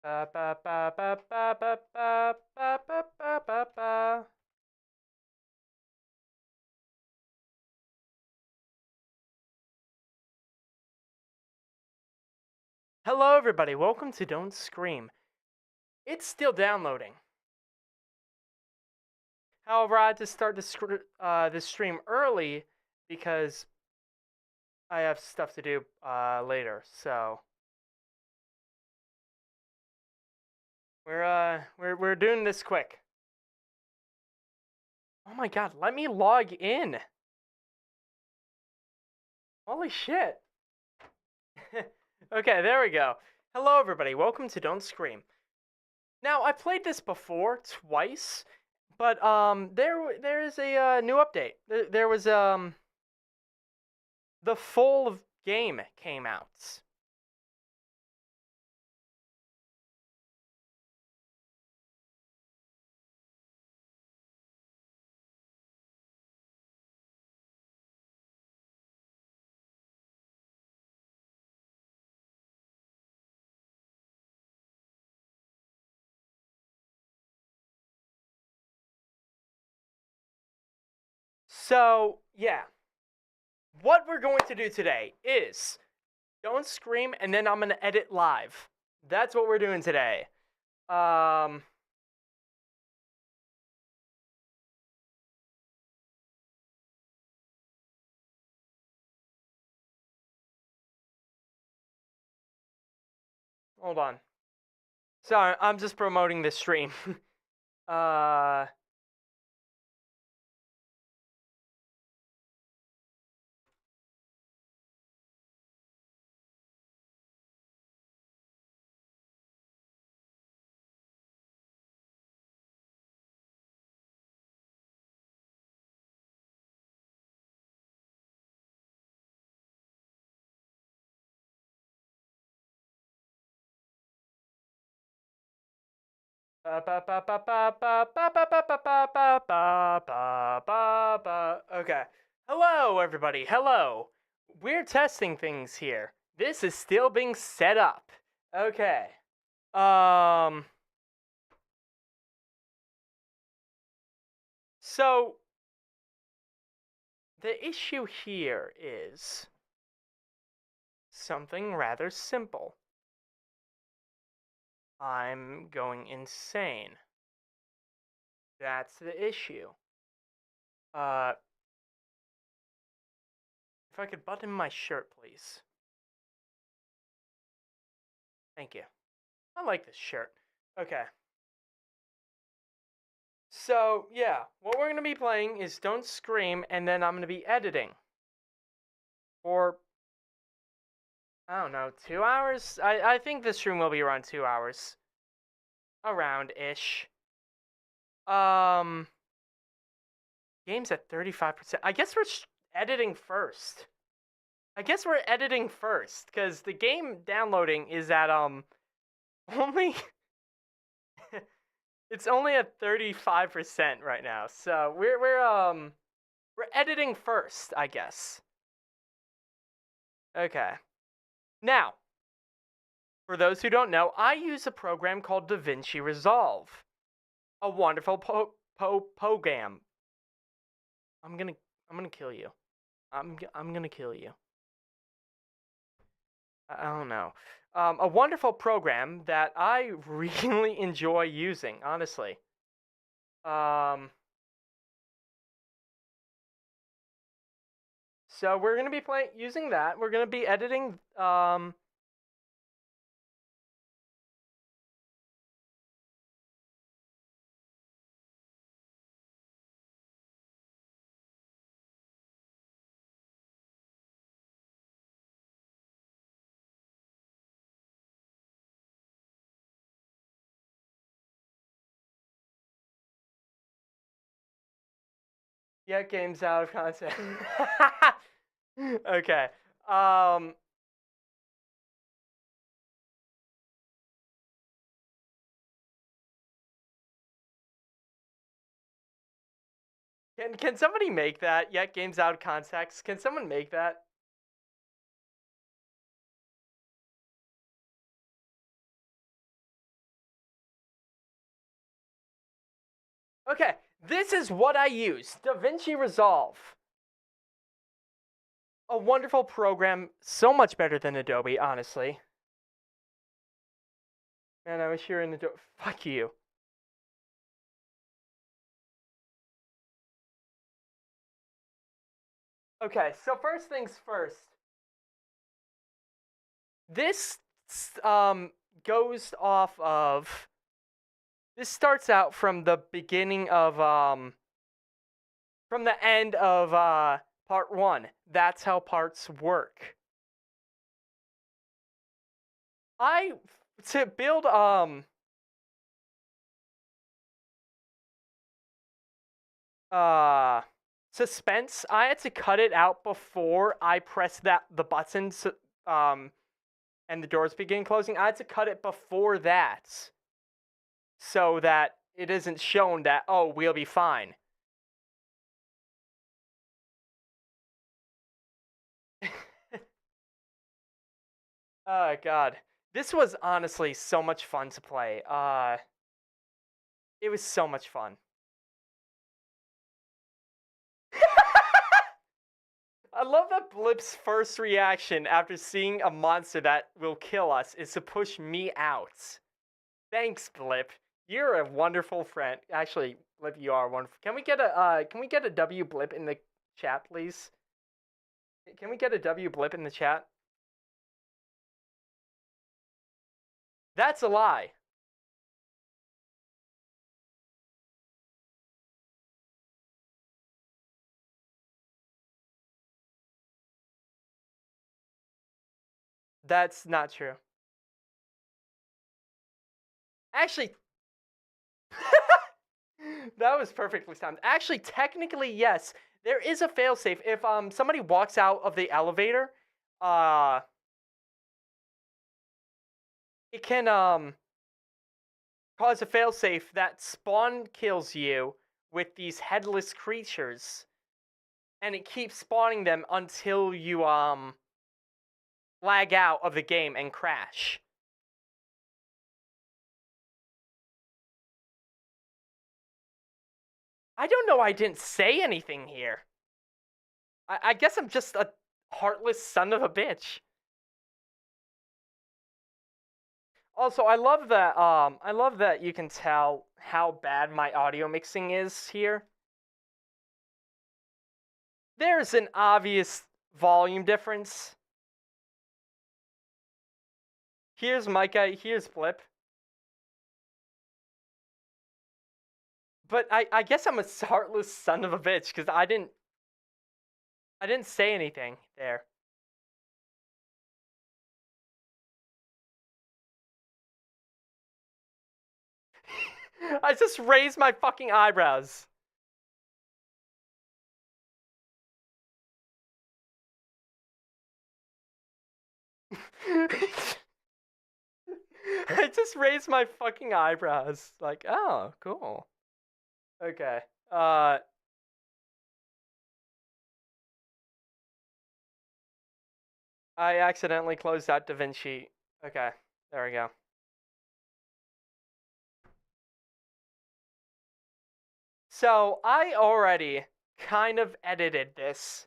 Ba ba ba ba ba ba ba ba ba ba ba ba. Hello, everybody. Welcome to Don't Scream. It's still downloading. However, I had to start this stream early because I have stuff to do later. So we're doing this quick. Oh my god, let me log in. Holy shit. Okay, there we go. Hello, everybody. Welcome to Don't Scream. Now, I played this before twice, but there is a new update. There was the full game came out. So yeah, what we're going to do today is Don't Scream, and then I'm gonna edit live. That's what we're doing today. Um. Hold on. Sorry, I'm just promoting this stream. uh. Okay. Hello, everybody. Hello. We're testing things here. This is still being set up. Okay. Um. So the issue here is something rather simple. I'm going insane. That's the issue. If I could button my shirt, please. Thank you. I like this shirt. Okay. So, yeah, what we're going to be playing is Don't Scream, and then I'm going to be editing. For, I don't know, 2 hours? I think this stream will be around 2 hours. Around-ish. Um, game's at 35%. I guess we're editing first. Because the game downloading is at, only... it's only at 35% right now, so we're editing first, I guess. Okay. Now, for those who don't know, I use a program called DaVinci Resolve. A wonderful program. I'm gonna kill you. I'm gonna kill you. I don't know. A wonderful program that I really enjoy using, honestly. So we're gonna be using that. We're gonna be editing. Yeah, games out of context. Okay. Um. Can somebody make that? Yeah, games out of context. Can someone make that? Okay, this is what I use. DaVinci Resolve. A wonderful program, so much better than Adobe, honestly. Man, I wish you were in Adobe. Fuck you. Okay, so first things first. This goes off of. This starts out from the beginning of from the end of part 1. That's how parts work. To build suspense, I had to cut it out before I pressed the button and the doors begin closing. I had to cut it before that so that it isn't shown that, oh, we'll be fine. Oh god. This was honestly so much fun to play. It was so much fun. I love that Blip's first reaction after seeing a monster that will kill us is to push me out. Thanks, Blip. You're a wonderful friend. Actually, Blip, you are wonderful. Can we get a W Blip in the chat, please? Can we get a W Blip in the chat? That's a lie. That's not true. Actually, that was perfectly timed. Actually, technically, yes. There is a failsafe. If somebody walks out of the elevator, it can cause a failsafe that spawn kills you with these headless creatures, and it keeps spawning them until you lag out of the game and crash. I don't know. I didn't say anything here. I guess I'm just a heartless son of a bitch. Also, I love that you can tell how bad my audio mixing is here. There's an obvious volume difference. Here's Micah, here's Blip. But I guess I'm a heartless son of a bitch because I didn't say anything there. I just raised my fucking eyebrows. I just raised my fucking eyebrows. Like, oh, cool. Okay. I accidentally closed out DaVinci. Okay, there we go. So, I already kind of edited this.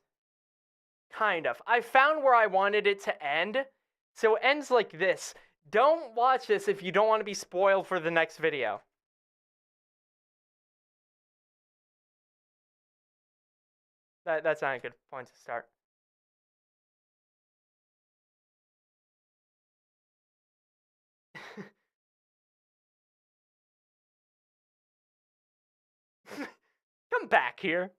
Kind of. I found where I wanted it to end. So it ends like this. Don't watch this if you don't want to be spoiled for the next video. That's not a good point to start. Come back here.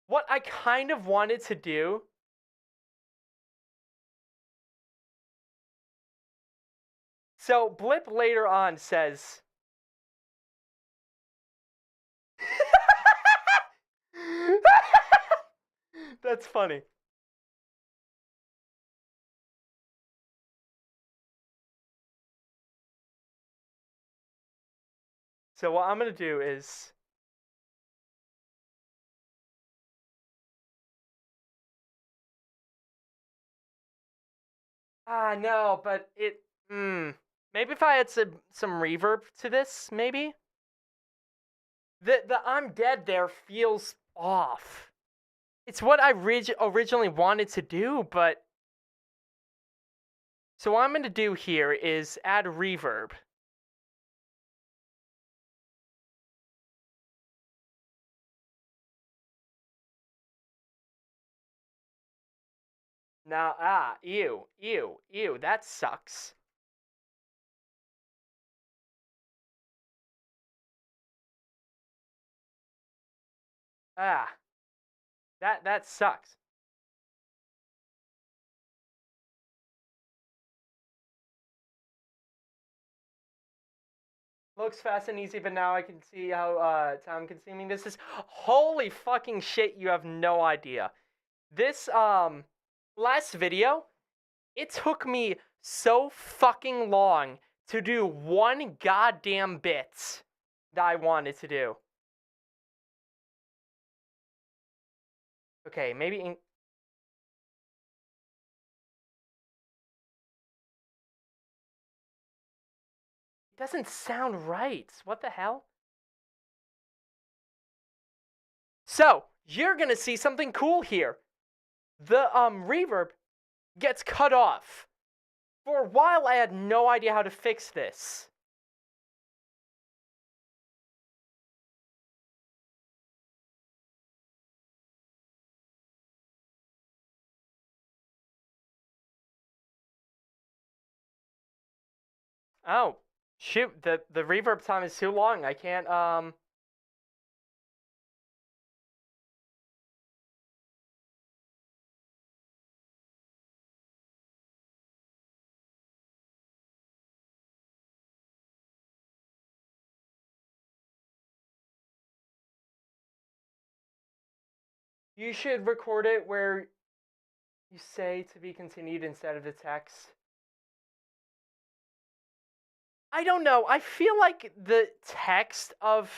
What I kind of wanted to do. So Blip later on says. That's funny. So what I'm gonna do is No, but maybe if I had some reverb to this, maybe? The I'm dead there feels off. It's what I originally wanted to do, but... So what I'm going to do here is add reverb. Now, ew, that sucks. Ah, that sucks. Looks fast and easy, but now I can see how time consuming this is. Holy fucking shit, you have no idea. This last video, it took me so fucking long to do one goddamn bit that I wanted to do. Okay, maybe it doesn't sound right. What the hell? So, you're gonna see something cool here. The reverb gets cut off. For a while, I had no idea how to fix this. Oh, shoot, the reverb time is too long. I can't, You should record it where you say to be continued instead of the text. I don't know. I feel like the text of...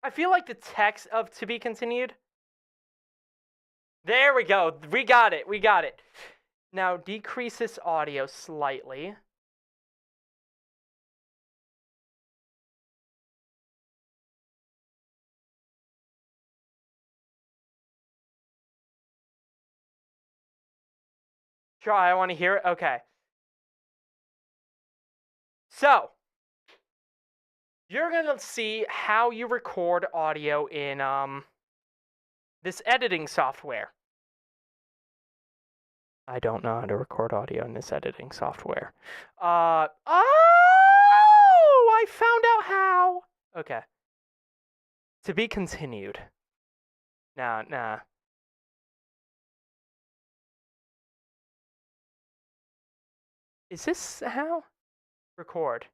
I feel like the text of to be continued... There we go. We got it. Now decrease this audio slightly. Try, I want to hear it. Okay. So, you're going to see how you record audio in this editing software. I don't know how to record audio in this editing software. Oh, I found out how. Okay. To be continued. Nah. Is this how? Record.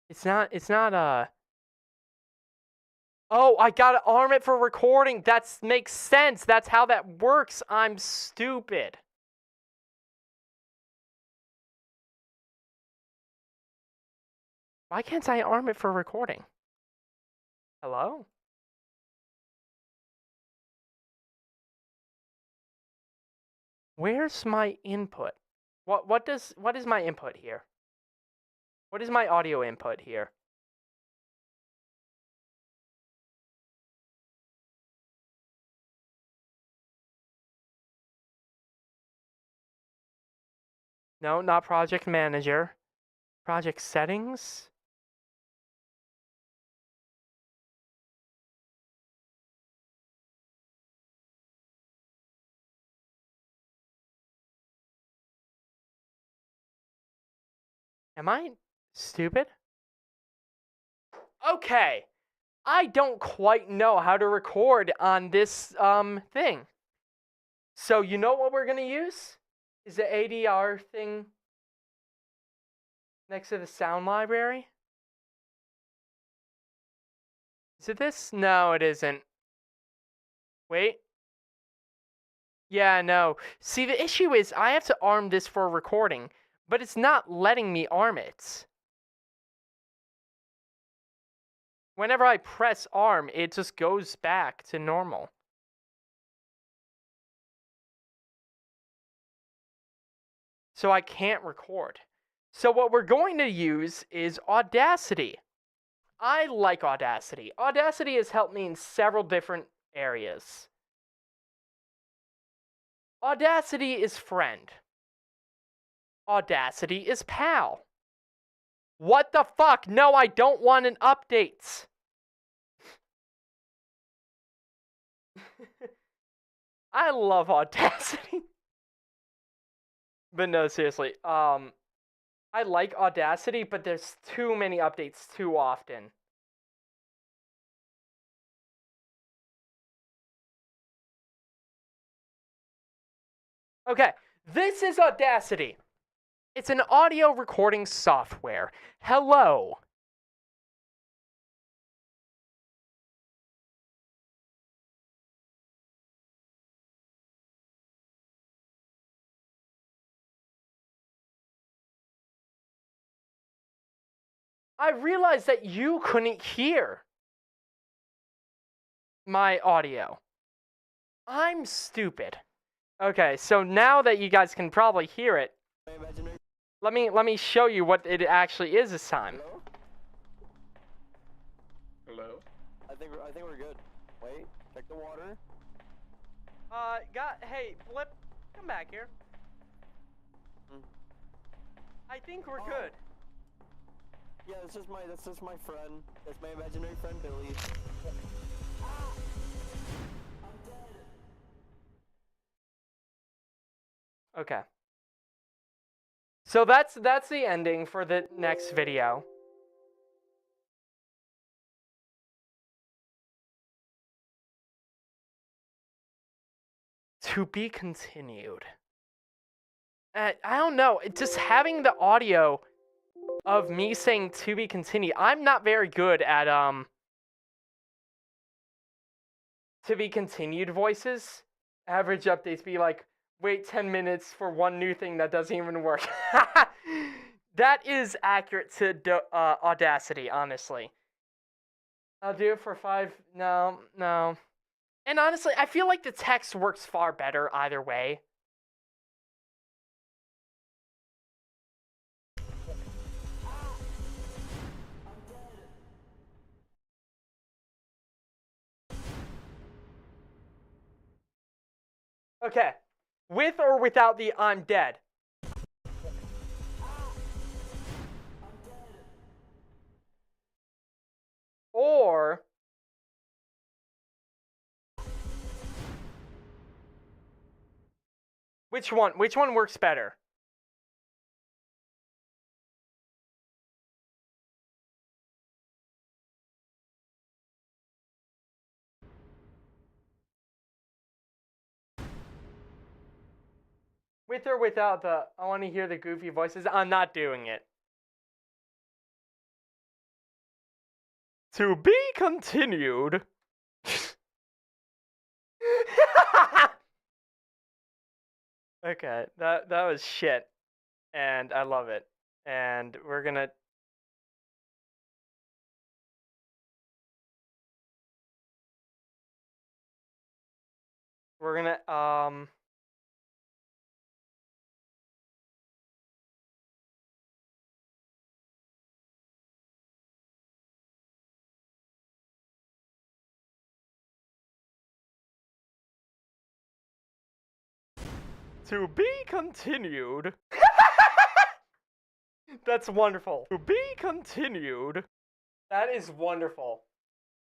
It's not, Oh, I gotta arm it for recording. That makes sense. That's how that works. I'm stupid. Why can't I arm it for recording? Hello? Where's my input? What is my input here? What is my audio input here? No, not project manager. Project settings? Am I stupid? Okay. I don't quite know how to record on this thing. So you know what we're gonna use? Is the ADR thing next to the sound library? Is it this? No, it isn't. Wait. Yeah, no. See, the issue is I have to arm this for recording, but it's not letting me arm it. Whenever I press arm, it just goes back to normal. So I can't record. So what we're going to use is Audacity. I like Audacity. Audacity has helped me in several different areas. Audacity is friend. Audacity is pal. What the fuck? No, I don't want an update. I love Audacity. But no, seriously. I like Audacity, but there's too many updates too often. Okay, this is Audacity. It's an audio recording software. Hello. I realized that you couldn't hear my audio. I'm stupid. Okay, so now that you guys can probably hear it, let me show you what it actually is this time. Hello? I think we're good. Wait, check the water. Hey, Flip, come back here. I think we're good. Yeah, that's just my friend. That's my imaginary friend Billy. Okay. So that's the ending for the next video. To be continued. I don't know. Just having the audio of me saying to be continued. I'm not very good at to be continued voices. Average updates be like, wait 10 minutes for one new thing that doesn't even work. That is accurate to Audacity, honestly. I'll do it for 5. No. And honestly, I feel like the text works far better either way. Okay. With or without the I'm dead? Or which one? Which one works better? With or without the I want to hear the goofy voices? I'm not doing it. To be continued. Okay, that was shit. And I love it. And we're gonna to be continued. That's wonderful. To be continued. That is wonderful.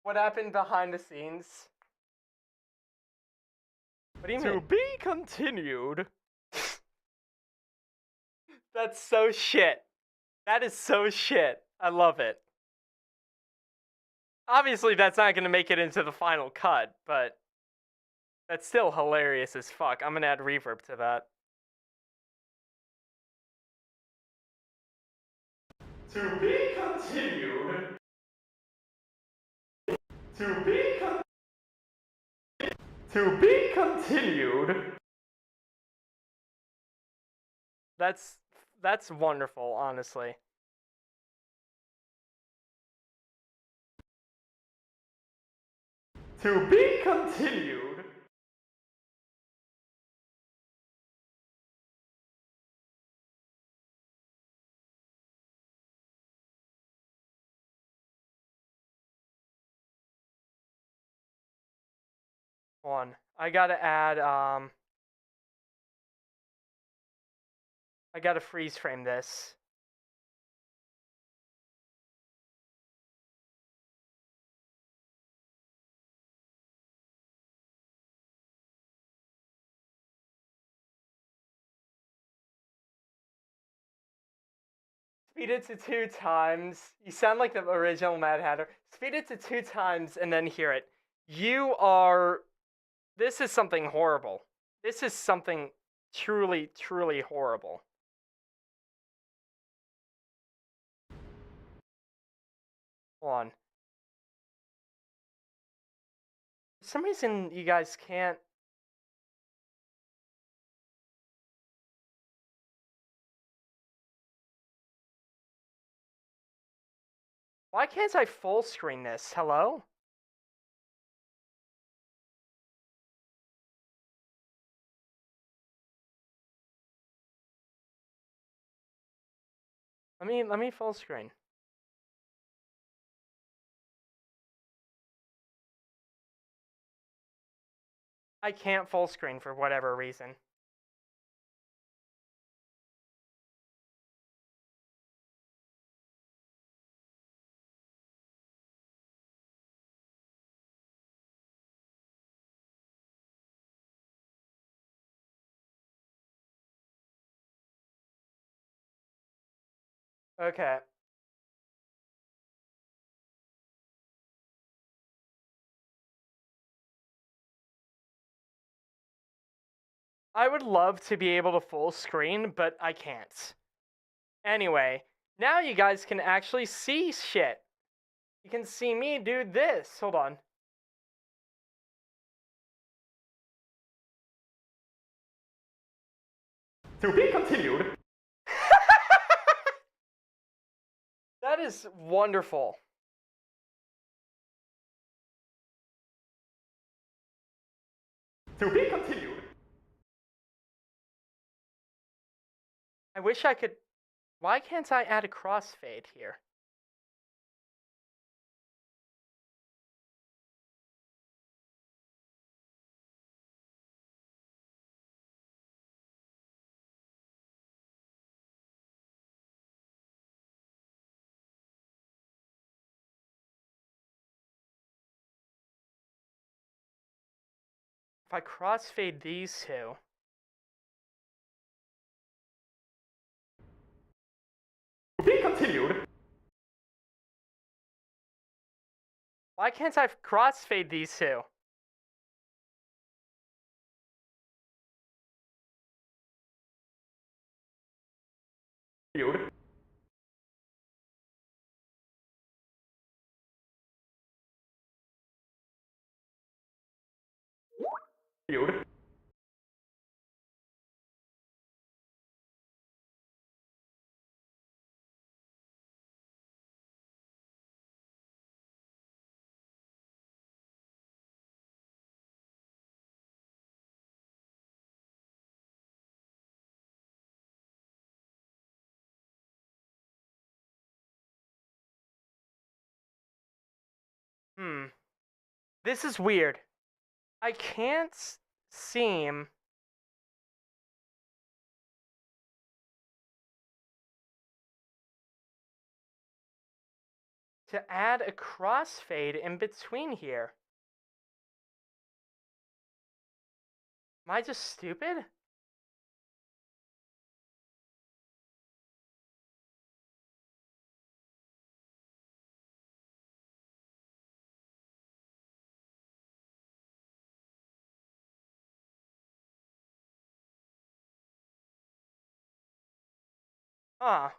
What happened behind the scenes? What do you mean? To be continued. That's so shit. That is so shit. I love it. Obviously, that's not going to make it into the final cut, but that's still hilarious as fuck. I'm going to add reverb to that. To be continued. To be continued. That's wonderful, honestly. To be continued. One. I gotta add I gotta freeze frame this. Speed it to 2 times. You sound like the original Mad Hatter. Speed it to 2 times and then hear it. You are. This is something horrible. This is something truly, truly horrible. Hold on. For some reason, you guys can't. Why can't I full screen this? Hello? Let me full screen. I can't full screen for whatever reason. Okay. I would love to be able to full screen, but I can't. Anyway, now you guys can actually see shit. You can see me do this. Hold on. To be continued. That is wonderful. To be continued. I wish I could. Why can't I add a crossfade here? If I crossfade these two. To be continued. Why can't I crossfade these two? Dude. Dude. This is weird. I can't seem to add a crossfade in between here. Am I just stupid? Huh.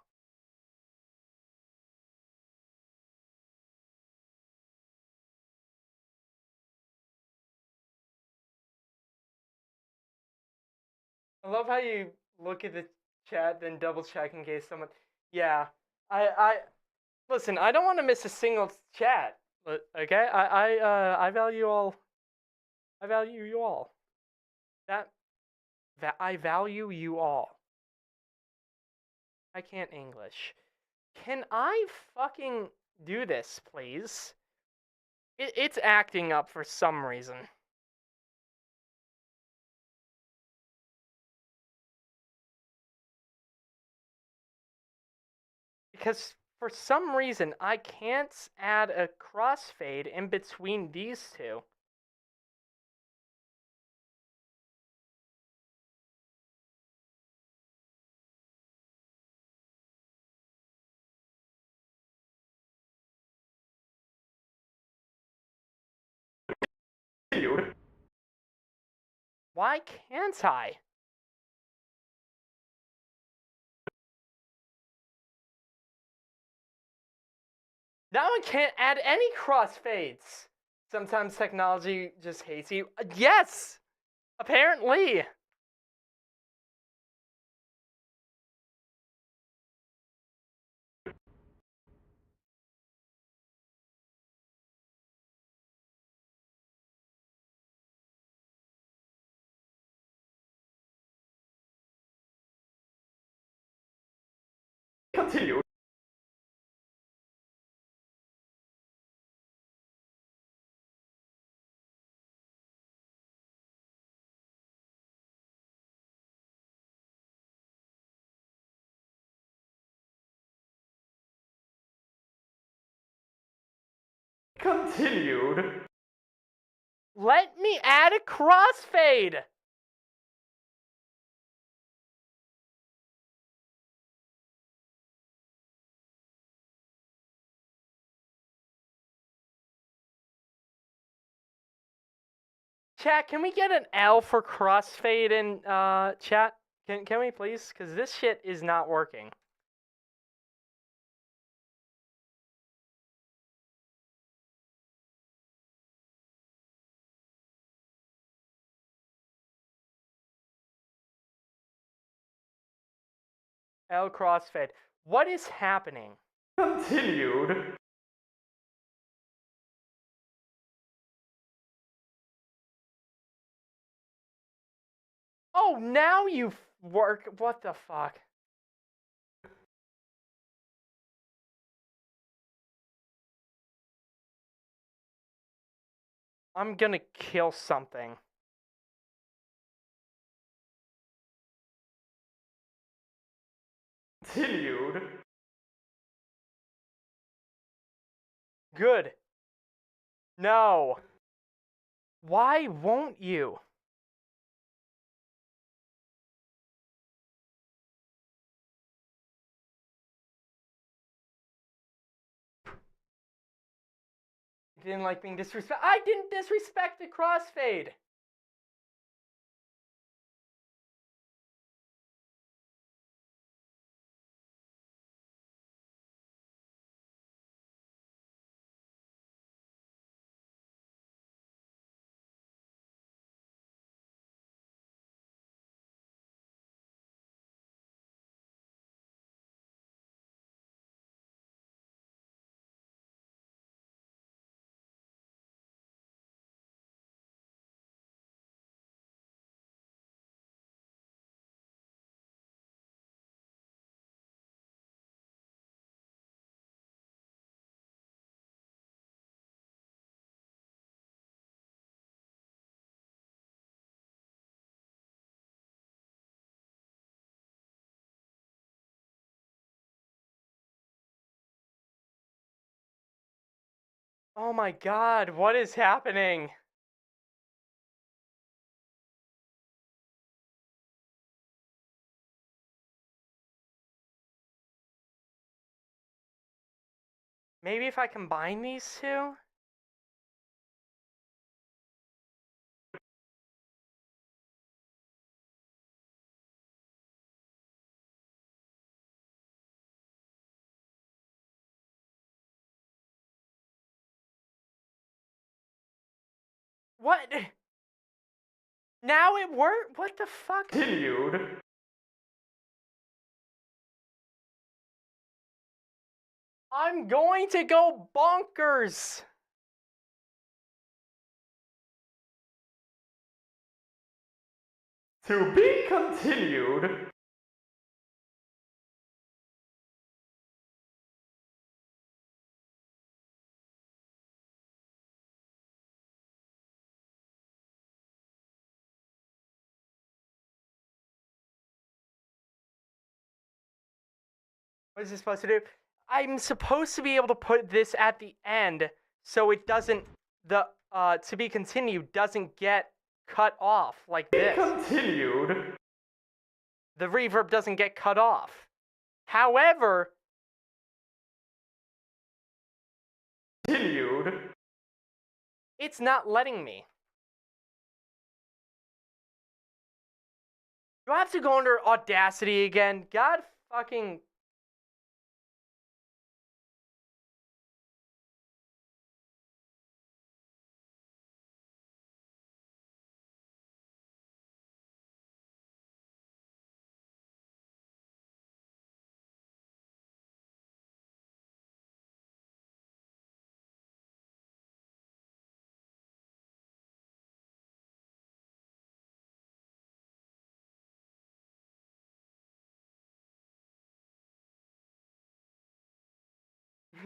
I love how you look at the chat, then double check in case someone. Yeah, I listen. I don't want to miss a single chat. Okay, I value all. I value you all. That I value you all. I can't English. Can I fucking do this, please? It's acting up for some reason. Because for some reason, I can't add a crossfade in between these two. Why can't I? Now I can't add any crossfades. Sometimes technology just hates you. Yes! Apparently. Continue. Continued. Let me add a crossfade. Chat, can we get an L for crossfade in chat? Can we please? Because this shit is not working. L crossfade. What is happening? Continued. Oh, now you work. What the fuck? I'm gonna kill something. Continued. Good. No. Why won't you? You didn't like being disrespected. I didn't disrespect the crossfade. Oh my god, what is happening? Maybe if I combine these two? What? Now it worked? What the fuck? Continued. I'm going to go bonkers. To be continued. What is this supposed to do? I'm supposed to be able to put this at the end so it doesn't, to be continued doesn't get cut off like this. Continued. The reverb doesn't get cut off. However, continued. It's not letting me. Do I have to go under Audacity again? God fucking...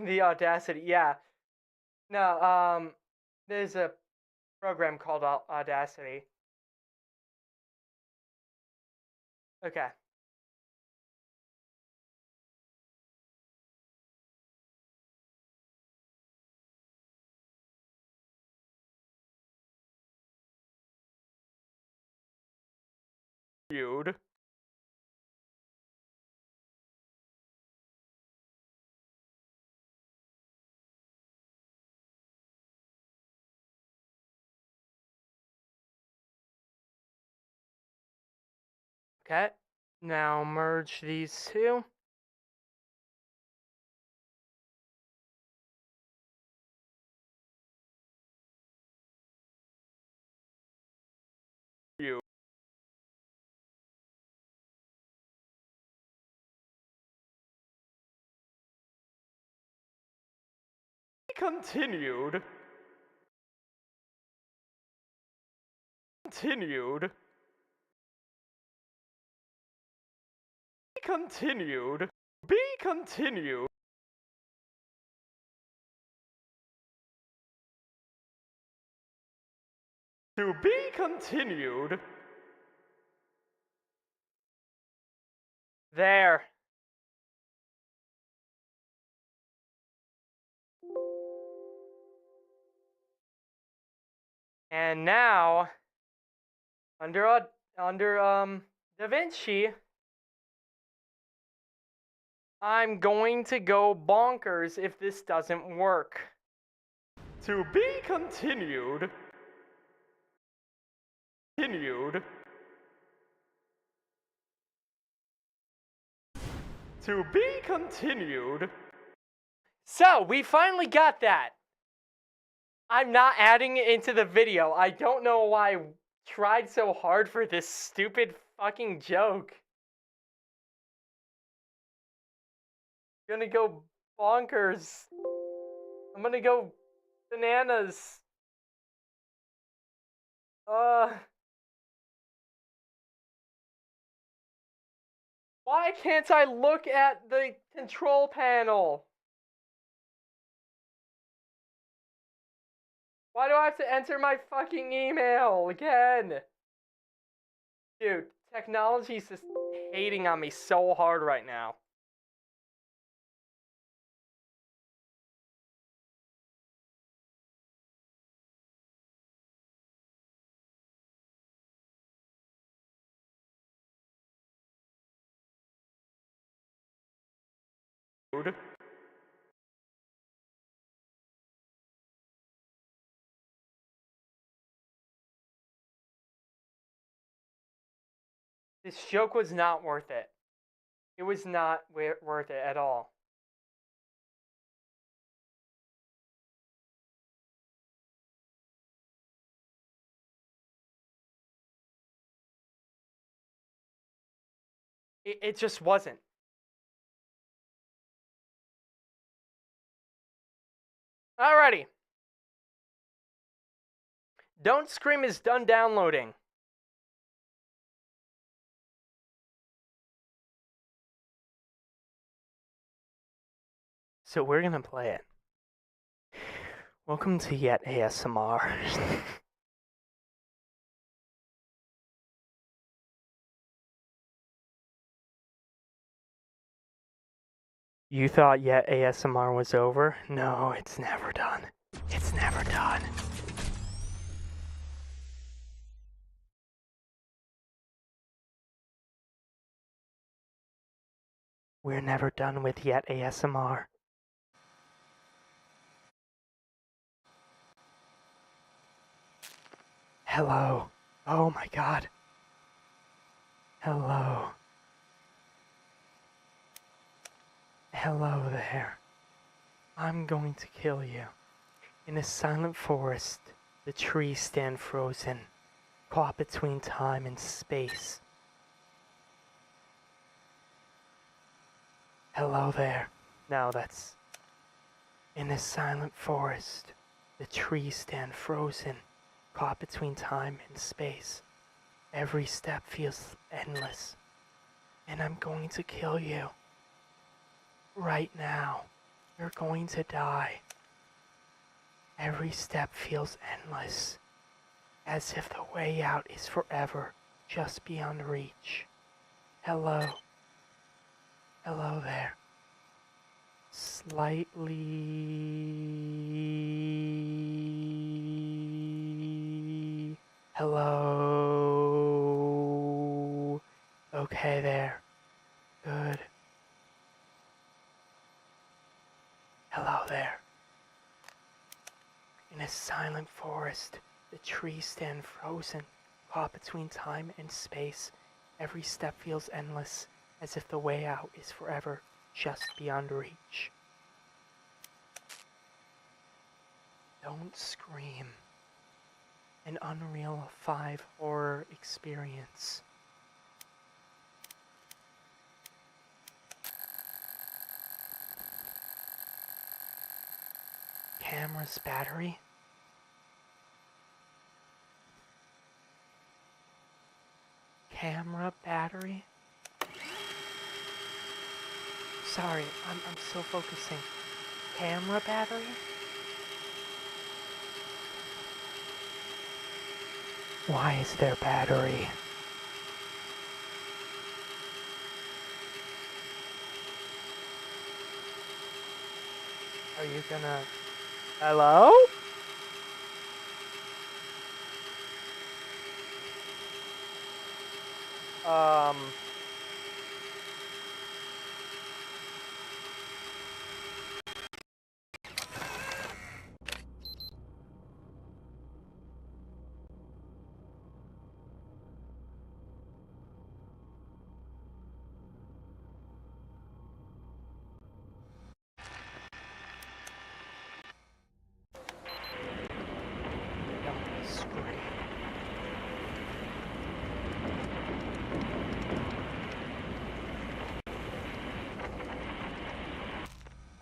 The Audacity, yeah. No, there's a program called Audacity. Okay. Feud. Okay. Now merge these two. Feud. Continued. Continued. Continued. Be continued. To be continued. There. And now, under DaVinci, I'm going to go bonkers if this doesn't work. To be continued. Continued. To be continued. So, we finally got that. I'm not adding it into the video. I don't know why I tried so hard for this stupid fucking joke. I'm gonna go bonkers. I'm gonna go bananas. Why can't I look at the control panel? Why do I have to enter my fucking email again? Dude, technology's just hating on me so hard right now. Dude. This joke was not worth it. It was not worth it at all. It just wasn't. Alrighty. Don't Scream is done downloading. So we're gonna play it. Welcome to Yet ASMR. You thought Yet ASMR was over? No, it's never done. It's never done. We're never done with Yet ASMR. Hello. Oh my god. Hello. Hello there. I'm going to kill you. In a silent forest, the trees stand frozen, caught between time and space. Hello there. Now that's... In a silent forest, the trees stand frozen, caught between time and space. Every step feels endless, and I'm going to kill you. Right now, you're going to die. Every step feels endless, as if the way out is forever, just beyond reach. Hello. Hello there. Slightly... Hello. Okay there. Good. Hello there. In a silent forest, the trees stand frozen, caught between time and space. Every step feels endless, as if the way out is forever, just beyond reach. Don't Scream. An Unreal 5 horror experience. Camera's battery? Camera battery? Sorry, I'm still focusing. Camera battery? Why is there battery? Are you gonna... Hello? Don't Scream.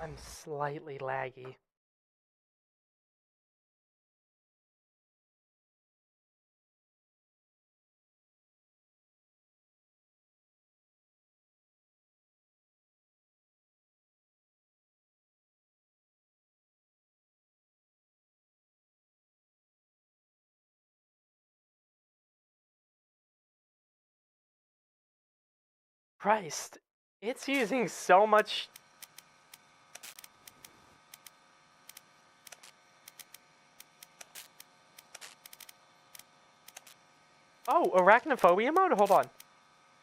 I'm slightly laggy. Christ, it's using so much... Oh, arachnophobia mode? Hold on.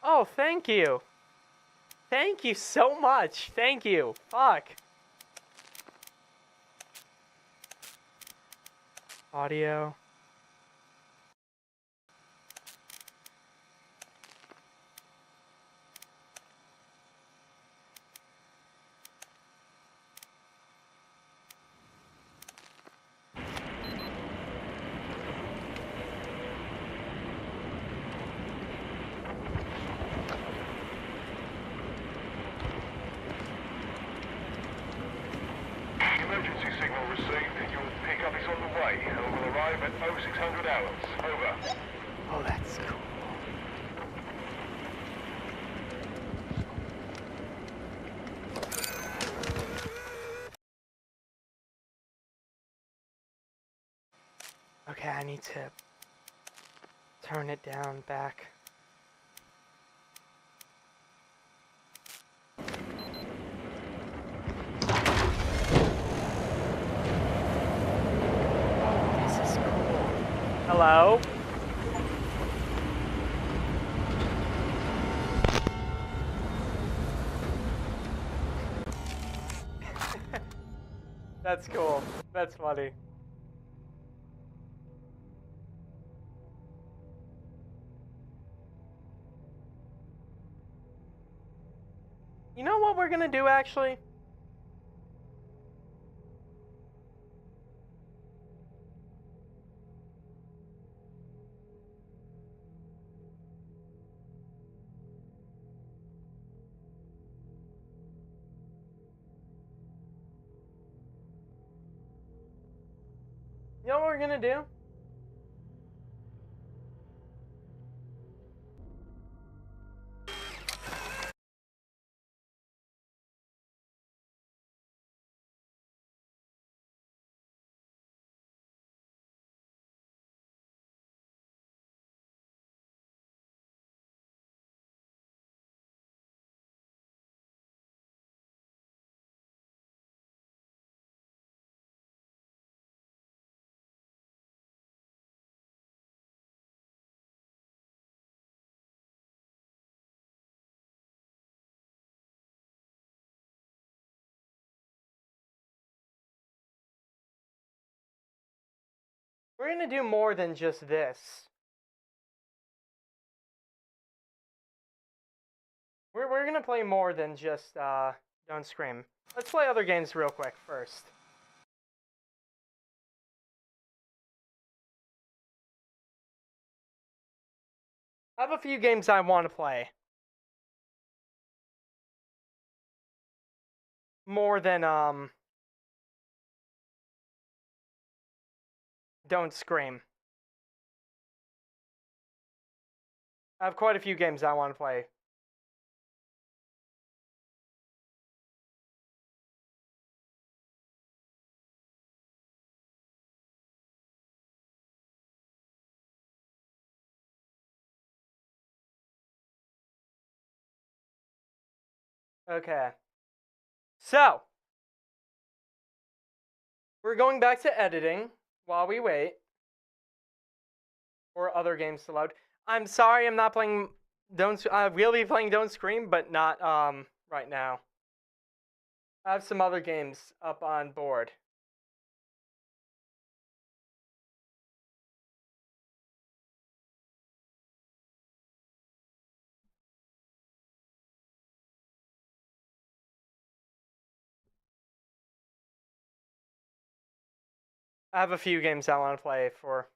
Oh, thank you. Thank you so much. Thank you. Fuck. Audio. Emergency signal received. at 0600 hours. Over. Oh, that's cool. Okay, I need to turn it down back. This is cool. Hello? That's cool. That's funny. You know what we're gonna do actually? You know what we're gonna do? We're gonna do more than just this. We're gonna play more than just Don't Scream. Let's play other games real quick first. I have a few games I want to play. More than Don't Scream. I have quite a few games I want to play. Okay. So, we're going back to editing while we wait for other games to load. I'm sorry I'm not playing I will be playing Don't Scream, but not right now. I have some other games up on board. I have a few games I want to play for.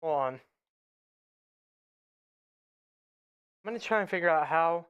Hold on. I'm gonna try and figure out how.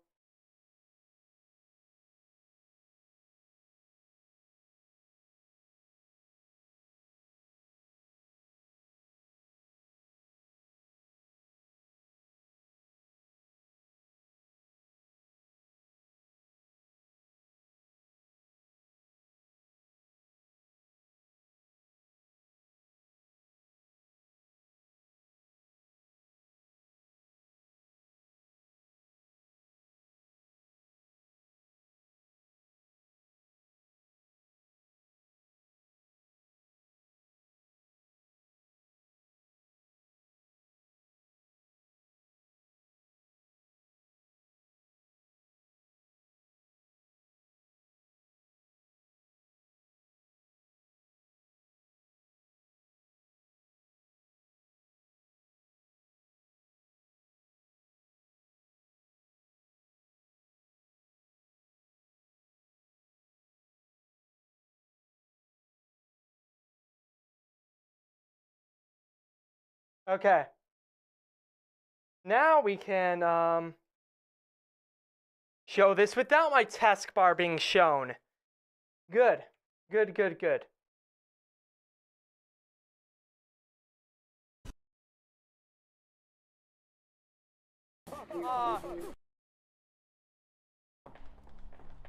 Okay. Now we can show this without my taskbar being shown. Good. Good, good, good.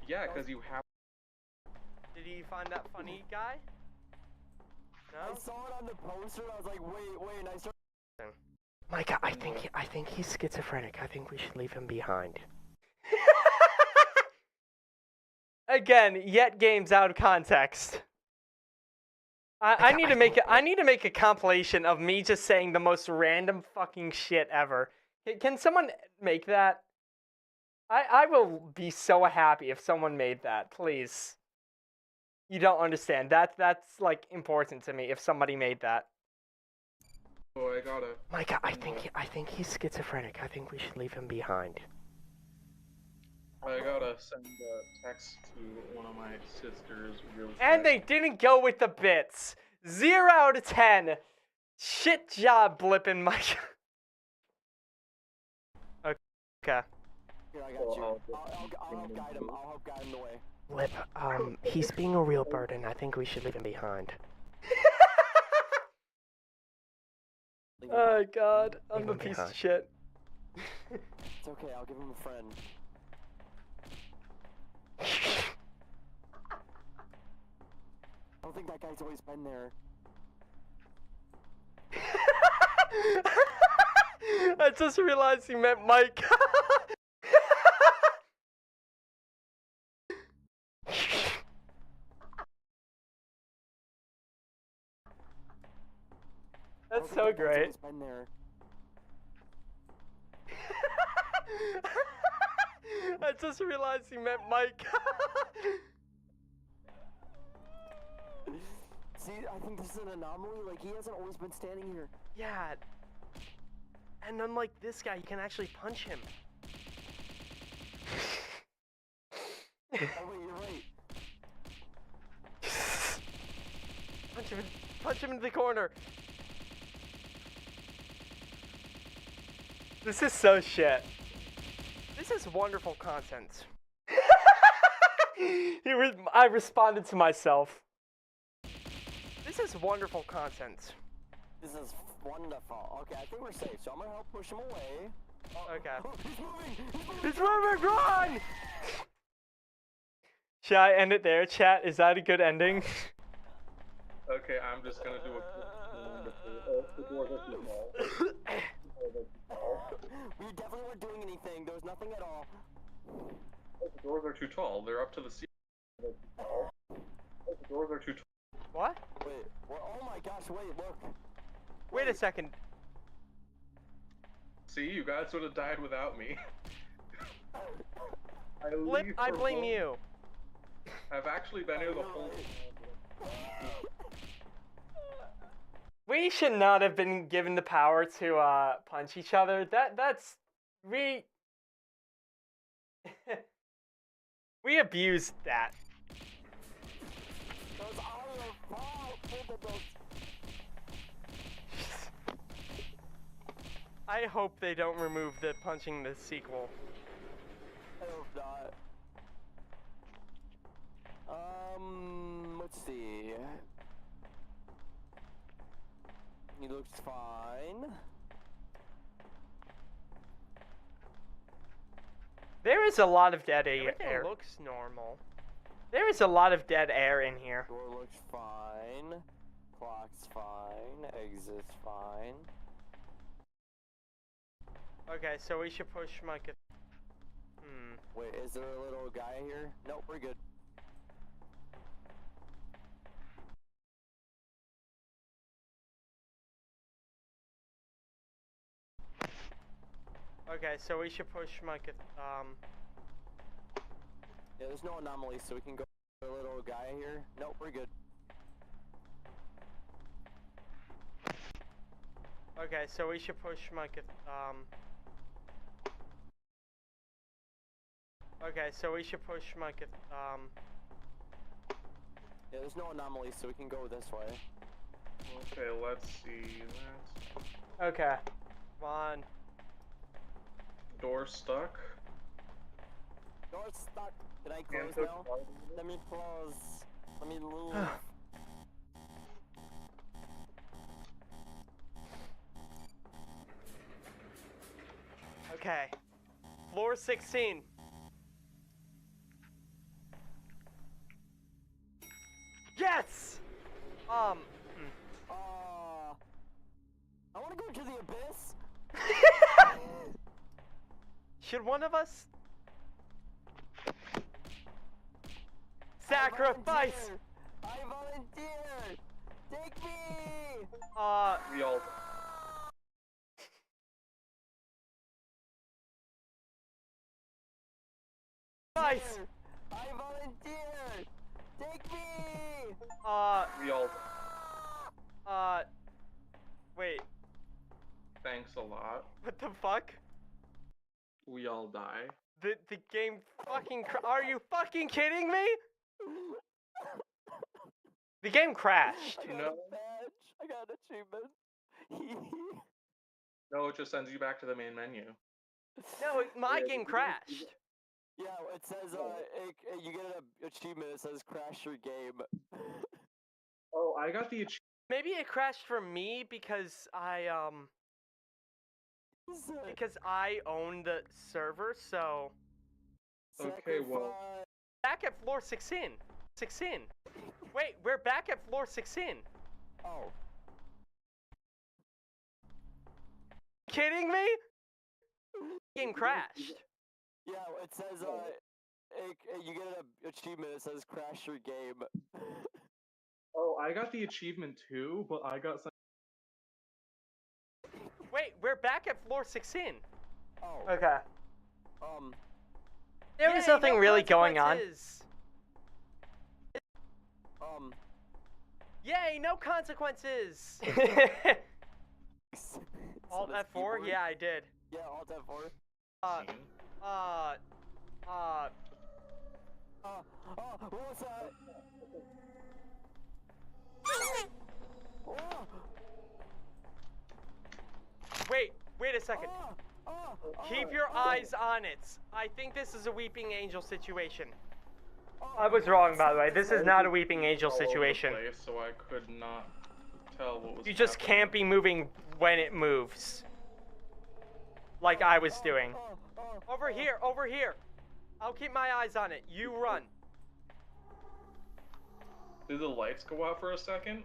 Yeah, because you have. Did you find that funny, guy? I No? saw it on the poster and I was like, wait, and I started. Micah, I think he's schizophrenic. I think we should leave him behind. Again, yet games out of context. I need to make a compilation of me just saying the most random fucking shit ever. Can someone make that? I will be so happy if someone made that, please. You don't understand. That's like important to me if somebody made that. Oh, I gotta. Micah, I think he's schizophrenic. I think we should leave him behind. I gotta send a text to one of my sisters really And they didn't go with the bits. 0 out of 10. Shit job, Blippin' Micah. Okay. Here, I got you. Well, I'll help guide him. I'll help guide him the way. Blip, he's being a real burden. I think we should leave him behind. Oh god, I'm a piece of shit. It's okay, I'll give him a friend. I don't think that guy's always been there. I just realized he meant Mike. That's so great. Always been there. I just realized he meant Mike. See, I think this is an anomaly. Like, he hasn't always been standing here. Yeah. And unlike this guy, you can actually punch him. Oh, wait, you're right. Punch him into the corner. This is so shit. This is wonderful content. I responded to myself. This is wonderful content. This is wonderful. Okay, I think we're safe, so I'm gonna help push him away. Okay. Oh, he's moving! It's moving, run! Should I end it there, chat? Is that a good ending? Okay, I'm just gonna do a. The doors are too small. We definitely weren't doing anything. There was nothing at all. The doors are too tall. They're up to the ceiling. The doors are too tall. What? Wait, oh my gosh, wait, look. Wait a second. See, you guys would have died without me. Blip, I blame you. I've actually been here the whole time. We should not have been given the power to punch each other. That's we we abused that. Those are your fault. I hope they don't remove the punching the sequel. I hope not. Let's see. He looks fine. There is a lot of dead air. Everything looks normal. There is a lot of dead air in here. Door looks fine. Clock's fine. Exit's fine. Okay, so we should push Micah. Wait, is there a little guy here? Nope, we're good. Okay, so we should push Micah. Yeah, there's no anomaly, so we can go. A little guy here? Nope, we're good. Okay, so we should push Micah. Okay, so we should push Micah. Yeah, there's no anomaly, so we can go this way. Okay, let's see. Okay. Come on. Door stuck. Door's stuck. Can I close Panther now? Let me close. Let me move. Okay. Floor 16. Yes! I want to go to the abyss. Should one of us sacrifice? I volunteer. Take me. We all. Sacrifice. I volunteer. Take me. We all. Wait, Thanks a lot. what the fuck? We all die. The game fucking are you fucking kidding me? The game crashed. I got No. a badge. I got an achievement. No, it just sends you back to the main menu. No, my Yeah, game you- crashed. Yeah, it says you get an achievement. It says crash your game. Oh, I got the achievement. Maybe it crashed for me because I own the server, so Okay, well. Sacrifice. back at floor 16. 16. Wait, we're back at floor 16. Oh. Kidding me? Game crashed. Yeah, it says you get an achievement. It says crash your game. Oh, I got the achievement too, but I got some. Wait, we're back at floor 16. Oh. Okay. There was Yay, nothing no really going on. consequences. Yay, no consequences. Alt So this F4? keyboard- Yeah, I did. Yeah, Alt F4. Scene. What was that? Oh, Wait a second. Keep your eyes on it. I think this is a Weeping Angel situation. I was wrong, by the way. This is not a Weeping Angel All over the situation. place, so I could not tell what was. You just happening. can't be moving when it moves. Like I was doing. Over here, over here. I'll keep my eyes on it. You run. Did the lights go out for a second?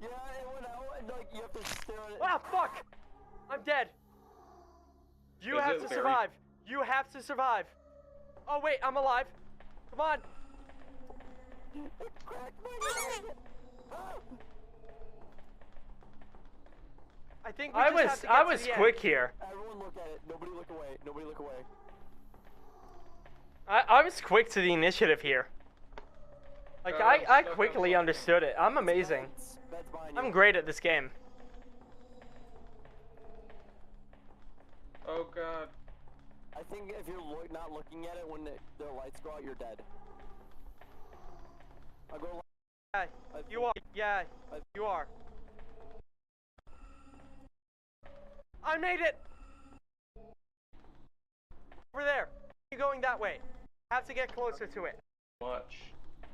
Yeah, it went out, and like you have to stare at it. Ah, fuck! I'm dead. You Is have it to very- survive. You have to survive. Oh wait, I'm alive. Come on. It cracked my leg. I think we just have to get to the end. Here. Everyone look at it. Nobody look away. Nobody look away. I was quick to the initiative here. Like I quickly understood it. I'm amazing. Bed's behind you. I'm great at this game. Oh god. I think if you're not looking at it when the lights go out, you're dead. I'll go. Yeah, you are. Yeah, you are. I made it. Over there. You're going that way. Have to get closer to it. Much.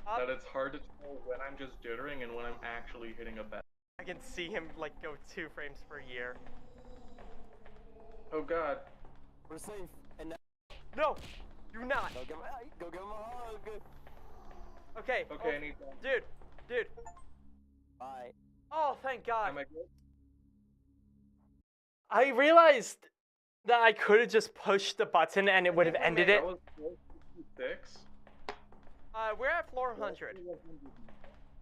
Up. That it's hard to tell when I'm just jittering and when I'm actually hitting a bed. I can see him like go 2 frames per year. Oh god. We're safe. And now, No, you're not. go give him a hug. Okay. Okay, oh, I need that. dude. Bye. Oh, thank God. Am I good? I realized that I could have just pushed the button and it would have ended it. That was 466. We're at floor 100.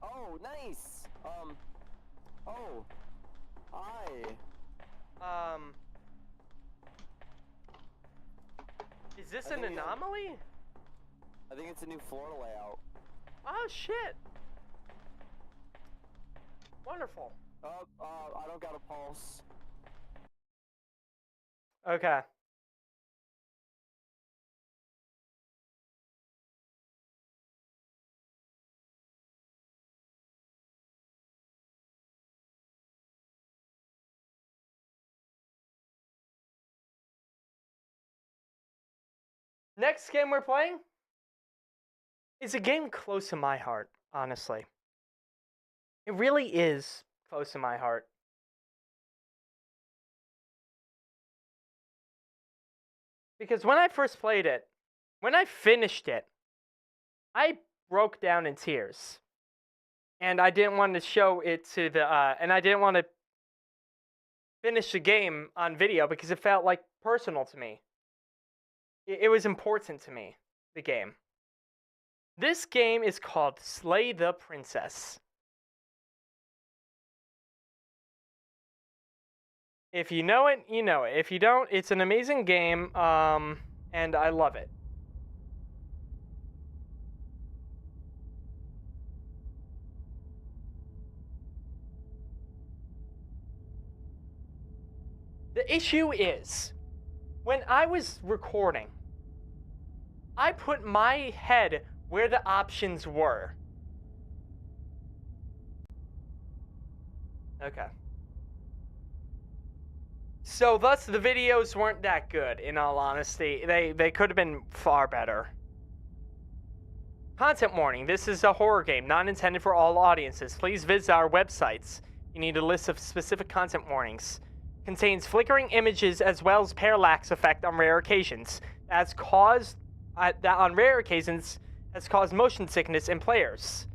Oh, nice. Oh. Hi. Is this I an think we have- anomaly? I think it's a new floor layout. Oh shit. Wonderful. I don't got a pulse. Okay. Next game we're playing is a game close to my heart, honestly. It really is close to my heart. Because when I first played it, when I finished it, I broke down in tears. And I didn't want to show it to the, and I didn't want to finish the game on video because it felt like personal to me. It was important to me, the game. This game is called Slay the Princess. If you know it, you know it. If you don't, it's an amazing game, and I love it. The issue is, when I was recording, I put my head where the options were. Okay. So thus the videos weren't that good, in all honesty. They could have been far better. Content warning. This is a horror game, not intended for all audiences. Please visit our websites. You need a list of specific content warnings. Contains flickering images as well as parallax effect on rare occasions. That on rare occasions has caused motion sickness in players.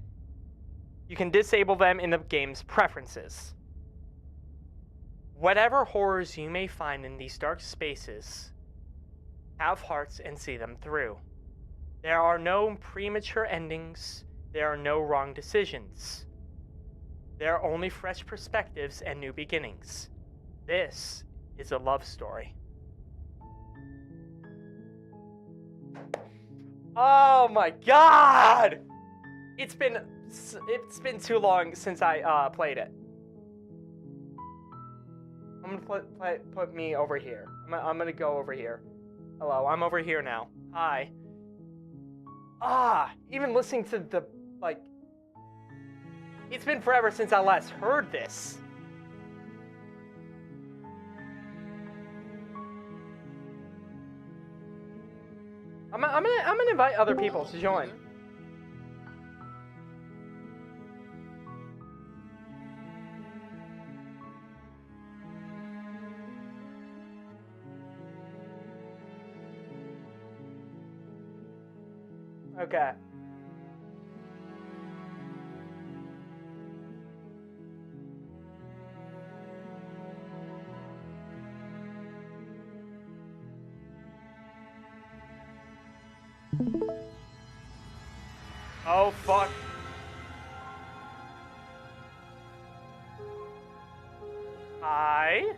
You can disable them in the game's preferences. Whatever horrors you may find in these dark spaces, have hearts and see them through. There are no premature endings. There are no wrong decisions. There are only fresh perspectives and new beginnings. This is a love story. Oh my god! It's been too long since I played it. I'm gonna put me over here. I'm gonna go over here. Hello, I'm over here now. Hi. Even listening to the, like... It's been forever since I last heard this. I'm gonna invite other people to join. Okay. Oh, fuck. Hi.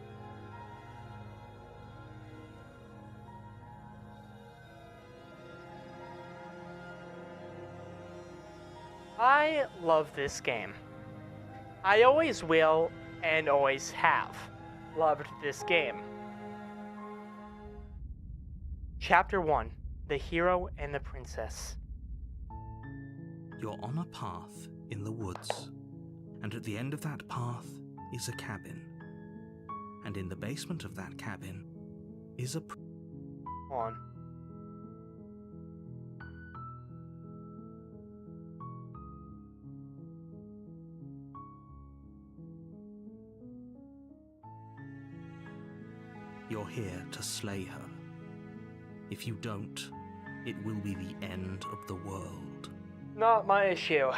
I love this game. I always will and always have loved this game. Chapter 1. The Hero and the Princess. You're on a path in the woods, and at the end of that path is a cabin. And in the basement of that cabin is a... On. You're here to slay her. If you don't, it will be the end of the world. Not my issue.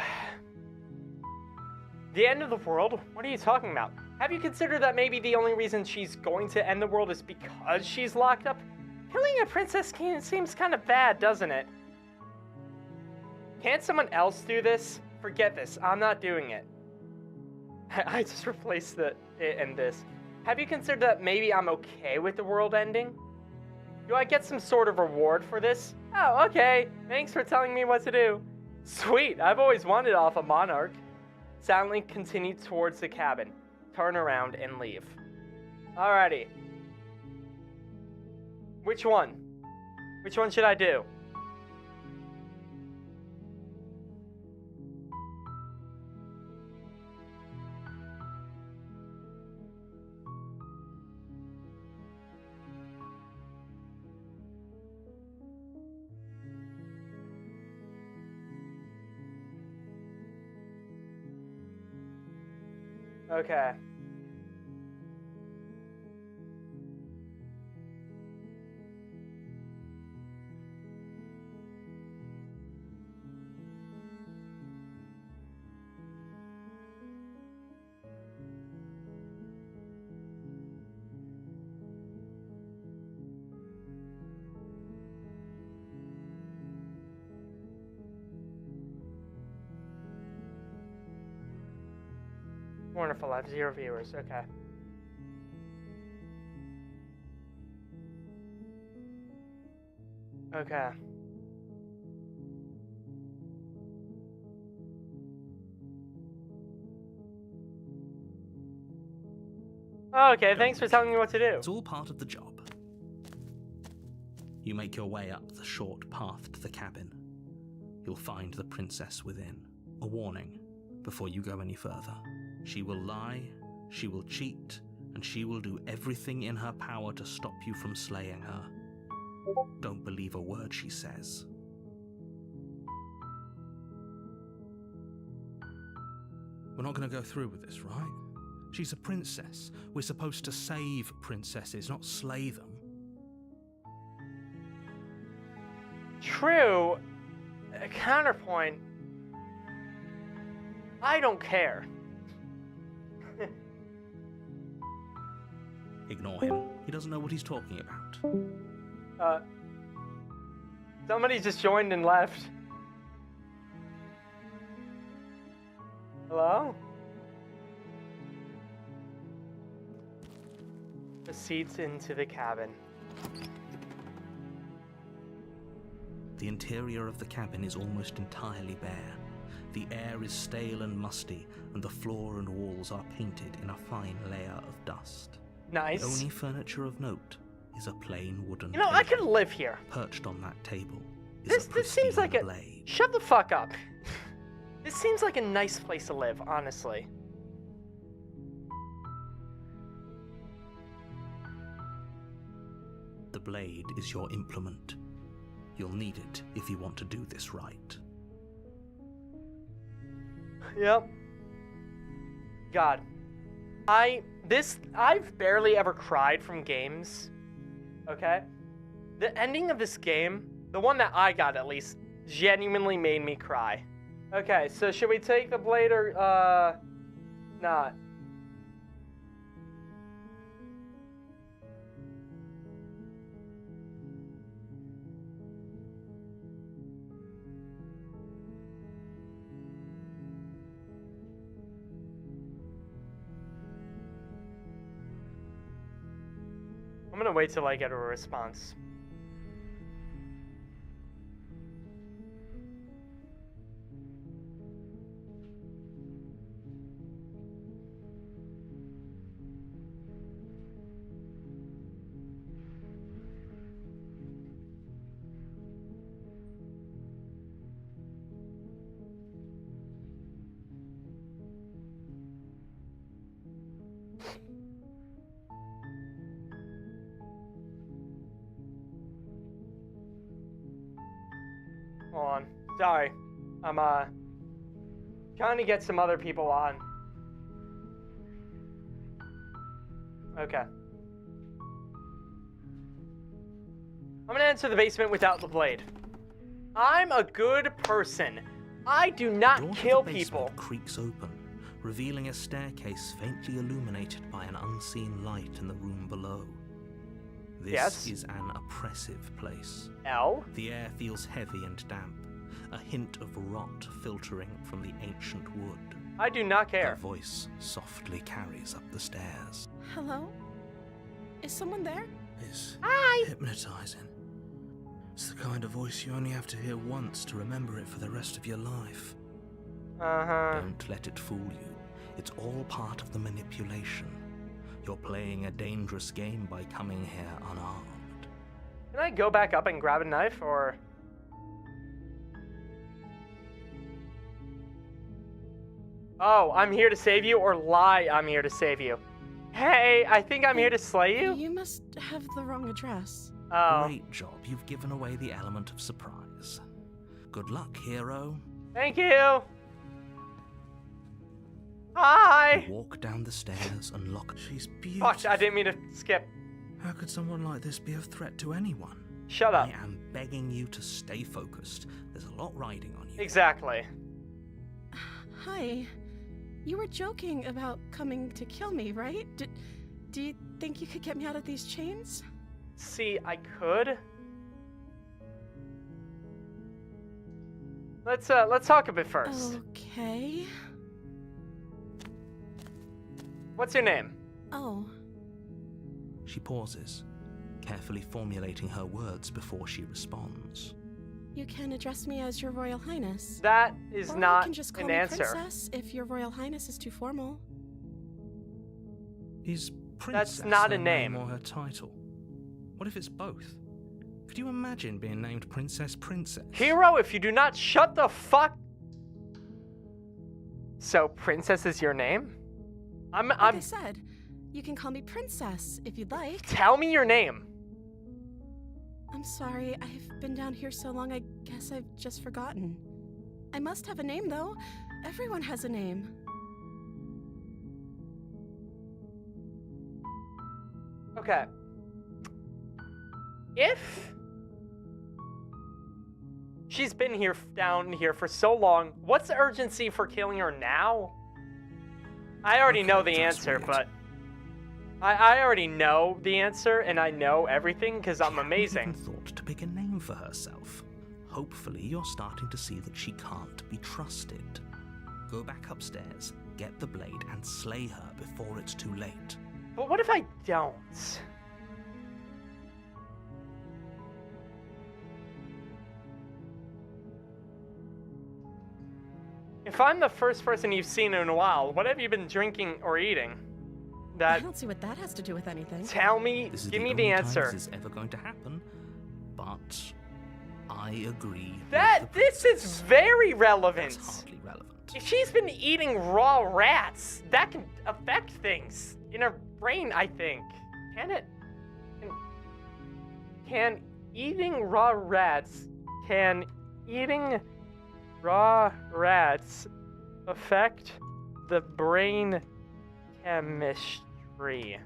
The end of the world? What are you talking about? Have you considered that maybe the only reason she's going to end the world is because she's locked up? Killing a princess seems kind of bad, doesn't it? Can't someone else do this? Forget this. I'm not doing it. I just replaced it and this. Have you considered that maybe I'm okay with the world ending? Do I get some sort of reward for this? Oh, okay. Thanks for telling me what to do. Sweet. I've always wanted off a monarch. Silently continue towards the cabin. Turn around and leave. Alrighty. Which one? Which one should I do? Okay. Wonderful, I have 0 viewers, okay. Okay. Okay, thanks for telling me what to do. It's all part of the job. You make your way up the short path to the cabin. You'll find the princess within. A warning before you go any further. She will lie, she will cheat, and she will do everything in her power to stop you from slaying her. Don't believe a word she says. We're not going to go through with this, right? She's a princess. We're supposed to save princesses, not slay them. True. Counterpoint. I don't care. Ignore him. He doesn't know what he's talking about. Somebody just joined and left. Hello? Proceeds into the cabin. The interior of the cabin is almost entirely bare. The air is stale and musty, and the floor and walls are painted in a fine layer of dust. Nice. The only furniture of note is a plain wooden You know, table. I could live here. Perched on that table is a This seems like a... pristine blade. Shut the fuck up. This seems like a nice place to live, honestly. The blade is your implement. You'll need it if you want to do this right. Yep. God. I've barely ever cried from games. Okay? The ending of this game, the one that I got at least, genuinely made me cry. Okay, so should we take the blade or, not? I'm gonna wait till I get a response. Hold on. Sorry. I'm, trying to get some other people on. Okay. I'm gonna enter the basement without the blade. I'm a good person. I do The not door to kill the basement people. creaks open, revealing a staircase faintly illuminated by an unseen light in the room below. This Yes? is an oppressive place. L? The air feels heavy and damp, a hint of rot filtering from the ancient wood. I do not Her care. voice softly carries up the stairs. Hello? Is someone there? It's Hi! hypnotizing. It's the kind of voice you only have to hear once to remember it for the rest of your life. Uh-huh. Don't let it fool you. It's all part of the manipulation. You're playing a dangerous game by coming here unarmed. Can I go back up and grab a knife, or... Oh, I'm here to save you, or lie I'm here to save you. Hey, I think I'm here to slay you? You must have the wrong address. Oh, Great job. You've given away the element of surprise. Good luck, hero. thank you! Hi! You walk down the stairs and lock. She's beautiful. Fuck, I didn't mean to skip. How could someone like this be a threat to anyone? Shut up. I am begging you to stay focused. There's a lot riding on you. Exactly. Hi. You were joking about coming to kill me, right? Do you think you could get me out of these chains? See, I could. Let's talk a bit first. Okay. What's your name? Oh, She pauses, carefully formulating her words before she responds. you can address me as Your Royal Highness. That is Or not you can just call an me answer. Princess if Your Royal Highness is too formal. Is princess not her a name. or her title? What if it's both? Could you imagine being named Princess? Hero, if you do not shut the fuck. So, Princess is your name? Like I said, you can call me Princess if you'd like. Tell me your name. I'm sorry, I've been down here so long, I guess I've just forgotten. I must have a name, though. Everyone has a name. Okay. If she's been here down here for so long, what's the urgency for killing her now? I already know the that's answer, weird. but I already know the answer, and I know everything because I'm She hadn't amazing. even thought to pick a name for herself. Hopefully, you're starting to see that she can't be trusted. Go back upstairs, get the blade, and slay her before it's too late. But what if I don't? If I'm the first person you've seen in a while, what have you been drinking or eating? I That don't see what that has to do with anything. tell me, This is give me only the time answer. This is ever going to happen, but I agree. with That the this is princess. very That's relevant. hardly relevant. If she's been eating raw rats, that can affect things in her brain, I think. Can it? Can eating raw rats affect the brain chemistry?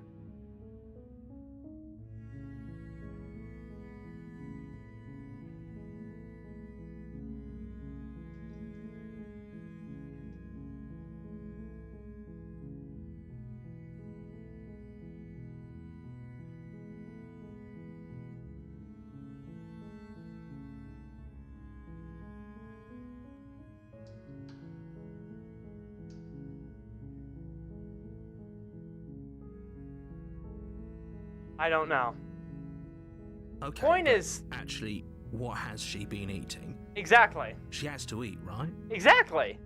I don't know. Okay. Point but is, actually, what has she been eating? exactly. She has to eat, right? Exactly.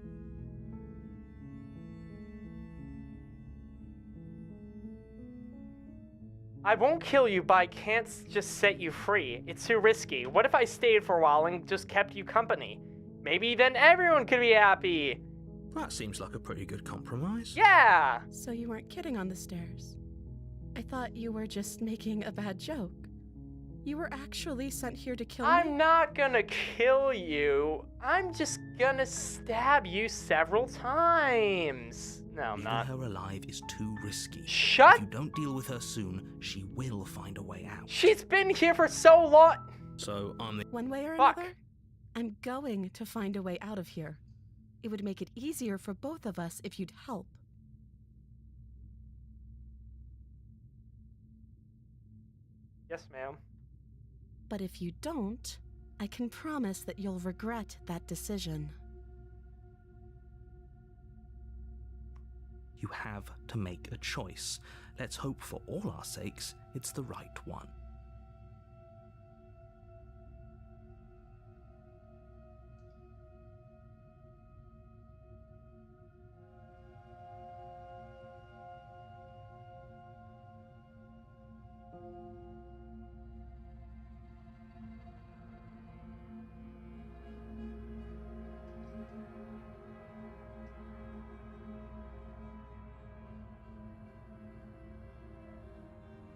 I won't kill you, but I can't just set you free. It's too risky. What if I stayed for a while and just kept you company? Maybe then everyone could be happy. That seems like a pretty good compromise. Yeah. So you weren't kidding on the stairs. I thought you were just making a bad joke. You were actually sent here to kill me? I'm not gonna kill you. I'm just gonna stab you several times. No, I'm Leaving not. her alive is too risky. Shut. If you don't deal with her soon, she will find a way out. She's been here for so long. So I'm the One way or Fuck. another, I'm going to find a way out of here. It would make it easier for both of us if you'd help. Yes, ma'am. But if you don't, I can promise that you'll regret that decision. You have to make a choice. Let's hope for all our sakes it's the right one.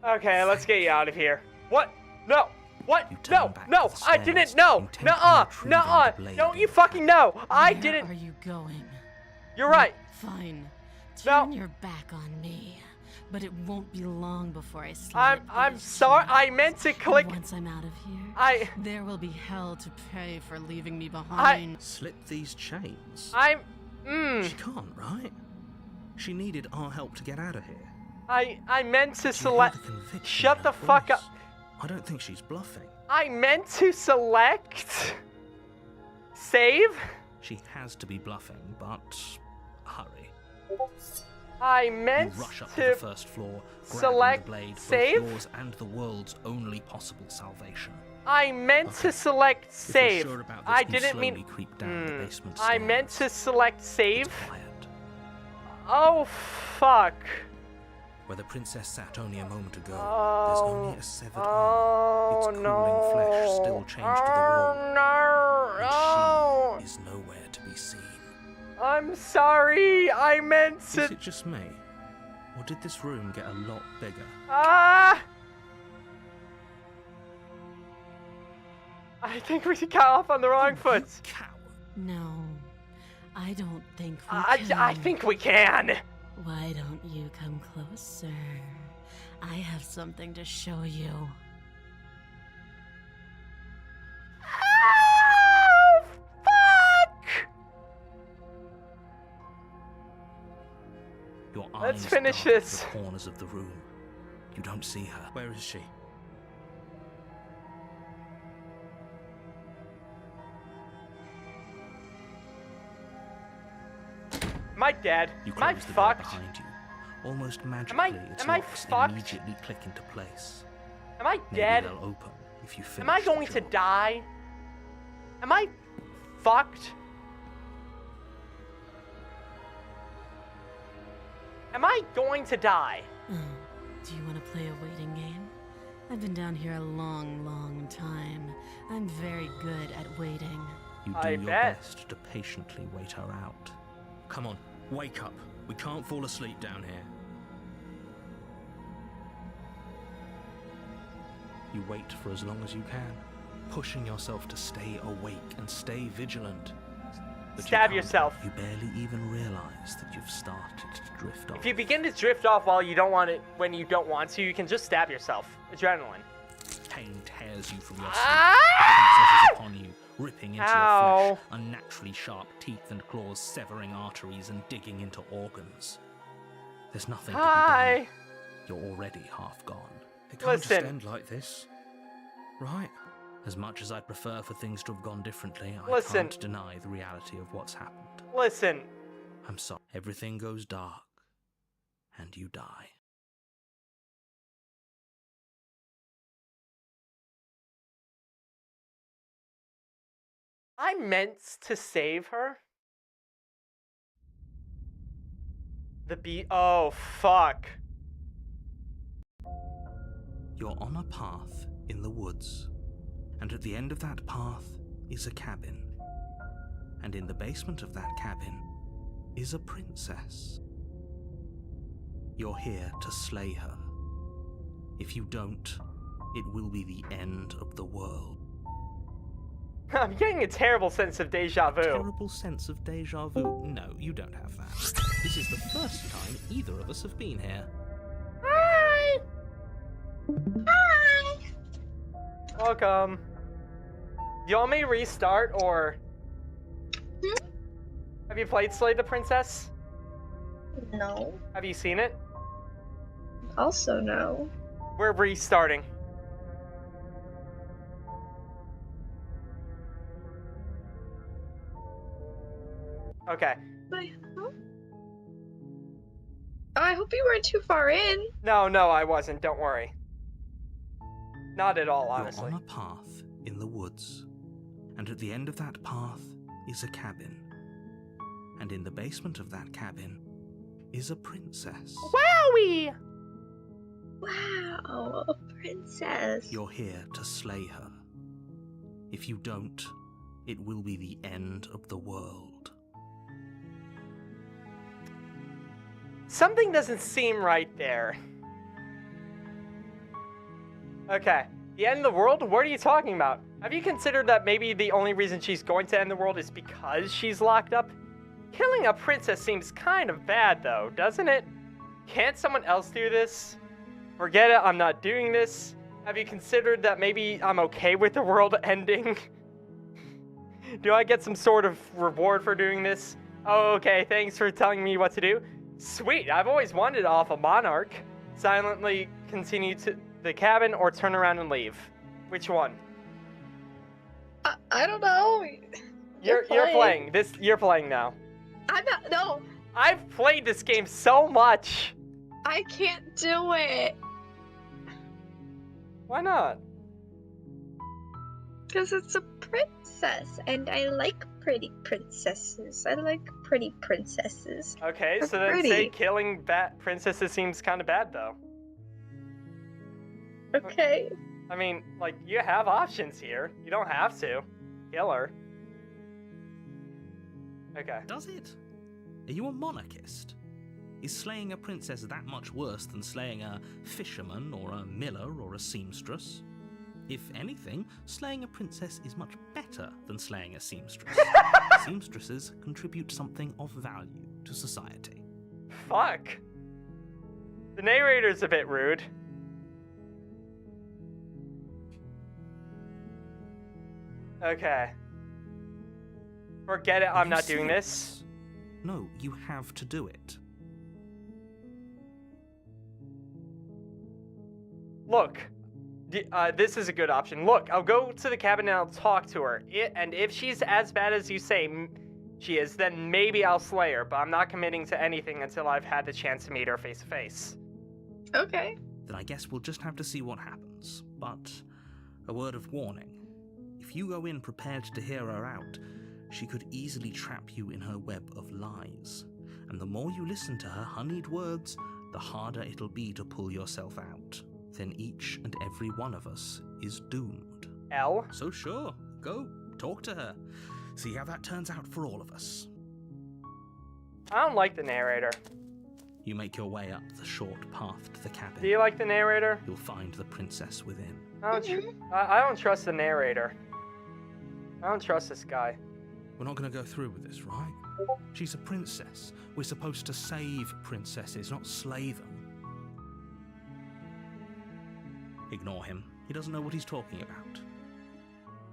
Okay, let's get you out of here. What? No. What? You turn No. back No. to the I stairs, didn't know. intently Nuh-uh. retrieving Nuh-uh. the blade Don't you in fucking know. I Where didn't. are you going? You're right. Fine. No. Turn your back on me, but it won't be long before I slit I'm these sorry. I chains. meant to And click. once I'm out of here, there will be hell to pay for leaving me behind. Slip these chains? I'm. She can't, right? She needed our help to get out of here. I meant to Do you hear select. the conviction in Shut her the fuck voice? up. I don't think she's bluffing. I meant to select. Save. She has to be bluffing, but hurry. I You meant rush up to to the first floor, grabbing select the blade, save. both yours and the world's only possible salvation. I meant to select If save. you're sure about this, I we didn't slowly mean. creep down the basement I meant to stairs. select save. It's quiet. Oh fuck. Where the princess sat only a moment ago, Oh, there's only a severed arm. Its cooling flesh still chained to the wall. No. And she is nowhere to be seen. I'm sorry. I meant Is to. it just me? Or did this room get a lot bigger? Ah. I think we got off on the wrong foot. You coward. No, I don't think we I can. think we can. Why don't you come closer? I have something to show you. Oh, fuck! Your Let's eyes finish dart this. The corners of the room. You don't see her. Where is she? Am I dead? You Am I close the door fucked? behind you. Almost magically, its am I locks fucked? immediately click into place. Am I Maybe dead? they'll open if you finish Am I the going to job. die? Am I fucked? Am I going to die? Oh, do you want to play a waiting game? I've been down here a long, long time. I'm very good at waiting. You do I your bet. best to patiently wait her out. Come on, wake up. We can't fall asleep down here. You wait for as long as you can, pushing yourself to stay awake and stay vigilant. But you Stab can't. yourself. You barely even realize that you've started to drift off. If you begin to drift off while you don't want it, when you don't want to, you can just stab yourself. Adrenaline. Pain tears you from your Ah! sleep, upon you, ripping into Ow. your flesh, unnaturally sharp teeth and claws severing arteries and digging into organs. There's nothing to be Hi. done. You're already half gone. It can't Listen. just end like this, right? As much as I'd prefer for things to have gone differently, I Listen. can't deny the reality of what's happened. Listen. I'm sorry. Everything goes dark, and you die. I meant to save her. Oh, fuck. You're on a path in the woods, and at the end of that path is a cabin. And in the basement of that cabin is a princess. You're here to slay her. If you don't, it will be the end of the world. I'm getting a terrible sense of deja vu. Terrible sense of deja vu? No, you don't have that. This is the first time either of us have been here. Hi. Hi. Welcome. You want me to restart or? Have you played Slay the Princess? No. Have you seen it? Also no. We're restarting. Okay. Wait, huh? Oh, I hope you weren't too far in. No, I wasn't. Don't worry. Not at all, honestly. You're on a path in the woods, and at the end of that path is a cabin. And in the basement of that cabin is a princess. Wowie! Wow, a princess. You're here to slay her. If you don't, it will be the end of the world. Something doesn't seem right there. Okay. The end of the world? What are you talking about? Have you considered that maybe the only reason she's going to end the world is because she's locked up? Killing a princess seems kind of bad, though, doesn't it? Can't someone else do this? Forget it, I'm not doing this. Have you considered that maybe I'm okay with the world ending? Do I get some sort of reward for doing this? Oh, okay, thanks for telling me what to do. Sweet, I've always wanted off a monarch. Silently continue to the cabin or turn around and leave. Which one? I don't know. You're playing. You're playing now. I'm not. No, I've played this game so much. I can't do it. Why not? Because it's a princess, and I like pretty princesses. I like pretty princesses. Okay, They're so then say pretty. killing princesses seems kind of bad, though. Okay. I mean, like, you have options here. You don't have to. Kill her. Okay. Does it? Are you a monarchist? Is slaying a princess that much worse than slaying a fisherman or a miller or a seamstress? If anything, slaying a princess is much better than slaying a seamstress. Seamstresses contribute something of value to society. Fuck. The narrator's a bit rude. Okay. Forget it, I'm Are you not doing this. serious? No, you have to do it. Look, this is a good option. Look, I'll go to the cabin and I'll talk to her. And if she's as bad as you say she is, then maybe I'll slay her, but I'm not committing to anything until I've had the chance to meet her face to face. Okay. Then I guess we'll just have to see what happens. But a word of warning. If you go in prepared to hear her out, she could easily trap you in her web of lies. And the more you listen to her honeyed words, the harder it'll be to pull yourself out. Then each and every one of us is doomed. L? So sure, go, talk to her. See how that turns out for all of us. I don't like the narrator. You make your way up the short path to the cabin. Do you like the narrator? You'll find the princess within. I don't trust the narrator. I don't trust this guy. We're not going to go through with this, right? She's a princess. We're supposed to save princesses, not slay them. Ignore him. He doesn't know what he's talking about.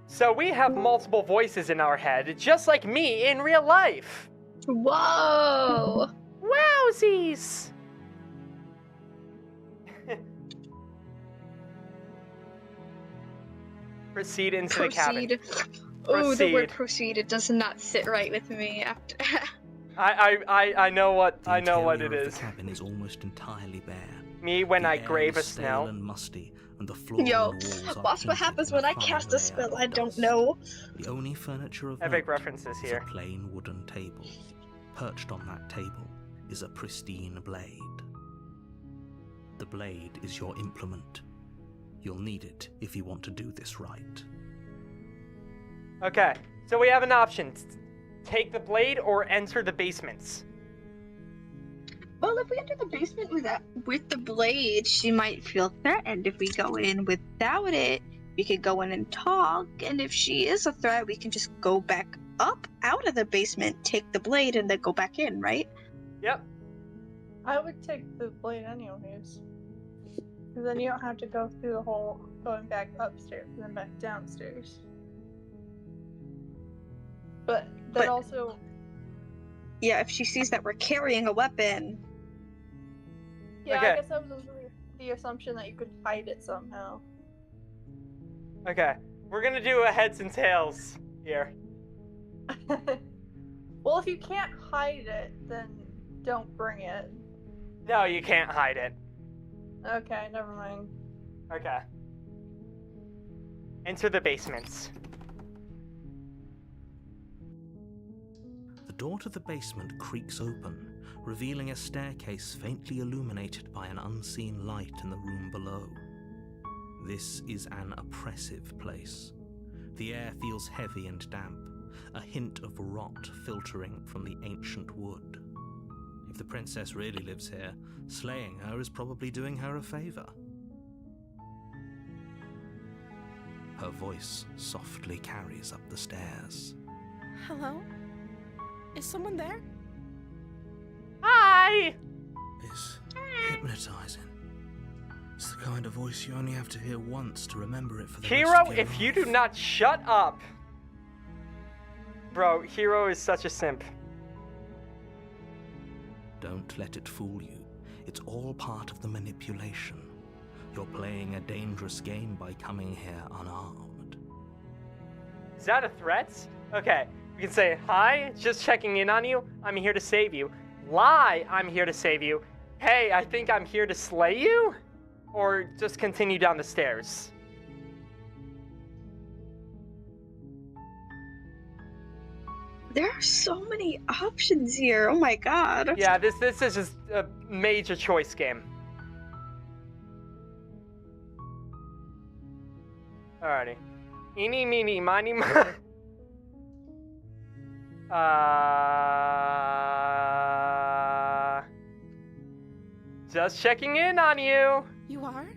So we have multiple voices in our head, just like me in real life. Whoa. Wowsies! Proceed into the cabin. Oh, the word Proceed. proceed. It does not sit right with me after. I know what The I know what it interior of is. The cabin is almost entirely bare. Me when The I air grave a is stale snail. and musty, and the floor Yo, and the walls are boss, what painted happens in when I fine cast a layer spell? of I don't dust. know. The only furniture of Epic note references is here. a plain wooden table. Perched on that table is a pristine blade. The blade is your implement. You'll need it if you want to do this right. Okay, so we have an option. Take the blade or enter the basements. Well, if we enter the basement with the blade, she might feel threatened. If we go in without it, we could go in and talk. And if she is a threat, we can just go back up out of the basement, take the blade, and then go back in, right? Yep. I would take the blade anyways. Because then you don't have to go through the whole going back upstairs and then back downstairs. But that But- also, Yeah, if she sees that we're carrying a weapon. yeah, Okay. I guess that was also the assumption that you could hide it somehow. Okay, we're gonna do a heads and tails here. Well, if you can't hide it, then don't bring it. No, you can't hide it. Okay, never mind. Okay. Enter the basements. The door to the basement creaks open, revealing a staircase faintly illuminated by an unseen light in the room below. This is an oppressive place. The air feels heavy and damp, a hint of rot filtering from the ancient wood. If the princess really lives here, slaying her is probably doing her a favor. Her voice softly carries up the stairs. Hello? Is someone there? Hi! It's hypnotizing. It's the kind of voice you only have to hear once to remember it for the rest Hero, of your if you do life. not shut up. Bro, Hero is such a simp. Don't let it fool you. It's all part of the manipulation. You're playing a dangerous game by coming here unarmed. Is that a threat? Okay, you can say, hi, just checking in on you. I'm here to save you. Lie, I'm here to save you. Hey, I think I'm here to slay you? Or just continue down the stairs. There are so many options here. Oh my god. Yeah, this is just a major choice game. Alrighty. Eeny, meeny, miny, just checking in on you. You are?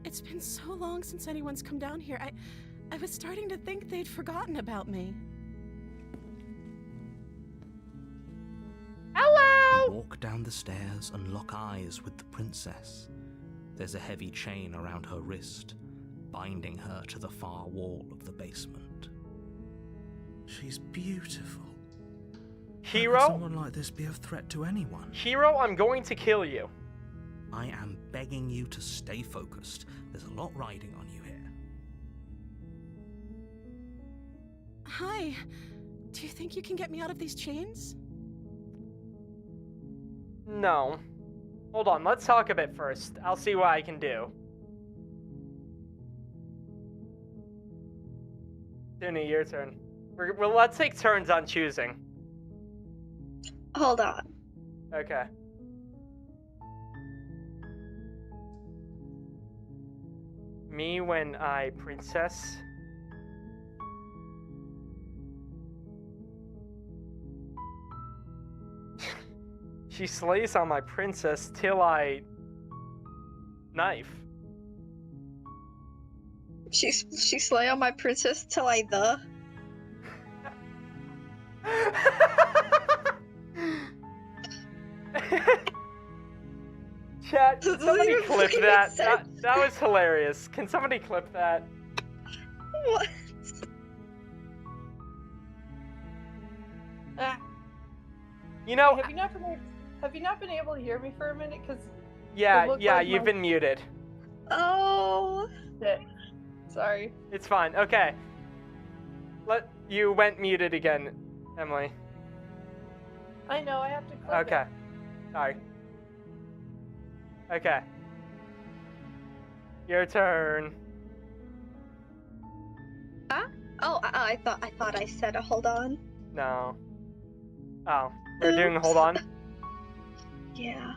It's been so long since anyone's come down here. I was starting to think they'd forgotten about me. Hello! Walk down the stairs and lock eyes with the princess. There's a heavy chain around her wrist, binding her to the far wall of the basement. She's beautiful. How could Hero? someone like this be a threat to anyone? Hero, I'm going to kill you. I am begging you to stay focused. There's a lot riding on you here. Hi. Do you think you can get me out of these chains? No. Hold on, let's talk a bit first. I'll see what I can do. Dooney, your turn. Well, let's take turns on choosing. Hold on. Okay. Me when I princess. She slays on my princess till I knife. She slay on my princess till I the. Chat, can Doesn't somebody even clip fucking that? make that? sense. That was hilarious. Can somebody clip that? What? Ah, You know, have you not been able to hear me for a minute? Because yeah, looked yeah, like you've my- been muted. Oh. shit. Sorry. It's fine. Okay. You went muted again, Emily. I know. I have to click Okay. it. Sorry. Okay. Your turn. Oh, I thought I said a hold on. No. Oh, we're doing hold on. Yeah.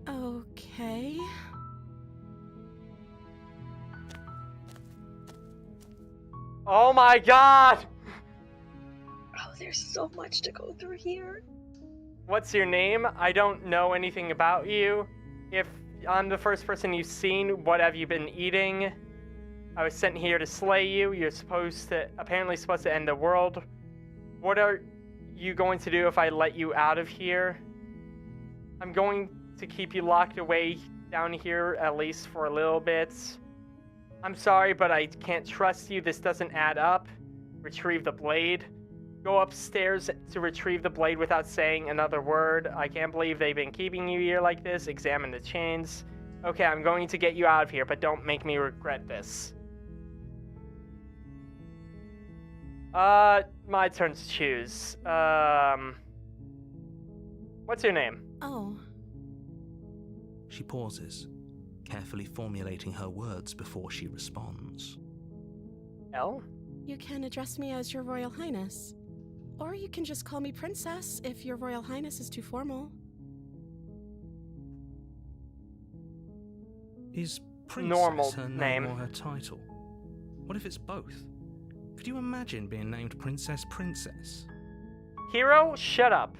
Okay. Oh my god! Oh, there's so much to go through here. What's your name? I don't know anything about you. If I'm the first person you've seen, what have you been eating? I was sent here to slay you. You're apparently supposed to end the world. What are you going to do if I let you out of here? I'm going to keep you locked away down here, at least for a little bit. I'm sorry, but I can't trust you. This doesn't add up. Retrieve the blade. Go upstairs to retrieve the blade without saying another word. I can't believe they've been keeping you here like this. Examine the chains. Okay, I'm going to get you out of here, but don't make me regret this. My turn to choose. What's your name? Oh, She pauses, carefully formulating her words before she responds. Elle? you can address me as Your Royal Highness. Or you can just call me Princess if Your Royal Highness is too formal. Is Princess Normal her name. name or her title? What if it's both? Could you imagine being named Princess Princess? Hero? Shut up.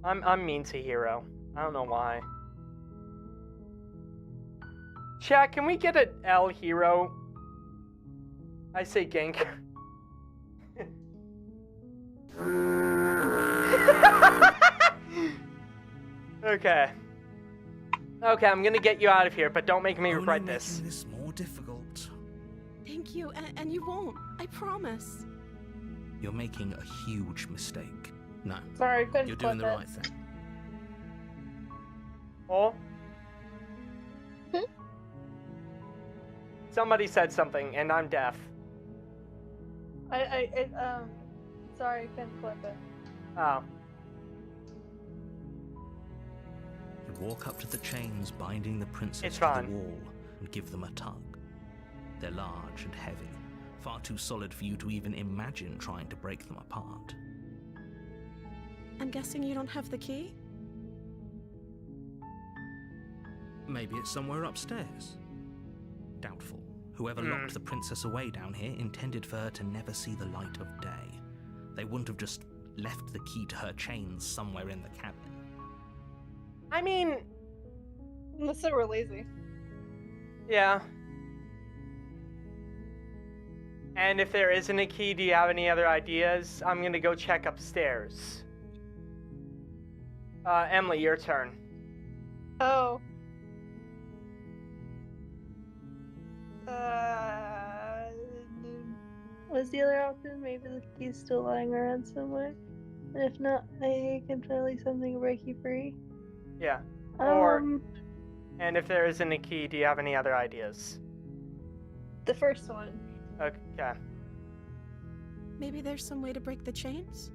I'm mean to Hero. I don't know why. Chat, can we get an L Hero? I say gank. Okay. Okay, I'm gonna get you out of here, but don't make me Only regret making this. this more difficult. Thank you, and you won't. I promise. You're making a huge mistake. No, Sorry, I couldn't you're clip doing the it. right thing. Oh? Hmm? Somebody said something, and I'm deaf. Sorry, I couldn't clip it. Oh. You walk up to the chains binding the princess It's to fine. the wall and give them a tug. They're large and heavy, far too solid for you to even imagine trying to break them apart. I'm guessing you don't have the key? Maybe it's somewhere upstairs. Doubtful. Whoever locked the princess away down here intended for her to never see the light of day. They wouldn't have just left the key to her chains somewhere in the cabin. I mean, Unless they were lazy. yeah. And if there isn't a key, do you have any other ideas? I'm gonna go check upstairs. Emily, your turn. Oh. Was the other option? Maybe the key's still lying around somewhere. And if not, I can probably something to break you free. Yeah. Or- Um, And if there isn't a key, do you have any other ideas? the first one. Okay. Maybe there's some way to break the chains?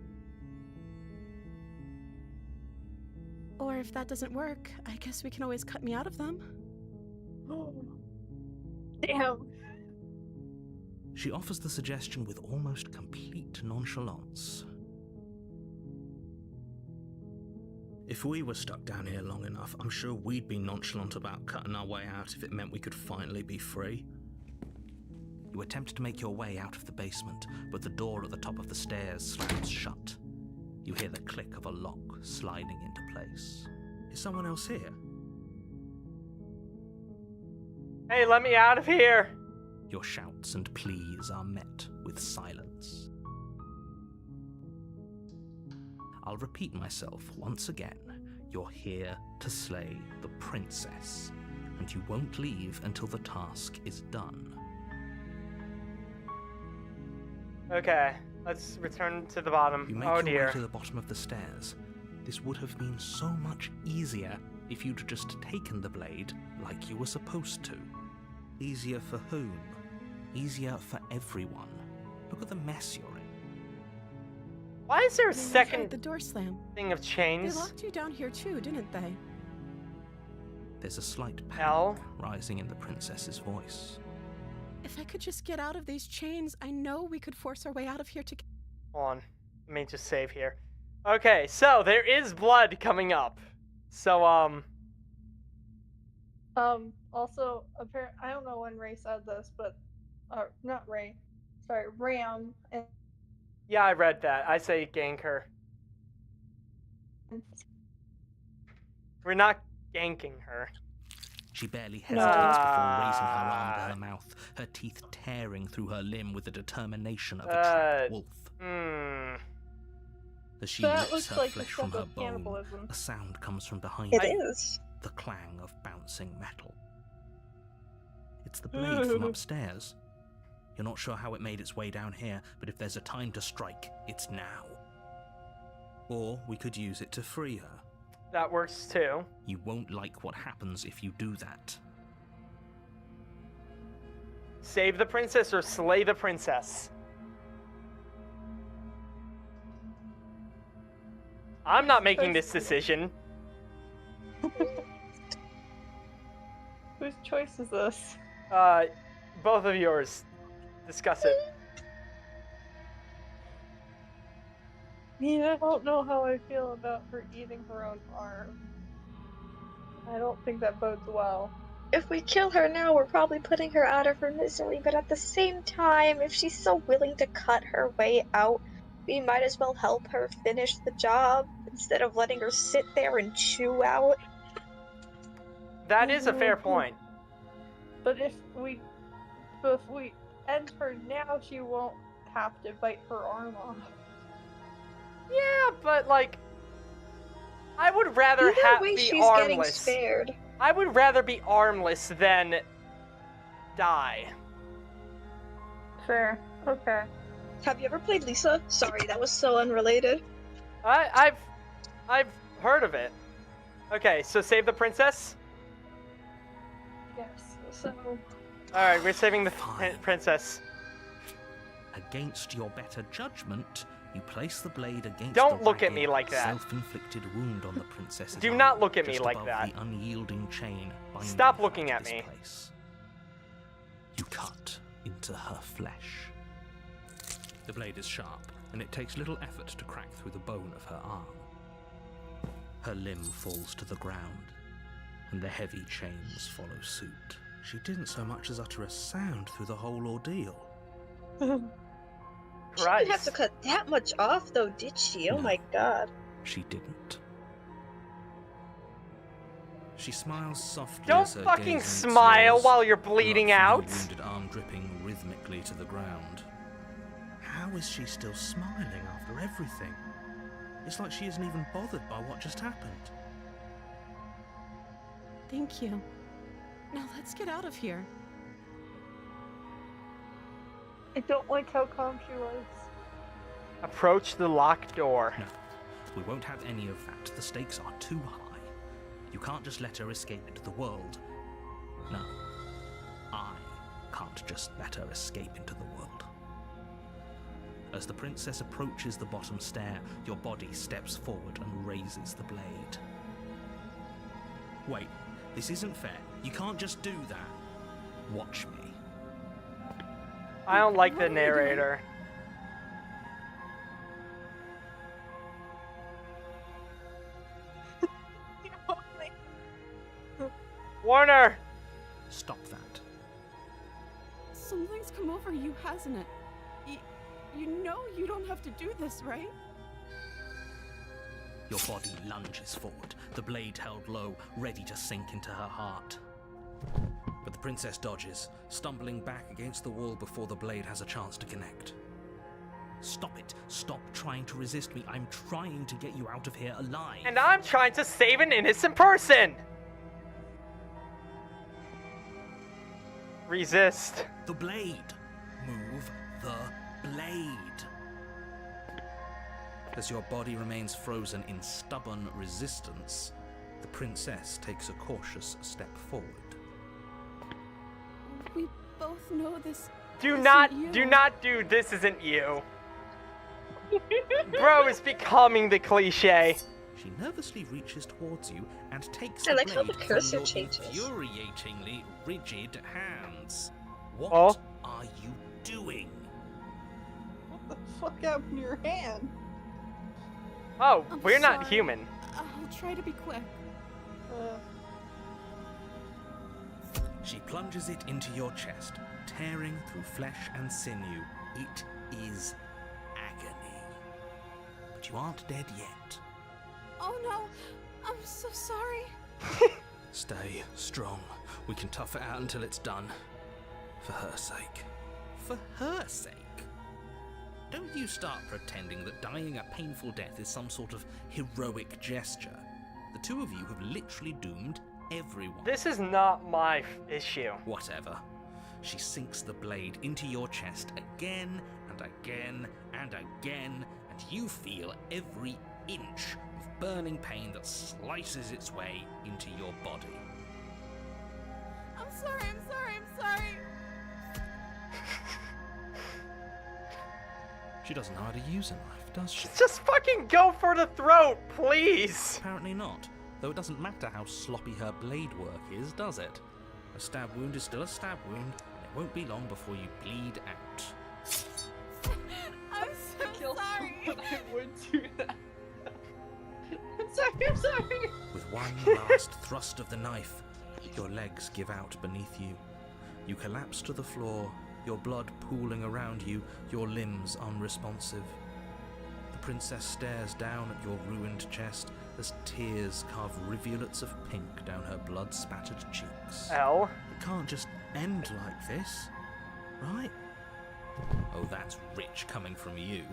Or if that doesn't work, I guess we can always cut me out of them. Damn. She offers the suggestion with almost complete nonchalance. If we were stuck down here long enough, I'm sure we'd be nonchalant about cutting our way out if it meant we could finally be free. You attempt to make your way out of the basement, but the door at the top of the stairs slams shut. You hear the click of a lock sliding into place. Is someone else here? Hey, let me out of here! Your shouts and pleas are met with silence. I'll repeat myself once again. You're here to slay the princess, and you won't leave until the task is done. Okay, let's return to the bottom. You make Oh your dear. way to the bottom of the stairs. This would have been so much easier if you'd just taken the blade like you were supposed to. Easier for whom? Easier for everyone. Look at the mess you're in. Why is there a Maybe I tried second the door slam. thing of They chains? locked you down here too, didn't they? There's a slight Al? panic rising in the princess's voice. If I could just get out of these chains, I know we could force our way out of here together. Hold on. Let me just save here. Okay, so there is blood coming up. So, Also, I don't know when Ray said this, but, not Ray. Sorry, Ram. And yeah, I read that. I say gank her. We're not ganking her. She barely hesitates before Ah. raising her arm to her mouth, her teeth tearing through her limb with the determination of a Uh, trapped wolf. As she that rips looks her like the flesh stuff from her of bone, cannibalism. a sound comes from behind It her, is. the clang of bouncing metal. It's the blade from upstairs. You're not sure how it made its way down here, but if there's a time to strike, it's now. Or we could use it to free her. That works too. You won't like what happens if you do that. Save the princess or slay the princess. I'm not making this decision. Whose choice is this? Both of yours. Discuss it. I don't know how I feel about her eating her own arm. I don't think that bodes well. If we kill her now, we're probably putting her out of her misery, but at the same time, if she's so willing to cut her way out, we might as well help her finish the job instead of letting her sit there and chew out. That is a fair point. But if we end her now, she won't have to bite her arm off. Yeah, but like, I would rather Either way, be she's getting armless. spared. I would rather be armless than die. Fair. Okay. Have you ever played Lisa? Sorry, that was so unrelated. I've heard of it. Okay, so save the princess. Yes. So. All right, we're saving the Fine. princess. Against your better judgment, you place the blade against Don't the look at me ragged, like that. self-inflicted wound on the princess's Do arm, not look at me just like above that. the unyielding chain binding Stop her looking to at this me. place. You cut into her flesh. The blade is sharp, and it takes little effort to crack through the bone of her arm. Her limb falls to the ground, and the heavy chains follow suit. She didn't so much as utter a sound through the whole ordeal. She didn't have Christ. to cut that much off, though, did she? Oh No. my god. She didn't. She smiles softly Don't as her fucking gaze meets smile yours, while you're blood bleeding from her out. wounded arm dripping rhythmically to the ground. How is she still smiling after everything? It's like she isn't even bothered by what just happened. Thank you. Now let's get out of here. I don't like how calm she was. Approach the locked door. No, we won't have any of that. The stakes are too high. You can't just let her escape into the world. No, I can't just let her escape into the world. As the princess approaches the bottom stair, your body steps forward and raises the blade. Wait, this isn't fair. You can't just do that. Watch me. I don't like What the are you doing? narrator. Warner! Stop that. Something's come over you, hasn't it? You know you don't have to do this, right? Your body lunges forward, the blade held low, ready to sink into her heart. But the princess dodges, stumbling back against the wall before the blade has a chance to connect. Stop it. Stop trying to resist me. I'm trying to get you out of here alive. And I'm trying to save an innocent person! Resist. The blade. Move the blade. As your body remains frozen in stubborn resistance, the princess takes a cautious step forward. We both know this. Do isn't not you. do this isn't you. Bro is becoming the cliche. She nervously reaches towards you and takes I the like how blade the cursor from your changes. infuriatingly rigid hands. What Oh. are you doing? What the fuck happened to your hand? Oh, I'm we're not sorry. human. I'll try to be quick. She plunges it into your chest, tearing through flesh and sinew. It is agony. But you aren't dead yet. Oh no, I'm so sorry. Stay strong. We can tough it out until it's done. For her sake. For her sake? Don't you start pretending that dying a painful death is some sort of heroic gesture. The two of you have literally doomed everyone. This is not my issue. Whatever. She sinks the blade into your chest again and again and again, and you feel every inch of burning pain that slices its way into your body. I'm sorry, I'm sorry, I'm sorry. She doesn't know how to use a knife, does she? Just fucking go for the throat, please. Apparently not, though it doesn't matter how sloppy her blade work is, does it? A stab wound is still a stab wound, and it won't be long before you bleed out. I'm so sorry. I would do that. I'm sorry. With one last thrust of the knife, your legs give out beneath you. You collapse to the floor, your blood pooling around you, your limbs unresponsive. The princess stares down at your ruined chest as tears carve rivulets of pink down her blood-spattered cheeks. L. It can't just end like this, right? Oh, that's rich coming from you.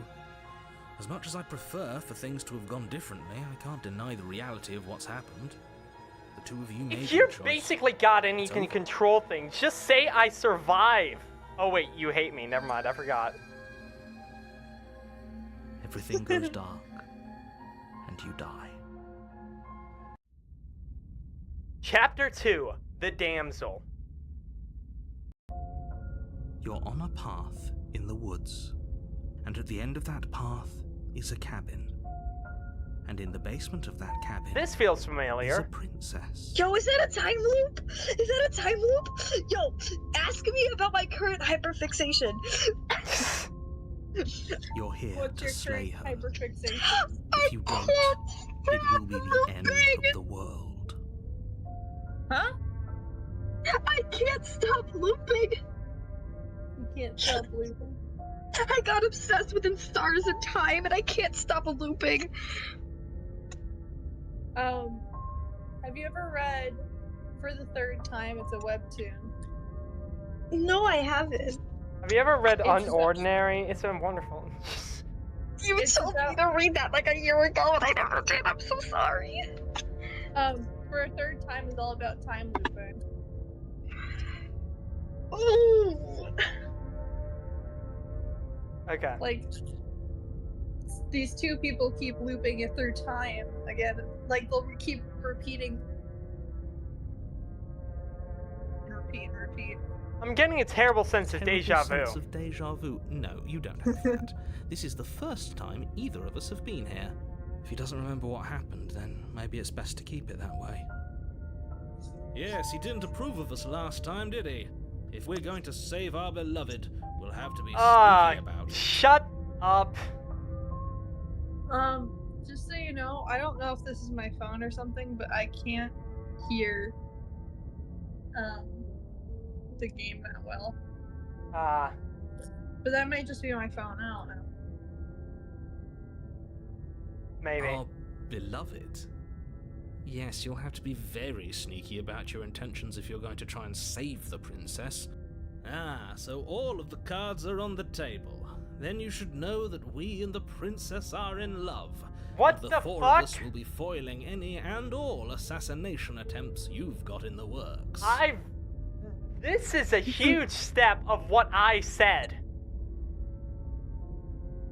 As much as I prefer for things to have gone differently, I can't deny the reality of what's happened. The two of you made If your you're choice. basically God and you It's can over. control things, just say I survive. Oh wait, you hate me. Never mind, I forgot. Everything goes dark, and you die. Chapter 2, The Damsel. You're on a path in the woods, and at the end of that path is a cabin. And in the basement of that cabin This feels is a familiar. princess. Yo, is that a time loop? Is that a time loop? Yo, ask me about my current hyperfixation. You're here What's to your slay current her. hyperfixation? If you don't, it will be the end of the world. Huh? I can't stop looping. You can't stop looping. I got obsessed with stars and time, and I can't stop looping. Have you ever read For the Third Time? It's a webtoon. No, I haven't. Have you ever read It's- Unordinary? It's been wonderful. You It's told me about- to read that like a year ago, and I never did. I'm so sorry. For a Third Time is all about time looping. Ooh. Okay. Like, these two people keep looping it through time again. Like, they'll keep repeating. And repeat and repeat. I'm getting a terrible sense of Terrible deja sense vu. of deja vu. No, you don't have that. This is the first time either of us have been here. If he doesn't remember what happened, then maybe it's best to keep it that way. Yes, he didn't approve of us last time, did he? If we're going to save our beloved, we'll have to be sneaky about it. Shut up. Just so you know, I don't know if this is my phone or something, but I can't hear, the game that well. But that might just be my phone, I don't know. Maybe. Our beloved? Yes, you'll have to be very sneaky about your intentions if you're going to try and save the princess. Ah, so all of the cards are on the table. Then you should know that we and the princess are in love. What and the the four fuck? of us will be foiling any and all assassination attempts you've got in the works. This is a huge step of what I said.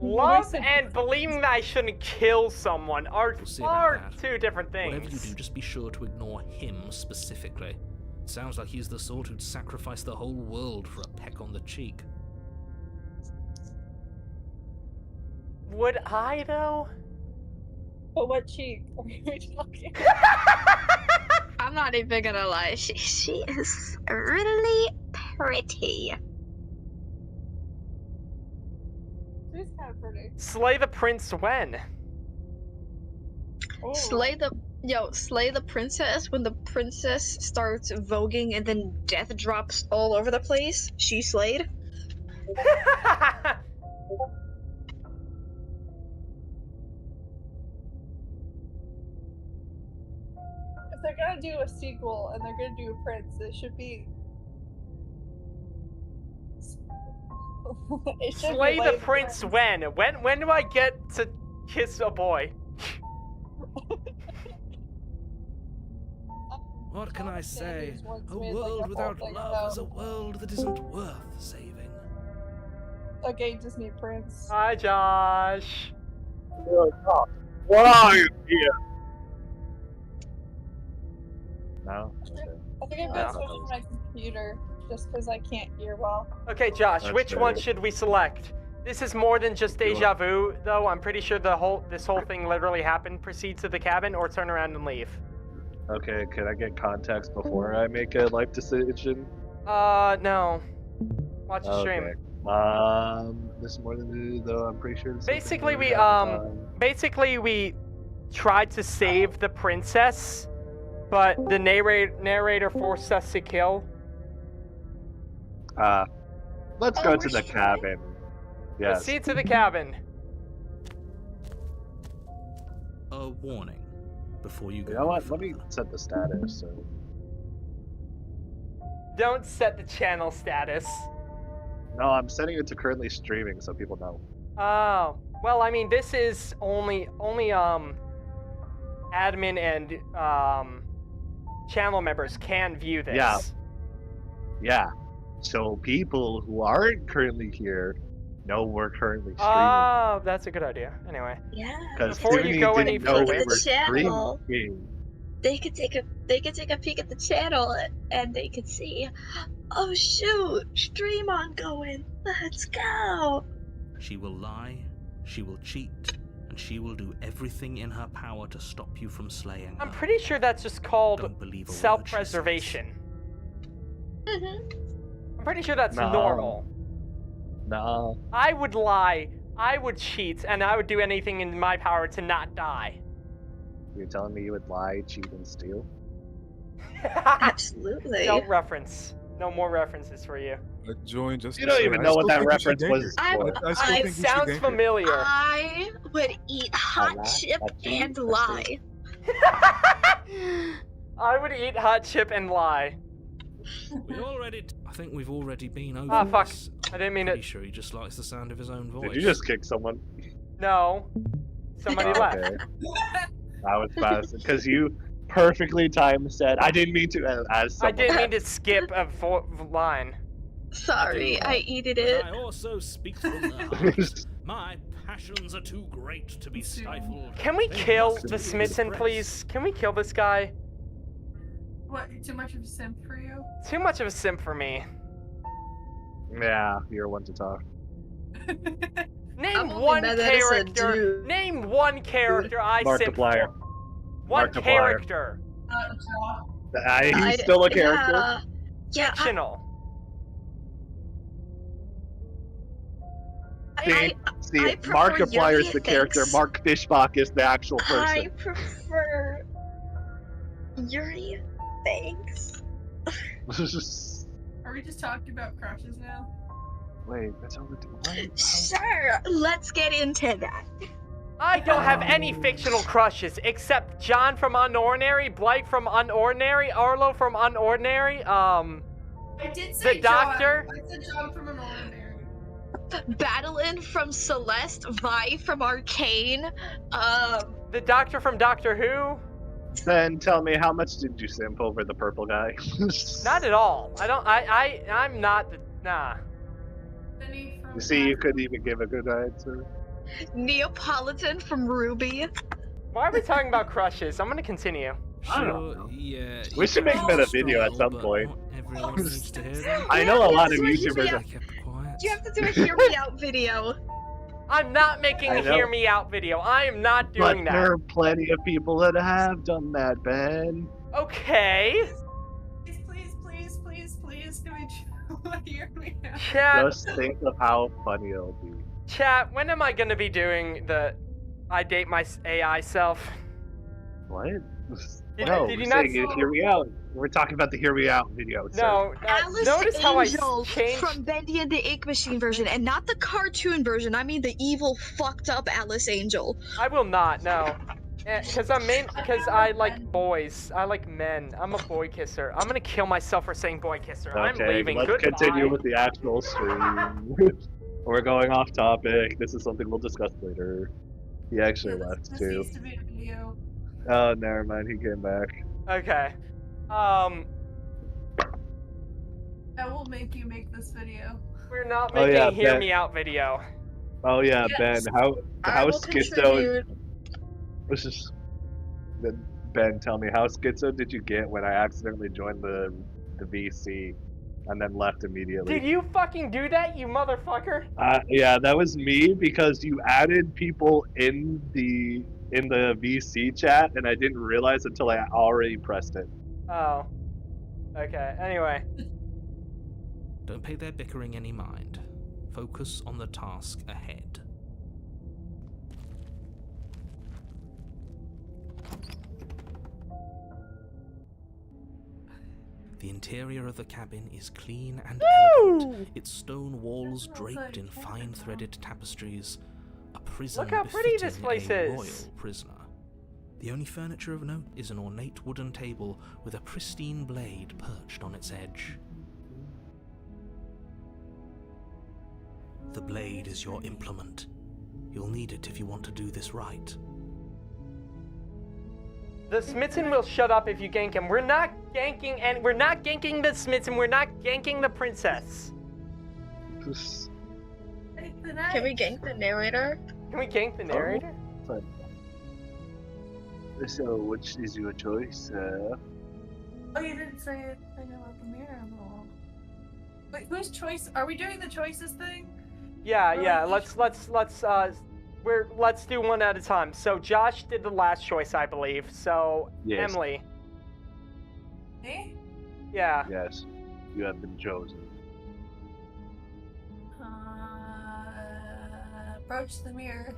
Love and believing that I shouldn't kill someone are We'll see about far that. two different things. Whatever you do, just be sure to ignore him specifically. It sounds like he's the sort who'd sacrifice the whole world for a peck on the cheek. Would I though? But what cheek are we talking? I'm not even gonna lie. She is really pretty. She's kind of pretty. Slay the prince when? Oh. Slay the princess when the princess starts voguing and then death drops all over the place. She slayed. If they're gonna do a sequel and they're gonna do a prince, it should be. It should Slay be the Lay prince when? When do I get to kiss a boy? What can I say? Sanders once A made, like, world whole without thing love is a about- world that isn't worth saving. A gay Disney prince. Hi, Josh. What are you here? No? Okay. I think I'm Yeah. gonna switch to my computer just because I can't hear well. Okay, Josh, That's which one better. should we select? This is more than just deja vu, though. I'm pretty sure this whole thing literally happened. Proceed to the cabin or turn around and leave. Okay, can I get context before I make a life decision? No. Watch the stream. This is more than though. I'm pretty sure. This is Basically, something we at the time. Basically, we tried to save the princess, but the narrator forced us to kill. Let's Oh, go we're to the streaming? cabin. Yes. Proceed to the cabin. A warning before you go. You know what? any Let me further. set the status. So. Don't set the channel status. No, I'm setting it to currently streaming so people know. Oh. Well, I mean, this is only admin and channel members can view this. Yeah. Yeah. So people who aren't currently here know we're currently streaming. Oh, that's a good idea. Anyway, Yeah. Because before you go any know further- we were The channel. streaming. They could take a peek at the channel and they could see, oh shoot, stream on going. Let's go. She will lie, she will cheat, and she will do everything in her power to stop you from slaying her. I'm pretty sure that's just called Don't believe a word she self-preservation. I'm pretty sure that's No. normal. Nah. I would lie, I would cheat, and I would do anything in my power to not die. You're telling me you would lie, cheat, and steal? Absolutely. No reference. No more references for you. I joined just. You to don't say, even I know what still that think you should reference gank was. her. I'm- I still It think you should sounds gank her. familiar. I would eat hot lie, chip hot cheese, and hot lie. I would eat hot chip and lie. I think we've already been over Ah, fuck. this. I didn't mean Pretty it. sure he just likes the sound of his own voice. Did you just kick someone? No. Somebody Oh, left. okay. I was fast because you perfectly timed said I didn't mean to as I someone. didn't mean to skip a line. Sorry, I eated it. I also speak from the heart. My passions are too great to be stifled. Can we They kill must the be Smithson, repressed. please? Can we kill this guy? What? Too much of a simp for you? Too much of a simp for me. Yeah, you're one to talk. Name I'm only one mad that it's a character. dude. Name one character I simp Markiplier. for. One Markiplier. character. He's still a character. Yeah, Fictional. See, see, I prefer Markiplier's Yuri the character. Thanks. Mark Fishbach is the actual I person. prefer Yuri. Thanks. Are we just talking about crushes now? Wait, that's all we're doing. Sure, let's get into that. I don't have any fictional crushes except John from Unordinary, Blake from Unordinary, Arlo from Unordinary, I did say The Doctor? John. I said John from an ordinary. Badeline from Celeste, Vi from Arcane. the Doctor from Doctor Who. Then tell me, how much did you simp over the purple guy? Not at all. I'm not the, nah. Benny from You see, you couldn't even give a good answer. Neapolitan from Ruby. Why are we talking about crushes? I'm gonna continue. I don't Sure, know. yeah. We should make that a video at some but point. not everyone needs to hear that. I know a lot of Yeah, so YouTubers. yeah. I kept quiet. You have to do a hear me out video. I'm not making I a know. hear me out video. I am not But doing there that. are plenty of people that have done that, Ben. Okay. Please, can we hear me out? Chat, Just think of how funny it'll be. chat, when am I gonna be doing the I date my AI self? What? Did- no, did we're you not saying see- hear me out. We're talking about the hear me out video. sir. No, Alice notice how I Angel changed. from Bendy and the Ink Machine version, and not the cartoon version. I mean the evil, fucked up Alice Angel. I will not, no. Because I like boys. I like men. I'm a boy kisser. I'm gonna kill myself for saying boy kisser. I'm Okay, leaving. let's Goodbye. continue with the actual stream. We're going off topic. This is something we'll discuss later. He actually left This too. needs to be a video. Oh, never mind. He came back. Okay. I will make you make this video. We're not Oh, making yeah, a hear Ben. me out video. Oh yeah, Yes. Ben. I How will schizo? contribute. Let's just Ben, tell me, how schizo did you get when I accidentally joined the VC and then left immediately? Did you fucking do that, you motherfucker? Yeah, that was me because you added people in the VC chat and I didn't realize until I already pressed it. Oh. Okay. Anyway. Don't pay their bickering any mind. Focus on the task ahead. The interior of the cabin is clean and elegant, its stone walls draped in fine threaded tapestries, a prison Look how pretty this befitting place a is. royal prisoner. The only furniture of note is an ornate wooden table with a pristine blade perched on its edge. The blade is your implement, You'll need it if you want to do this right. The Smitten will shut up if you gank him. We're not ganking, and we're not ganking the Smitten. We're not ganking the princess. Just Can we gank the narrator? Can we gank the narrator? fun. So, which is your choice? Oh, you didn't say anything about the mirror on the wall. Wait, whose choice? Are we doing the choices thing? Yeah, Or yeah. like Let's do one at a time. So Josh did the last choice, I believe. So Yes. Emily. Me? Yeah. Yes, you have been chosen. Approach the mirror.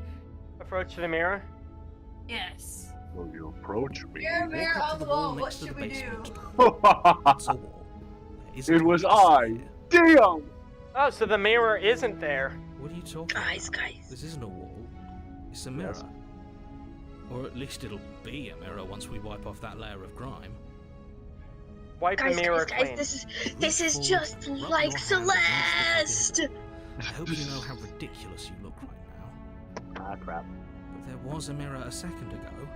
Approach the mirror. Yes. Will you approach me? Mirror Walk up on to the wall. next What to should the we do? basement. It's a wall. There isn't It was much to I. see here. Damn! Oh, so the mirror isn't there. What are you talking Guys, about? guys. This isn't a wall. It's a mirror. Yes. Or at least it'll be a mirror once we wipe off that layer of grime. Wipe Guys, the mirror guys, clean. this is just Rub your like hand against Celeste. the I hope you know how ridiculous you look right now. Ah, crap. But there was a mirror a second ago,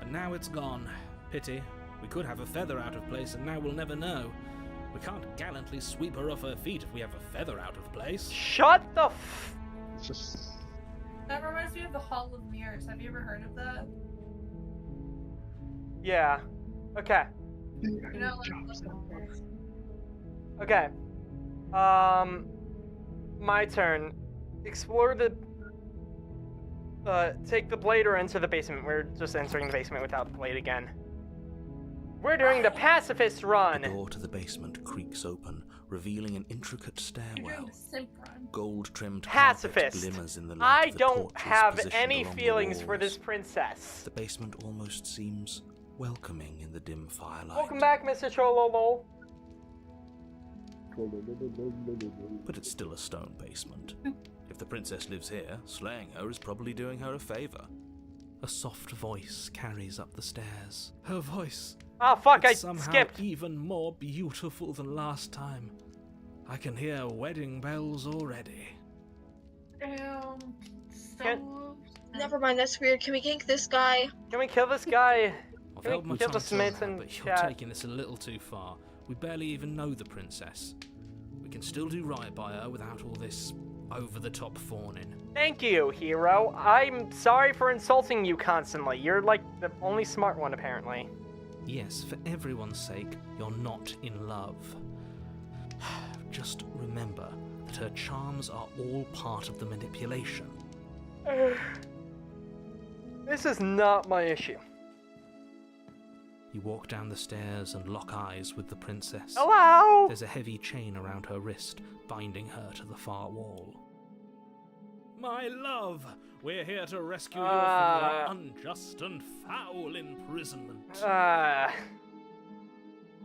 and now it's gone. Pity. We could have a feather out of place, and now we'll never know. We can't gallantly sweep her off her feet if we have a feather out of place. Shut the f. It's just. That reminds me of the Hall of Mirrors. Have you ever heard of that? Yeah. Okay. You know, like, Okay. My turn. Explore the. Take the blade or enter the basement. We're just entering the basement without the blade again. We're doing the pacifist The run. door to the basement creaks open, revealing an intricate you're stairwell. doing the simp run. Gold-trimmed Pacifist. carpet glimmers in the light I of the don't torches have positioned any along the feelings for walls. this princess. The basement almost seems welcoming in the dim firelight. Welcome back, Mr. Chololo. But it's still a stone basement. If the princess lives here, slaying her is probably doing her a favor. A soft voice carries up the stairs. Her voice. Oh fuck, I It's somehow skipped. even more beautiful than last time. I can hear wedding bells already. So Never mind, that's weird. Can we gank this guy? Can we kill this guy? I've Can we held my kill the tongue till now, Smitten but you're chat? taking this a little too far. We barely even know the princess. We can still do right by her without all this over-the-top fawning. Thank you, hero. I'm sorry for insulting you constantly. You're like the only smart one, apparently. Yes, for everyone's sake, you're not in love. Just remember that her charms are all part of the manipulation. This is not my issue. You walk down the stairs and lock eyes with the princess. Hello? There's a heavy chain around her wrist, binding her to the far wall. My love, we're here to rescue you from your unjust and foul imprisonment.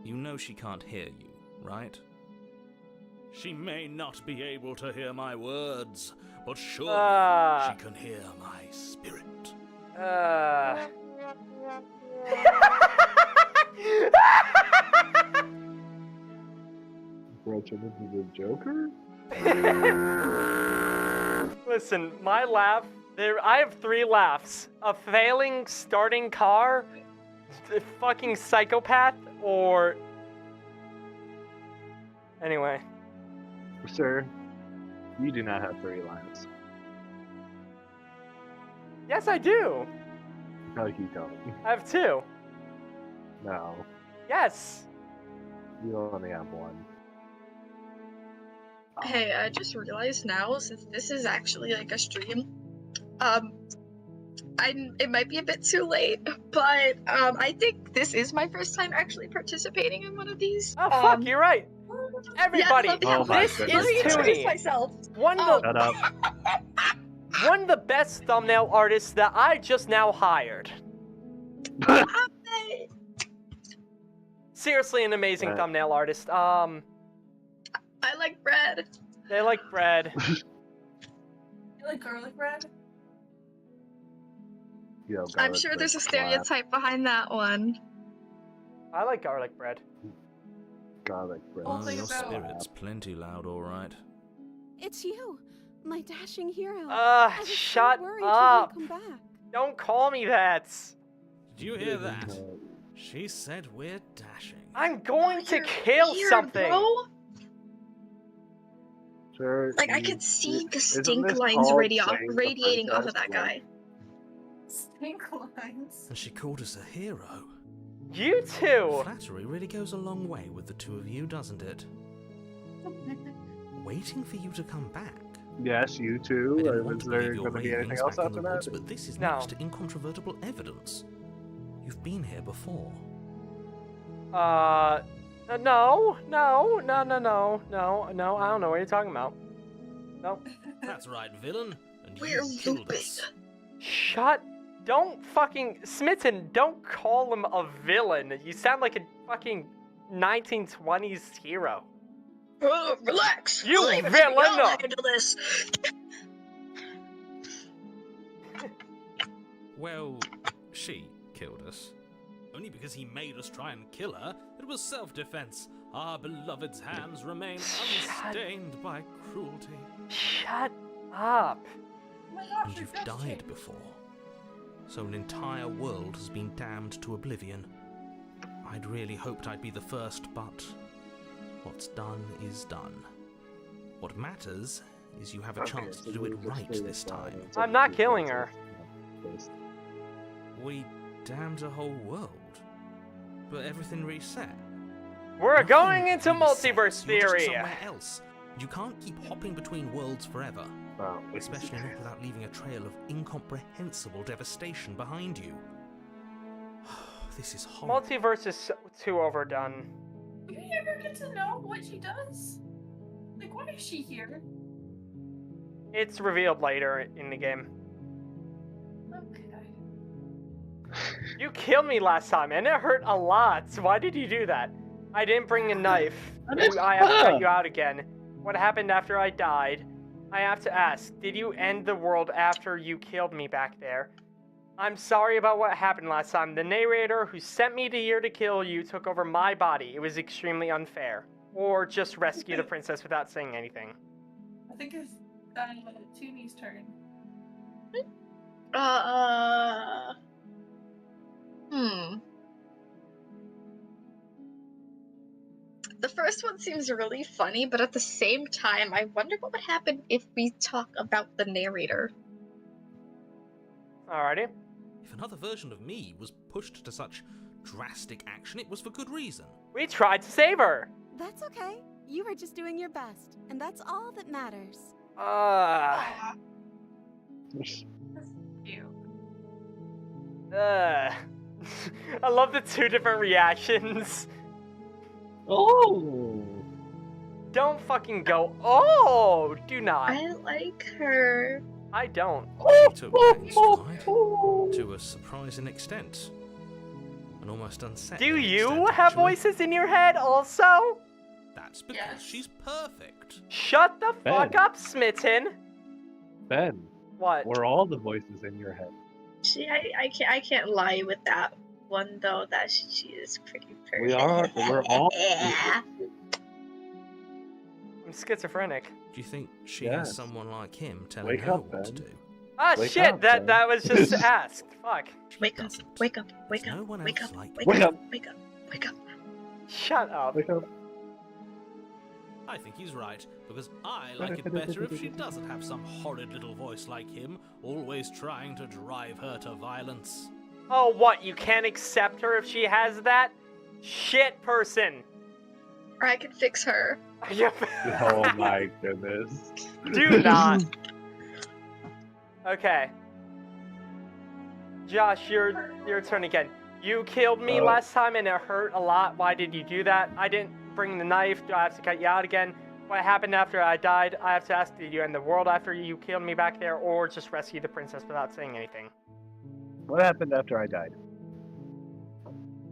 You know she can't hear you, right? She may not be able to hear my words, but surely she can hear my spirit. Approaching into the Joker? Listen, my laugh. I have 3 laughs: a failing starting car, a fucking psychopath, or anyway. Sir, you do not have 3 lines. Yes, I do. No, you don't. I have 2. No, Yes. you only have 1. Hey, I just realized now, since this is actually like a stream, it might be a bit too late, but I think this is my first time actually participating in one of these. Oh fuck, you're right. Everybody, Oh my this goodness. is Let me introduce Toonie. myself. One Oh. Shut up. one of the best thumbnail artists that I just now hired. Hi. Seriously, an amazing Right. thumbnail artist. I like bread. They like bread. You like garlic bread? Yo, I'm garlic sure there's a bread slap. stereotype behind that one. I like garlic bread. Garlic bread. Whole Oh, thing your about- spirit's plenty loud, all right. It's you. My dashing hero. I was Shut so worried up. He wouldn't come back. Don't call me that. Did you hear that? She said we're dashing. I'm going to You're kill weird, something. Bro. Sure. Like, I could see the isn't stink this lines called radiating off of princess? that guy. Stink lines. And she called us a hero. You two. Flattery really goes a long way with the two of you, doesn't it? Waiting for you to come back. Yes, you I too. didn't want Is to there believe your going to be anything ravings else back in after the that? woods, but this is No. next to incontrovertible evidence. You've been here before. No, I don't know what you're talking about. No. That's right, villain. And We're you killed looping. us. Don't fucking, Smitten, don't call him a villain. You sound like a fucking 1920s hero. Oh, relax. You Leave it to me, villain. I'll handle this. Well, she killed us. Only because he made us try and kill her. It was self-defense. Our beloved's hands remain unstained by cruelty. Shut up. Oh my gosh, And you've died before. So an entire world has been damned to oblivion. I'd really hoped I'd be the first, but what's done is done. What matters is you have a chance to do it right this time. I'm not killing her. We damned a whole world, but everything reset. We're going into Nothing multiverse resets. You're just theory. somewhere else. You can't keep hopping between worlds forever, Wow. especially not without leaving a trail of incomprehensible devastation behind you. This is horrible. Multiverse is too overdone. Do we ever get to know what she does? Like, why is she here? It's revealed later in the game. Okay. You killed me last time, and it hurt a lot. Why did you do that? I didn't bring a knife. I have to cut you out again. What happened after I died? I have to ask, did you end the world after you killed me back there? I'm sorry about what happened last time. The narrator who sent me to here to kill you took over my body. It was extremely unfair. Or just rescue the princess without saying anything. I think it's Tooney's turn. The first one seems really funny, but at the same time, I wonder what would happen if we talk about the narrator. Alrighty. If another version of me was pushed to such drastic action, it was for good reason. We tried to save her. That's okay. You were just doing your best, and that's all that matters. Cute. I love the two different reactions. Oh! Don't fucking go. Oh, do not. I like her. I don't. She took my stride to a surprising extent. An almost unsettling Do you extent, have actually. voices in your head also? That's because Yes. she's perfect. Shut the fuck Ben. up, Smitten. Ben, What? were all the voices in your head? She, I can't lie with that one though. That she is pretty perfect. We're all. Yeah. I'm schizophrenic. Do you think she Yes. has someone like him telling Wake her up, what to Ben. do? Ah, Wake shit, up, that Ben. was just asked. Fuck. She Wake up! doesn't. Wake up! Wake There's up! no one Wake else up! like Wake Wake up! up. Wake up! Wake up! Shut up. Wake up. I think he's right, because I like it better if she doesn't have some horrid little voice like him, always trying to drive her to violence. Oh, what? You can't accept her if she has that? Shit person. Or I can fix her. Oh my goodness. Do not. Okay. Josh, your turn again. You killed me Oh. last time and it hurt a lot. Why did you do that? I didn't bring the knife. Do I have to cut you out again? What happened after I died? I have to ask, did you end the world after you killed me back there or just rescue the princess without saying anything? What happened after I died?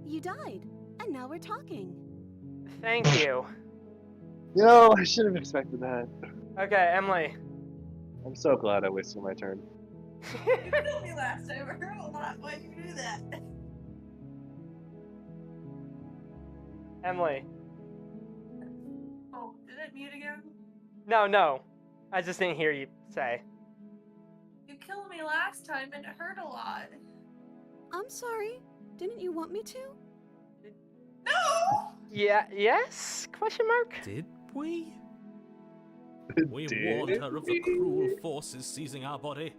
You died, and now we're talking. Thank you. No, I should have expected that. Okay, Emily. I'm so glad I wasted my turn. You killed me last time. I heard a lot. Why'd you do that? Emily. Oh, did it mute again? No. I just didn't hear you say. You killed me last time and it hurt a lot. I'm sorry. Didn't you want me to? No! Yeah, yes? Question mark? Did we? We Did warned her of the we? cruel forces seizing our body.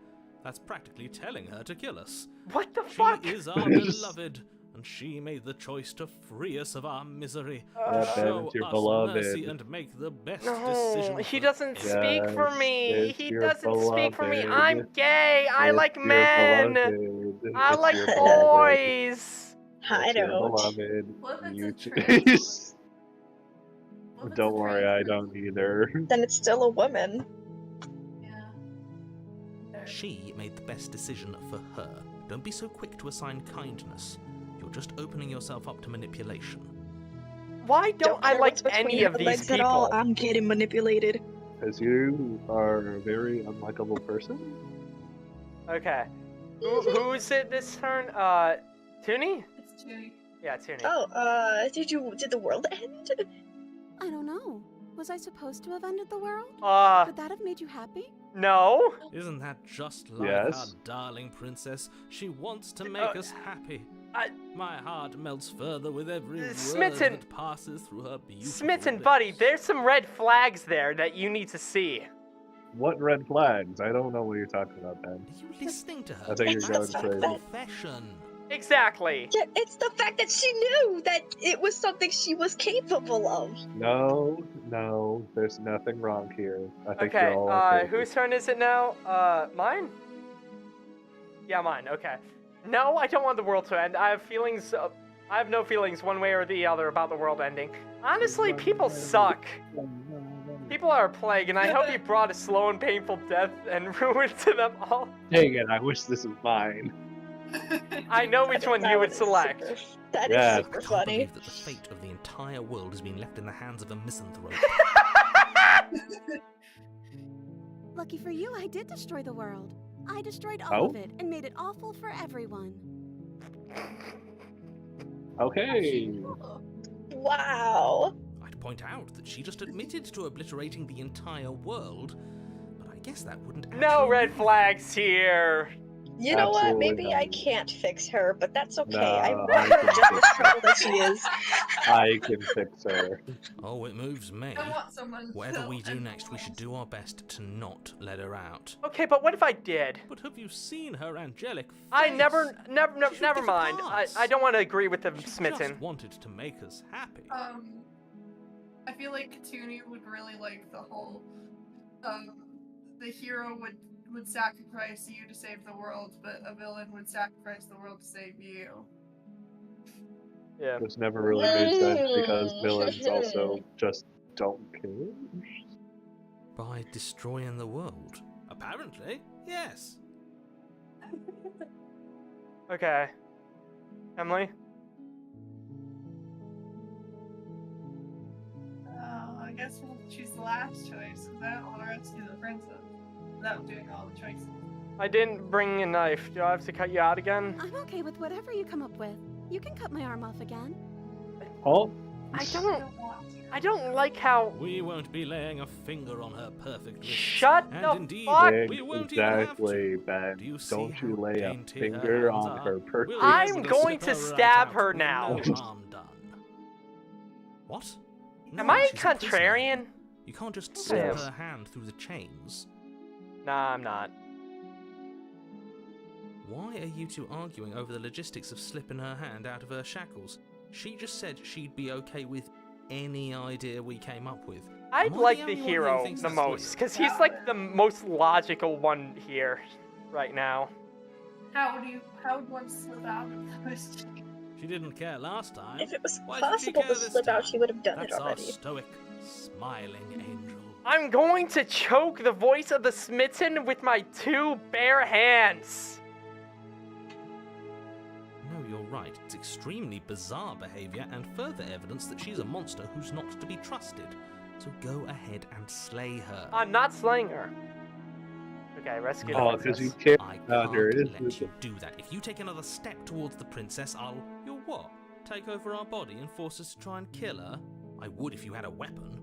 That's practically telling her to kill us. What the She fuck? is our beloved, and she made the choice to free us of our misery. Yeah, Ben, Show it's your us beloved. mercy and make the best No, decision. he for doesn't speak for Yes, me. it's He your doesn't speak for me. beloved. I'm gay. I It's like your men. beloved. I It's like your beloved. boys. I It's your don't. beloved. What if You it's a choose. trans? What if it's Don't a worry, trans I don't either. Then it's still a woman. Yeah. She made the best decision for her. Don't be so quick to assign kindness. You're just opening yourself up to manipulation. Why don't I care like what's between any of her these legs at all. people? I'm getting manipulated. Because you are a very unlikable person. Okay. Who is it this turn? Toonie? It's Toonie. Yeah, Toonie. Oh, did the world end? I don't know. Was I supposed to have ended the world? Uh, Would that have made you happy? no. Isn't that just like Yes. our darling princess? She wants to make us happy. My heart melts further with every word Smitten. that passes through her beautiful Smitten, lips. buddy, there's some red flags there that you need to see. What red flags? I don't know what you're talking about, Ben. Are you listening to her? I think you're That's going her crazy. profession. Exactly. Yeah, it's the fact that she knew that it was something she was capable of. No, there's nothing wrong here. I think Okay, you're all okay. whose turn is it now? Mine? Yeah, mine, okay. No, I don't want the world to end. I have feelings, I have no feelings one way or the other about the world ending. Honestly, people suck. People are a plague, and I hope you brought a slow and painful death and ruin to them all. Dang it, I wish this was mine. I know which one you would select. That is Yeah. I super can't funny. believe that the fate of the entire world has been left in the hands of a misanthrope. Lucky for you, I did destroy the world. I destroyed all of Oh? it and made it awful for everyone. Okay. Wow. I'd point out that she just admitted to obliterating the entire world, but I guess that wouldn't No actually red mean- flags here. You know what? Absolutely Maybe not. I can't fix her, but that's okay. No, I'm I not can just as fix her. troubled as she is. I can fix her. Oh, it moves me. I want someone. Whatever to we do end next, the we should world. do our best to not let her out. Okay, but what if I did? But have you seen her angelic face? I never She should never give a mind. pass. I don't want to agree with the She smitten. just wanted to make us happy. I feel like Toonie would really like the whole, the hero would sacrifice you to save the world, but a villain would sacrifice the world to save you. Yeah. This never really made sense because villains also just don't care. By destroying the world. Apparently, yes. Okay. Emily? Oh, I guess we'll choose the last choice, because I don't want to rescue the princess without doing all the choices. I didn't bring a knife. Do I have to cut you out again? I'm okay with whatever you come up with. You can cut my arm off again. Oh, I I don't don't want to. I don't like how We won't be laying a finger on her perfect wrists. Shut and the indeed, fuck- we won't even have exactly, to. Ben. Do you see Don't you how lay a dainty her finger hands on are? her perfect. We'll be I'm able going slip to her right stab out her with now. No harm done. What? Am No, I a she's prisoner. contrarian? You can't just I slip am. her hand through the chains. Nah, I'm not. Why are you two arguing over the logistics of slipping her hand out of her shackles? She just said she'd be okay with any idea we came up with. I'd Am I like the the only one who hero thinks the that's most, weird? because he's like the most logical one here right now. How would one slip out of those? She didn't care last time. If it was Why should she possible care to this slip out, time? she would have done That's it our already. stoic, smiling angel. I'm going to choke the voice of the smitten with my two bare hands. No, you're right. It's extremely bizarre behavior and further evidence that she's a monster who's not to be trusted. So go ahead and slay her. I'm not slaying her. Okay, rescue the Oh, because princess. you can't I found her. can't It let is you do that. If you take another step towards the princess, You'll what? Take over our body and force us to try and kill her? I would if you had a weapon.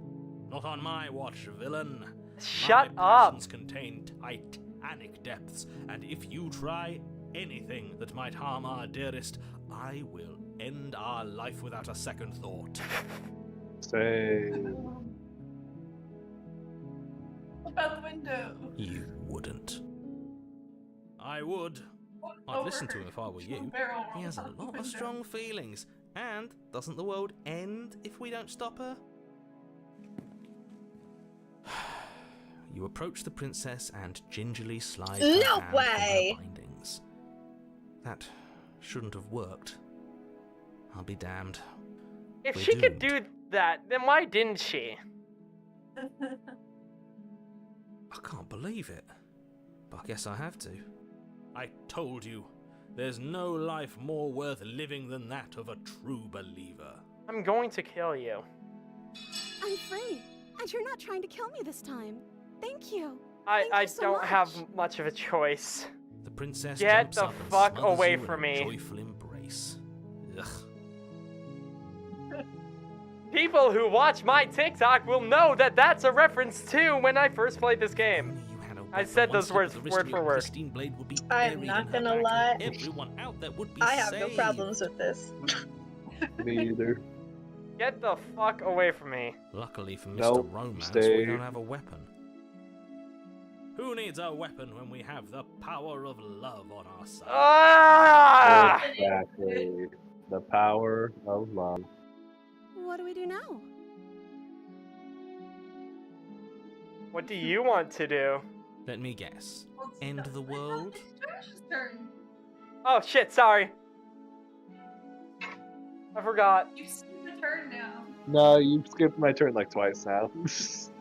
Not on my watch, villain. Shut My up. passions contain titanic depths, and if you try anything that might harm our dearest, I will end our life without a second thought. Say. About the window. You wouldn't. I would. I'd Over listen to him if I were you. barrel He has a out the lot of window. strong feelings. And doesn't the world end if we don't stop her? You approach the princess and gingerly slide her No hand way! from her bindings. That shouldn't have worked. I'll be damned. If We're she could doomed. do that, then why didn't she? I can't believe it. But I guess I have to. I told you, there's no life more worth living than that of a true believer. I'm going to kill you. I'm free, and you're not trying to kill me this time. Thank you. I Thank you so don't have much. much of a choice. The princess Get jumps the up and fuck smothers away you in from a me. joyful embrace. Ugh. People who watch my TikTok will know that that's a reference to when I first played this game. Only you had a I weapon, said one those slip words of the wrist word of for your word. pristine blade would be I'm buried not in her gonna back, lie. and everyone out there would be I have no saved. problems with this. Me either. Get the fuck away from me. Luckily for Mr. Nope, Romance, stay. we don't have a weapon. Who needs a weapon when we have the power of love on our side? Ah! Exactly. The power of love. What do we do now? What do you want to do? Let me guess. Well, it's End not- the world? It's Josh's turn. Oh shit, sorry. I forgot. You see the turn now. No, you skipped my turn like twice now.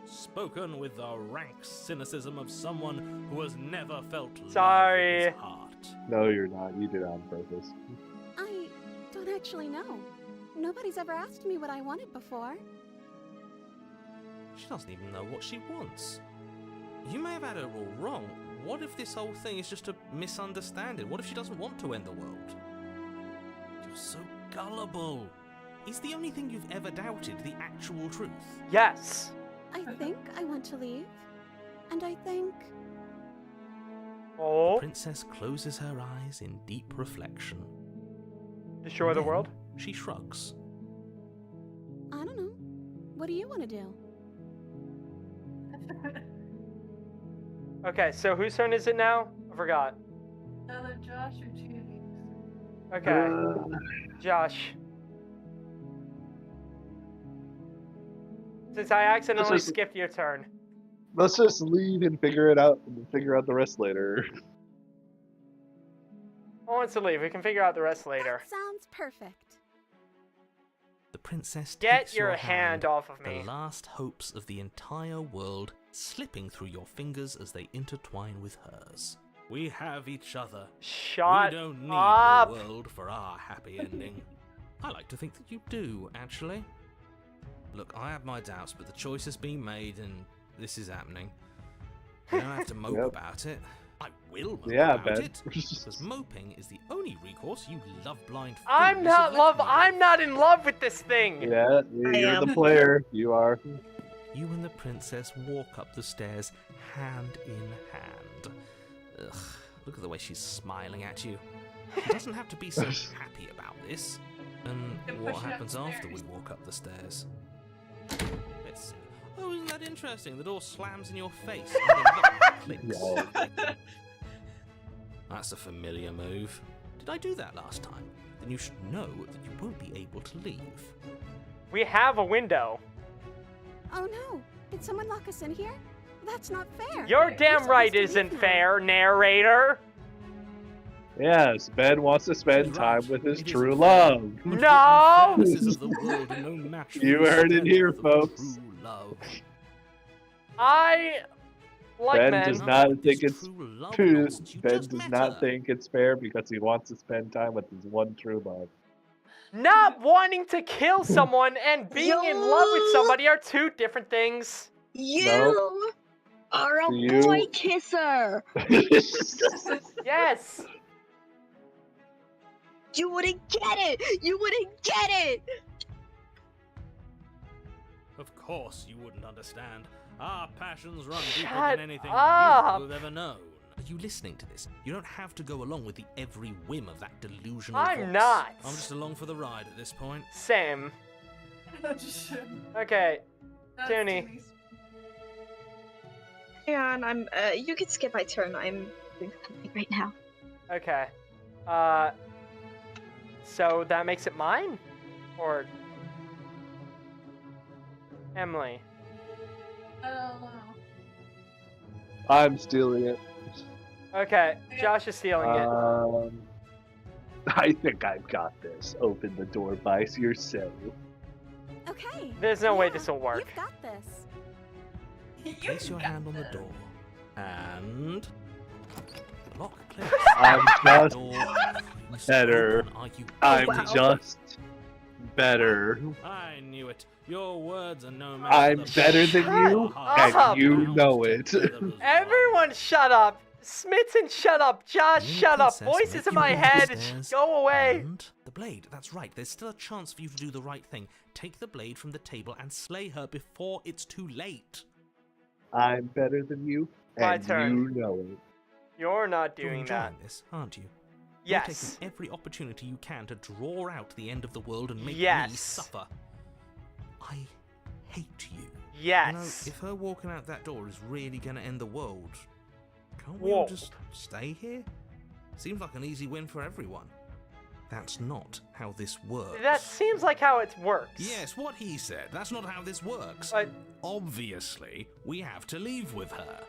Spoken with the rank cynicism of someone who has never felt Sorry. love in his heart. No, you're not. You did it on purpose. I don't actually know. Nobody's ever asked me what I wanted before. She doesn't even know what she wants. You may have had her all wrong. What if this whole thing is just a misunderstanding? What if she doesn't want to end the world? You're so gullible. Is the only thing you've ever doubted the actual truth? Yes. I think I want to leave. And I think... Oh, Princess closes her eyes in deep reflection. destroy the Then world? She shrugs. I don't know. What do you want to do? Okay, so whose turn is it now? I forgot. Either Josh or Judy. Okay, Josh. Since I accidentally This is- skipped your turn. Let's just leave and figure it out. And figure out the rest later. I want to leave. We can figure out the rest later. That sounds perfect. The princess Get takes your hand off of me. The last hopes of the entire world slipping through your fingers as they intertwine with hers. We have each other. Shut we don't need up. the world for our happy ending. I like to think that you do, actually. Look, I have my doubts, but the choice has been made and this is happening. You don't have to mope Yep. about it. I will mope Yeah, about Ben. it. Because moping is the only recourse you love-blind I'm fools not have left me with. I'm not in love with this thing. Yeah, you're the am. player. You are. You and the princess walk up the stairs hand in hand. Ugh, look at the way she's smiling at you. She doesn't have to be so happy about this. And Then what push it happens after we upstairs. walk up the stairs? Let's see. Oh, isn't that interesting? The door slams in your face and the lock clicks. Yeah. That's a familiar move. Did I do that last time? Then you should know that you won't be able to leave. We have a window. Oh no! Did someone lock us in here? That's not fair. You're We're damn right supposed to isn't leave now. fair, narrator. Yes, Ben wants to spend He's time right. with his It is true fair. love. But the No! unfairnesses of the world are no match for You the heard it here, strength of folks. true love. I like Ben men. does No, not this think it's true love True. nonsense. You Ben just does met not her. think it's fair because he wants to spend time with his one true love. Not wanting to kill someone and being in love with somebody are two different things. You are a You- boy kisser. Yes. You wouldn't get it. You wouldn't get it. Of course you wouldn't understand. Our passions run deeper Shut than anything up. you've ever known. Are you listening to this? You don't have to go along with the every whim of that delusional I'm voice. not. I'm just along for the ride at this point. Same. That's Okay, Toonie. Toonie's. Hang on, you can skip my turn. I'm doing something right now. Okay. So that makes it mine? Or Emily? I don't know. I'm stealing it. Okay, Josh is stealing it. I think I've got this. Open the door by yourself. Okay. There's no way yeah, this will work. You've got this. Place your hand on the door. And... lock clicks. I'm just Door swings better. open. Are you I'm wow. just better. I knew it. Your words are no match. I'm for the better than Shut you, up. and you know it. Everyone shut up! Smithson, shut up! Josh, You shut up! princess, Voices make in your my way head! upstairs, Go away! And the blade, that's right. There's still a chance for you to do the right thing. Take the blade from the table and slay her before it's too late. I'm better than you, My and turn. you know it. You're not You're doing enjoying that. this, aren't you? You're Yes. taking every opportunity you can to draw out the end of the world and make me Yes. suffer. I hate you. Yes. You know, if her walking out that door is really going to end the world, can't we all World. just stay here? Seems like an easy win for everyone. That's not how this works. That seems like how it works. Yes, what he said. That's not how this works. Obviously, we have to leave with her.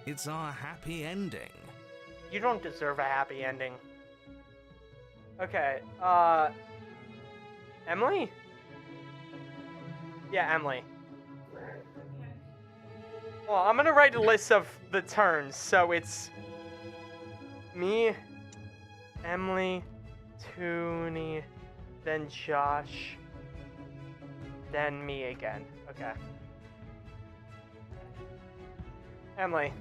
It's our happy ending. You don't deserve a happy ending. Okay, Emily? Yeah, Emily. Well, I'm gonna write a list of the turns, so it's me, Emily, Toonie, then Josh, then me again. Okay. Emily.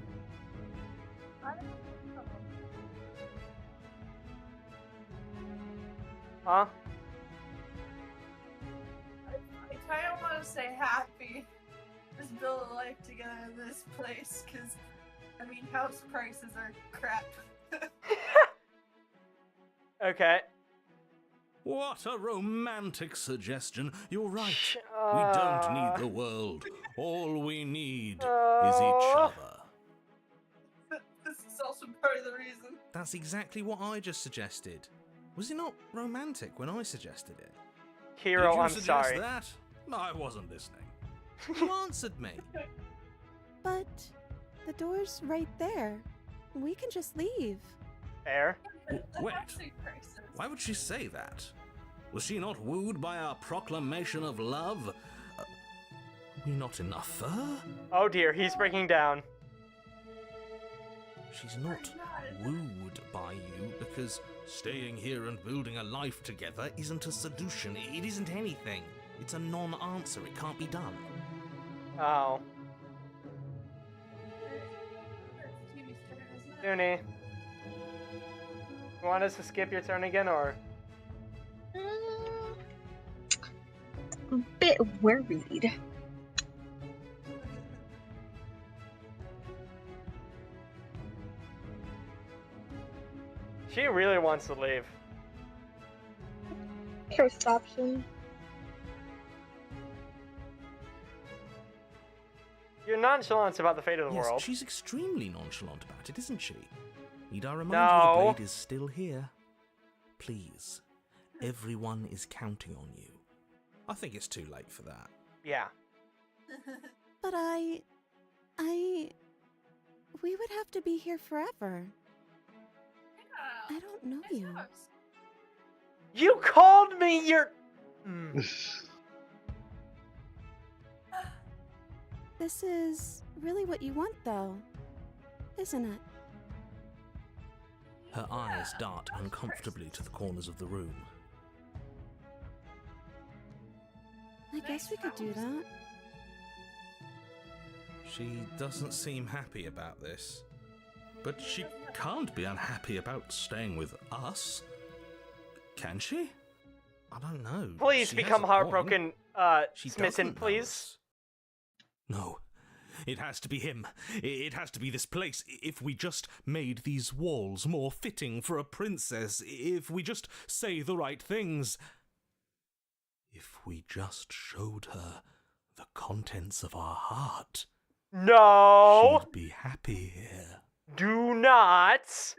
Huh? I kind of want to say happy. Just build a life together in this place, because, I mean, house prices are crap. Okay. What a romantic suggestion. You're right. We don't need the world. All we need is each other. This is also part of the reason. That's exactly what I just suggested. Was it not romantic when I suggested it? Hero, Did you I'm suggest sorry. that? I wasn't listening. You answered me. But the door's right there. We can just leave. Fair. Wait. Housing prices. Why would she say that? Was she not wooed by our proclamation of love? Are we not enough for her? Oh dear, he's breaking down. She's not wooed by you because staying here and building a life together isn't a solution. It isn't anything. It's a non-answer. It can't be done. Oh. Toonie. You want us to skip your turn again, or? A bit worried. She really wants to leave. First option. You're nonchalant about the fate of the Yes, world. she's extremely nonchalant about it, isn't she? Need I remind No. you the blade is still here? Please, everyone is counting on you. I think it's too late for that. Yeah. But we would have to be here forever. I don't know you. You called me your. This is really what you want, though, isn't it? Her eyes dart uncomfortably to the corners of the room. I guess we could do that. She doesn't seem happy about this. But she can't be unhappy about staying with us. Can she? I don't know. Please She become has a point. heartbroken, She Smithson, doesn't know please. us. No. It has to be him. It has to be this place. If we just made these walls more fitting for a princess, if we just say the right things, if we just showed her the contents of our heart, No! she'd be happy here. Do not!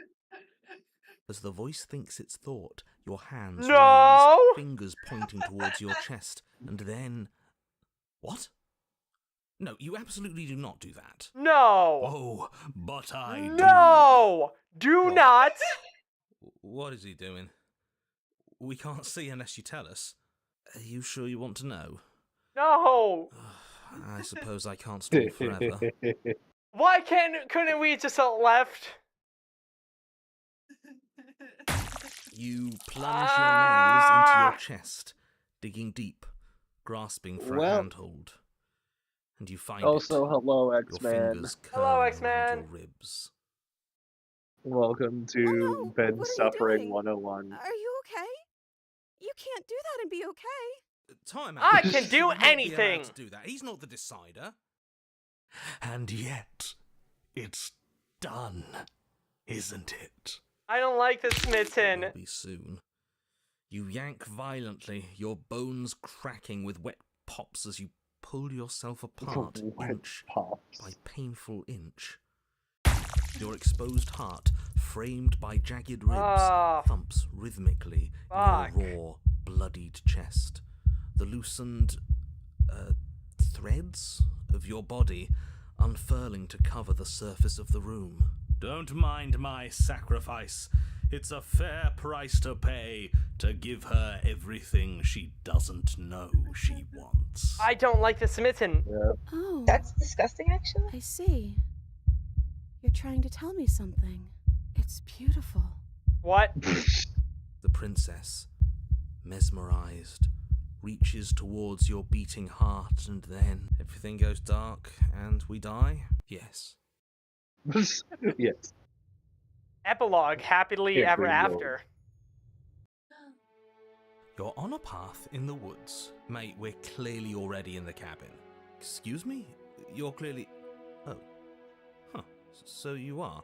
As the voice thinks its thought, your hands No! raise, fingers pointing towards your chest, and then... What? No, you absolutely do not do that. No! Oh, but I do. No! Do What? not! What is he doing? We can't see unless you tell us. Are you sure you want to know? No! I suppose I can't stall forever. Why couldn't we just have left? You plunge your nails into your chest, digging deep, grasping for a Well- handhold. And you find Also, it. hello, Your X-Man. fingers Hello, curl around X-Man. your ribs. Welcome to no, Ben what are you Suffering doing? 101. Are you okay? You can't do that and be okay. Time I out. can You should do not be allowed anything. to do that. He's not the decider. And yet, it's done, isn't it? I don't like the smitten. Will be soon. You yank violently, your bones cracking with wet pops as you pull yourself apart Wet inch pops. by painful inch. Your exposed heart, framed by jagged ribs, Ah. thumps rhythmically Fuck. in your raw, bloodied chest. The loosened threads of your body unfurling to cover the surface of the room. Don't mind my sacrifice. It's a fair price to pay to give her everything she doesn't know she wants. I don't like the smitten. Oh, That's disgusting, actually. I see. You're trying to tell me something. It's beautiful. What? The princess, mesmerized, reaches towards your beating heart, and then everything goes dark and we die? Yes. Yes. Epilogue, happily Yeah, ever pretty well. after. You're on a path in the woods. Mate, we're clearly already in the cabin. Excuse me? You're clearly... Oh. Huh. So you are.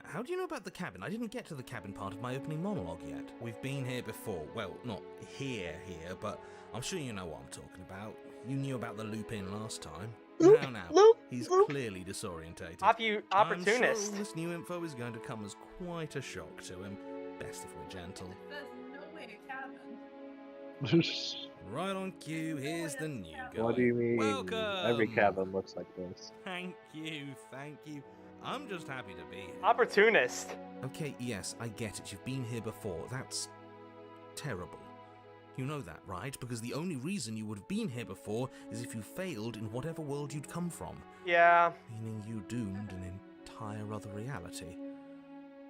How do you know about the cabin? I didn't get to the cabin part of my opening monologue yet. We've been here before. Well, not here, but I'm sure you know what I'm talking about. You knew about the loop-in last time. Now. He's clearly disorientated. Opportunist. I'm sure this new info is going to come as quite a shock to him. Best if we're gentle. There's no way a cabin. Right on cue, here's the new guy. What do you mean? Welcome! Every cabin looks like this. Thank you. I'm just happy to be here. Opportunist. Okay, yes, I get it. You've been here before. That's terrible. You know that, right? Because the only reason you would have been here before is if you failed in whatever world you'd come from. Yeah. Meaning you doomed an entire other reality.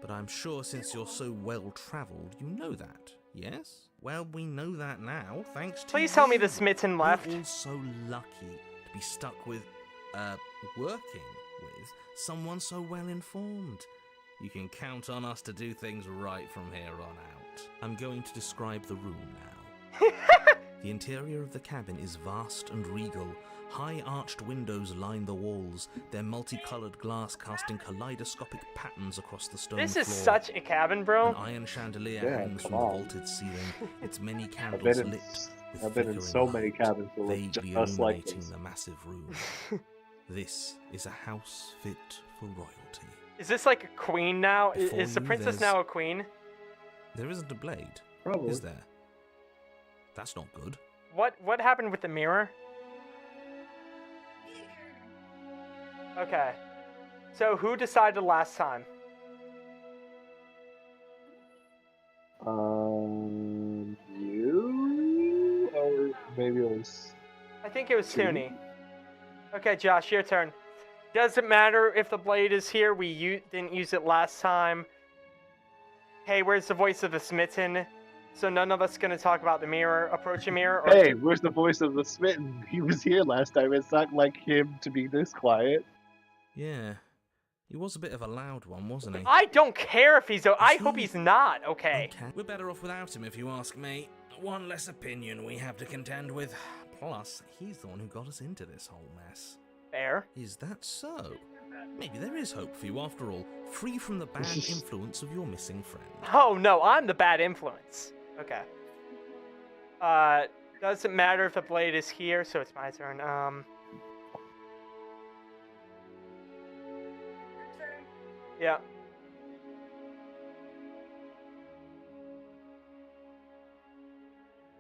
But I'm sure since you're so well-travelled, you know that, yes? Well, we know that now, thanks to Please tell me you. the smitten left. We're all so lucky to be stuck with, working with someone so well-informed. You can count on us to do things right from here on out. I'm going to describe the room now. The interior of the cabin is vast and regal. High arched windows line the walls, their multicolored glass casting kaleidoscopic patterns across the stone This floor. is such a cabin, bro. An iron chandelier Yeah, hangs come from the on. vaulted ceiling, its many I've candles been in, lit with I've been in flickering so many light, cabins that look vaguely just like illuminating this. the massive room. This is a house fit for royalty. Is this like a queen now? Before Is the you, princess there's- now a queen? There isn't a blade, Probably. is there? That's not good. What happened with the mirror? Okay. So who decided last time? You? Or maybe it was... I think it was Toonie? Toonie. Okay, Josh, your turn. Doesn't matter if the blade is here. We didn't use it last time. Hey, where's the voice of the smitten? So none of us gonna talk about the mirror. Approach a mirror. Or... Hey, where's the voice of the smitten? He was here last time. It's not like him to be this quiet. Yeah. He was a bit of a loud one, wasn't he? I don't care if he's. I hope he's not. Okay. We're better off without him, if you ask me. One less opinion we have to contend with. Plus, he's the one who got us into this whole mess. Fair. Is that so? Maybe there is hope for you after all, free from the bad influence of your missing friend. Oh no, I'm the bad influence. Okay. Doesn't matter if the blade is here, so it's my turn. Yeah.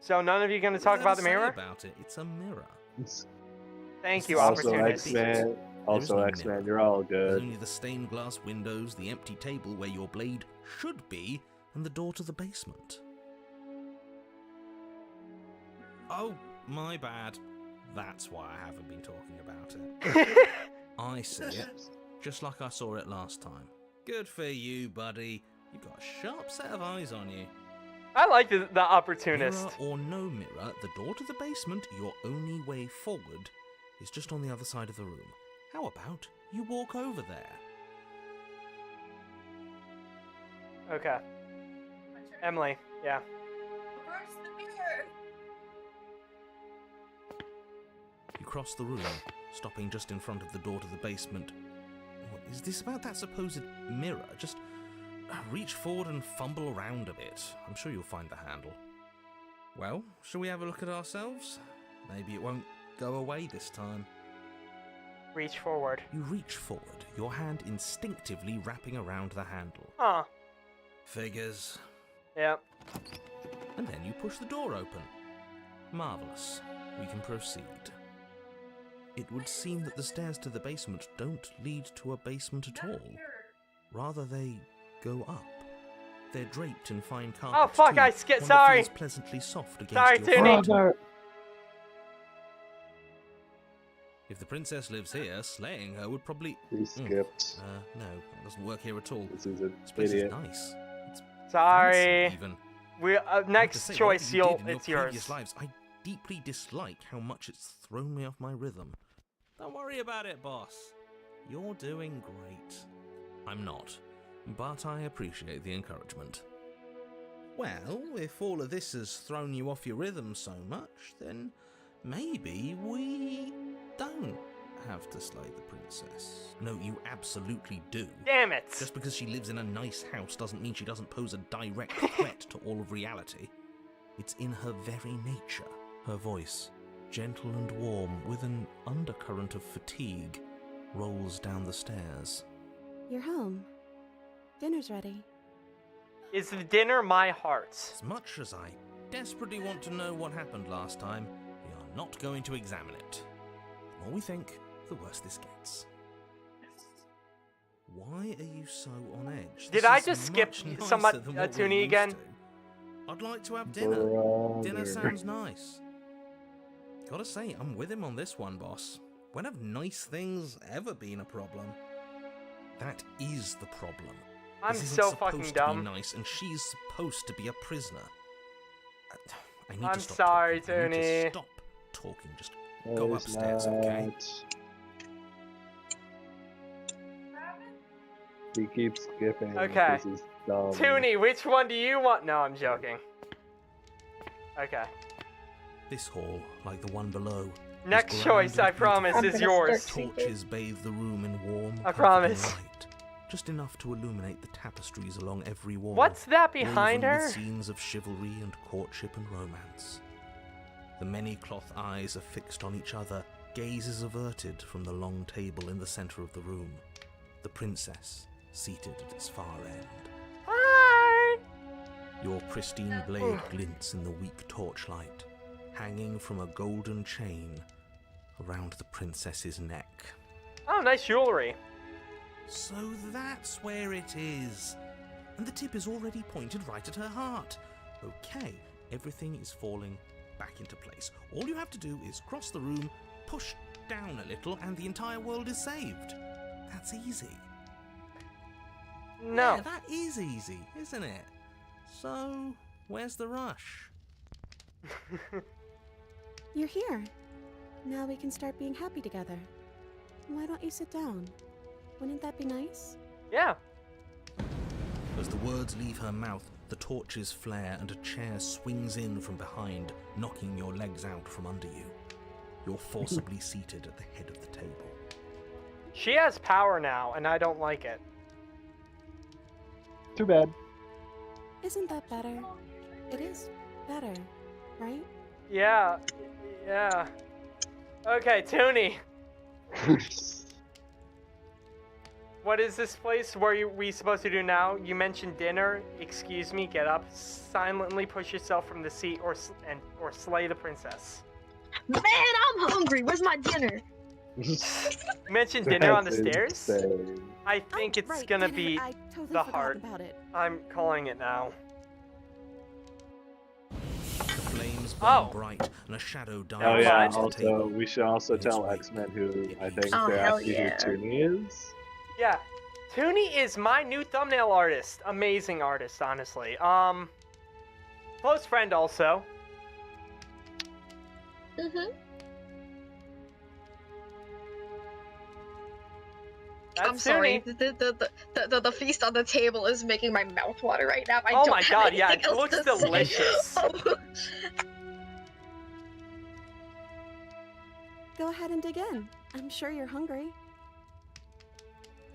So none of you gonna talk about the mirror? About it, it's a mirror. Thank you, Also, opportunist. X-Man. Also, no X-Man, mirror. you're all There's good. only the stained glass windows, the empty table where your blade should be, and the door to the basement. Oh, my bad. That's why I haven't been talking about it. I see it, just like I saw it last time. Good for you, buddy. You've got a sharp set of eyes on you. I like the opportunist. Mirror or no mirror, the door to the basement, your only way forward, is just on the other side of the room. How about you walk over there? Okay. Emily, yeah. Where's the mirror? You cross the room, stopping just in front of the door to the basement. What is this about that supposed mirror? Just reach forward and fumble around a bit. I'm sure you'll find the handle. Well, shall we have a look at ourselves? Maybe it won't go away this time. Reach forward. You reach forward, your hand instinctively wrapping around the handle. Huh. Figures. Yeah. And then you push the door open. Marvellous. We can proceed. It would seem that the stairs to the basement don't lead to a basement at all. Rather, they go up. They're draped in fine carpet. Oh fuck! too, I one that sorry. feels pleasantly soft against Sorry, your Toonie. feet. If the princess lives here, slaying her would probably. We skipped. No, that doesn't work here at all. This is an This place is idiot. nice. It's Sorry. fancy even. We I have to next say, choice. whatever you did in It's your yours. previous lives, I deeply dislike how much it's thrown me off my rhythm. Don't worry about it, boss. You're doing great. I'm not, but I appreciate the encouragement. Well, if all of this has thrown you off your rhythm so much, then maybe we don't have to slay the princess. No, you absolutely do. Damn it! Just because she lives in a nice house doesn't mean she doesn't pose a direct threat to all of reality. It's in her very nature. Her voice, gentle and warm, with an undercurrent of fatigue, rolls down the stairs. You're home. Dinner's ready. Is the dinner my heart's? As much as I desperately want to know what happened last time, we are not going to examine it. The more we think, the worse this gets. Why are you so on edge? Did This I is just skip much nicer somebody than what we're Toonie used again? to. I'd like to have dinner. Dinner Brother. sounds nice. Gotta say, I'm with him on this one, boss. When have nice things ever been a problem? That is the problem. I'm This isn't so supposed fucking to dumb. be nice, and she's supposed to be a prisoner. I need I'm to stop sorry, talking. I need to Toonie. stop talking. Just No, go it's upstairs, okay? not. He keeps skipping. Okay. This is dumb. Toonie, which one do you want? No, I'm joking. Okay. This hall, like the one below. is Next grand choice, and I beautiful. promise, I'm is gonna yours. start Torches bathe the room in warm, I comforting promise. light, just enough to illuminate the tapestries along every wall. What's that behind woven her? with scenes of chivalry and courtship and romance. The many cloth eyes are fixed on each other, gazes averted from the long table in the center of the room. The princess, seated at its far end. Hi! Your pristine blade glints in the weak torchlight, hanging from a golden chain around the princess's neck. Oh, nice jewelry. So that's where it is. And the tip is already pointed right at her heart. Okay, everything is falling back into place. All you have to do is cross the room, push down a little, and the entire world is saved. That's easy. No. Yeah, that is easy, isn't it? So, where's the rush? You're here. Now we can start being happy together. Why don't you sit down? Wouldn't that be nice? Yeah. As the words leave her mouth, the torches flare and a chair swings in from behind, knocking your legs out from under you. You're forcibly seated at the head of the table. She has power now, and I don't like it. Too bad. Isn't that better? It is better, right? Yeah. Yeah. Okay, Toonie. What is this place? What are we supposed to do now? You mentioned dinner. Excuse me. Get up. Silently push yourself from the seat, or slay the princess. Man, I'm hungry. Where's my dinner? You mentioned dinner on the That's stairs. insane. I think it's right, gonna dinner. be I totally the forgot heart. about it. I'm calling it now. The flames burn Oh. bright, and a shadow dies Oh yeah. mind. across the Also, table. we should also It's tell weak. X-Men who I think Oh, they're hell actually yeah. who Toonie is. Yeah, Toonie is my new thumbnail artist. Amazing artist, honestly. Close friend also. Mm-hmm. That's I'm sorry. Toonie. The feast on the table is making my mouth water right now. I Oh don't my have god, yeah, anything it else looks to say. delicious. Go ahead and dig in. I'm sure you're hungry.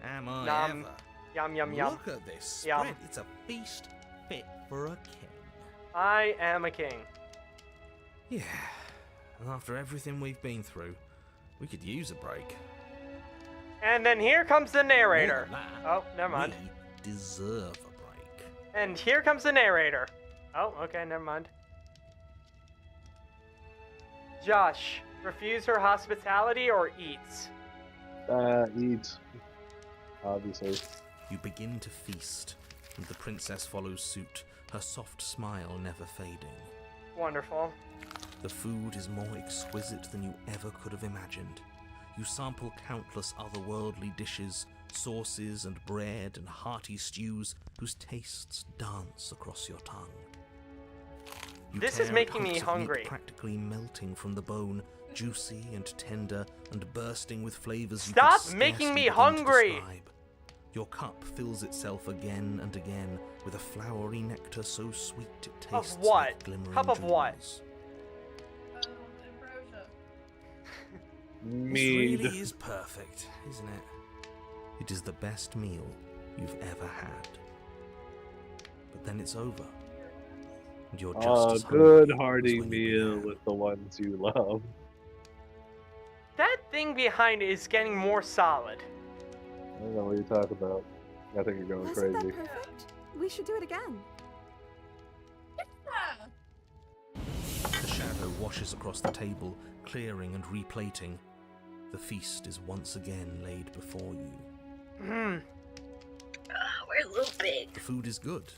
Am I Yum. ever? Yum, yum, yum. Look at this Yum. spread. It's a feast fit for a king. I am a king. Yeah. And after everything we've been through, we could use a break. And then here comes the narrator. More than that, Oh, never mind. We deserve a break. And here comes the narrator. Oh, okay, never mind. Josh, refuse her hospitality or eats? Eat. Obviously. You begin to feast, and the princess follows suit, her soft smile never fading. Wonderful. The food is more exquisite than you ever could have imagined. You sample countless otherworldly dishes, sauces and bread and hearty stews whose tastes dance across your tongue. You This tear is at making me hunks of meat hungry. practically melting from the bone, juicy and tender and bursting with flavors you Stop could making scarcely me begin to hungry! describe. Your cup fills itself again and again with a flowery nectar so sweet it Of tastes what? like glimmering Cup of what? jewels. Ambrosia. Mead. This really is perfect, isn't it? It is the best meal you've ever had. But then it's over. And you're just A as good hungry hearty as when you meal began. with the ones you love. That thing behind it is getting more solid. I don't know what you're talking about. I think you're going Wasn't crazy. that perfect? We should do it again. Yeah. The shadow washes across the table, clearing and replating. The feast is once again laid before you. Hmm. We're a little big. The food is good.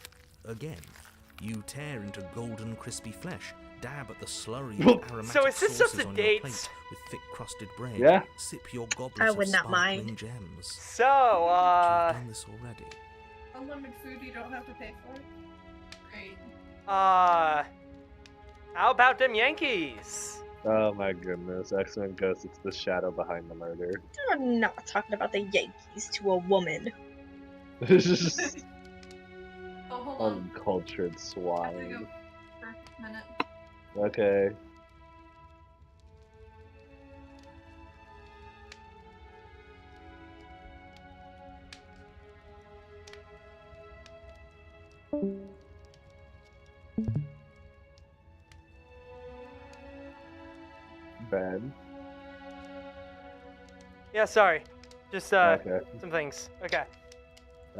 Again. You tear into golden, crispy flesh, dab at the slurry of aromatic So is this just sauces a on date? your plate with thick crusted bread. Yeah. Sip your goblet I of would not sparkling mind. gems. So, You've done this already. Unlimited food you don't have to pay for. Great. how about them Yankees? Oh my goodness. X-Men Ghost, it's the shadow behind the murder. We're not talking about the Yankees to a woman. Oh, hold on. Uncultured I have to swine. go for a minute. Okay. Ben. Yeah, sorry. Just, Okay. some things. Okay.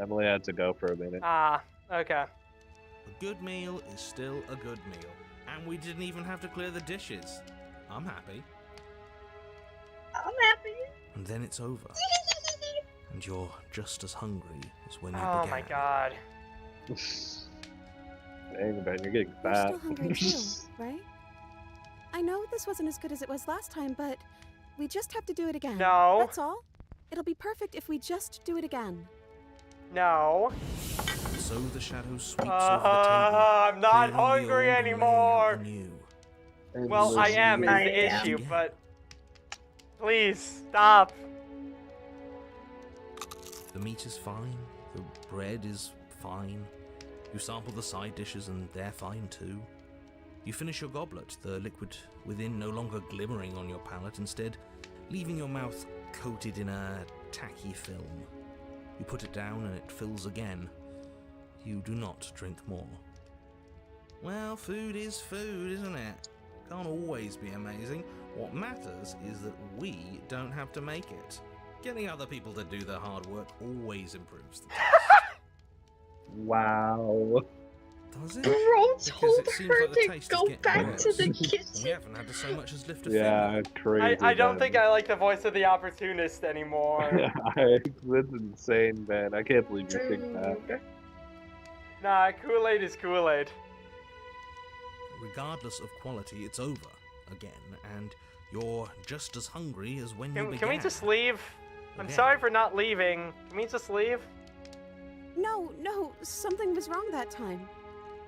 Emily had to go for a minute. Okay. A good meal is still a good meal. And we didn't even have to clear the dishes. I'm happy. I'm happy. And then it's over. And you're just as hungry as when you Oh began. my god. Dang, Ben, you're getting You're fat. still hungry too, right? I know this wasn't as good as it was last time, but we just have to do it again. No. That's all. It'll be perfect if we just do it again. No. And so the shadow sweeps over the table. I'm not clearing the old hungry and laying anymore. out the new. Well, I am is I the am. issue, but please stop. The meat is fine. The bread is fine. You sample the side dishes and they're fine too. You finish your goblet, the liquid within no longer glimmering on your palate, instead leaving your mouth coated in a tacky film. You put it down and it fills again. You do not drink more. Well, food is food, isn't it? Can't always be amazing. What matters is that we don't have to make it. Getting other people to do the hard work always improves the taste. Wow. Does it? Bro Because told it seems her like the to taste is go getting back to worse. the We kitchen. haven't had to so much as lift a Yeah, finger. crazy. I don't Ben. think I like the voice of the opportunist anymore. That's insane, Ben. I can't believe you think that. Nah, Kool-Aid is Kool-Aid. Regardless of quality, it's over again, and you're just as hungry as when you began. Can we just leave? I'm Again. sorry for not leaving. Can we just leave? No, something was wrong that time.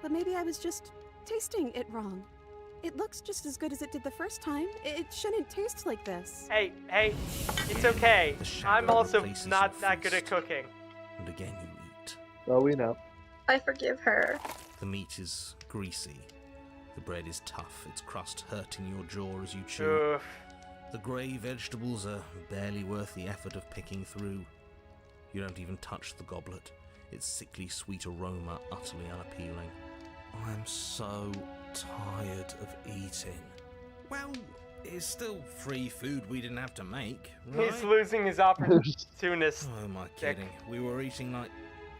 But maybe I was just tasting it wrong. It looks just as good as it did the first time. It shouldn't taste like this. Hey, it's okay. The shadow I'm also replaces not your that good at feast. cooking. And again you eat. Oh, we know. I forgive her. The meat is greasy. The bread is tough, its crust hurting your jaw as you chew. Oof. The grey vegetables are barely worth the effort of picking through. You don't even touch the goblet, its sickly sweet aroma utterly unappealing. I'm so tired of eating. Well, it's still free food we didn't have to make, right? He's losing his opportunist Oh, am I kidding? We were eating like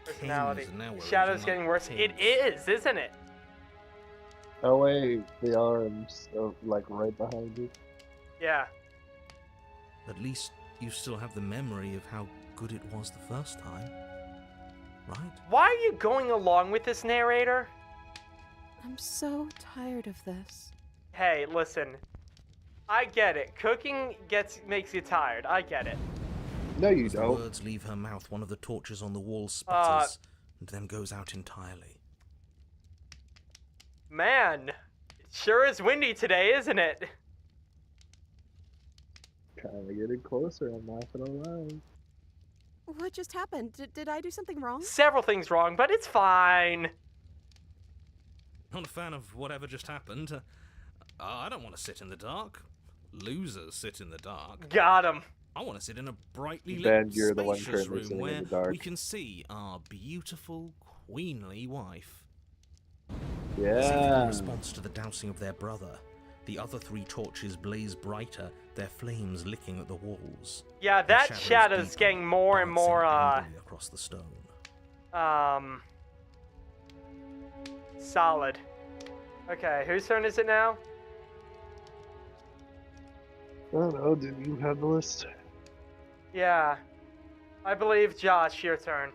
personality. kings, and now we're Shadow's eating getting like worse. pigs. It is, isn't it? Oh wait, the arms are like right behind you. Yeah. At least you still have the memory of how good it was the first time, right? Why are you going along with this narrator? I'm so tired of this. Hey, listen. I get it. Cooking makes you tired. I get it. No, you As the don't. words leave her mouth, one of the torches on the wall sputters and then goes out entirely. Man, it sure is windy today, isn't it? Kinda getting closer, I'm not gonna lie. What just happened? Did I do something wrong? Several things wrong, but it's fine. Not a fan of whatever just happened. I don't want to sit in the dark. Losers sit in the dark. Got him. I want to sit in a brightly lit, Ben, you're the one spacious currently room sitting in where the dark. we can see our beautiful, queenly wife. Seemingly Yeah. in response to the dousing of their brother, the other three torches blaze brighter, their flames licking at the walls. Yeah, The that shadows shadow's deeper, getting more and dancing more, angrily across the stone. solid. Okay, whose turn is it now? I don't know, did you have the list? Yeah. I believe, Josh, your turn.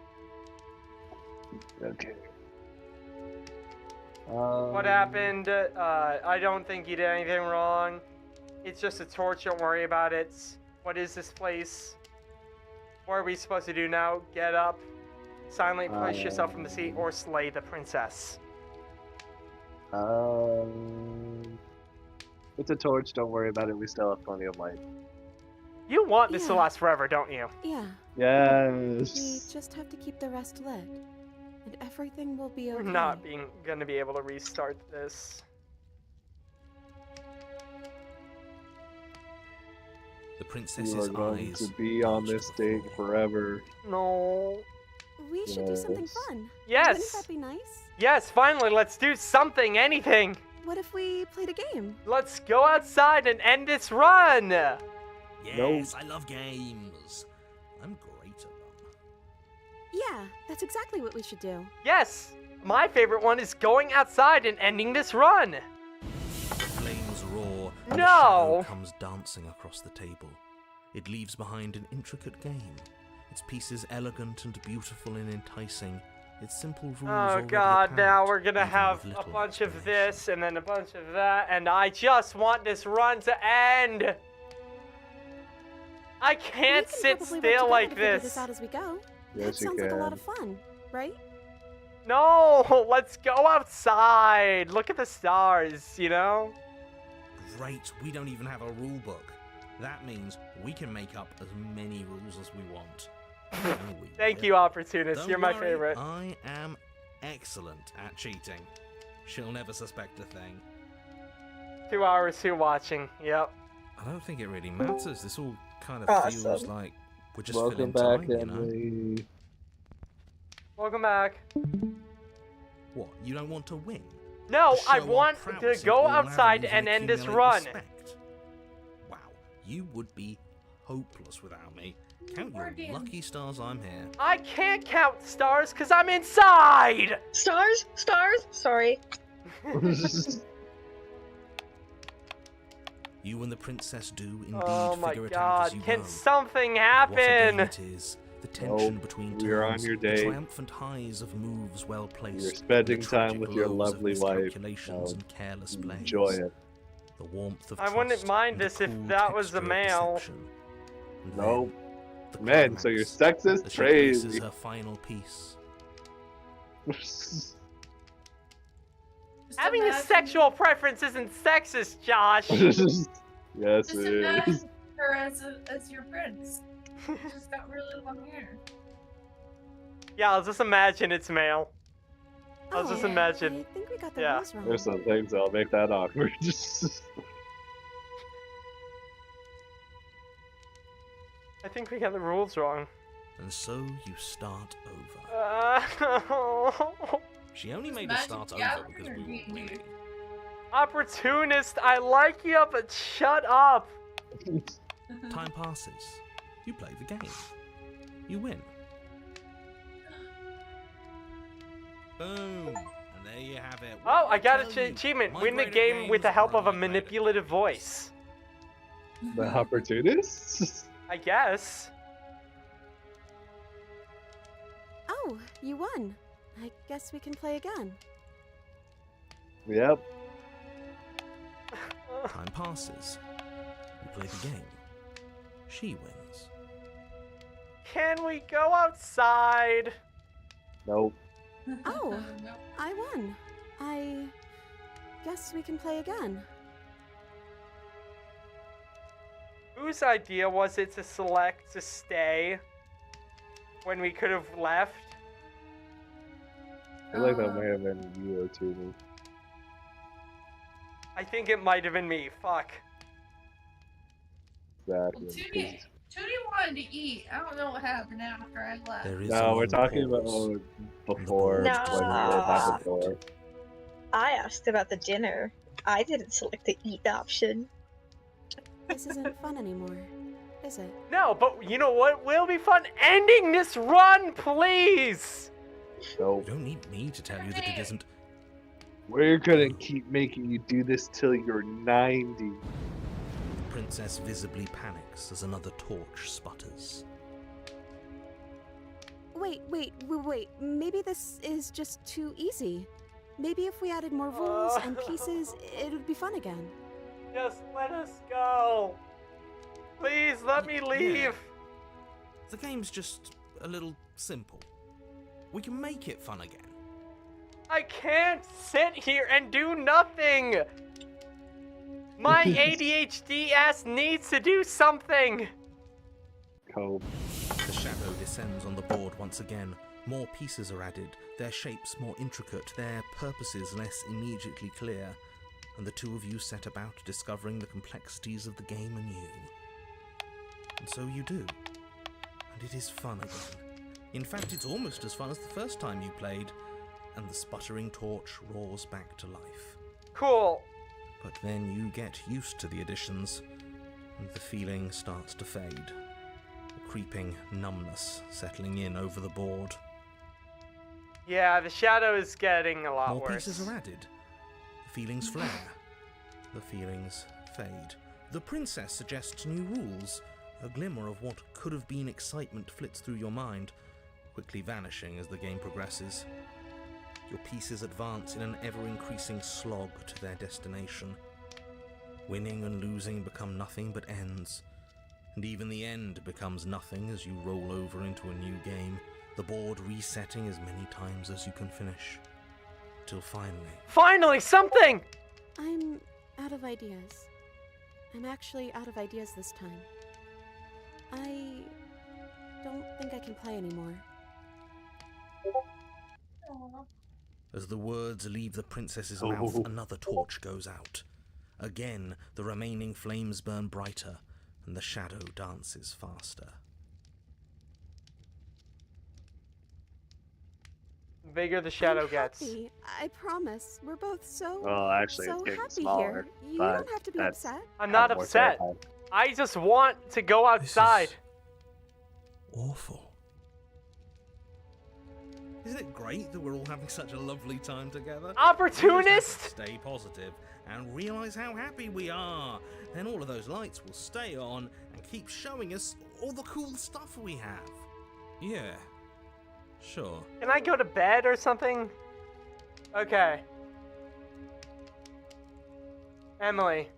Okay. What happened? I don't think you did anything wrong. It's just a torch, don't worry about it. What is this place? What are we supposed to do now? Get up, silently push yourself from the seat, or slay the princess. It's a torch, don't worry about it, we still have plenty of light. You want this to Yeah. last forever, don't you? Yeah, we Yes. just have to keep the rest lit. And everything will be okay. We're not gonna be able to restart this. The You princess's are going eyes to be on bulged this at the date floor. forever. No. We should do something Yes. fun. Wouldn't Yes. that be nice? Yes, finally, let's do something, anything. What if we played a game? Let's go outside and end this run. Yes, I love games. I'm great at them. Yeah, that's exactly what we should do. Yes, my favorite one is going outside and ending this run. The flames roar, and No. a shadow comes dancing across the table. It leaves behind an intricate game. Its pieces elegant and beautiful and enticing. Its simple rules Oh already god, now apparent, we're gonna even have with a little bunch of explanation. this and then a bunch of that, and I just want this run to end. I can't We can sit probably work still together like to figure this. this out as we go. That Yes, you sounds like a lot can. of fun, right? No, let's go outside. Look at the stars, you know? Great, we don't even have a rule book. That means we can make up as many rules as we want. And we Thank will. you, Opportunist. Don't You're my worry, favorite. I am excellent at cheating. She'll never suspect a thing. 2 hours, 2 watching. Yep. I don't think it really matters. This all kind of feels Awesome. like we're just Welcome filling back, time, you know? Emily. Welcome back. What, you don't want to win? No, To I show our want prowess to in go all outside avenues and end this accumulate run. respect. Wow, you would be hopeless without me. Count Poor your Dan. lucky stars I'm here. I can't count stars because I'm inside! Stars? Stars? Sorry. You and the princess do indeed Oh my figure it out as god, you can go. something What a game happen? it is. The tension Nope, between we're on turns, your the day. triumphant highs of moves well placed. You're spending and the time tragic with your lows of lovely wife. miscalculations Now, and careless plays. enjoy it. The warmth of I wouldn't trust mind and the this if cool that was a texture of male. deception. And Nope. then, the Man, so you're climax, sexist? as she places Crazy. her final piece. Just Having a imagine- sexual preference isn't sexist, Josh. Yes, Just it imagine is. her as your prince. She's got really long hair. Yeah, I'll just imagine it's male. I'll Oh, just yeah. imagine. I think we got the Yeah. rules wrong. There's some things that'll make that awkward. I think we got the rules wrong. And so you start over. She only Just made us imagine start over gathering because or we being were winning. Opportunist, I like you, but shut up. Time passes. You play the game. You win. Boom! And there you have it. Oh, What I did got tell an you? achievement. My Win the greater game with the games help are of a my greater- manipulative voice. The opportunists? I guess. Oh, you won. I guess we can play again. Yep. Time passes. You play the game. She wins. Can we go outside? Nope. Oh. No. I won. I guess we can play again. Whose idea was it to select to stay when we could have left? I feel like that may have been you or Toonie. I think it might have been me. Fuck. Exactly. Toonie wanted to eat. I don't know what happened after I left. There is a No, we're long talking about pause. before No. when we were back before. I asked about the dinner. I didn't select the eat option. This isn't fun anymore, is it? No, but you know what will be fun? Ending this run, please! You Nope. don't need me to tell you that it isn't. We're gonna keep making you do this till you're 90. The princess visibly panics as another torch sputters. Wait. Maybe this is just too easy. Maybe if we added more rules and pieces, it would be fun again. Just let us go. Please let me leave. The game's just a little simple. We can make it fun again. I can't sit here and do nothing. My ADHD ass needs to do something. Cope. The shadow descends on the board once again. More pieces are added, their shapes more intricate, their purposes less immediately clear, and the two of you set about discovering the complexities of the game anew. And so you do. And it is fun again. In fact, it's almost as fun as the first time you played, and the sputtering torch roars back to life. Cool. But then you get used to the additions, and the feeling starts to fade. A creeping numbness settling in over the board. Yeah, the shadow is getting a lot More worse. pieces are added. The feelings flare. The feelings fade. The princess suggests new rules. A glimmer of what could have been excitement flits through your mind, quickly vanishing as the game progresses. Your pieces advance in an ever-increasing slog to their destination. Winning and losing become nothing but ends, and even the end becomes nothing as you roll over into a new game, the board resetting as many times as you can finish. Till Finally, something! I'm out of ideas. I'm actually out of ideas this time. I don't think I can play anymore. as the words leave the princess's mouth, another torch goes out. Again, the remaining flames burn brighter, and the shadow dances faster. The bigger the shadow I'm gets. happy. I promise. We're both so Well, actually, so it's getting happy smaller. here. You but don't have to be that's upset. I'm not kind of more upset. terrifying. I just want to go outside. This is awful. Isn't it great that we're all having such a lovely time together? We just have to Opportunist! stay positive and realize how happy we are. Then all of those lights will stay on and keep showing us all the cool stuff we have. Yeah, sure. Can I go to bed or something? Okay. Emily.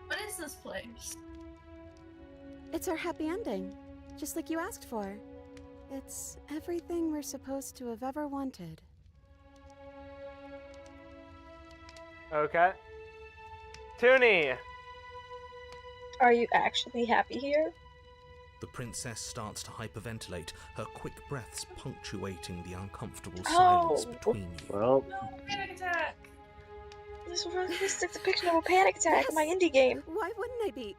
What is this place? It's our happy ending, just like you asked for. It's everything we're supposed to have ever wanted. Okay. Toonie. Are you actually happy here? The princess starts to hyperventilate, her quick breaths punctuating the uncomfortable Oh. silence between you. Well, No, panic attack! This is really just a depiction of a panic attack in my indie game. Why wouldn't I be?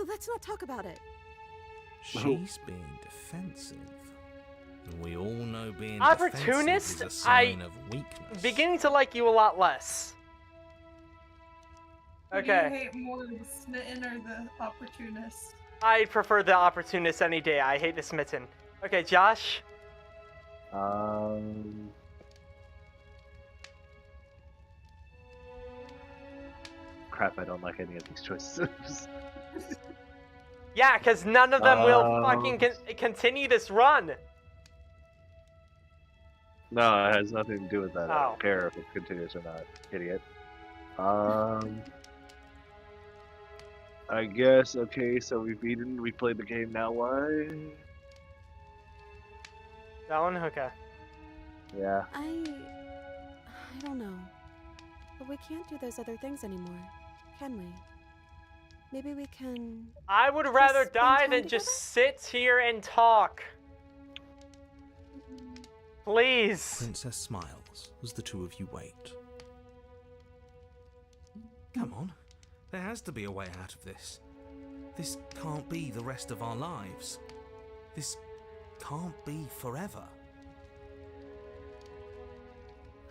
Let's not talk about it. She's being defensive. And we all know being Opportunist? defensive is a sign of weakness. Beginning to like you a lot less. Do Okay. you hate more the smitten or the opportunist? I prefer the opportunist any day. I hate the smitten. Okay, Josh. Crap, I don't like any of these choices. Yeah, because none of them will fucking continue this run. No, it has nothing to do with that. I Oh. don't care if it continues or not, idiot. I guess, okay, so we played the game, now why? That one? Okay. Yeah. I don't know. But we can't do those other things anymore, can we? Maybe we can... I would rather spend die time than just sit here and talk. Please. Princess smiles as the two of you wait. Come on. There has to be a way out of this. This can't be the rest of our lives. This can't be forever.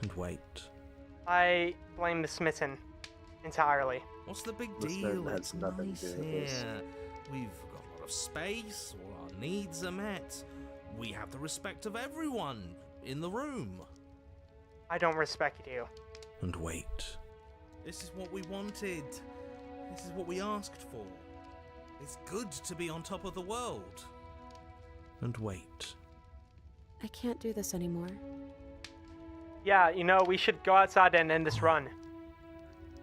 And wait. I blame the smitten entirely. What's the big Listen, deal? that It's has nothing nice to do with this. here. We've got a lot of space, all our needs are met. We have the respect of everyone in the room. I don't respect you. And wait. This is what we wanted. This is what we asked for. It's good to be on top of the world. And wait. I can't do this anymore. Yeah, you know, we should go outside and end this run.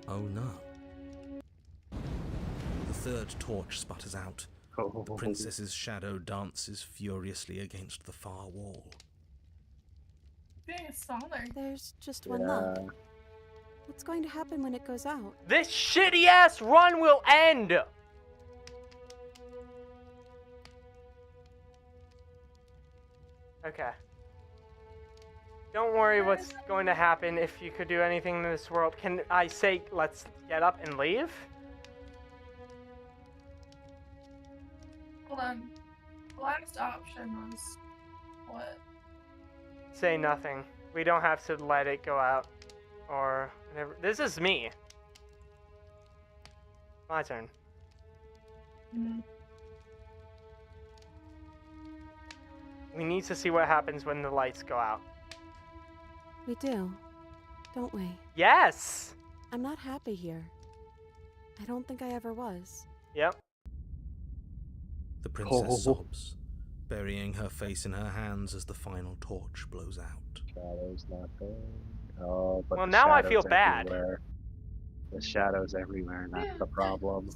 Oh no. The third torch sputters out. The princess's shadow dances furiously against the far wall. Being smaller. There's just one left. What's going to happen when it goes out? This shitty ass run will end! Okay. Don't worry what's going to happen if you could do anything in this world. Can I say, let's get up and leave? Hold on. The last option was what? Say nothing. We don't have to let it go out. Or whatever. This is me. My turn. We need to see what happens when the lights go out. We do, don't we? Yes! I'm not happy here. I don't think I ever was. Yep. The princess sobs, burying her face in her hands as the final torch blows out. Shadows not there. Oh, but Well, the now I shadows feel bad. everywhere. The shadows everywhere, that's the problem.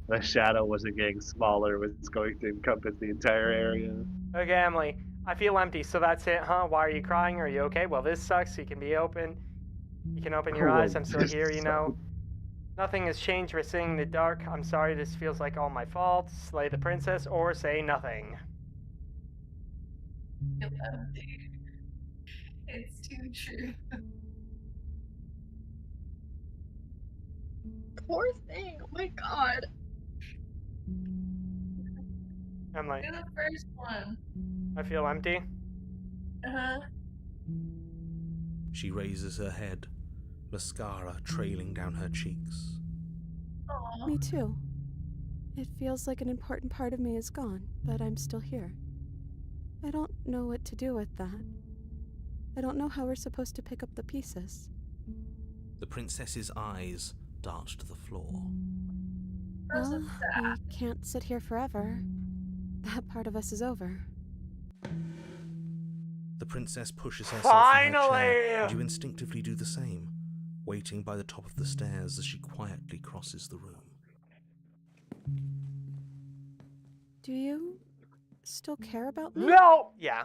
The shadow wasn't getting smaller, it was going to encompass the entire area. Okay, Emily. I feel empty, so that's it, huh? Why are you crying? Are you okay? Well, this sucks. You can be open. You can open your eyes. I'm still here, you know. Nothing has changed. We're sitting in the dark. I'm sorry. This feels like all my fault. Slay the princess or say nothing. Feel empty. It's too true. Poor thing. Oh my god. I'm like, You're the first one. I feel empty. Uh-huh. She raises her head, mascara trailing down her cheeks. Aw. Me too. It feels like an important part of me is gone, but I'm still here. I don't know what to do with that. I don't know how we're supposed to pick up the pieces. The princess's eyes dart to the floor. Well, we can't sit here forever. That part of us is over. The princess pushes herself from her chair, Finally! and you instinctively do the same, waiting by the top of the stairs as she quietly crosses the room. Do you still care about me? No! Yeah.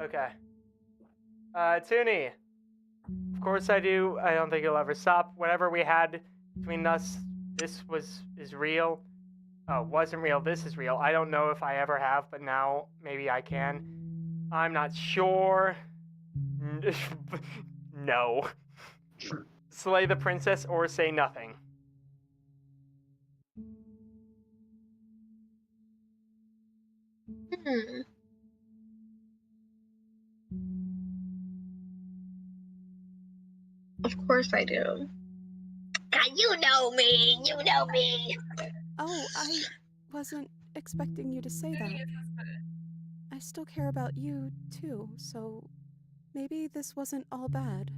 Okay. Toonie. Of course I do. I don't think you'll ever stop. Whatever we had between us, is real. Oh, wasn't real. This is real. I don't know if I ever have, but now maybe I can. I'm not sure. No. Slay the princess or say nothing. Hmm. Of course I do. God, you know me. You know me. Oh, I wasn't expecting you to say that. I still care about you, too, so maybe this wasn't all bad.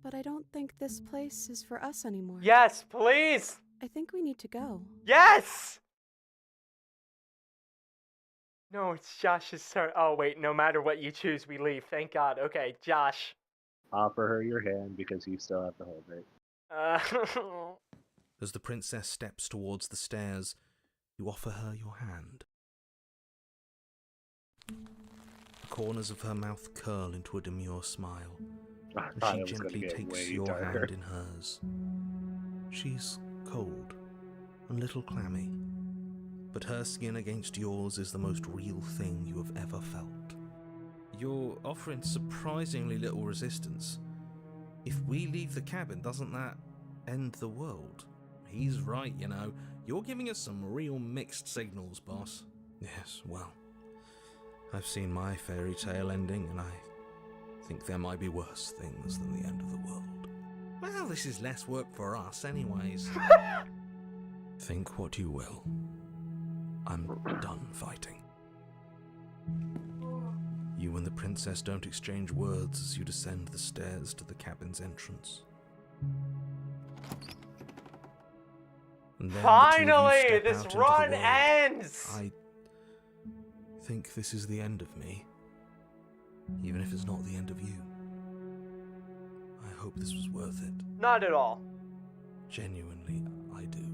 But I don't think this place is for us anymore. Yes, please! I think we need to go. Yes! No, it's Josh's turn. Oh, wait, no matter what you choose, we leave. Thank God. Okay, Josh. Offer her your hand because you still have to hold it. As the princess steps towards the stairs, you offer her your hand. The corners of her mouth curl into a demure smile, I and thought she it was gonna gently get takes way your darker. hand in hers. She's cold and a little clammy, but her skin against yours is the most real thing you have ever felt. You're offering surprisingly little resistance. If we leave the cabin, doesn't that end the world? He's right, you know. You're giving us some real mixed signals, boss. Yes, well, I've seen my fairy tale ending, and I think there might be worse things than the end of the world. Well, this is less work for us anyways. Think what you will. I'm done fighting. You and the princess don't exchange words as you descend the stairs to the cabin's entrance. And then the two of you Finally! step This out into the run world. ends! I think this is the end of me, even if it's not the end of you. I hope this was worth it. Not at all. Genuinely, I do.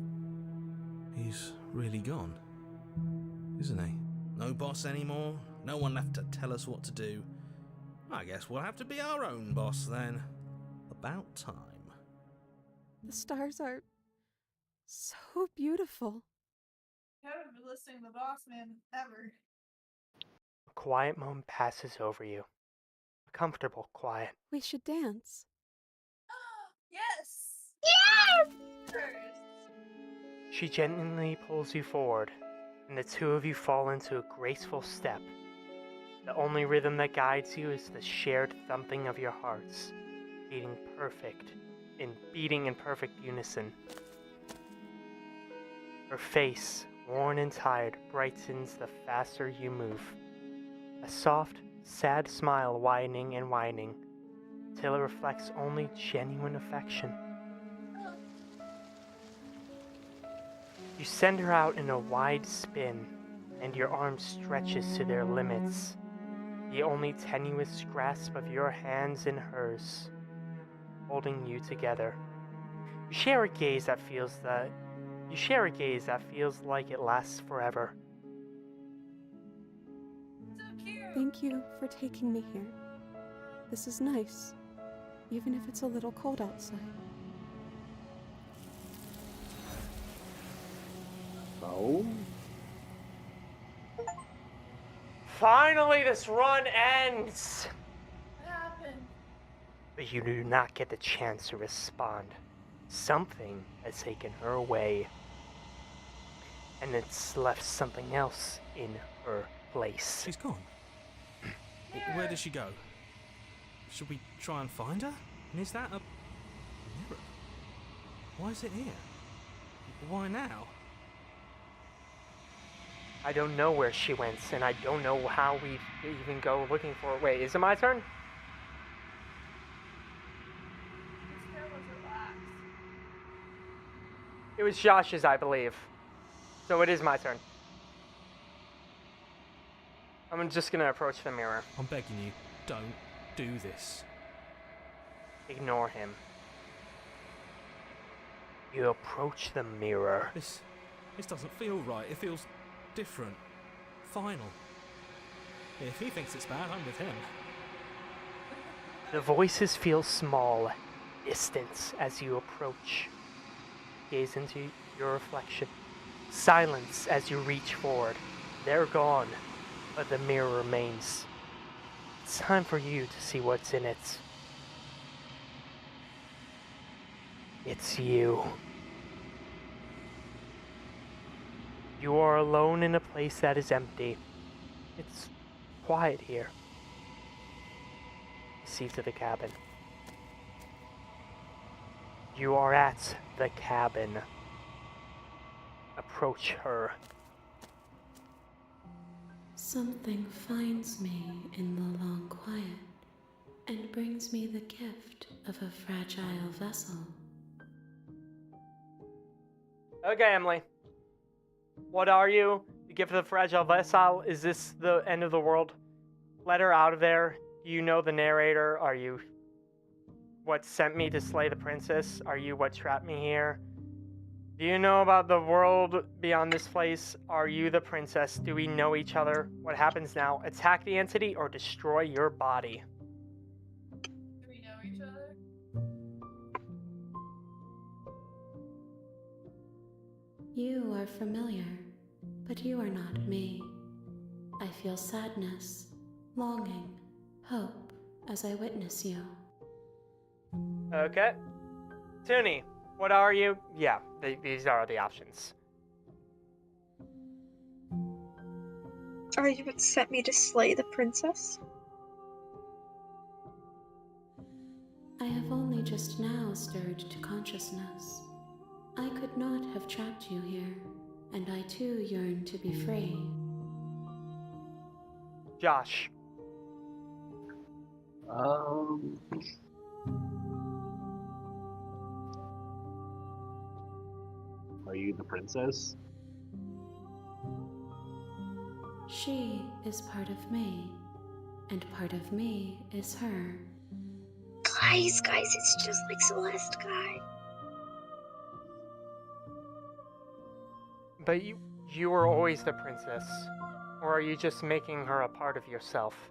He's really gone, isn't he? No boss anymore, no one left to tell us what to do. I guess we'll have to be our own boss then. About time. The stars are so beautiful. I haven't been listening to the boss man ever. A quiet moment passes over you. A comfortable quiet. We should dance. Yes! Yes! First. She gently pulls you forward, and the two of you fall into a graceful step. The only rhythm that guides you is the shared thumping of your hearts, beating in perfect unison. Her face, worn and tired, brightens the faster you move. A soft, sad smile widening and widening, till it reflects only genuine affection. You send her out in a wide spin, and your arm stretches to their limits. The only tenuous grasp of your hands in hers, holding you together. You share a gaze that feels like it lasts forever. So cute. Thank you for taking me here. This is nice. even if it's a little cold outside. No. Finally, this run ends! What happened? But you do not get the chance to respond. Something has taken her away. And it's left something else in her place. She's gone. Where did she go? Should we try and find her? And is that a mirror? Why is it here? Why now? I don't know where she went, and I don't know how we even go looking for her. Wait, is it my turn? This girl was relaxed. It was Josh's, I believe. So it is my turn. I'm just gonna approach the mirror. I'm begging you, don't do this. Ignore him. You approach the mirror. This doesn't feel right. It feels different. Final. If he thinks it's bad, I'm with him. The voices feel small, distant as you approach. Gaze into your reflection. Silence as you reach forward. They're gone, but the mirror remains. It's time for you to see what's in it. It's you. You are alone in a place that is empty. It's quiet here. See to the cabin. You are at the cabin. Approach her. Something finds me in the long quiet and brings me the gift of a fragile vessel. Okay, Emily. What are you? The gift of the fragile vessel? Is this the end of the world? Let her out of there. Do you know the narrator? Are you what sent me to slay the princess? Are you what trapped me here? Do you know about the world beyond this place? Are you the princess? Do we know each other? What happens now? Attack the entity or destroy your body? Do we know each other? You are familiar, but you are not me. I feel sadness, longing, hope as I witness you. Okay. Toonie, what are you? Yeah, these are the options. Are you what sent me to slay the princess? I have only just now stirred to consciousness. I could not have trapped you here, and I too yearn to be free. Josh. Are you the princess? She is part of me, and part of me is her. Guys, it's just like Celeste, guy. But you were always the princess. Or are you just making her a part of yourself?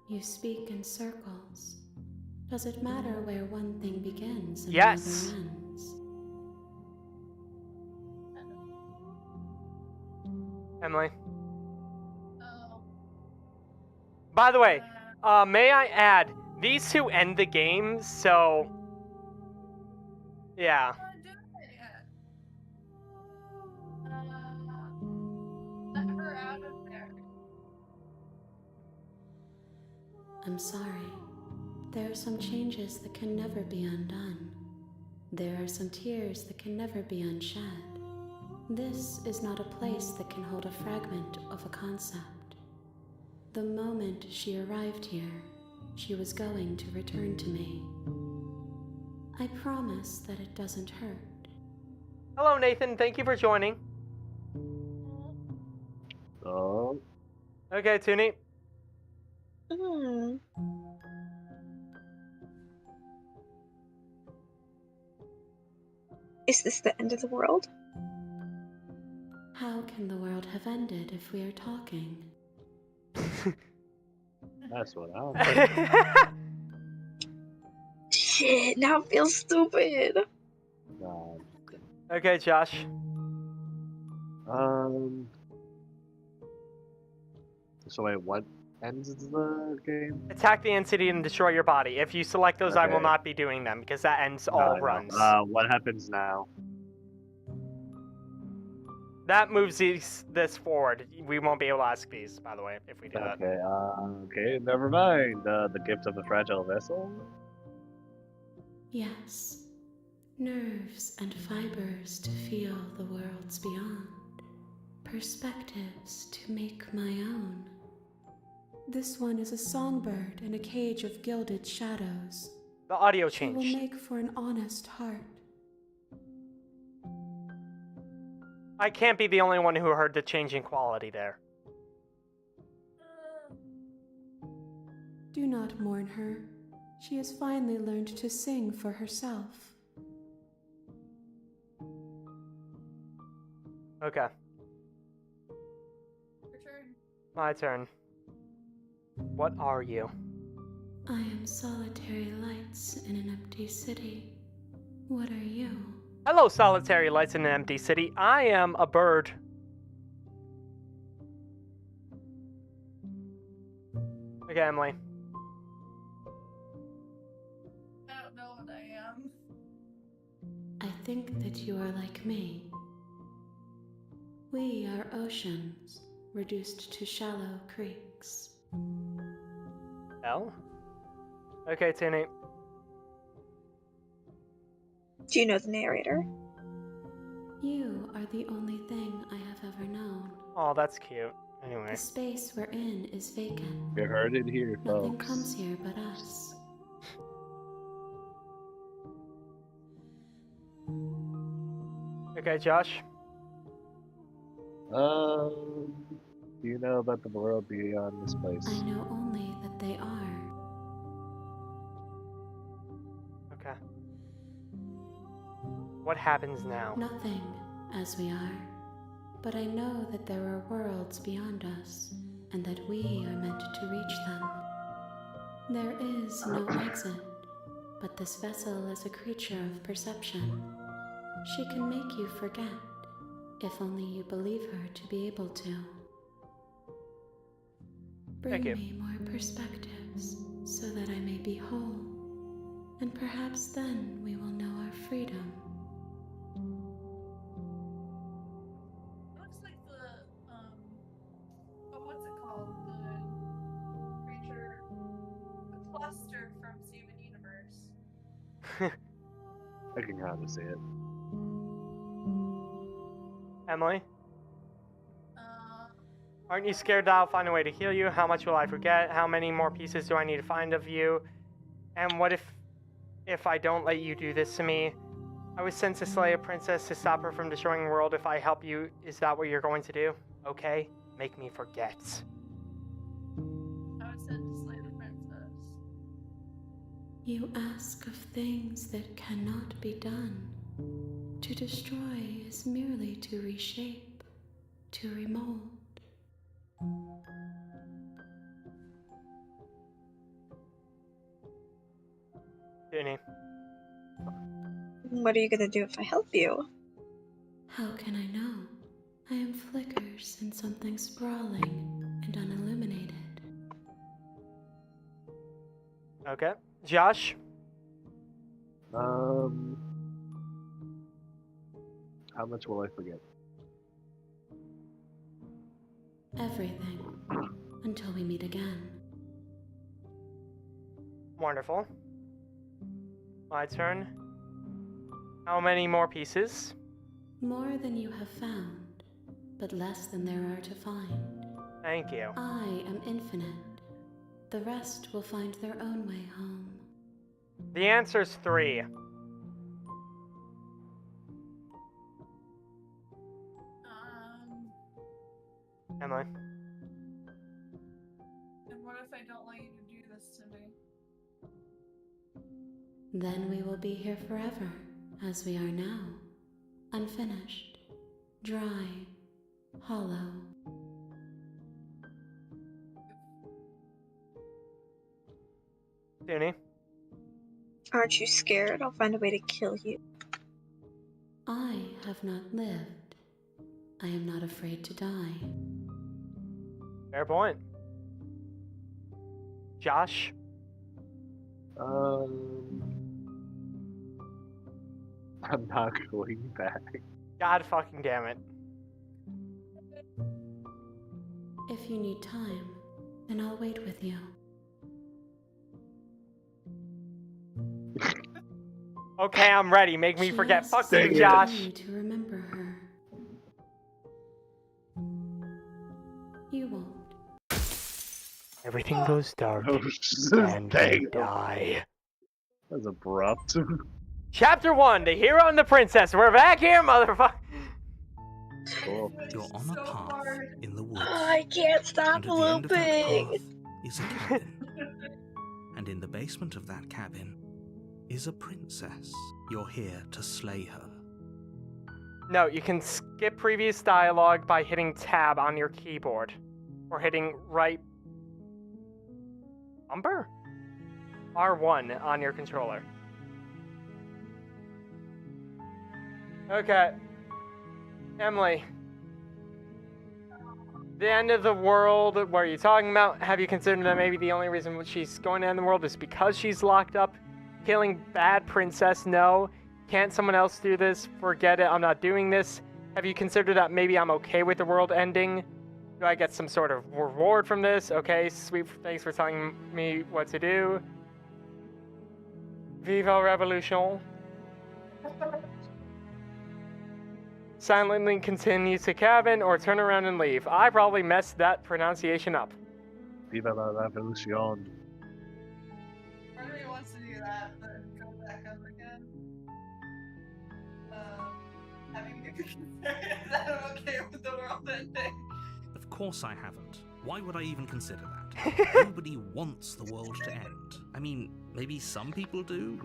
You speak in circles. Does it matter where one thing begins and Yes. another ends? Emily. Oh. By the way, may I add, these two end the game, so... Yeah. I'm not doing it yet. Let her out of there. I'm sorry. There are some changes that can never be undone. There are some tears that can never be unshed. This is not a place that can hold a fragment of a concept. The moment she arrived here, she was going to return to me. I promise that it doesn't hurt. Hello, Nathan. Thank you for joining. Oh. Okay, Toonie. Is this the end of the world? How can the world have ended if we are talking? That's what I'm Shit, now I feel stupid. God. Okay, Josh. So wait, what ends the game? Attack the entity and destroy your body. If you select those, I will Okay. not be doing them because that ends No, all I know. runs. What happens now? That moves this forward. We won't be able to ask these, by the way, if we do that. Okay, okay, never mind. The gift of the fragile vessel? Yes, nerves and fibers to feel the worlds beyond, perspectives to make my own. This one is a songbird in a cage of gilded shadows. The audio She will changed. make for an honest heart. I can't be the only one who heard the change in quality there. Do not mourn her. She has finally learned to sing for herself. Okay, Return. my turn. What are you? I am solitary lights in an empty city. What are you? Hello, solitary lights in an empty city. I am a bird. Okay, Emily. I don't know what I am. I think that you are like me. We are oceans, reduced to shallow creeks. L? Okay, Tini. Do you know the narrator? You are the only thing I have ever known. Oh, that's cute. Anyway. The space we're in is vacant. You heard it here, Nothing folks. comes here but us. Okay, Josh. Do you know about the world beyond this place? I know only that they are. Okay. What happens now? Nothing, as we are. But I know that there are worlds beyond us, and that we are meant to reach them. There is no exit, but this vessel is a creature of perception. She can make you forget, if only you believe her to be able to. Bring Thank you. me more perspectives, so that I may be whole, and perhaps then we will know our freedom. Looks like the oh, what's it called? The creature, the cluster from Steven Universe. I can kind of see it. Emily? Uh, Aren't you scared that I'll find a way to heal you? How much will I forget? How many more pieces do I need to find of you? And what if I don't let you do this to me? I was sent to slay a princess to stop her from destroying the world. If I help you, is that what you're going to do? Okay? Make me forget. I was sent to slay the princess. You ask of things that cannot be done. To destroy is merely to reshape, to remold. Ginny. What are you gonna do if I help you? How can I know? I am flickers in something sprawling and unilluminated. Okay. Josh? How much will I forget? Everything. Until we meet again. Wonderful. My turn. How many more pieces? More than you have found, but less than there are to find. Thank you. I am infinite. The rest will find their own way home. The answer's 3. Emily? And what if I don't let you do this to me? Then we will be here forever, as we are now. Unfinished, dry, hollow. Ginny? Aren't you scared? I'll find a way to kill you. I have not lived. I am not afraid to die. Fair point. Josh? I'm not going back. God fucking damn it. If you need time, then I'll wait with you. Okay, I'm ready. Make me She forget. asks Fuck Dang you, it. Josh. me to remember her. You won't. Everything goes dark Oh, and they dang. die. That was abrupt. Chapter 1, The Hero and the Princess. We're back here, motherfucker. Cool. You're on a So path hard. in the woods. I can't stop And at the end of that looping. path is a cabin. And in the basement of that cabin is a princess. You're here to slay her. No, you can skip previous dialogue by hitting tab on your keyboard. Or hitting right bumper? R1 on your controller. Okay. Emily. The end of the world, what are you talking about? Have you considered that maybe the only reason she's going to end the world is because she's locked up? Killing bad princess? No. Can't someone else do this? Forget it, I'm not doing this. Have you considered that maybe I'm okay with the world ending? Do I get some sort of reward from this? Okay, sweet, thanks for telling me what to do. Vive la Revolution. Silently continue to cabin or turn around and leave. I probably messed that pronunciation up. Viva la revolution. Part of me wants to do that, but go back up again. Having to consider that I'm okay with the world ending. Of course I haven't. Why would I even consider that? Nobody wants the world to end. I mean, maybe some people do.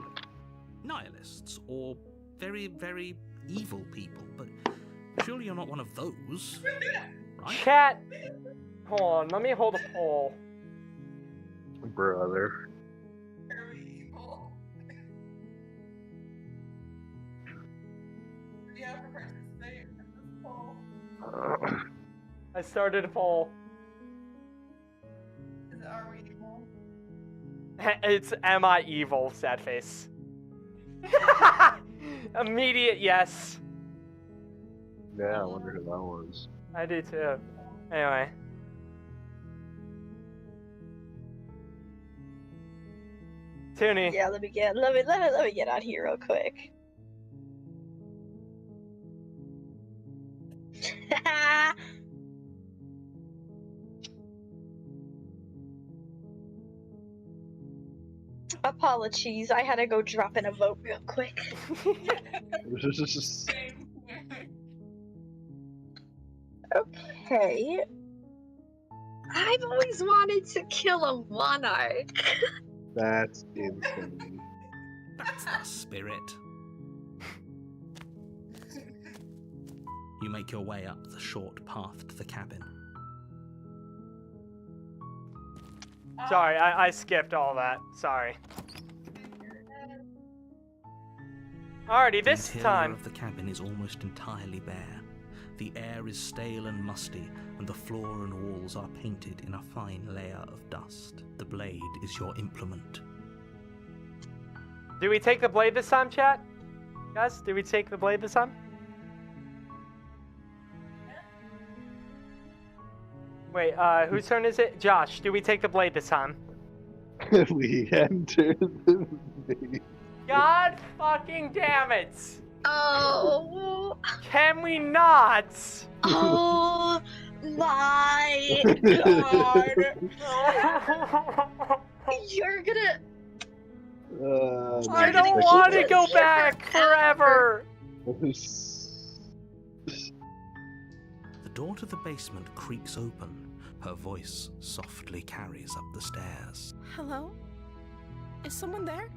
Nihilists, or very, very evil people, but surely you're not one of those, right? Chat! Hold on, let me hold a poll. Brother. Very evil. Yeah, for participate in this poll. I started a poll. Is it are we evil? It's am I evil, sad face. Immediate yes. Yeah, I wonder who that was. I do too. Anyway. Toonie. Yeah, let me get out here real quick. Apologies, I had to go drop in a vote real quick. Same. Okay. I've always wanted to kill a monarch. That's insane. That's the spirit. You make your way up the short path to the cabin. Sorry, I skipped all that. Sorry. Alrighty, this The interior time. of the cabin is almost entirely bare. The air is stale and musty, and the floor and walls are painted in a fine layer of dust. The blade is your implement. Do we take the blade this time, chat? Guys, do we take the blade this time? Wait, whose turn is it? Josh, do we take the blade this time? We enter the maze. God fucking damn it! Oh, Can we not? oh my god. You're gonna. I don't want to go back forever! The door to the basement creaks open. Her voice softly carries up the stairs. Hello? Is someone there?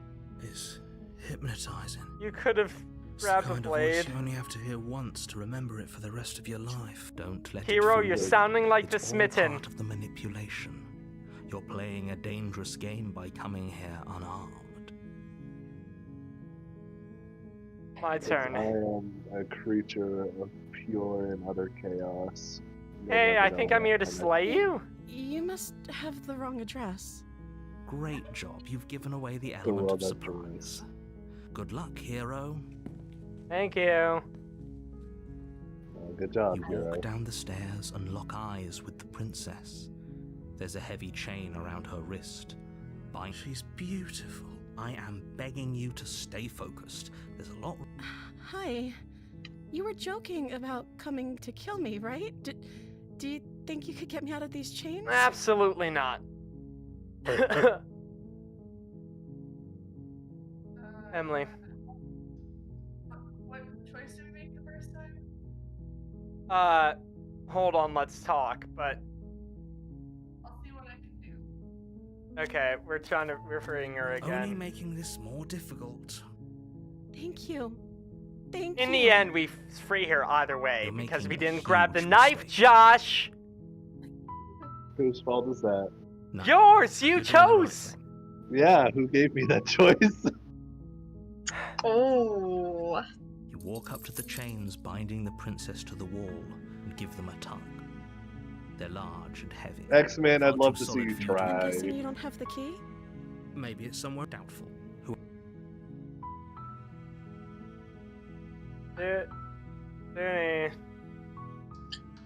It's hypnotizing. You could have It's grabbed the the kind of voice blade. you only have to hear once to remember it for the rest of your life. Don't let it Hero, fool you're you. sounding like the It's all smitten. part of the manipulation. You're playing a dangerous game by coming here unarmed. My turn. I am a creature of pure and utter chaos. You'll Hey, never I know think I'm what here to I'm slay you. You must have the wrong address. Great job. You've given away the The element world of that surprise. Good luck, hero. Thank you. Good job, You hero. walk down the stairs and lock eyes with the princess. There's a heavy chain around her wrist. She's beautiful. I am begging you to stay focused. There's a lot. Hi. You were joking about coming to kill me, right? Do you think you could get me out of these chains? Absolutely not. Emily. What choice did we make the first time? Hold on, let's talk, but I'll see what I can do. okay, we're freeing her Only again. making this more difficult. Thank you. Thank you. In the end, we free her either way You're because we making a didn't grab the huge knife, mistake. Josh. Whose fault is that? No, Yours, you you're doing the right chose. thing. Yeah, who gave me that choice? Oh. You walk up to the chains binding the princess to the wall and give them a tug. They're large and heavy. X-Men, I'd Far love too to see solid you for to try. I'm move. guessing you don't have the key? Maybe it's somewhere doubtful. Who?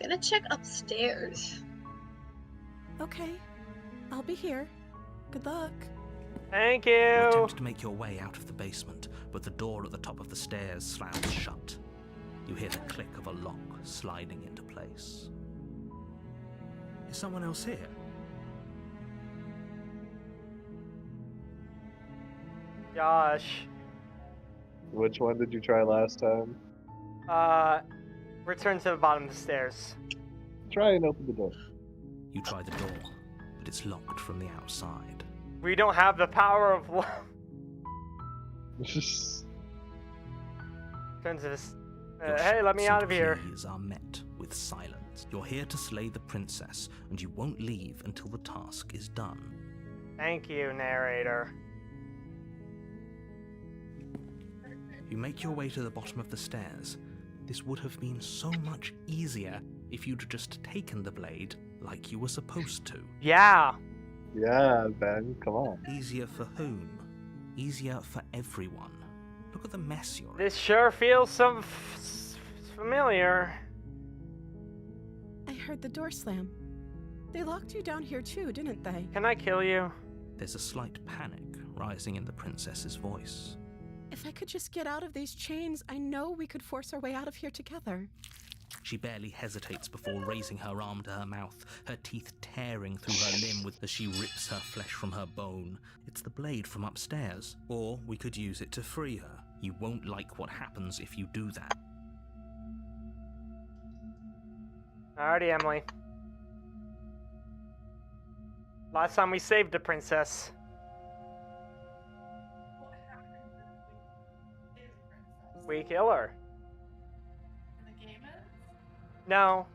Gonna check upstairs. Okay. I'll be here. Good luck. Thank You you. attempt to make your way out of the basement, but the door at the top of the stairs slams shut. You hear the click of a lock sliding into place. Is someone else here? Josh. Which one did you try last time? Return to the bottom of the stairs. Try and open the door. You try the door, but it's locked from the outside. We don't have the power of love. Turn to this. Your Hey, let me shouts out and of here. pleas are met with silence. You're here to slay the princess, and you won't leave until the task is done. Thank you, narrator. You make your way to the bottom of the stairs. This would have been so much easier if you'd just taken the blade like you were supposed to. Yeah. Yeah, Ben, come on. Easier for whom? Easier for everyone. Look at the mess you're in. This sure feels familiar. I heard the door slam. They locked you down here too, didn't they? Can I kill you? There's a slight panic rising in the princess's voice. If I could just get out of these chains, I know we could force our way out of here together. She barely hesitates before raising her arm to her mouth, her teeth tearing through her limb as she rips her flesh from her bone. It's the blade from upstairs, or we could use it to free her. You won't like what happens if you do that. Alrighty, Emily. Last time we saved the princess. What happened if we save the princess? We kill her. And the game ends? No.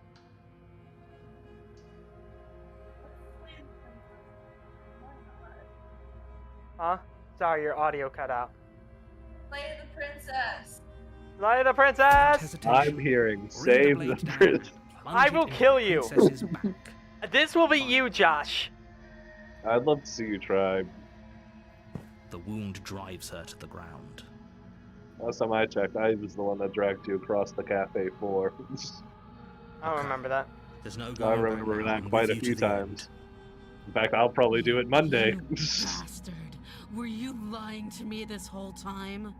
Let's slay the princess. Why not? Huh? Sorry, your audio cut out. Slay the princess. Slay the princess! Hesitation. I'm hearing Bring save blade the down, prince. plunge I it will into kill the you. princess's back. This will be you, Josh. I'd love to see you try. The wound drives her to the ground. Last time I checked, I was the one that dragged you across the cafe floor. I don't remember that. There's no I going remember back now. that I'm quite with a you few to the times. end. In fact, I'll probably do it Monday. You bastard. Were you lying to me this whole time?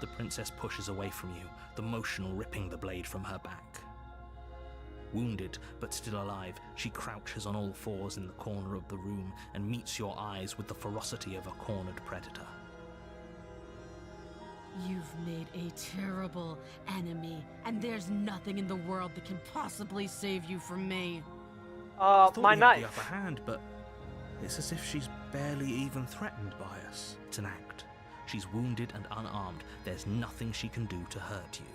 The princess pushes away from you, the motion ripping the blade from her back. Wounded, but still alive, she crouches on all fours in the corner of the room and meets your eyes with the ferocity of a cornered predator. You've made a terrible enemy, and there's nothing in the world that can possibly save you from me. Thought My we had the knife. upper hand, but it's as if she's barely even threatened by us. It's an act. She's wounded and unarmed. There's nothing she can do to hurt you.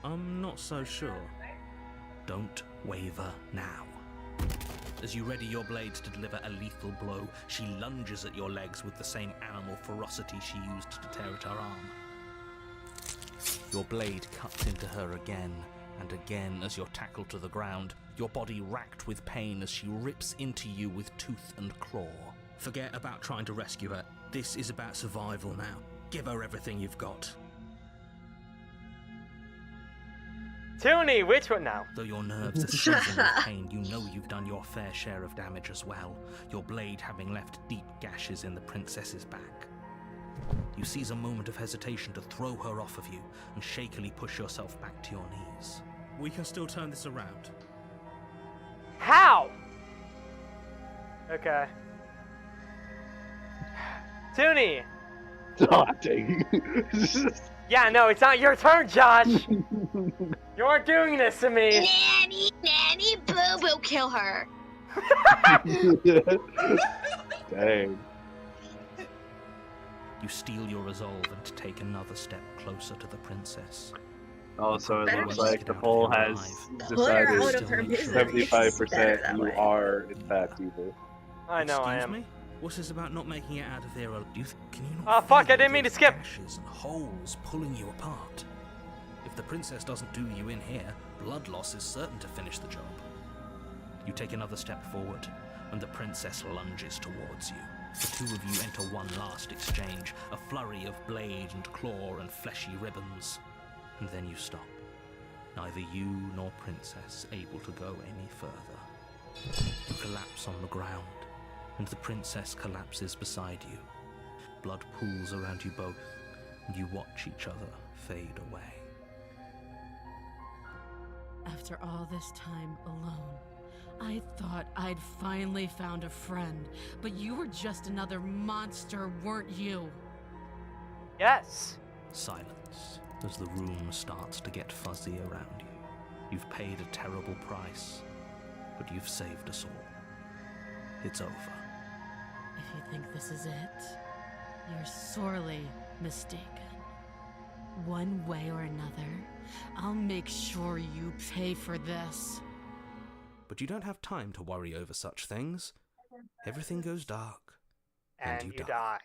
I'm not so sure. Don't waver now. As you ready your blades to deliver a lethal blow, she lunges at your legs with the same animal ferocity she used to tear at her arm. Your blade cuts into her again and again as you're tackled to the ground, your body racked with pain as she rips into you with tooth and claw. Forget about trying to rescue her. This is about survival now. Give her everything you've got. Toonie, which one now? Though your nerves are seething with pain, you know you've done your fair share of damage as well, your blade having left deep gashes in the princess's back. You seize a moment of hesitation to throw her off of you and shakily push yourself back to your knees. We can still turn this around. How? Okay. Toonie! Oh, dang. Yeah, no, it's not your turn, Josh! You aren't doing this to me! Nanny, boo boo, kill her. Dang. You steel your resolve and take another step closer to the princess. Oh, so it Better looks not like get the out of poll here has alive. Put her decided out of her misery. 75% you are, in fact, evil. I know I Excuse am. me? What's this about not making it out of here? Can you not Oh, fuck, feel I didn't mean to those skip. gashes and holes pulling you apart? If the princess doesn't do you in here, blood loss is certain to finish the job. You take another step forward, and the princess lunges towards you. The two of you enter one last exchange, a flurry of blade and claw and fleshy ribbons. And then you stop. Neither you nor princess able to go any further. You collapse on the ground, and the princess collapses beside you. Blood pools around you both, and you watch each other fade away. After all this time alone, I thought I'd finally found a friend, but you were just another monster, weren't you? Yes. Silence as the room starts to get fuzzy around you. You've paid a terrible price, but you've saved us all. It's over. If you think this is it, you're sorely mistaken. One way or another, I'll make sure you pay for this. But you don't have time to worry over such things. Everything goes dark, And you die.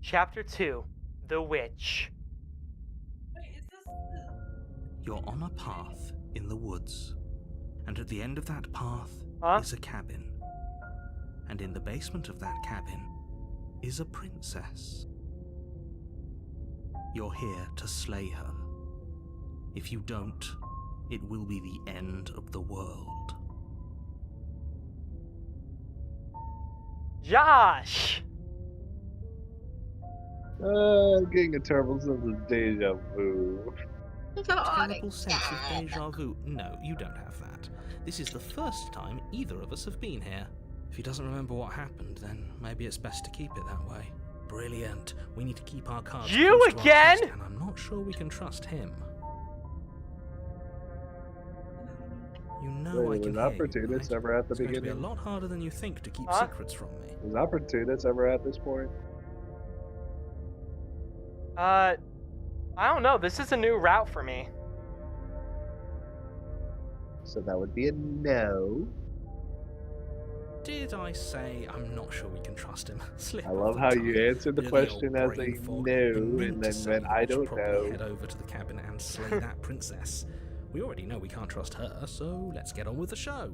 Chapter 2, The Witch. Wait, is this? You're on a path in the woods, and at the end of that path is a cabin. And in the basement of that cabin is a princess. You're here to slay her. If you don't, it will be the end of the world. Josh! I'm getting a terrible sense of deja vu. Terrible sense of deja vu? No, you don't have that. This is the first time either of us have been here. If he doesn't remember what happened, then maybe it's best to keep it that way. Brilliant. We need to keep our cards You close to our again? chest, and I'm not sure we can trust him. You know Wait, I can was hear you, Opportunist right? ever at the It's going to be beginning? a lot harder than you think to keep Huh? secrets from me. Was Opportunist ever at this point? I don't know. This is a new route for me. So that would be a no. Did I say I'm not sure we can trust him? Slip I of love the how tongue. you answered the Bit of old question as a brain fog. no, I meant and to then say went, you I should don't probably know. head over to the cabin and slay that princess. We already know we can't trust her, so let's get on with the show.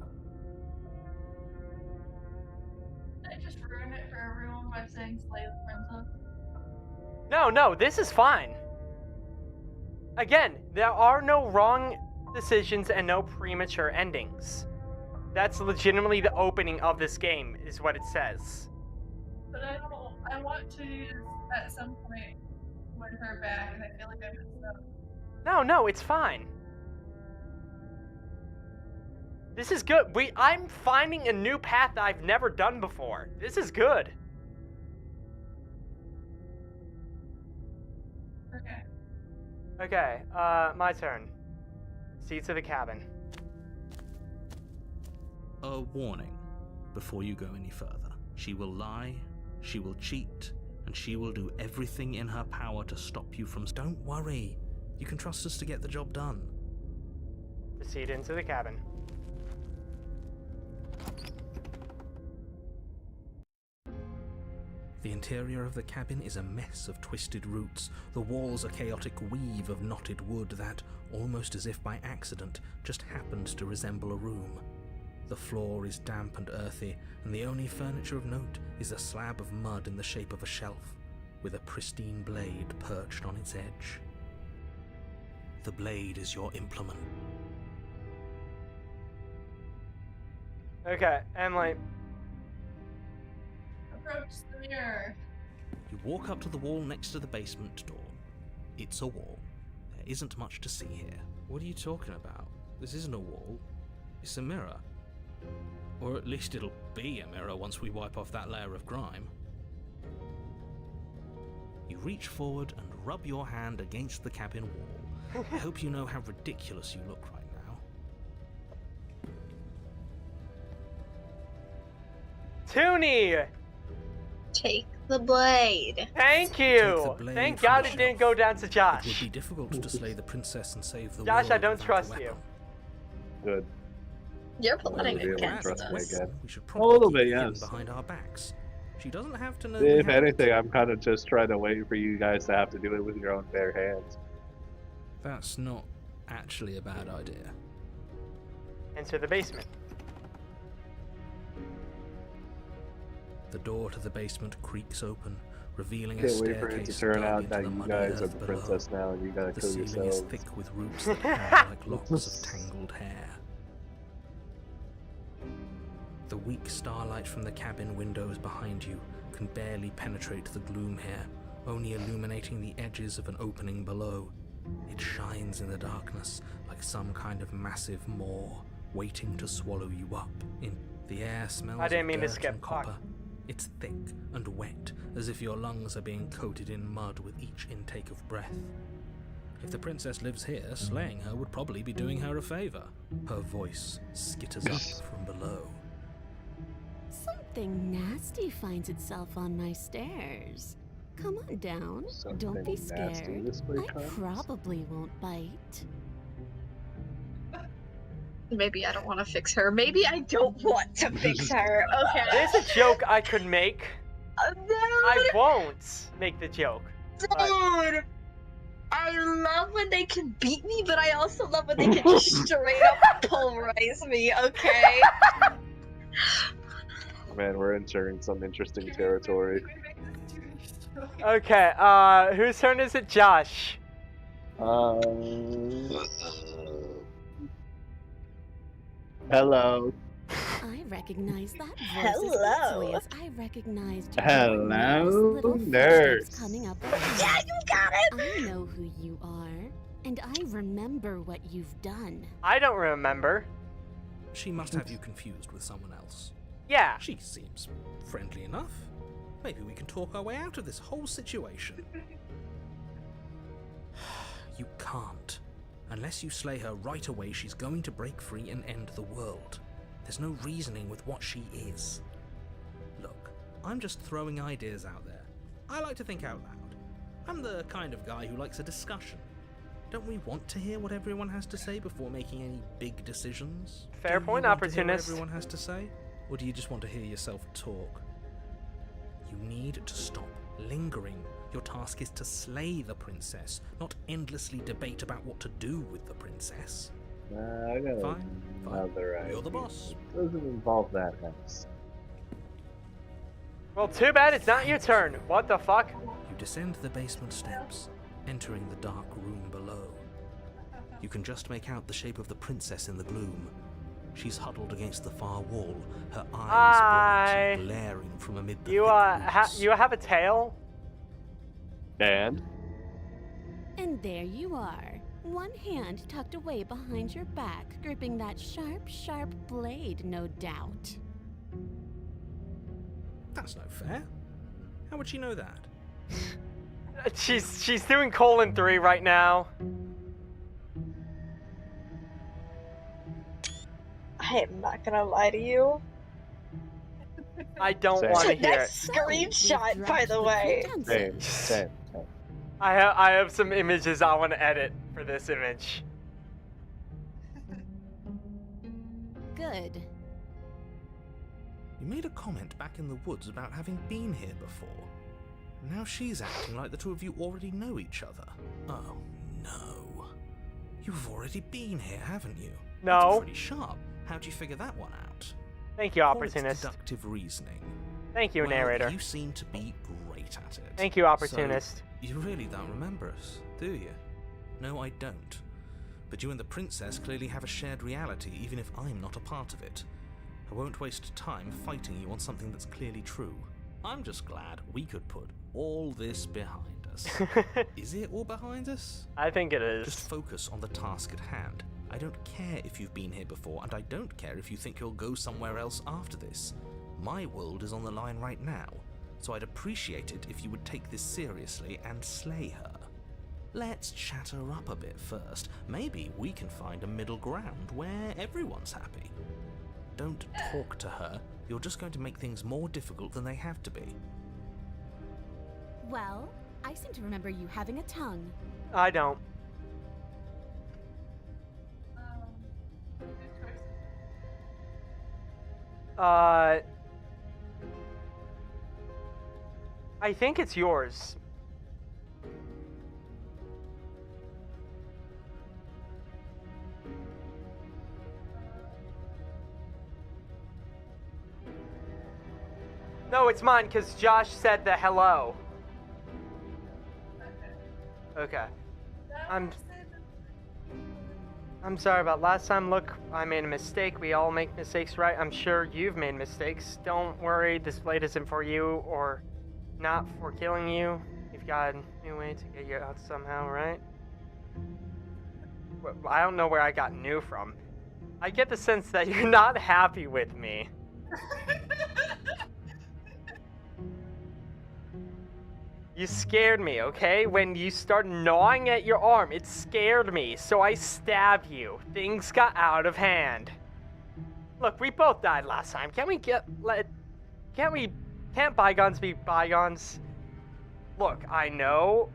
Did I just ruin it for everyone by saying slay the princess? No, this is fine. Again, there are no wrong decisions and no premature endings. That's legitimately the opening of this game, is what it says. But I want to at some point win her back, and I feel like I messed up. No, it's fine. This is good. I'm finding a new path that I've never done before. This is good. Okay. Okay, my turn. See to the cabin. A warning before you go any further. She will lie, she will cheat, and she will do everything in her power to stop you from... Don't worry. You can trust us to get the job done. Proceed into the cabin. The interior of the cabin is a mess of twisted roots. The walls a chaotic weave of knotted wood that, almost as if by accident, just happened to resemble a room. The floor is damp and earthy, and the only furniture of note is a slab of mud in the shape of a shelf, with a pristine blade perched on its edge. The blade is your implement. Okay, Emily. Approach the mirror. You walk up to the wall next to the basement door. It's a wall. There isn't much to see here. What are you talking about? This isn't a wall. It's a mirror. Or at least it'll be a mirror once we wipe off that layer of grime. You reach forward and rub your hand against the cabin wall. I hope you know how ridiculous you look right now. Toonie! Take the blade. Thank Take you! the blade Thank from God the it didn't shelf. go down to It Josh. would be difficult to slay the princess and save the Josh, world I don't without a trust weapon. you. Good. You're Well, plotting we won't against trust me us. again. We should A probably little keep bit, it hidden yes. behind our backs. She doesn't have to know. we If have it. anything, I'm kind of just trying to wait for you guys to have to do it with your own bare hands. That's not actually a bad idea. Enter the basement. The door to the basement creaks open, revealing a Can't wait for it to staircase turn dug out into that the you muddy guys are earth the below. princess now and you gotta The kill ceiling yourselves. is thick with roots that hang like locks of tangled hair. The weak starlight from the cabin windows behind you can barely penetrate the gloom here, only illuminating the edges of an opening below. It shines in the darkness like some kind of massive maw, waiting to swallow you up. In the air smells I didn't of mean to dirt skip. and Fuck. copper. It's thick and wet, as if your lungs are being coated in mud with each intake of breath. If the princess lives here, slaying her would probably be doing her a favor. Her voice skitters up from below. Something nasty finds itself on my stairs. Come on down. Don't be Something nasty scared. this way I comes? probably won't bite. Maybe I don't want to fix her. Maybe I don't want to fix her. Okay. There's a joke I could make. Dude, I won't make the joke. dude. I love when they can beat me, but I also love when they can just straight up pulverize me. Okay. Man, we're entering some interesting territory. Okay, whose turn is it? Josh. Hello. I recognize that voice Hello. as easily as I recognized your Hello, nice little nurse. footsteps coming up. Yeah, you got it. I know who you are, and I remember what you've done. I don't remember. She must have you confused with someone else. Yeah. She seems friendly enough. Maybe we can talk our way out of this whole situation. You can't. Unless you slay her right away, she's going to break free and end the world. There's no reasoning with what she is. Look, I'm just throwing ideas out there. I like to think out loud. I'm the kind of guy who likes a discussion. Don't we want to hear what everyone has to say before making any big decisions? Fair Do point, you want to hear what opportunist. everyone has to say? Or do you just want to hear yourself talk? You need to stop lingering. Your task is to slay the princess, not endlessly debate about what to do with the princess. I got Fine, another idea. You're the boss. Doesn't involve that house. Well, too bad it's not your turn. What the fuck? You descend the basement steps, entering the dark room below. You can just make out the shape of the princess in the gloom. She's huddled against the far wall, her eyes bright and glaring from amid the You thick roots. you have a tail? And? And there you are, one hand tucked away behind your back, gripping that sharp, sharp blade, no doubt. That's no fair. How would she know that? She's doing colon 3 right now. I am not gonna lie to you. I don't Same. want to hear Next it. screenshot, by the way. Same. I have some images I want to edit for this image. Good. You made a comment back in the woods about having been here before. Now she's acting like the two of you already know each other. Oh, no. You've already been here, haven't you? No. That's pretty sharp. How'd you figure that one out? Thank you, Call it opportunist. deductive reasoning. Thank you, Well, narrator. You seem to be great at it. Thank you, opportunist. So, you really don't remember us, do you? No, I don't. But you and the princess clearly have a shared reality, even if I'm not a part of it. I won't waste time fighting you on something that's clearly true. I'm just glad we could put all this behind us. Is it all behind us? I think it is. Just focus on the task at hand. I don't care if you've been here before, and I don't care if you think you'll go somewhere else after this. My world is on the line right now, so I'd appreciate it if you would take this seriously and slay her. Let's chat her up a bit first. Maybe we can find a middle ground where everyone's happy. Don't talk to her. You're just going to make things more difficult than they have to be. Well, I seem to remember you having a tongue. I don't. I think it's yours. No, it's mine, because Josh said the hello. Okay. I'm sorry about last time. Look, I made a mistake. We all make mistakes, right? I'm sure you've made mistakes. Don't worry, this blade isn't for you, or not for killing you. We've got a new way to get you out somehow, right? Well, I don't know where I got new from. I get the sense that you're not happy with me. You scared me, okay? When you started gnawing at your arm, it scared me, so I stabbed you. Things got out of hand. Look, we both died last time. Can't bygones be bygones? Look, I know.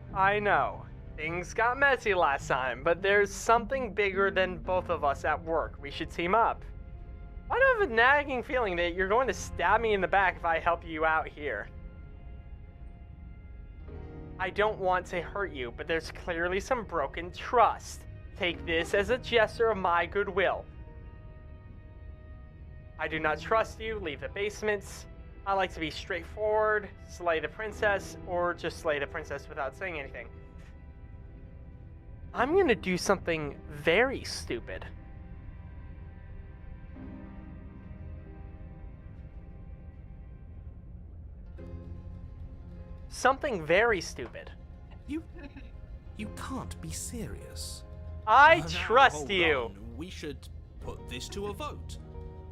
Things got messy last time, but there's something bigger than both of us at work. We should team up. Why do I have a nagging feeling that you're going to stab me in the back if I help you out here? I don't want to hurt you, but there's clearly some broken trust. Take this as a gesture of my goodwill. I do not trust you. Leave the basements. I like to be straightforward, slay the princess, or just slay the princess without saying anything. I'm gonna do something very stupid. Something very stupid. You can't be serious. I Now, trust hold you. on. We should put this to a vote.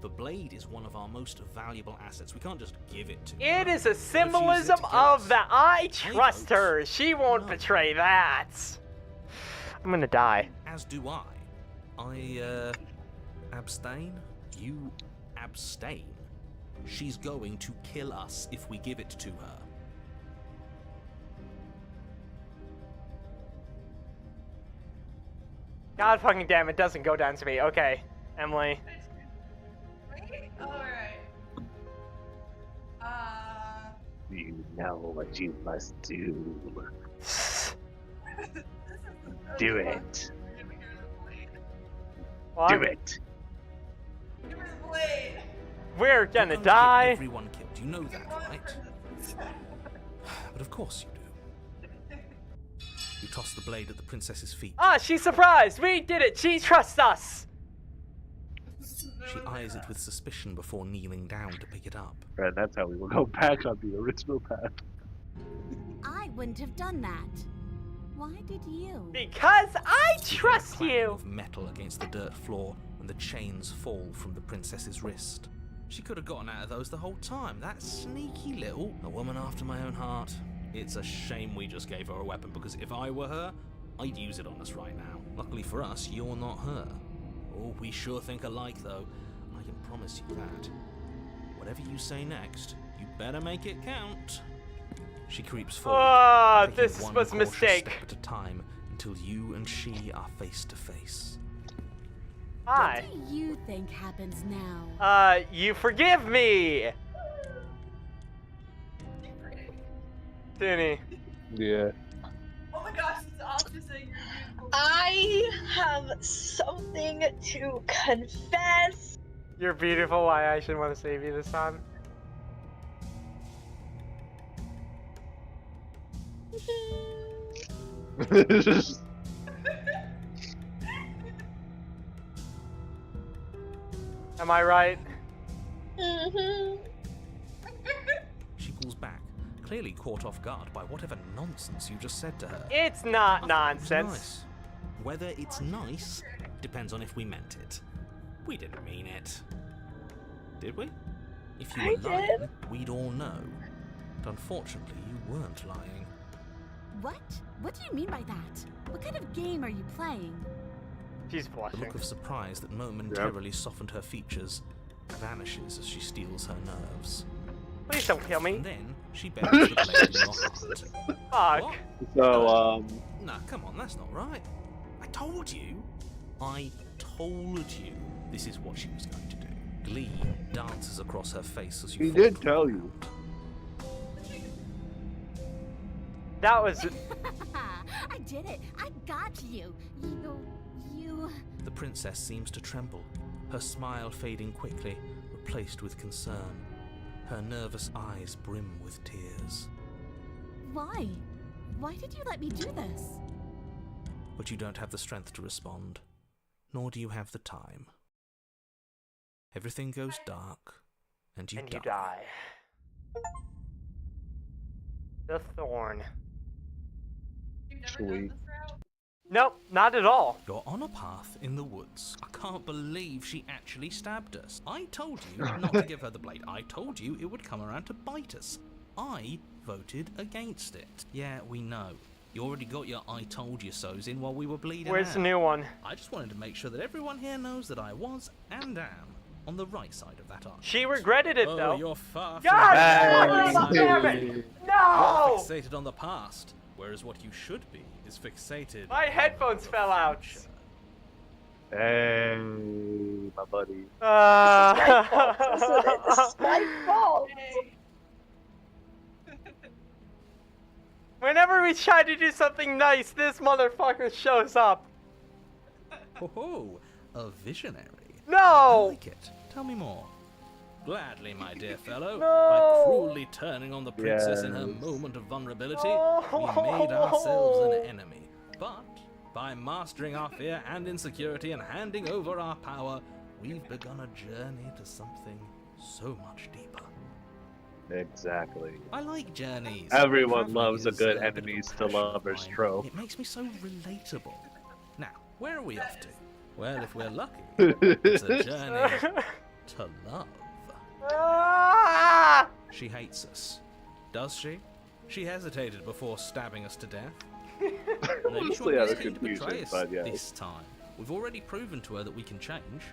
The blade is one of our most valuable assets. We can't just give it to her. It is a Refuse it symbolism to kill of us. that. I trust vote her. She won't no. betray that. I'm gonna die. As do I. I abstain. You abstain. She's going to kill us if we give it to her. God fucking damn, it doesn't go down to me. Okay, Emily. Alright. You know what you must do. Do it. Well, Do it. Give her the blade. We're gonna You're going to get die. everyone killed. You know that, right? But of course you do. You toss the blade at the princess's feet. Ah, she's surprised. We did it. She trusts us. She eyes it with suspicion before kneeling down to pick it up. Right, that's how we will go back on the original path. I wouldn't have done that. Why did you? Because I You hear a trust clanging you. of metal against the dirt floor, and the chains fall from the princess's wrist. She could have gotten out of those the whole time. That sneaky little, a woman after my own heart. It's a shame we just gave her a weapon, because if I were her, I'd use it on us right now. Luckily for us, you're not her. Oh, we sure think alike, though. I can promise you that. Whatever you say next, you better make it count. She creeps forward, Ah, taking this one was a cautious mistake. step at a time until you and she are face to face. Hi. What do you think happens now? You forgive me. Toonie. Yeah. Oh my gosh, it's awesome saying you're beautiful. I have something to confess. You're beautiful. Why I should want to save you this time. Am I right? Mm-hmm. She pulls back, clearly caught off guard by whatever nonsense you just said to her. It's not It's nonsense. nice. Whether it's nice depends on if we meant it. We didn't mean it. Did we? If you I were lying, did. we'd all know. But unfortunately, you weren't lying. What? What do you mean by that? What kind of game are you playing? She's The blushing. look of surprise that momentarily softened her features vanishes as she steels her nerves. Please don't kill me. And then she buries the blade in your heart. Fuck. What? So, Nah, come on, that's not right. I told you this is what she was going to do. Glee dances across her face as you he fall did from tell the you. That was. I did it. I got you. You. The princess seems to tremble, her smile fading quickly, replaced with concern. Her nervous eyes brim with tears. Why? Why did you let me do this? But you don't have the strength to respond, nor do you have the time. Everything goes dark, and you die. The thorn. You've never Sweet. done this route? Nope, not at all. You're on a path in the woods. I can't believe she actually stabbed us. I told you not to give her the blade. I told you it would come around to bite us. I voted against it. Yeah, we know. You already got your I told you so's in while we were bleeding Where's out. the new one? I just wanted to make sure that everyone here knows that I was and am on the right side of that argument. She regretted it Oh, though. you're far from God the damn right it! side. No! You're fixated on the past, whereas what you should be is fixated. My headphones fell out. Hey, my buddy. This is my fault. Whenever we try to do something nice, this motherfucker shows up. Oh, a visionary. I No! like it. Tell me more. Gladly, my dear fellow. No. By cruelly turning on the princess in her Yes. moment of vulnerability, we made ourselves an enemy. But by mastering our fear and insecurity and handing over our power, we've begun a journey to something so much deeper. Exactly. I like journeys. Everyone Traveling loves a is good bit of enemies to passion of lovers mine. trope. It makes me so relatable. Now, where are we off to? Well, if we're lucky, It's it's a journey to love. Ah! She hates us. Does she? She hesitated before stabbing us to death. Maybe she'll Mostly out of continue to betray confusion, us but yeah. this time. We've already proven to her that we can change,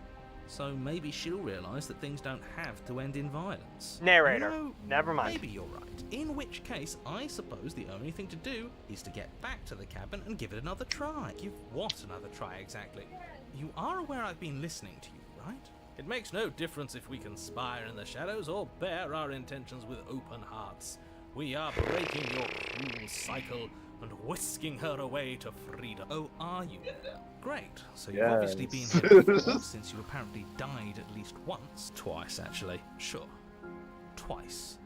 so maybe she'll realise that things don't have to end in violence. Narrator. No, Never mind. Maybe you're right. In which case, I suppose the only thing to do is to get back to the cabin and give it another try. Give what another try exactly? You are aware I've been listening to you, right? It makes no difference if we conspire in the shadows or bear our intentions with open hearts. We are breaking your cruel cycle and whisking her away to freedom. Oh, are you? Great. So you've obviously been Yes. here before, since you apparently died at least once. Twice, actually. Sure. Twice.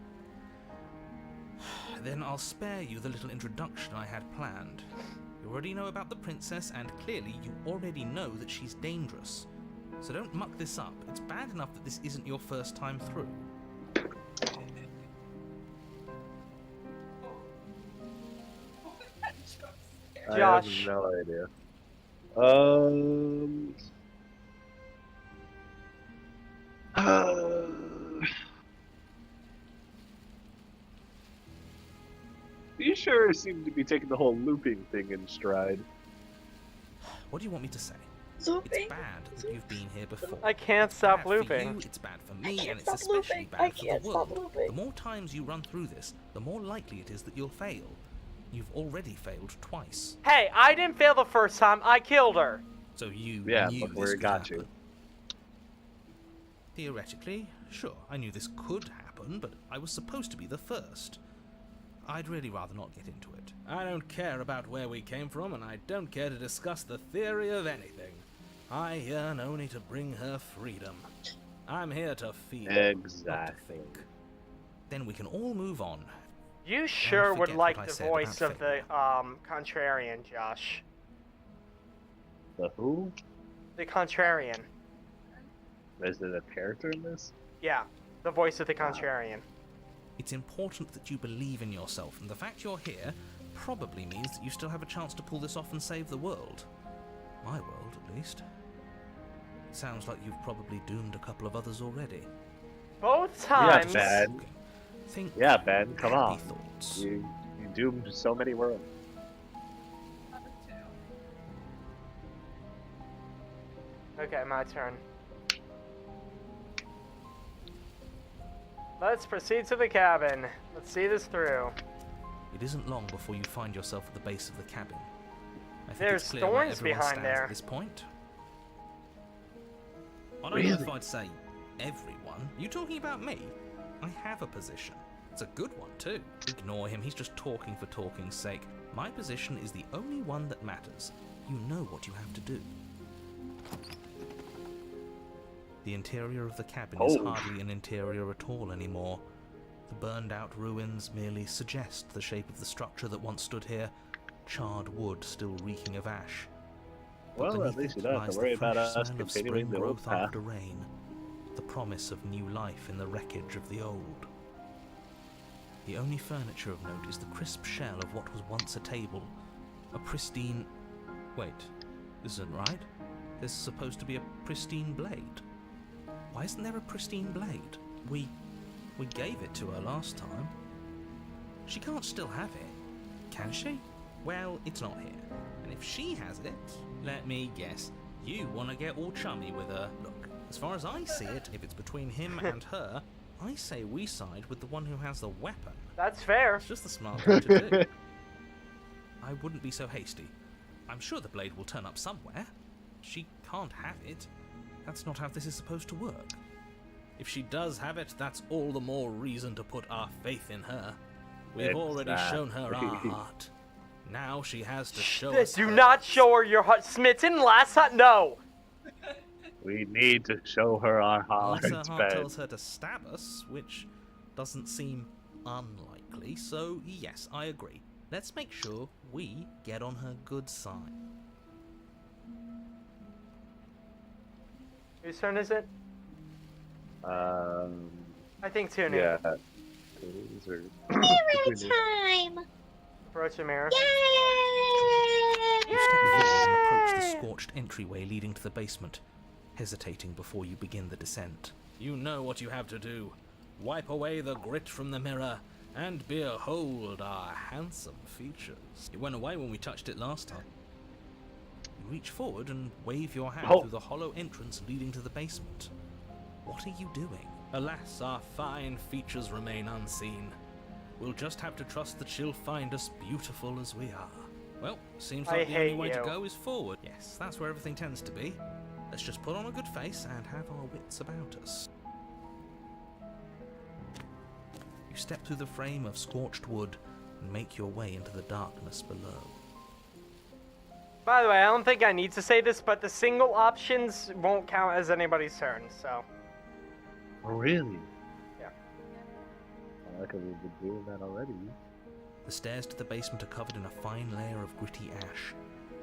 Then I'll spare you the little introduction I had planned. You already know about the princess, and clearly you already know that she's dangerous. So don't muck this up. It's bad enough that this isn't your first time through. I Josh. have no idea. You sure seem to be taking the whole looping thing in stride. What do you want me to say? Looping. It's bad that you've been here before. I can't It's stop bad for looping. you, it's bad for me, can't and it's stop especially looping. bad I for the can't stop world. looping. The more times you run through this, the more likely it is that you'll fail. You've already failed twice. Hey, I didn't fail the first time. I killed her. So you Yeah, knew but this where it could got happen. you. Theoretically, sure, I knew this could happen, but I was supposed to be the first. I'd really rather not get into it. I don't care about where we came from, and I don't care to discuss the theory of anything. I yearn only to bring her freedom. I'm here to feel, not to think. Then we can all move on. You sure would forget like what I the said voice about of the contrarian, Josh. The who? The contrarian. Is it a character in this? Yeah, the voice of the contrarian. It's important that you believe in yourself, and the fact you're here probably means that you still have a chance to pull this off and save the world. My world, at least. It sounds like you've probably doomed a couple of others already. Both times. Yeah, Ben. Think Yeah, Ben, come on. thoughts. You doomed so many worlds. Okay, my turn. Let's proceed to the cabin. Let's see this through. It isn't long before you find yourself at the base of the cabin. I think There's it's clear where thorns everyone behind stands there. at this point. I don't know if I'd say everyone. You talking about me? I have a position. It's a good one too. Ignore him, he's just talking for talking's sake. My position is the only one that matters. You know what you have to do. The interior of the cabin is hardly an interior at all anymore. The burned out ruins merely suggest the shape of the structure that once stood here, charred wood still reeking of ash. But Well, at beneath least you it don't have lies to worry the fresh about us smell of continuing spring the old growth path. after rain, the promise of new life in the wreckage of the old. The only furniture of note is the crisp shell of what was once a table, a pristine... Wait, this isn't right. There's supposed to be a pristine blade. Why isn't there a pristine blade? We gave it to her last time. She can't still have it, can she? Well, it's not here. And if she has it, let me guess, you want to get all chummy with her. Look, as far as I see it, if it's between him and her, I say we side with the one who has the weapon. That's fair. It's just the smart thing to do. I wouldn't be so hasty. I'm sure the blade will turn up somewhere. She can't have it. That's not how this is supposed to work. If she does have it, that's all the more reason to put our faith in her. We've already shown her our heart. Now she has to show us. Do not show her your heart. Smitten last time. No. We need to show her our hearts, Unless her heart Ben. tells her to stab us, which doesn't seem unlikely, so yes, I agree. Let's make sure we get on her good side. Whose turn is it? I think Tunu. Yeah. Mirror time! Approach the mirror. You step forward and approach the scorched entryway leading to the basement, hesitating before you begin the descent. You know what you have to do. Wipe away the grit from the mirror, and behold our handsome features. It went away when we touched it last time. You reach forward and wave your hand through the hollow entrance leading to the basement. What are you doing? Alas, our fine features remain unseen. We'll just have to trust that she'll find us beautiful as we are. Well, seems like the only way to go is forward. Yes, that's where everything tends to be. Let's just put on a good face and have our wits about us. You step through the frame of scorched wood and make your way into the darkness below. By the way, I don't think I need to say this, but the single options won't count as anybody's turn, so. Oh, really? Yeah. I like how we've been doing that already. The stairs to the basement are covered in a fine layer of gritty ash.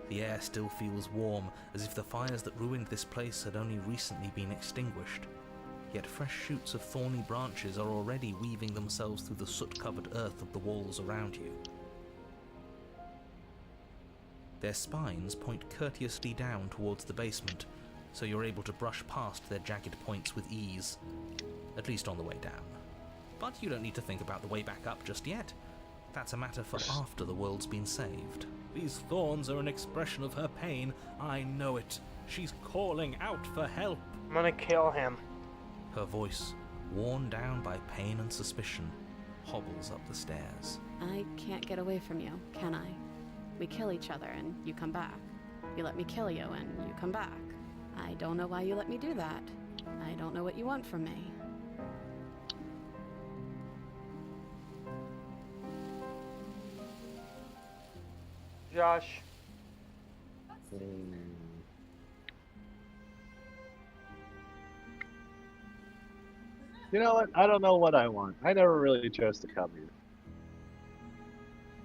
The air still feels warm, as if the fires that ruined this place had only recently been extinguished. Yet fresh shoots of thorny branches are already weaving themselves through the soot-covered earth of the walls around you. Their spines point courteously down towards the basement, so you're able to brush past their jagged points with ease, at least on the way down. But you don't need to think about the way back up just yet. That's a matter for after the world's been saved. These thorns are an expression of her pain. I know it. She's calling out for help. I'm gonna kill him. Her voice, worn down by pain and suspicion, hobbles up the stairs. I can't get away from you, can I? We kill each other and you come back. You let me kill you and you come back. I don't know why you let me do that. I don't know what you want from me. Josh. You know what? I don't know what I want. I never really chose to come here.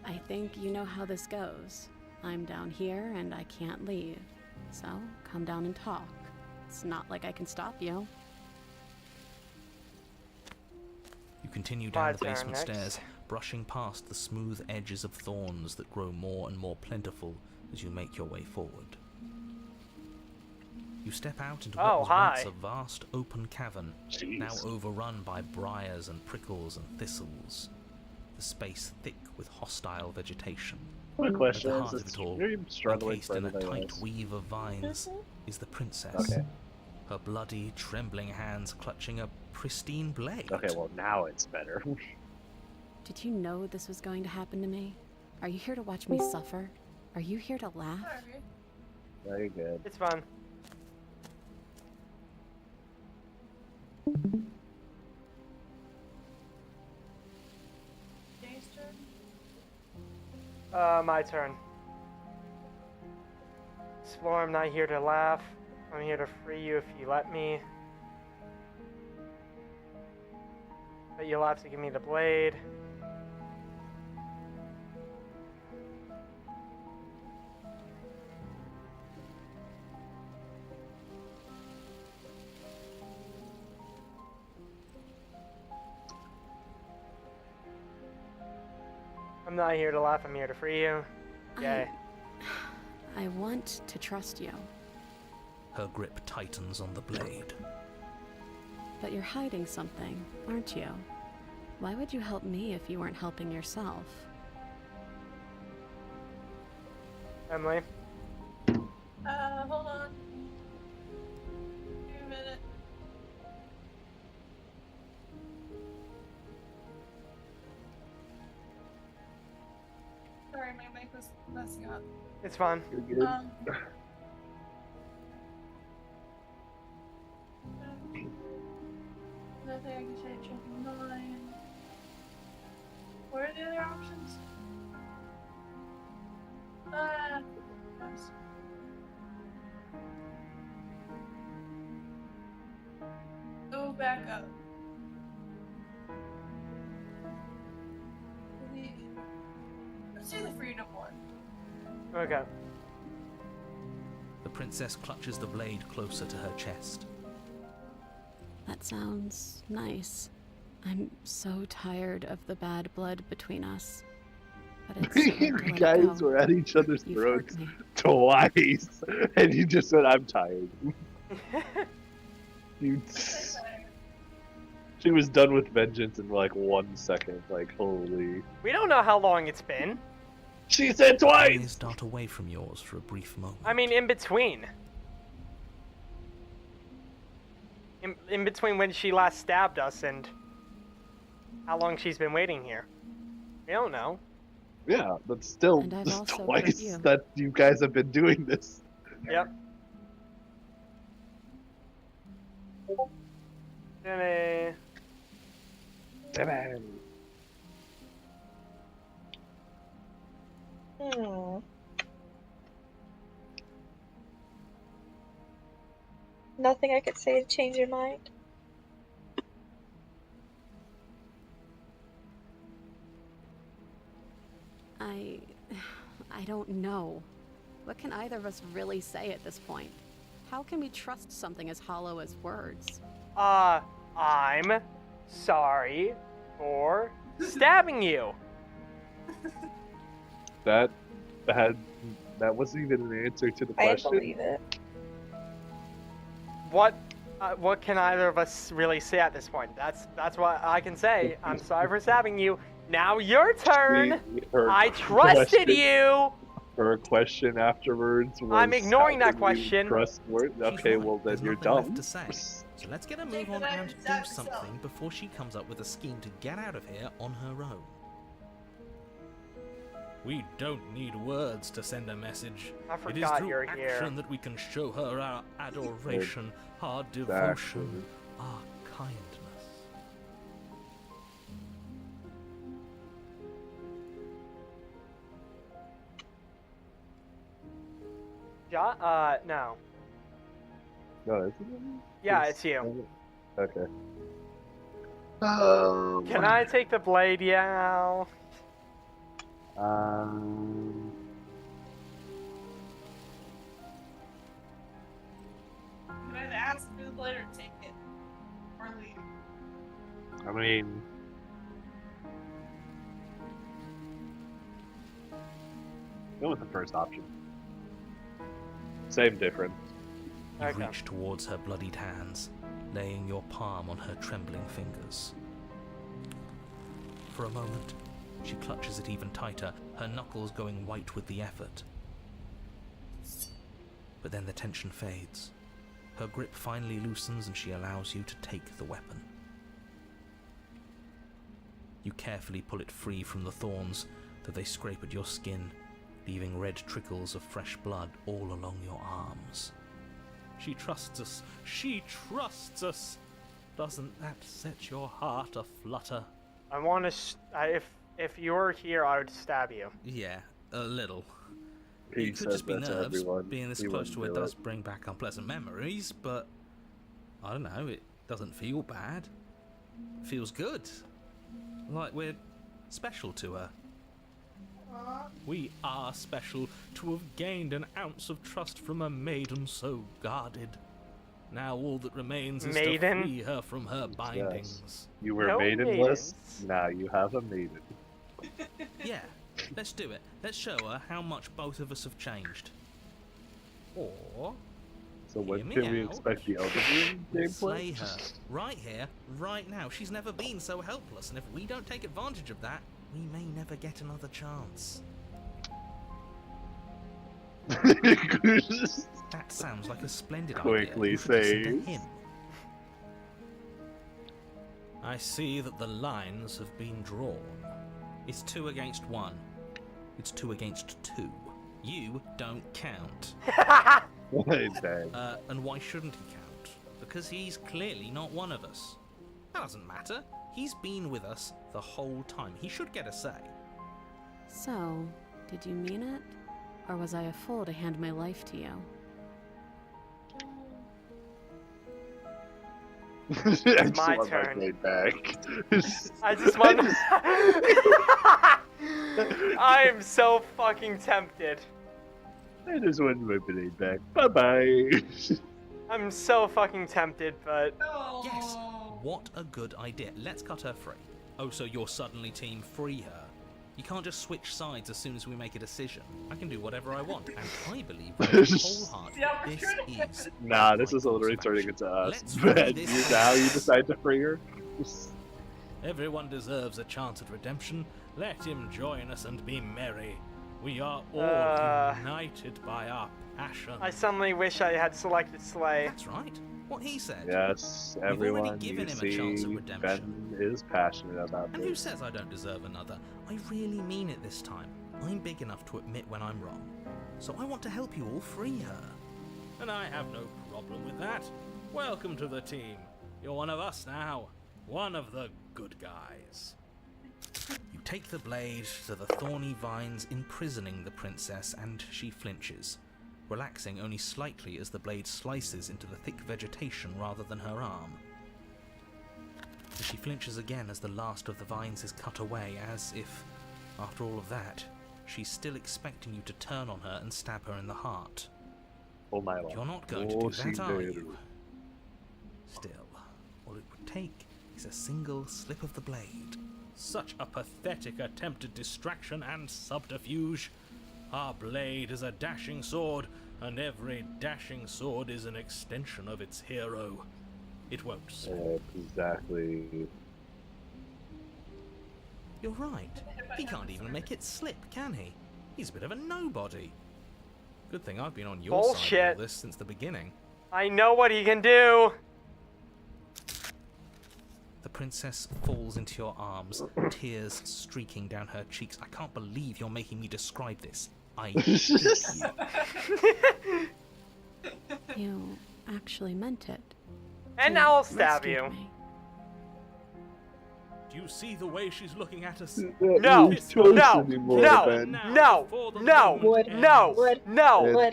I think you know how this goes. I'm down here and I can't leave. So, come down and talk. It's not like I can stop you. You continue down My the turn basement next. stairs, brushing past the smooth edges of thorns that grow more and more plentiful as you make your way forward. You step out into what Oh, was hi. once a vast open cavern, now Jeez. overrun by briars and prickles and thistles. The space thick with hostile vegetation. What a At question the is, heart of it's it all, you're struggling encased for in a anything tight else. weave of vines, is the princess. Okay. Her bloody, trembling hands clutching a pristine blade. Okay, well now it's better. Did you know this was going to happen to me? Are you here to watch me suffer? Are you here to laugh? Sorry. Very good. It's fun. Dave's turn. My turn. Explore, I'm not here to laugh. I'm here to free you if you let me. But you'll have to give me the blade. I'm not here to laugh, I'm here to free you. Yay. I want to trust you, Her grip tightens on the blade. but you're hiding something, aren't you? Why would you help me if you weren't helping yourself? Emily? Hold on. Give me a minute. Sorry, my mic was messing up. It's fine. You're good. Nothing I can say, checking mine. What are the other options? Nice. Go back up. Let's do the freedom one. Okay. The princess clutches the blade closer to her chest. That sounds nice. I'm so tired of the bad blood between us. But it's hard to You let guys go. were at each other's You've hurt throats me. twice, and you just said, "I'm tired." You. She was done with vengeance in like 1 second. Like, holy. We don't know how long it's been. She said Her twice! eyes dart away from yours for a brief moment. I mean, in between. In between when she last stabbed us and how long she's been waiting here. We don't know. Yeah, but still, And I've just also hurt twice you. that you guys have been doing this. Yep. Jimmy. Damn. Nothing I could say to change your mind. I don't know. What can either of us really say at this point? How can we trust something as hollow as words? I'm sorry for stabbing you. That wasn't even an answer to the I question. believe it. What can either of us really say at this point? That's what I can say. I'm sorry for stabbing you. Now your turn. Her I trusted question- you. Her question afterwards was, I'm ignoring how that can you question. trust words? She's Okay, right. well then There's you're nothing left dumb. to say. So let's get a move Take on the knife and and do stab yourself. something before she comes up with a scheme to get out of here on her own. We don't need words to send a message. I It is forgot through you're here. action that we can show her our adoration, our devotion, our kindness. Scott? No. No, is it? Yeah, it's you. Okay. Can I take the blade? Yeah. Can I ask for the blade or take it? Or leave? I mean, go with the first option. Same difference. You Okay. reach towards her bloodied hands, laying your palm on her trembling fingers. For a moment, she clutches it even tighter, her knuckles going white with the effort. But then the tension fades. Her grip finally loosens and she allows you to take the weapon. You carefully pull it free from the thorns, though they scrape at your skin, leaving red trickles of fresh blood all along your arms. She trusts us. She trusts us. Doesn't that set your heart aflutter? I want to. If you were here, I would stab you. Yeah, a little. He It could says just be that to nerves. everyone. Being this He close to wouldn't it do does it. bring back unpleasant memories, but I don't know, it doesn't feel bad. It feels good. Like we're special to her. We are special to have gained an ounce of trust from a maiden so guarded. Now all that remains is Maiden? to free her from her bindings. You were No maidenless. maidens. Now you have a maiden. Yeah, let's do it. Let's show her how much both of us have changed. Or So when Hear me can we out. expect the Elden Ring slay gameplay? her right here, right now. She's never been so helpless, and if we don't take advantage of that, we may never get another chance. That sounds like a splendid Quickly idea. You should listen to say. him. I see that the lines have been drawn. It's 2 against 1. It's 2 against 2. You don't count. Dang. And why shouldn't he count? Because he's clearly not one of us. That doesn't matter. He's been with us the whole time. He should get a say. So, did you mean it? Or was I a fool to hand my life to you? It's my turn. Back. I just want. I am so fucking tempted. I just want my blade back. Bye bye. I'm so fucking tempted, but Yes! What a good idea. Let's cut her free. Oh, so you're suddenly team free her. You can't just switch sides as soon as we make a decision. I can do whatever I want, and I believe wholeheartedly this is... Nah, this is literally turning into us. Let's free But this now you house. decide to free her? Everyone deserves a chance at redemption. Let him join us and be merry. We are all united by our passion. I suddenly wish I had selected Slay. That's right. What he said. Yes, already everyone given you him a chance at see, redemption. Ben is passionate about And who this. says I don't deserve another? I really mean it this time. I'm big enough to admit when I'm wrong. So I want to help you all free her. And I have no problem with that. Welcome to the team. You're one of us now. One of the good guys. You take the blade to the thorny vines imprisoning the princess, and she flinches, relaxing only slightly as the blade slices into the thick vegetation rather than her arm. And she flinches again as the last of the vines is cut away, as if, after all of that, she's still expecting you to turn on her and stab her in the heart. Oh my lord. You're not going to Oh, do that, she are did. you? Still, all it would take is a single slip of the blade. Such a pathetic attempt at distraction and subterfuge. Our blade is a dashing sword, and every dashing sword is an extension of its hero. It won't slip. Exactly. You're right. He can't even make it slip, can he? He's a bit of a nobody. Good thing I've been on your side of Bullshit. all this since the beginning. I know what he can do. The princess falls into your arms, tears streaking down her cheeks. I can't believe you're making me describe this. I hate you. You actually meant it. And You now I'll stab rescued you. me. Do Do you see the way she's looking at us? No, Your choice no, anymore, no, Ben. no, no, Would. no, Would. no, Would.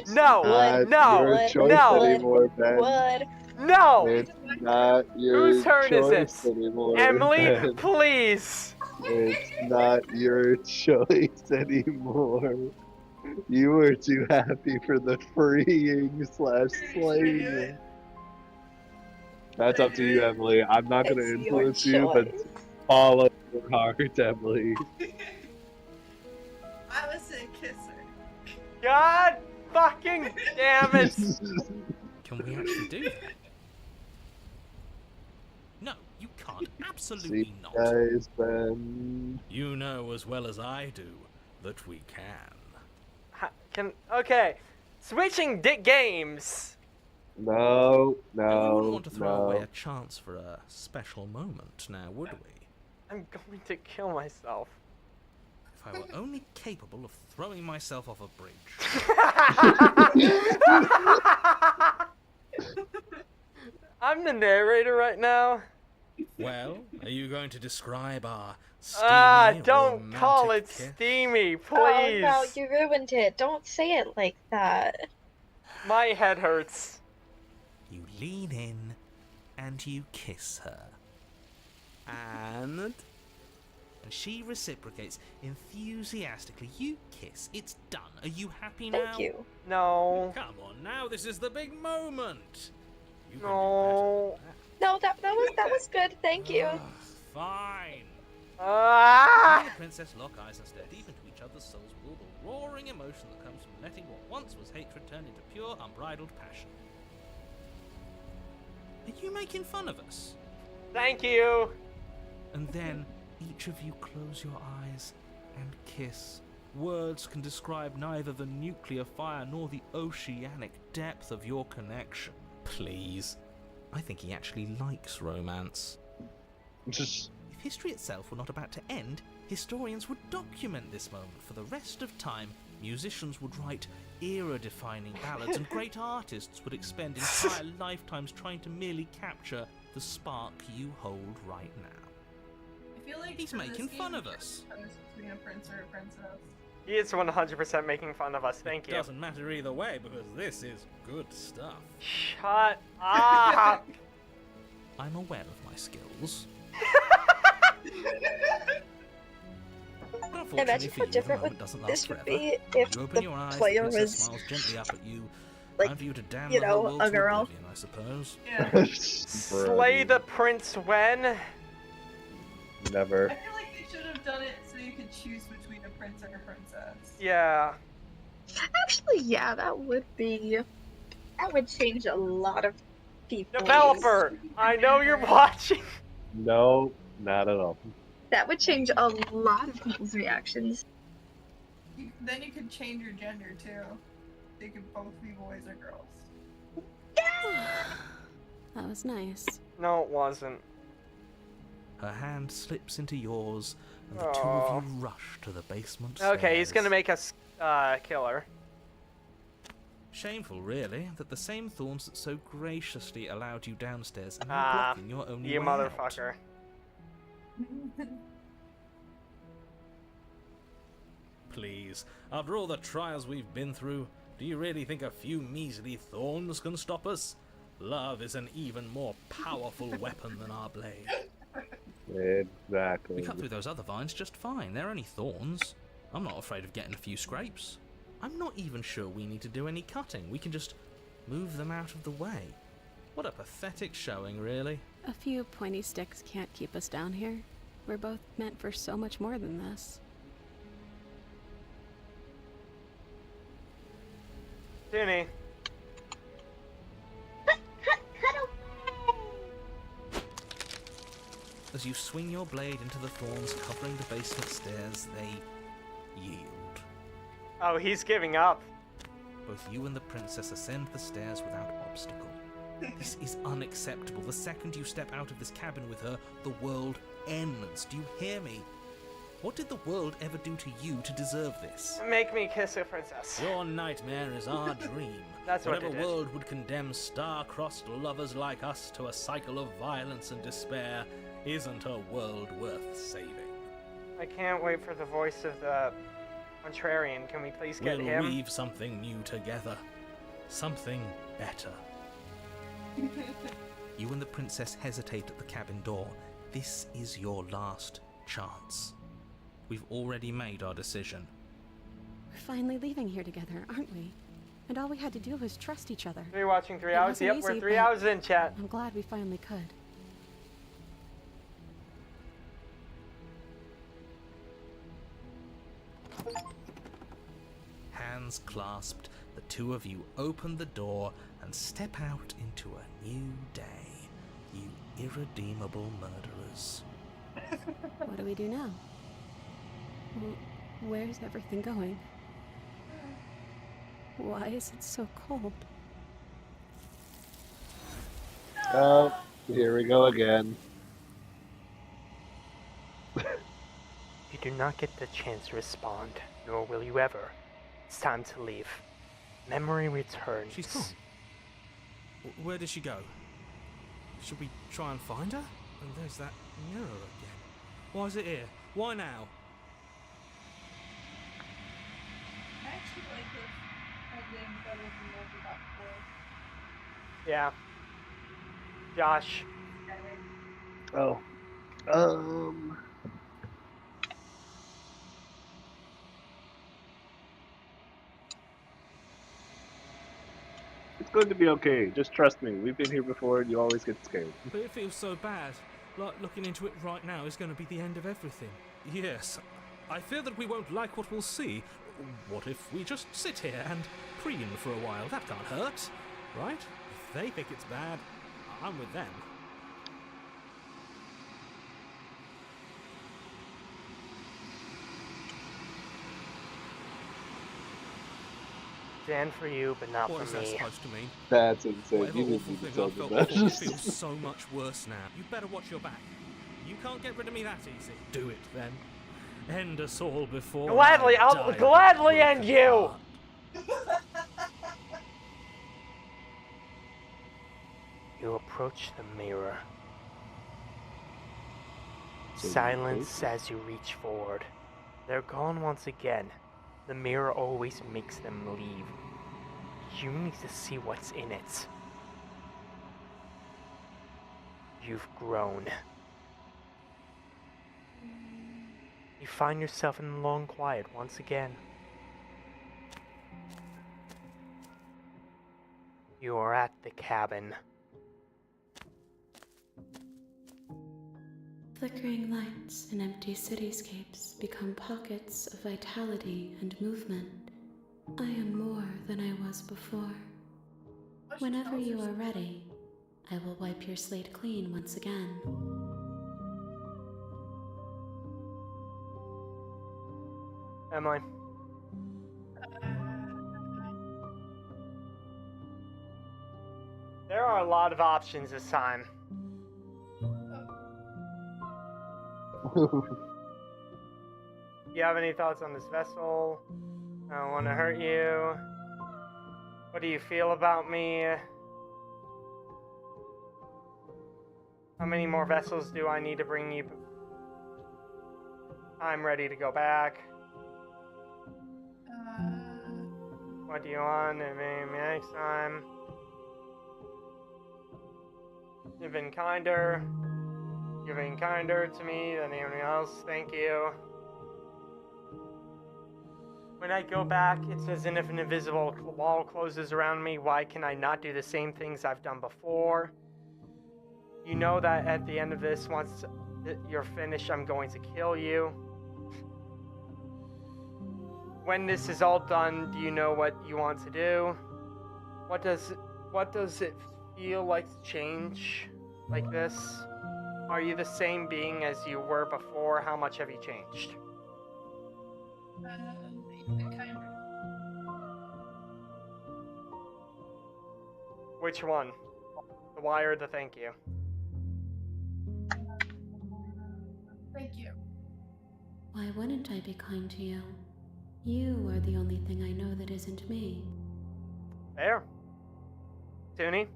no, Would. no, Your choice no, anymore, Ben. Would. no. It's not your Whose turn is choice it? anymore, Emily, Ben. please. It's not your choice anymore. You were too happy for the freeing / slaying. That's up to you, Emily. I'm not going to It's your influence you, but choice. follow your heart, Emily. I would say kiss her. God fucking damn it. Can we actually do that? No, you can't. Absolutely See, not. guys, Ben. You know as well as I do that we can. Okay, switching games. No, And we wouldn't no, want to throw away no. a chance for a special moment, now would we? I'm going to kill myself. If I were only capable of throwing myself off a bridge. I'm the narrator right now. Well, are you going to describe our steamy, Don't call it romantic kiss? steamy, Oh please. no, you ruined it. Don't say it like that. My head hurts. You lean in and you kiss her. And she reciprocates enthusiastically. You kiss. It's done. Are you happy now? Thank you. No. Come on now, this is the big moment. You can do No. better No, that was good. Thank than you. that. Fine. Ah! You and the princess lock eyes and stare deep into each other's souls with all the roaring emotion that comes from letting what once was hatred turn into pure, unbridled passion. Are you making fun of us? Thank you. And then each of you close your eyes and kiss. Words can describe neither the nuclear fire nor the oceanic depth of your connection. Please. I think he actually likes romance. Just If history itself were not about to end, historians would document this moment for the rest of time. Musicians would write era-defining ballads, and great artists would expend entire lifetimes trying to merely capture the spark you hold right now. I feel like He's for this making fun game, of us. it's between a prince or a princess. He is 100% making fun of us. Thank It you. doesn't matter either way because this is good stuff. Shut up. I'm aware of my skills. But unfortunately Imagine for how you, the different moment doesn't last this would forever. be if You open the your eyes, player the princess was, smiles gently up at you. like, Time for you to damn you the whole know, world a to girl. oblivion, I suppose. Yeah. Slay the prince when? never. I feel like they should have done it so you could choose between a prince and a princess. Yeah. Actually, yeah, that would change a lot of people. Developer, I know you're watching. No, not at all. That would change a lot of people's reactions. Then you could change your gender too. They could both be boys or girls. That was nice. No, it wasn't. Her hand slips into yours, and the two of you rush to the basement Okay, he's gonna stairs. make us kill her. Shameful, really, that the same thorns that so graciously allowed you downstairs are now Ah, blocking your only you way out. motherfucker. Please, after all the trials we've been through, do you really think a few measly thorns can stop us? Love is an even more powerful weapon than our blade. Exactly. We cut through those other vines just fine. They're only thorns. I'm not afraid of getting a few scrapes. I'm not even sure we need to do any cutting. We can just move them out of the way. What a pathetic showing, really. A few pointy sticks can't keep us down here. We're both meant for so much more than this. Jenny. As you swing your blade into the thorns covering the basement stairs, they yield. Oh, he's giving up. Both you and the princess ascend the stairs without obstacle. This is unacceptable. The second you step out of this cabin with her, the world ends. Do you hear me? What did the world ever do to you to deserve this? Make me kiss a princess. Your nightmare is our dream. That's what Whatever it did. world would condemn star-crossed lovers like us to a cycle of violence and despair isn't a world worth saving. I can't wait for the voice of the contrarian. Can we please get We'll him? weave something new together. Something better. You and the princess hesitate at the cabin door. This is your last chance. We've already made our decision. We're finally leaving here together, aren't we? And all we had to do was trust each other. Are you watching 3 It hours? wasn't Yep, we're easy, 3 but hours in, chat. I'm glad we finally could. Hands clasped, the two of you open the door and step out into a new day. You irredeemable murderers. What do we do now? Where's everything going? Why is it so cold? Oh, here we go again. You do not get the chance to respond, nor will you ever. It's time to leave. Memory returns. She's gone. Where did she go? Should we try and find her? And there's that mirror again. Why is it here? Why now? I actually like this ending better than what we got before. Yeah. Josh. Oh. It's going to be okay. Just trust me. We've been here before and you always get scared. But it feels so bad. Like looking into it right now is going to be the end of everything. Yes. I fear that we won't like what we'll see. What if we just sit here and preen for a while? That can't hurt, right? If they think it's bad, I'm with them. Stand for you, but not What for is that me. supposed to mean? That's insane. Whatever You awful need to thing tell I me felt that. before feels so much worse now. You better watch your back. You can't get rid of me that easy. Do it then. End us all before Gladly, I I'll die of a gladly broken end you! heart. You approach the mirror. So you Silence as you reach forward. They're gone once again. The mirror always makes them leave. You need to see what's in it. You've grown. You find yourself in the long quiet once again. You are at the cabin. Flickering lights and empty cityscapes become pockets of vitality and movement. I am more than I was before. Whenever you are ready, I will wipe your slate clean once again. Emily. There are a lot of options this time. You have any thoughts on this vessel? I don't want to hurt you. What do you feel about me? How many more vessels do I need to bring you? I'm ready to go back. What do you want? Maybe next time. You've been kinder. You've been kinder to me than anyone else. Thank you. When I go back, it's as if an invisible wall closes around me. Why can I not do the same things I've done before? You know that at the end of this, once you're finished, I'm going to kill you. When this is all done, do you know what you want to do? What does it feel like to change like this? Are you the same being as you were before? How much have you changed? Kind of. Which one? The why or the thank you? Thank you. Why wouldn't I be kind to you? You are the only thing I know that isn't me. Fair. Toonie?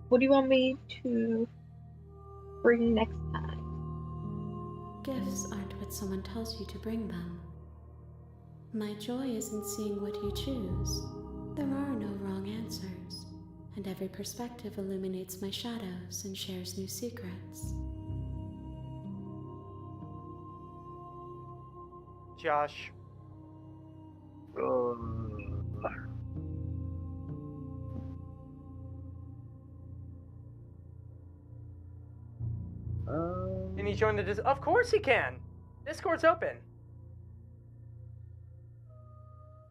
What do you want me to bring next time? Gifts aren't what someone tells you to bring them. My joy is in seeing what you choose. There are no wrong answers, and every perspective illuminates my shadows and shares new secrets. Josh. Can you join the Of course he can! Discord's open.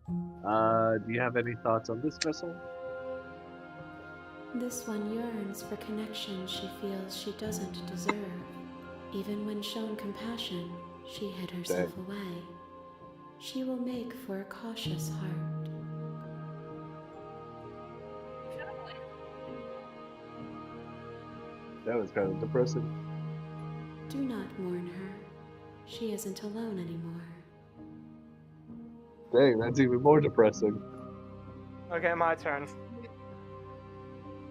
Do you have any thoughts on this vessel? This one yearns for connection she feels she doesn't deserve. Even when shown compassion, she hid herself away. She will make for a cautious heart. That was kind of depressing. Do not mourn her. She isn't alone anymore. Dang, that's even more depressing. Okay, my turn.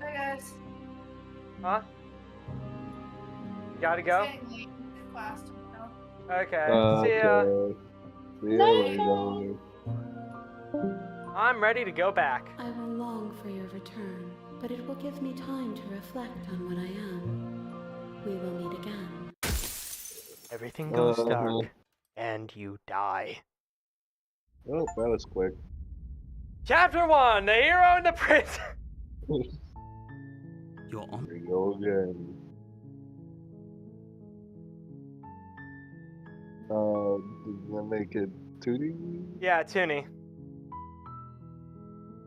Hey guys. Huh? Gotta go? It's getting late in class tomorrow. Okay, see ya. See you later. I'm ready to go back. I will long for your return, but it will give me time to reflect on what I am. We will meet again. Everything goes dark, and you die. Oh, that was quick. Chapter 1, The Hero and the Prince. You're on. Here we go again. Did that make it Tootie? Yeah, Toonie.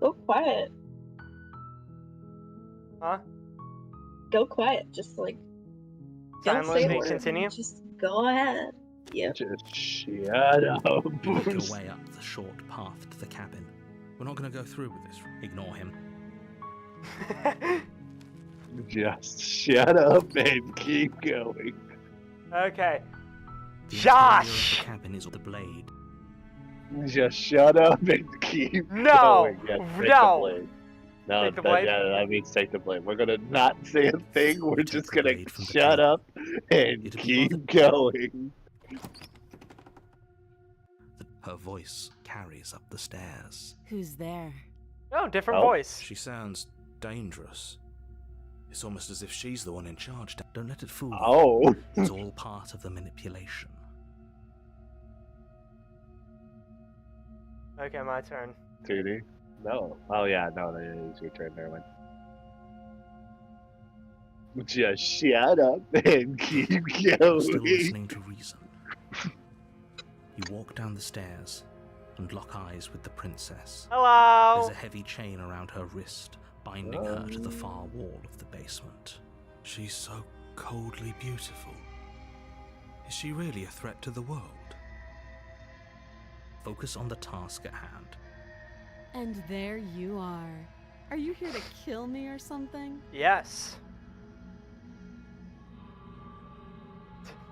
Go quiet. Huh? Go quiet. Just like don't say a Silently word. continue? Just go ahead. Yep. Just shut up. You make your way up the short path to the cabin. We're not going to go through with this. Ignore him. Just shut up and keep going. Okay. The Josh! interior of the cabin is the blade. Just shut up and keep No! going. Yes, take No! the blade. No, Take the blade? that means take the blade. We're gonna not say a thing. We're Take just the gonna blade from the shut table. up and It'll be keep rather- going. Her voice carries up the stairs. Who's there? Oh, different Oh. voice. She sounds dangerous. It's almost as if she's the one in charge. Don't let it fool you. Oh. It's all part of the manipulation. Okay, my turn. Tootie? No. Oh yeah, no, it is your turn there, man. Just shut up and keep You're going. still listening to reason. You walk down the stairs and lock eyes with the princess. Hello! There's a heavy chain around her wrist, binding her to the far wall of the basement. She's so coldly beautiful. Is she really a threat to the world? Focus on the task at hand. And there you are. Are you here to kill me or something? Yes.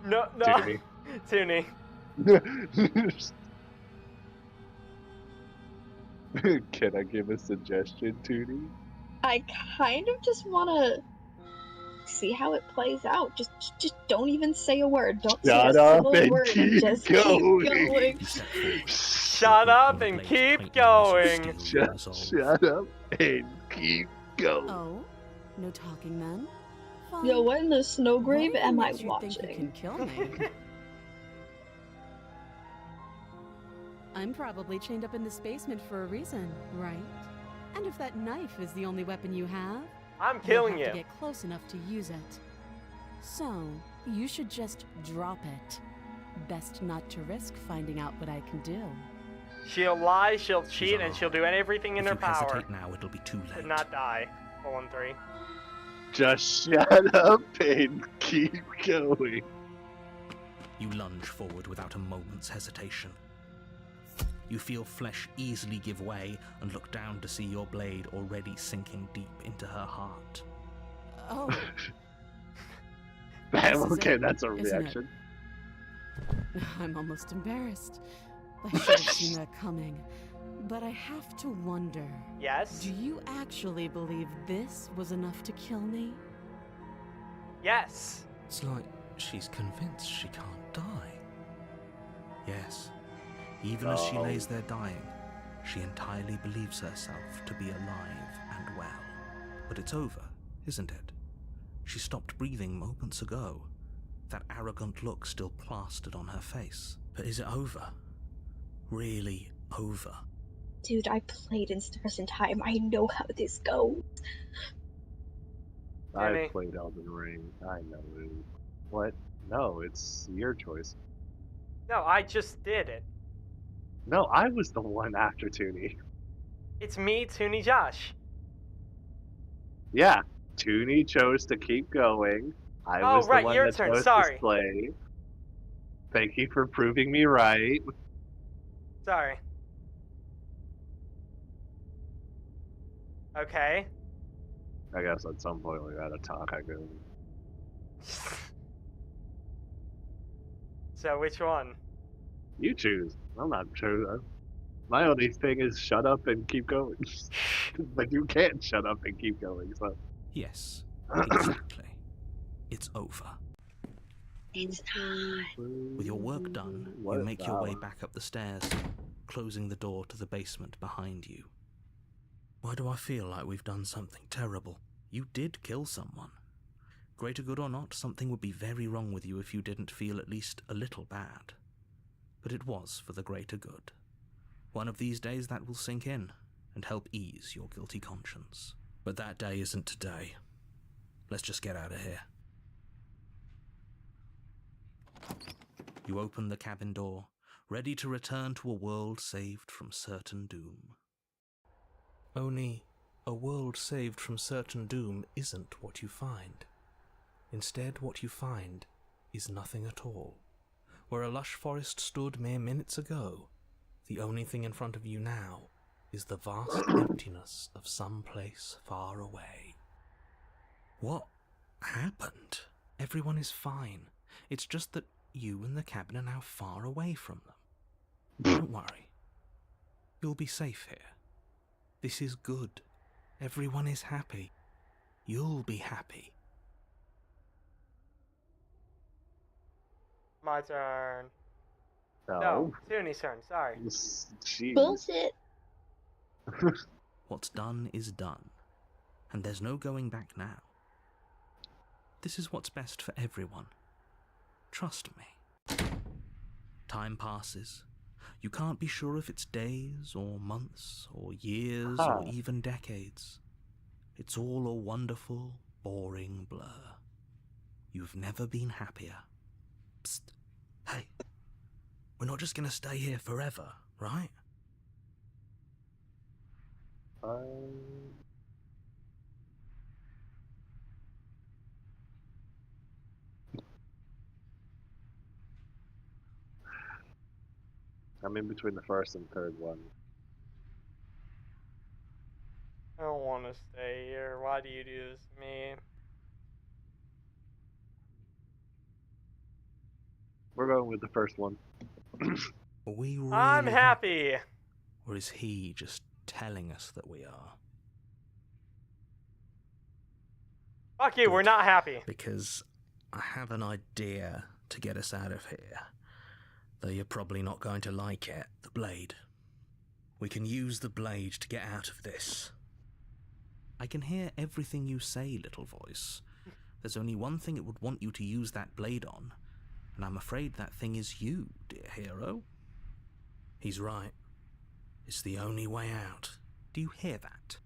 No, no. Tootie. Toonie. Can I give a suggestion, Tootie? I kind of just want to see how it plays out. Just don't even say a word. Don't Shut say a up single and word. keep Just going. keep going. You step forward. Shut up and keep going. Shut up and keep going. Oh? No talking then? Fine. Yo, what in the snow grave What am I makes you think you can watching? kill me? I'm probably chained up in this basement for a reason, right? And if that knife is the only weapon you have, I'm you'll killing have you. to get close enough to use it. So, you should just drop it. Best not to risk finding out what I can do. She'll lie, she'll cheat, and she'll do everything in If her you power hesitate now, it'll be too to late. not die. 4-3. Just shut up and keep going. You lunge forward without a moment's hesitation. You feel flesh easily give way and look down to see your blade already sinking deep into her heart. Oh, Bam, This is okay, it, that's a isn't it? reaction. I'm almost embarrassed. I should have seen that coming. But I have to wonder. Yes? Do you actually believe this was enough to kill me? Yes. It's like she's convinced she can't die. Yes, even as she Oh. lays there dying, she entirely believes herself to be alive and well. But it's over, isn't it? She stopped breathing moments ago, that arrogant look still plastered on her face. But is it over? Really over? Dude, I played in Stars in Time. I know how this goes. Jimmy. I played Elden Ring. I know it. What? No, it's your choice. No, I just did it. No, I was the one after Toonie. It's me, Toonie Josh. Yeah, Toonie chose to keep going. I Oh, was right, the one your that turn, chose sorry. to play. Thank you for proving me right. Sorry. Okay. I guess at some point we gotta talk. I go. So which one? You choose. I'm not sure. My only thing is shut up and keep going. But you can't shut up and keep going. So Yes, exactly. It's over. It's time. With your work done, What you make your way about- back up the stairs, closing the door to the basement behind you. Why do I feel like we've done something terrible? You did kill someone. Greater good or not, something would be very wrong with you if you didn't feel at least a little bad. But it was for the greater good. One of these days that will sink in and help ease your guilty conscience. But that day isn't today. Let's just get out of here. You open the cabin door, ready to return to a world saved from certain doom. Only, a world saved from certain doom isn't what you find. Instead, what you find is nothing at all. Where a lush forest stood mere minutes ago, the only thing in front of you now is the vast emptiness of some place far away. What happened? Everyone is fine. It's just that you and the cabin are now far away from them. Don't worry. You'll be safe here. This is good. Everyone is happy. You'll be happy. My turn. No. No, Toonie's turn, sorry. Jeez. Bullshit. What's done is done, and there's no going back now. This is what's best for everyone. Trust me. Time passes. You can't be sure if it's days or months or years or even decades. It's all a wonderful, boring blur. You've never been happier. Psst. Hey, we're not just gonna stay here forever, right? I'm in between the first and third one. I don't want to stay here. Why do you do this to me? We're going with the first one. Are we really I'm happy. Or is he just telling us that we are? Fuck you, we're not happy. Because I have an idea to get us out of here. Though you're probably not going to like it. The blade. We can use the blade to get out of this. I can hear everything you say, little voice. There's only one thing it would want you to use that blade on, and I'm afraid that thing is you, dear hero. He's right. It's the only way out. Do you hear that?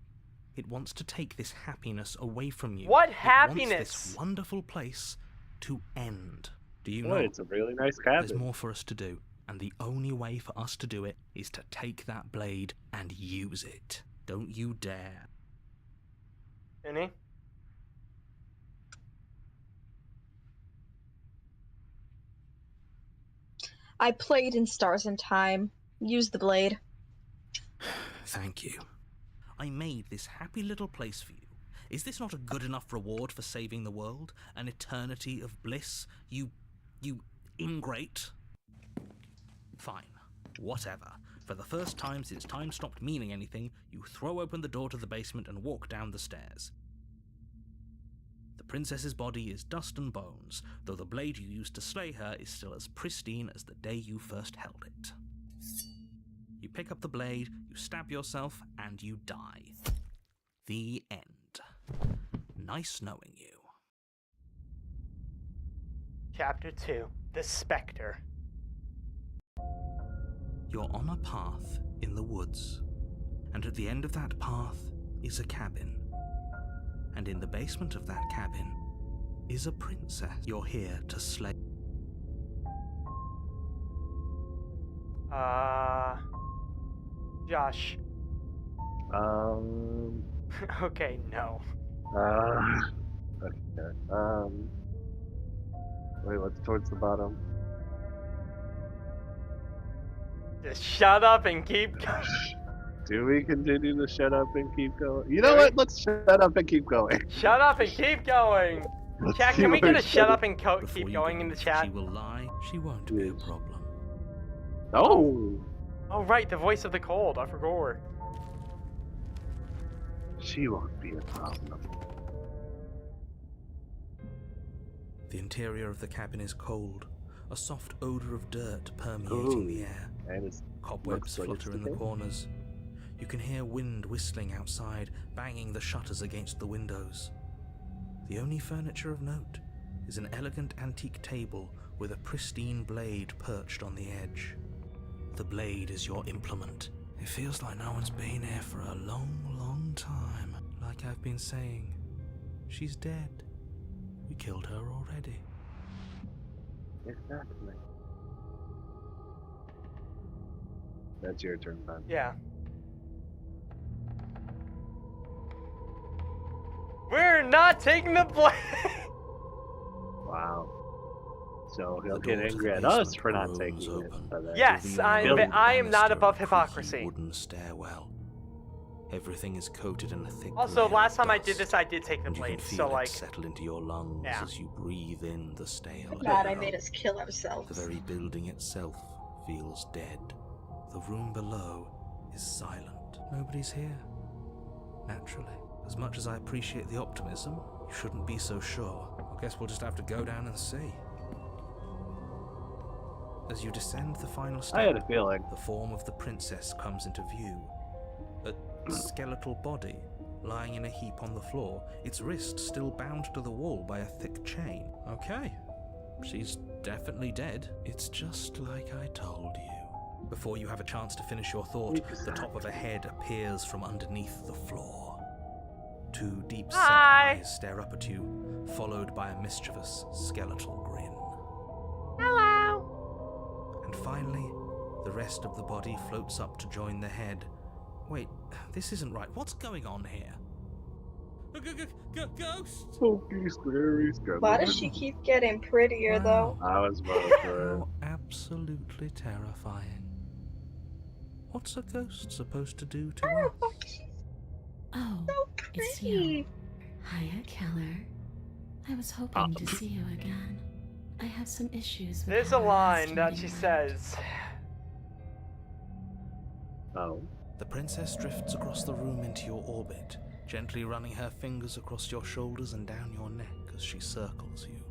It wants to take this happiness away from you. What It happiness? wants this wonderful place to end. Do you Boy, know? it's a really nice There's cabin. more for us to do, and the only way for us to do it is to take that blade and use it. Don't you dare. Toonie? I played in Stars in Time. Use the blade. Thank you. I made this happy little place for you. Is this not a good enough reward for saving the world? An eternity of bliss? You ingrate? Fine. Whatever. For the first time since time stopped meaning anything, you throw open the door to the basement and walk down the stairs. The princess's body is dust and bones, though the blade you used to slay her is still as pristine as the day you first held it. You pick up the blade, you stab yourself, and you die. The end. Nice knowing you. Chapter 2. The Spectre. You're on a path in the woods, and at the end of that path is a cabin. And in the basement of that cabin is a princess you're here to slay. Josh. Okay, no. Okay. Wait, what's towards the bottom? Just shut up and keep going. Do we continue to shut up and keep going? You know what? Let's shut up and keep going. Shut up and keep going. Chat, can we get a shut up and keep going in the chat? She will lie. She won't be a problem. Oh. Oh right, the voice of the cold. I forgot. She won't be a problem. The interior of the cabin is cold. A soft odor of dirt permeating the air. Cobwebs flutter in the corners. You can hear wind whistling outside, banging the shutters against the windows. The only furniture of note is an elegant antique table with a pristine blade perched on the edge. The blade is your implement. It feels like no one's been here for a long, long time. Like I've been saying, she's dead. We killed her already. Exactly. That's your turn, man. Yeah. We're not taking the blame. Wow. So he'll get angry at us for not taking it. Yes, I am not above hypocrisy. Wooden stairwell. Everything is coated in a thick Also, layer last of time I dust, did this, I did take the and you can blade, feel so it like, settle into your lungs yeah. as you breathe in the stale God, I air. made us kill ourselves. The very building itself feels dead. The room below is silent. Nobody's here. Naturally. As much as I appreciate the optimism, you shouldn't be so sure. I guess we'll just have to go down and see. As you descend the final step, I had a feeling. The form of the princess comes into view. A skeletal body lying in a heap on the floor, its wrist still bound to the wall by a thick chain. Okay, she's definitely dead. It's just like I told you. Before you have a chance to finish your thought, the top of a head appears from underneath the floor. Two deep-set eyes stare up at you, followed by a mischievous skeletal grin. Hello. And finally, the rest of the body floats up to join the head. Wait, this isn't right. What's going on here? Ghost! Spooky, scary, skeleton. Why does she keep getting prettier, though? I was voting for it. How absolutely terrifying. What's a ghost supposed to do to us? Oh, So it's pretty. you. Hiya, Keller. I was hoping to see you again. I have some issues with There's a how last line that she meeting says. Oh. The princess drifts across the room into your orbit, gently running her fingers across your shoulders and down your neck as she circles you.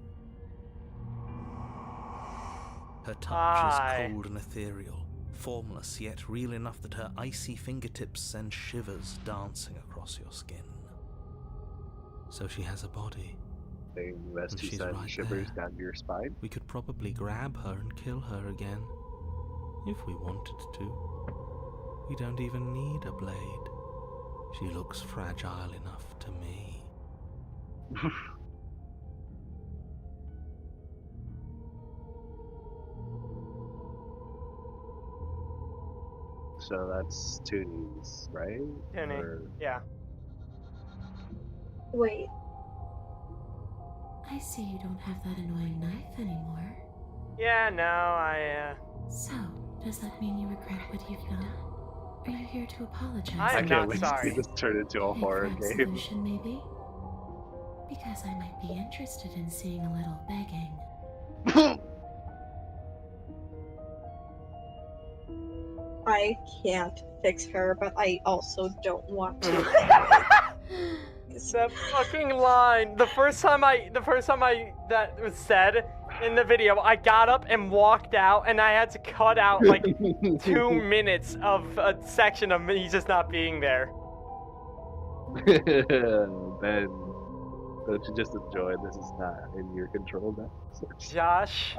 Her touch is cold and ethereal, formless yet real enough that her icy fingertips send shivers dancing across your skin. So she has a body. They rest And two she's side right shivers there. down your spine. We could probably grab her and kill her again, if we wanted to. We don't even need a blade. She looks fragile enough to me. So that's Toonies, right? Toonie. Or- Yeah. Wait. I see you don't have that annoying knife anymore. Yeah, no, So, does that mean you regret what you've done? Are you here to apologize? I am can't not wait sorry. to see this turn into a horror Crime game. solution, maybe? Because I might be interested in seeing a little begging. I can't fix her, but I also don't want to. That fucking line. The first time that was said in the video, I got up and walked out, and I had to cut out like 2 minutes of a section of me just not being there. Ben, don't you just enjoy? This is not in your control now. Josh.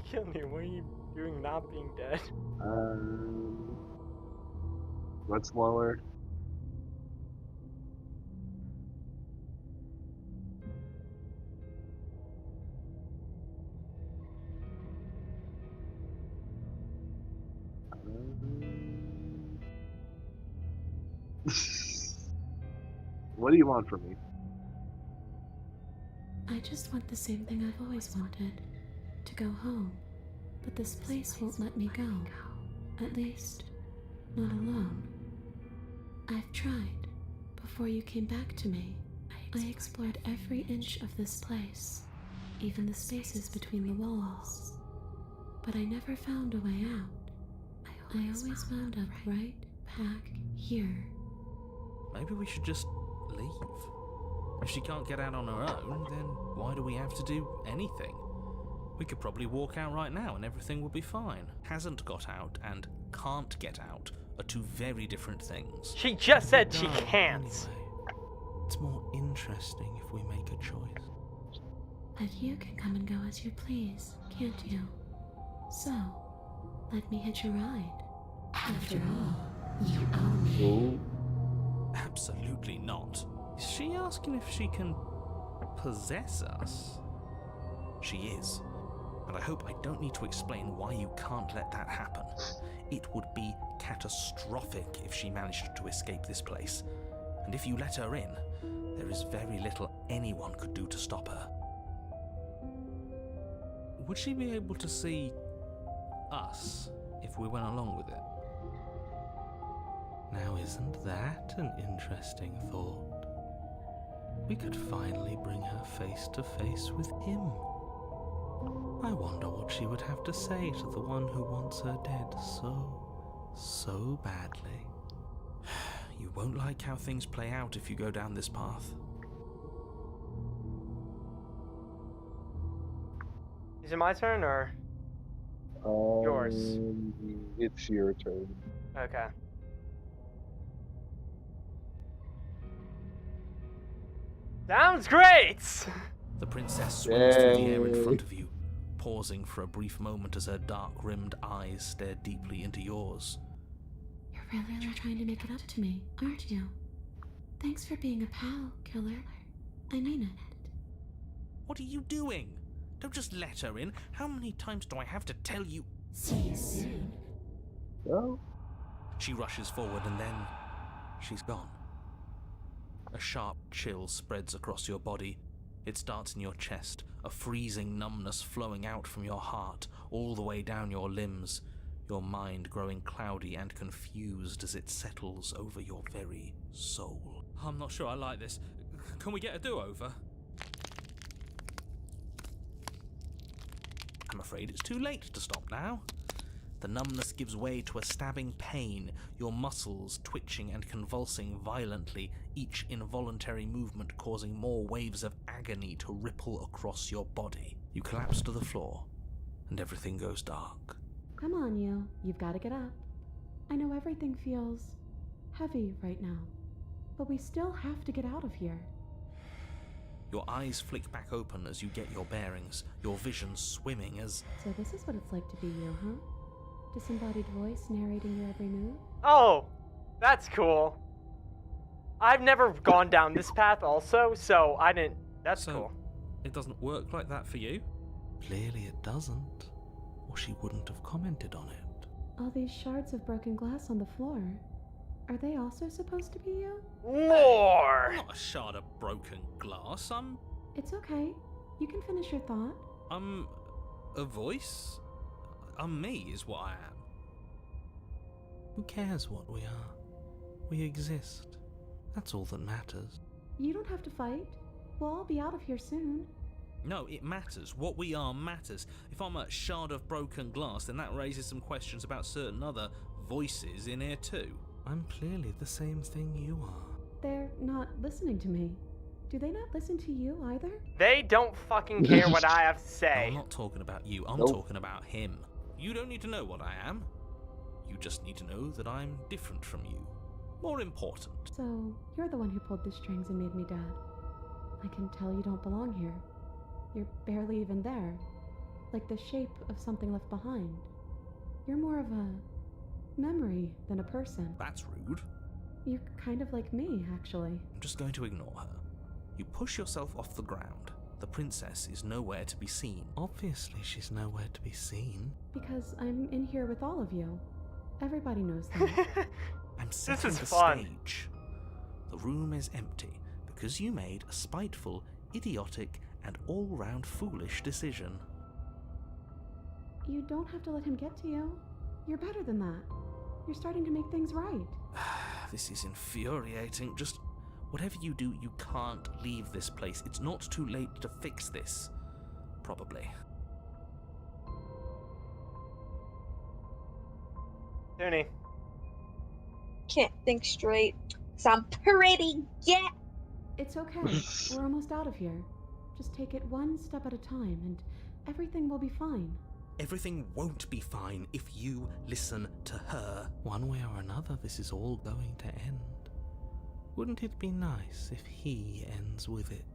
Kill me. What are you doing not being dead? What's lower? What do you want from me? I just want the same thing I've always wanted. To go home. But this place won't let me go. At least, not alone. I've tried. Before you came back to me, I explored every inch of this place. Even the spaces between the walls. But I never found a way out. I always wound up right back here. Maybe we should just leave. If she can't get out on her own, then why do we have to do anything? We could probably walk out right now and everything will be fine. Hasn't got out and can't get out are two very different things. She just said she can't. Anyway, it's more interesting if we make a choice. But you can come and go as you please, can't you? So, let me hitch a ride. After all, you own me. Absolutely not. Is she asking if she can possess us? She is. And I hope I don't need to explain why you can't let that happen. It would be catastrophic if she managed to escape this place. And if you let her in, there is very little anyone could do to stop her. Would she be able to see us if we went along with it? Now, isn't that an interesting thought? We could finally bring her face to face with him. I wonder what she would have to say to the one who wants her dead so badly. You won't like how things play out if you go down this path. Is it my turn or yours? It's your turn. Okay. Sounds great! The princess swings through the air in front of you, pausing for a brief moment as her dark-rimmed eyes stare deeply into yours. You're really trying to make it up to me, aren't you? Thanks for being a pal, killer. I mean it. What are you doing? Don't just let her in. How many times do I have to tell you? See you soon. Well, she rushes forward and then she's gone. A sharp chill spreads across your body. It starts in your chest, a freezing numbness flowing out from your heart, all the way down your limbs, your mind growing cloudy and confused as it settles over your very soul. I'm not sure I like this. Can we get a do-over? I'm afraid it's too late to stop now. The numbness gives way to a stabbing pain, your muscles twitching and convulsing violently, each involuntary movement causing more waves of agony to ripple across your body. You collapse to the floor, and everything goes dark. Come on, you. You've got to get up. I know everything feels heavy right now, but we still have to get out of here. Your eyes flick back open as you get your bearings, your vision swimming as... So this is what it's like to be you, huh? Disembodied voice narrating your every move? Oh, that's cool. I've never gone down this path also, so I didn't... That's cool. It doesn't work like that for you? Clearly it doesn't, or she wouldn't have commented on it. All these shards of broken glass on the floor, are they also supposed to be you? More! I'm not a shard of broken glass, It's okay. You can finish your thought. I'm a voice? I'm me is what I am. Who cares what we are? We exist. That's all that matters. You don't have to fight. We'll all be out of here soon. No, it matters. What we are matters. If I'm a shard of broken glass, then that raises some questions about certain other voices in here too. I'm clearly the same thing you are. They're not listening to me. Do they not listen to you either? They don't fucking care what I have to say. I'm not talking about you, I'm Nope. talking about him. You don't need to know what I am. You just need to know that I'm different from you. More important. So, you're the one who pulled the strings and made me dead. I can tell you don't belong here. You're barely even there. Like the shape of something left behind. You're more of a memory than a person. That's rude. You're kind of like me, actually. I'm just going to ignore her. You push yourself off the ground. The princess is nowhere to be seen. Obviously, she's nowhere to be seen. Because I'm in here with all of you. Everybody knows that. I'm setting is the fun. stage. The room is empty because you made a spiteful, idiotic, and all-round foolish decision. You don't have to let him get to you. You're better than that. You're starting to make things right. This is infuriating. Just whatever you do, you can't leave this place. It's not too late to fix this. Probably. Toonie. Can't think straight. 'Cause I'm pretty yeah. It's okay. We're almost out of here. Just take it one step at a time and everything will be fine. Everything won't be fine if you listen to her. One way or another, this is all going to end. Wouldn't it be nice if he ends with it?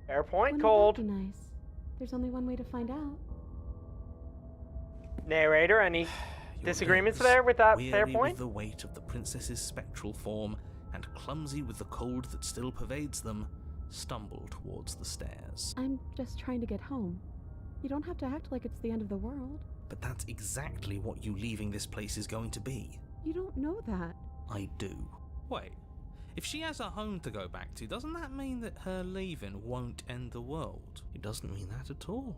Fair point, Wouldn't Cold. that be nice? There's only one way to find out. Narrator, any Your disagreements legs, there with that weary fair point? with the weight of the princess's spectral form and clumsy with the cold that still pervades them, stumble towards the stairs. I'm just trying to get home. You don't have to act like it's the end of the world. But that's exactly what you leaving this place is going to be. You don't know that. I do. Wait, if she has a home to go back to, doesn't that mean that her leaving won't end the world? It doesn't mean that at all.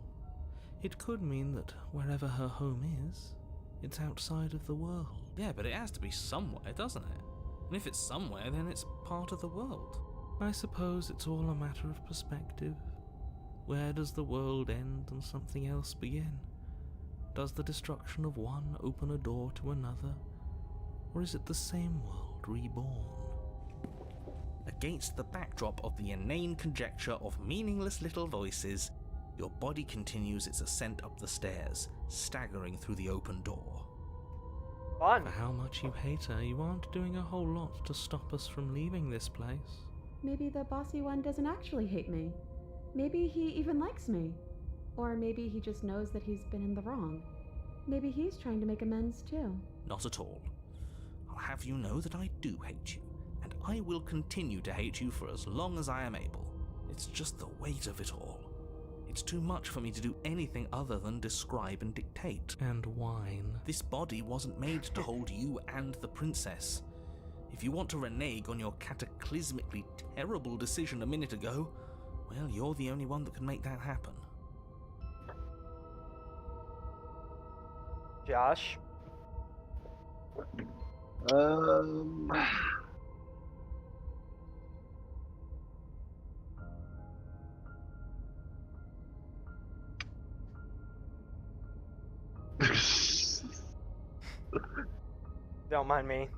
It could mean that wherever her home is, it's outside of the world. Yeah, but it has to be somewhere, doesn't it? And if it's somewhere, then it's part of the world. I suppose it's all a matter of perspective. Where does the world end and something else begin? Does the destruction of one open a door to another? Or is it the same world reborn? Against the backdrop of the inane conjecture of meaningless little voices, your body continues its ascent up the stairs, staggering through the open door. Fun. For how much you hate her, you aren't doing a whole lot to stop us from leaving this place. Maybe the bossy one doesn't actually hate me. Maybe he even likes me. Or maybe he just knows that he's been in the wrong. Maybe he's trying to make amends too. Not at all. I'll have you know that I do hate you, and I will continue to hate you for as long as I am able. It's just the weight of it all. It's too much for me to do anything other than describe and dictate. And whine. This body wasn't made to hold you and the princess. If you want to renege on your cataclysmically terrible decision a minute ago, well, you're the only one that can make that happen. Josh. Don't mind me.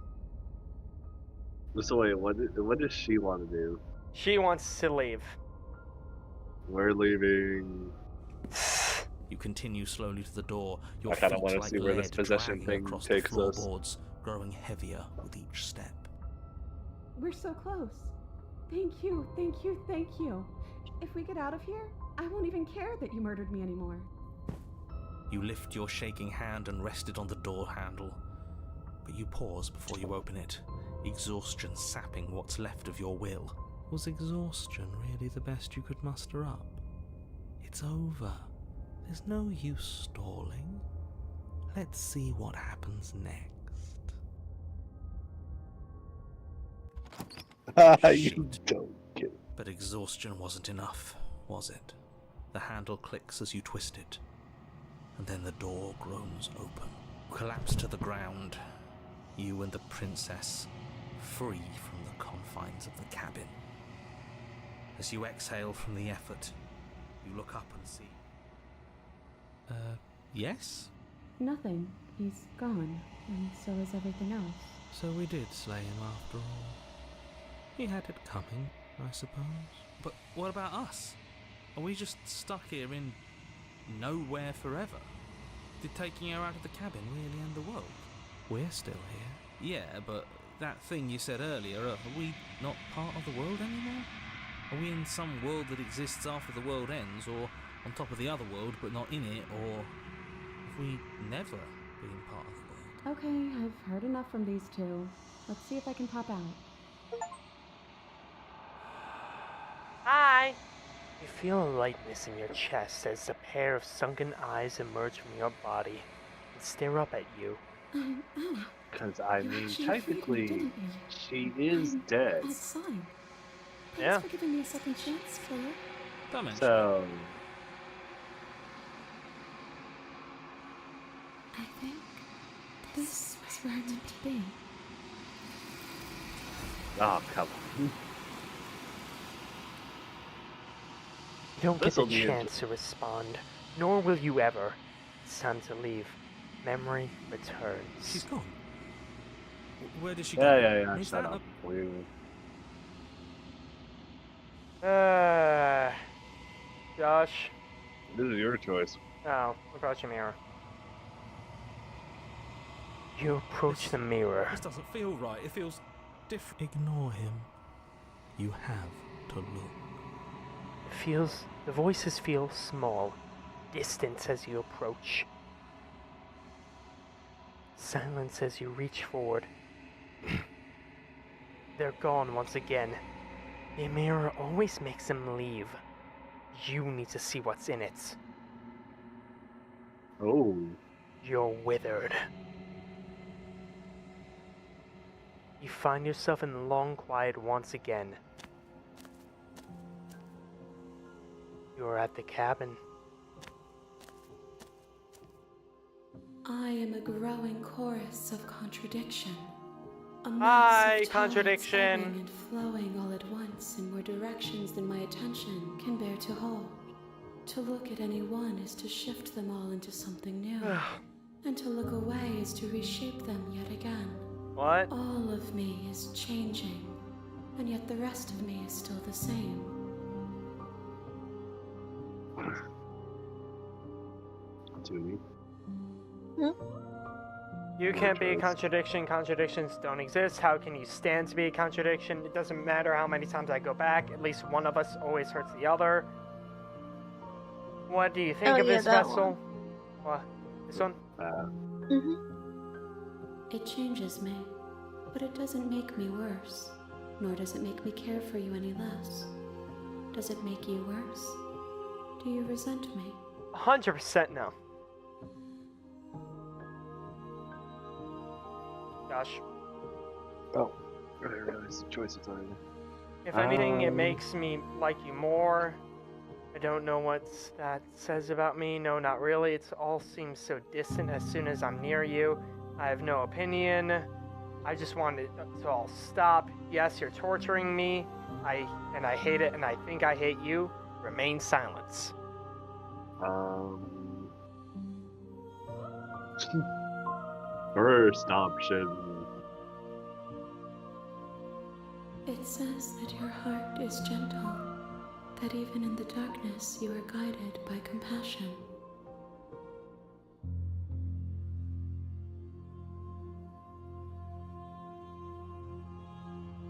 So wait, what does she want to do? She wants to leave. We're leaving. You continue slowly to the door, your I kinda feet wanna like see where this lead possession dragging thing across takes the us. floorboards, growing heavier with each step. We're so close. Thank you, thank you, thank you. If we get out of here, I won't even care that you murdered me anymore. You lift your shaking hand and rest it on the door handle, but you pause before you open it, exhaustion sapping what's left of your will. Was exhaustion really the best you could muster up? It's over. There's no use stalling. Let's see what happens next. You don't get it. But exhaustion wasn't enough, was it? The handle clicks as you twist it, and then the door groans open. You collapse to the ground, you and the princess, free from the confines of the cabin. As you exhale from the effort, you look up and see... yes? Nothing. He's gone, and so is everything else. So we did slay him after all. He had it coming, I suppose. But what about us? Are we just stuck here in nowhere forever? Did taking her out of the cabin really end the world? We're still here. Yeah, but that thing you said earlier, are we not part of the world anymore? Are we in some world that exists after the world ends, or on top of the other world but not in it, or have we never been part of the world? Okay, I've heard enough from these two. Let's see if I can pop out. Hi! You feel a lightness in your chest as a pair of sunken eyes emerge from your body and stare up at you. Because, I You mean, actually technically, freed me, she is dead. That's fine. Thanks Yeah. for giving me a second chance, Claire. Don't mention So, I think this was where I meant to be. oh, come on. You don't get This'll the be chance to respond, nor will you ever. It's time to leave. Memory returns. She's gone. Where did she go? Yeah, Is shut that up. We- Josh. This is your choice. Oh, approach the mirror. You approach the mirror. This doesn't feel right. It feels different. Ignore him. You have to look. The voices feel small, distant as you approach. Silence as you reach forward. They're gone once again. The mirror always makes them leave. You need to see what's in it. Oh. You're withered. You find yourself in the long quiet once again. You're at the cabin. I am a growing chorus of contradiction. A Hi, mass of contradiction. tides ebbing and flowing all at once in more directions than my attention can bear to hold. To look at any one is to shift them all into something new. And to look away is to reshape them yet again. What? All of me is changing, and yet the rest of me is still the same. Toonie. You can't be a contradiction. Contradictions don't exist. How can you stand to be a contradiction? It doesn't matter how many times I go back. At least one of us always hurts the other. What do you think of this vessel? What? This one? It changes me, but it doesn't make me worse, nor does it make me care for you any less. Does it make you worse? Do you resent me? 100% no. Josh. Oh, I didn't realize the choice is already. If anything, it makes me like you more. I don't know what that says about me. No, not really. It all seems so distant as soon as I'm near you. I have no opinion. I just want it to all stop. Yes, you're torturing me. I hate it, and I think I hate you. Remain silent. First option. It says that your heart is gentle, that even in the darkness you are guided by compassion.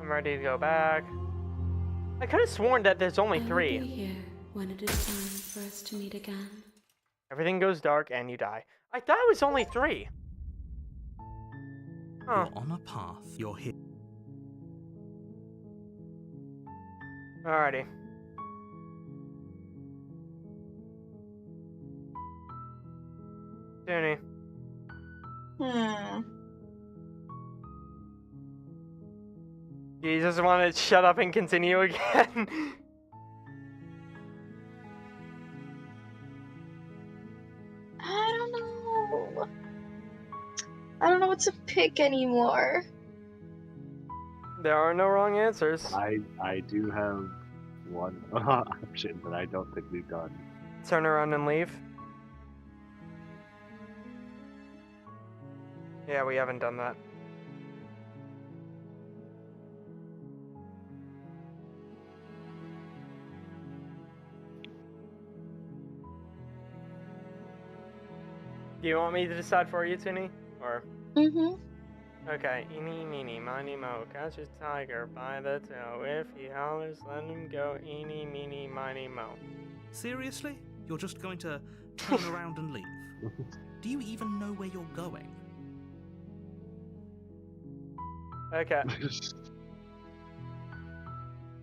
I'm ready to go back. I could have sworn that there's only I will three. be here when it is time for us to meet again. Everything goes dark and you die. I thought it was only 3. Huh. You're on a path. You're here. Alrighty. Toonie. You just want to shut up and continue again? I don't know what to pick anymore. There are no wrong answers. I do have one option that I don't think we've done. Turn around and leave. Yeah, we haven't done that. Do you want me to decide for you, Tini? Or okay, eeny, meeny, miny, mo, catch a tiger by the tail. If he hollers, let him go. Eeny, meeny, miny, mo. Seriously? You're just going to turn around and leave? Do you even know where you're going? Okay.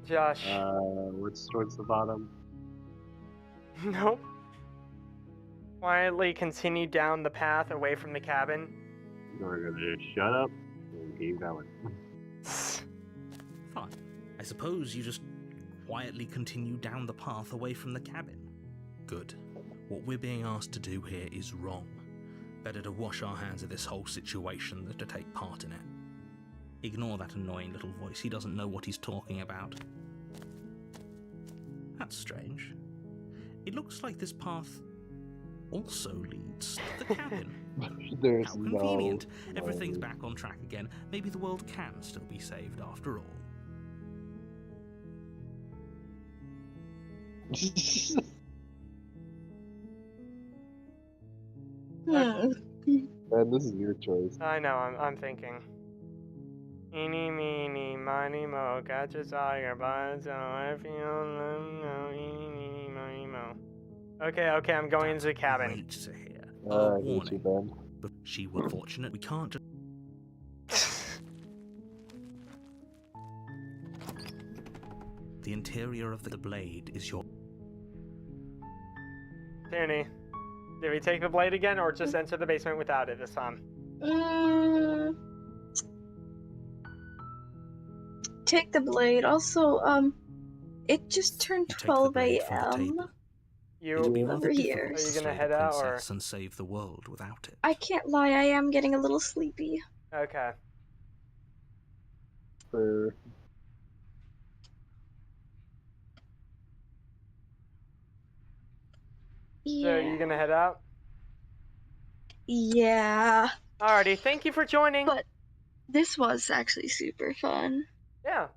Josh. What's towards the bottom? Nope. Quietly continue down the path away from the cabin. We're gonna shut up and keep going. Fine. I suppose you just quietly continue down the path away from the cabin. Good. What we're being asked to do here is wrong. Better to wash our hands of this whole situation than to take part in it. Ignore that annoying little voice. He doesn't know what he's talking about. That's strange. It looks like this path also leads to the cabin. There's How convenient. no Everything's back on track again. Maybe the world can still be saved after all. Man, this is your choice. I know, I'm thinking. Eeny, meeny, miny, mo, catch a tiger by the tail. If you don't let him know, eeny, meeny, miny, mo. Okay, I'm going into the cabin. Great to hear. I hate you, Ben. But she was fortunate. We can't just... The interior of the blade is your... Tierney, did we take the blade again, or just enter the basement without it this time? Take the blade. Also, it just turned 12 a.m. It'll be rather over here. difficult to Are you gonna slay head the out, or- princess and save the world without it. I can't lie, I am getting a little sleepy. Okay. For So Yeah. you gonna head out? Yeah. Alrighty, thank you for joining. But this was actually super fun. Yeah.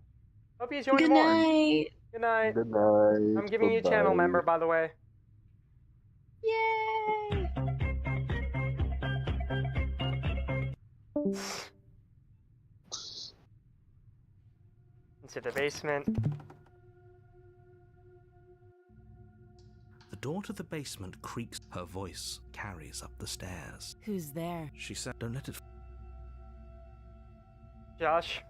Hope you join Good more. night. Good night. good night. I'm giving you a channel Bye-bye. member, by the way. Yay! Into the basement. The door to the basement creaks. Her voice carries up the stairs. Who's there? She said, don't let it... Josh.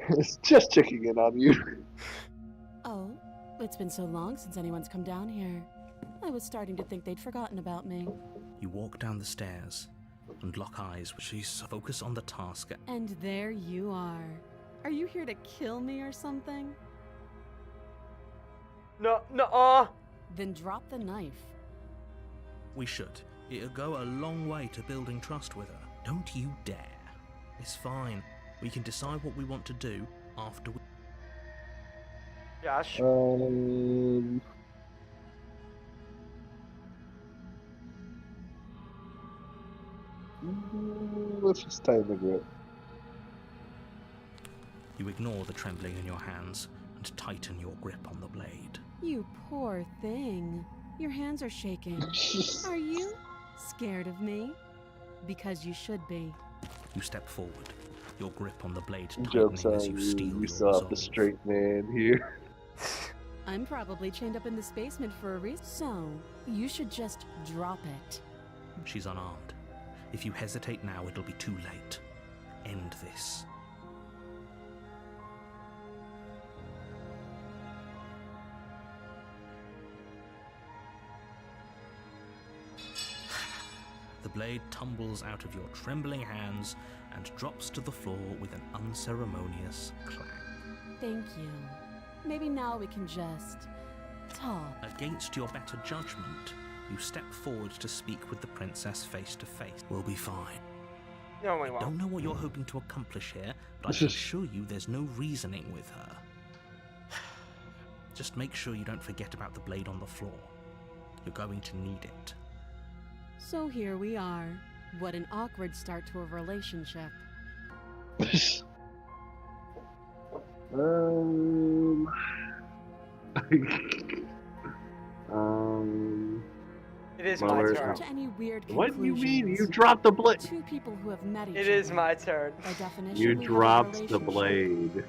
It's just checking in on you. Oh, it's been so long since anyone's come down here. I was starting to think they'd forgotten about me. You walk down the stairs and lock eyes. She's focused on the task. And there you are. Are you here to kill me or something? No, Then drop the knife. We should. It'll go a long way to building trust with her. Don't you dare. It's fine. We can decide what we want to do after we... Josh. Let's just tighten the grip. You ignore the trembling in your hands and tighten your grip on the blade. You poor thing. Your hands are shaking. Are you scared of me? Because you should be. You step forward, your grip on the blade tightening Joke's as on you you. steal You your saw the resolve. straight man here. I'm probably chained up in this basement for a reason. So, you should just drop it. She's unarmed. If you hesitate now, it'll be too late. End this. The blade tumbles out of your trembling hands and drops to the floor with an unceremonious clang. Thank you. Maybe now we can just talk. Against your better judgment, you step forward to speak with the princess face to face. We'll be fine. No, we I won't. don't know what you're hoping to accomplish here, but I can assure you there's no reasoning with her. Just make sure you don't forget about the blade on the floor. You're going to need it. So here we are. What an awkward start to a relationship. It is Well, my we're- turn. To any weird What do you mean? You conclusions. dropped the blade. Two people who have met each It other. is my turn. By definition, You we have a dropped the relationship. blade.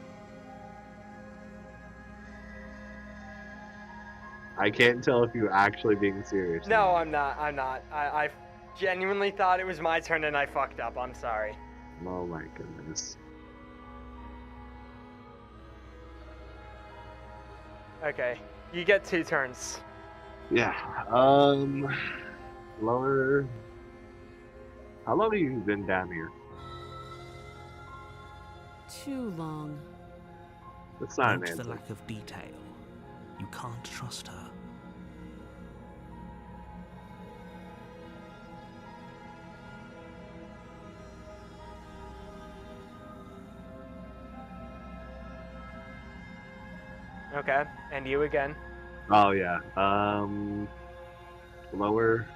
I can't tell if you're actually being serious. No, I'm not. I'm not. I genuinely thought it was my turn and I fucked up. I'm sorry. Oh my goodness. Okay. You get 2 turns. Yeah. Lower. How long have you been down here? Too long. That's not an Note the answer. lack of detail. You can't trust her. Okay. And you again. Oh yeah. Lower.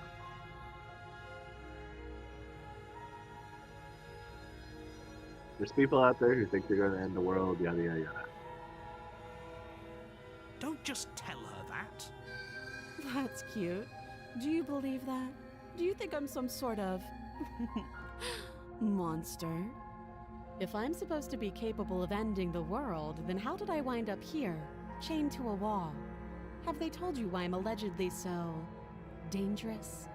There's people out there who think they're going to end the world. Yada yada yada. Don't just tell her that. That's cute. Do you believe that? Do you think I'm some sort of monster? If I'm supposed to be capable of ending the world, then how did I wind up here, chained to a wall? Have they told you why I'm allegedly so dangerous?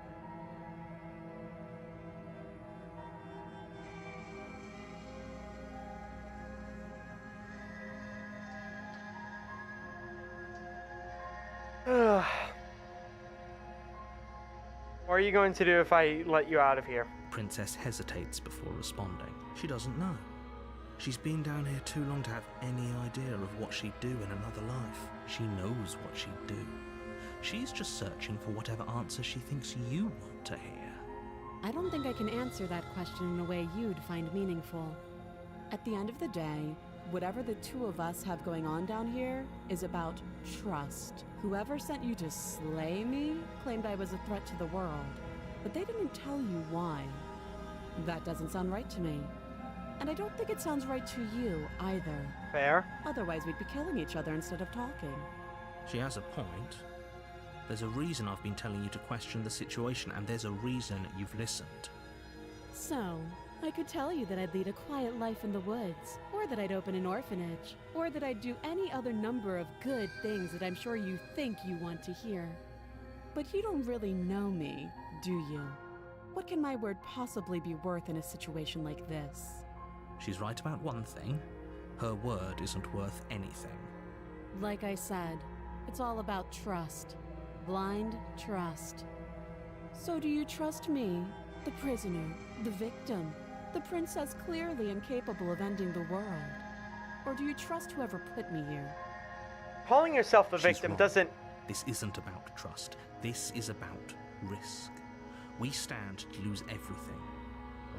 What are you going to do if I let you out of here? Princess hesitates before responding. She doesn't know. She's been down here too long to have any idea of what she'd do in another life. She knows what she'd do. She's just searching for whatever answer she thinks you want to hear. I don't think I can answer that question in a way you'd find meaningful. At the end of the day, whatever the two of us have going on down here is about trust. Whoever sent you to slay me claimed I was a threat to the world, but they didn't tell you why. That doesn't sound right to me. And I don't think it sounds right to you either. Fair. Otherwise, we'd be killing each other instead of talking. She has a point. There's a reason I've been telling you to question the situation, and there's a reason you've listened. So, I could tell you that I'd lead a quiet life in the woods, or that I'd open an orphanage, or that I'd do any other number of good things that I'm sure you think you want to hear. But you don't really know me, do you? What can my word possibly be worth in a situation like this? She's right about one thing. Her word isn't worth anything. Like I said, it's all about trust. Blind trust. So do you trust me, the prisoner, the victim, the princess clearly incapable of ending the world? Or do you trust whoever put me here? Calling yourself the She's victim wrong. doesn't... This isn't about trust. This is about risk. We stand to lose everything,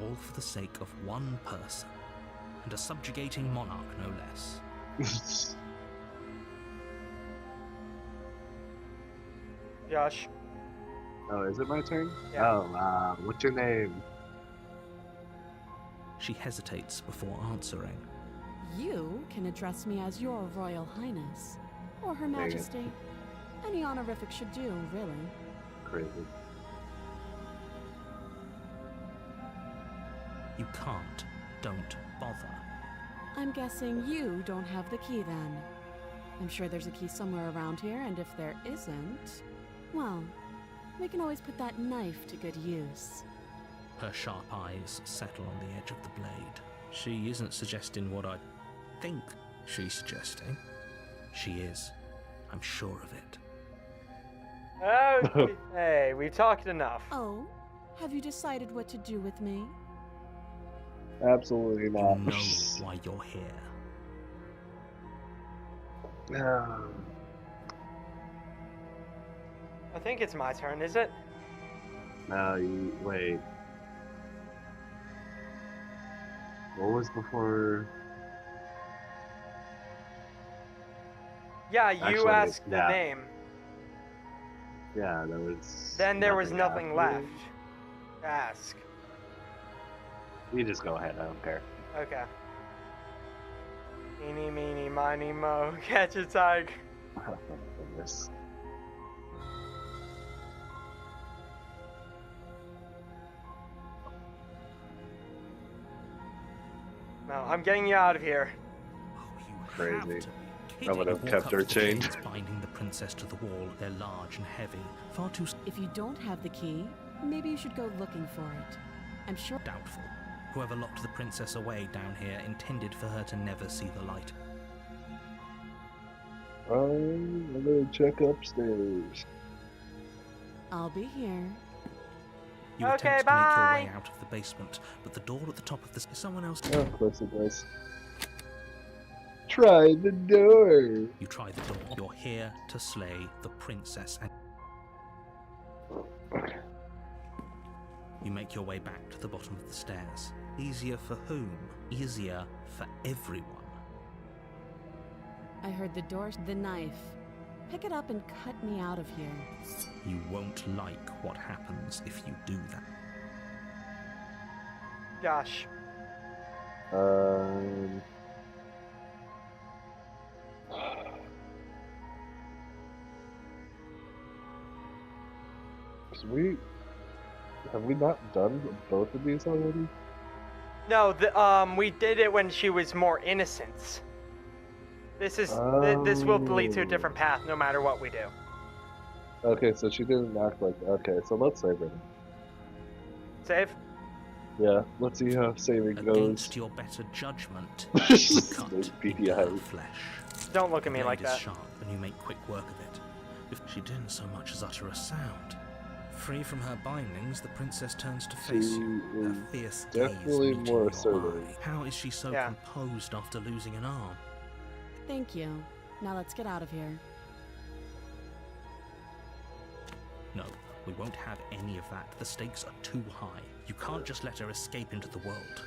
all for the sake of one person, and a subjugating monarch no less. Josh. Oh, is it my turn? Yeah. Oh, what's your name? She hesitates before answering. You can address me as your Royal Highness, or Her There you go. Majesty. Any honorific should do, really. Crazy. You can't. Don't bother. I'm guessing you don't have the key then. I'm sure there's a key somewhere around here, and if there isn't, well, we can always put that knife to good use. Her sharp eyes settle on the edge of the blade. She isn't suggesting what I think she's suggesting. She is. I'm sure of it. Oh, hey, we've talked enough. Oh, have you decided what to do with me? Absolutely You not. know why you're here. I think it's my turn, is it? No, wait. What was before? Yeah, you Actually, asked the yeah. name. Yeah, there was. Then there was nothing after. left to ask. You just go ahead. I don't care. Okay. Eeny, meeny, miny, mo. Catch a tiger. Oh, my goodness. No, I'm getting you out of here. Crazy. Kidding. I would have Walk kept up her to the chained. gates binding the princess to the wall. They're large and heavy, far too If you don't have the key, maybe you should go looking for it. I'm sure. doubtful. Whoever locked the princess away down here intended for her to never see the light. I'm gonna check upstairs. I'll be here. You Okay, attempt to make your bye. way out of the basement, but the door at the top of the someone else. Oh, of course it does. Try the door. You try the door. You're here to slay the princess, and you make your way back to the bottom of the stairs. Easier for whom? Easier for everyone. I heard the door, the knife. Pick it up and cut me out of here. You won't like what happens if you do that. Gosh. So have we not done both of these already? No, we did it when she was more innocent. This is this will lead to a different path no matter what we do. Okay, so she didn't act like. Okay, so let's save her. Save? Yeah, let's see how saving goes. Against your better judgment, you cut Those into beady her eyes. flesh. Don't look at me The like blade is that. sharp, and you make quick work of it. If she didn't so much as utter a sound. Free from her bindings, the princess turns to face you. Her fierce gaze definitely meeting more your assertive. eye. How is she so Yeah. composed after losing an arm? Thank you. Now let's get out of here. No, we won't have any of that. The stakes are too high. You can't just let her escape into the world.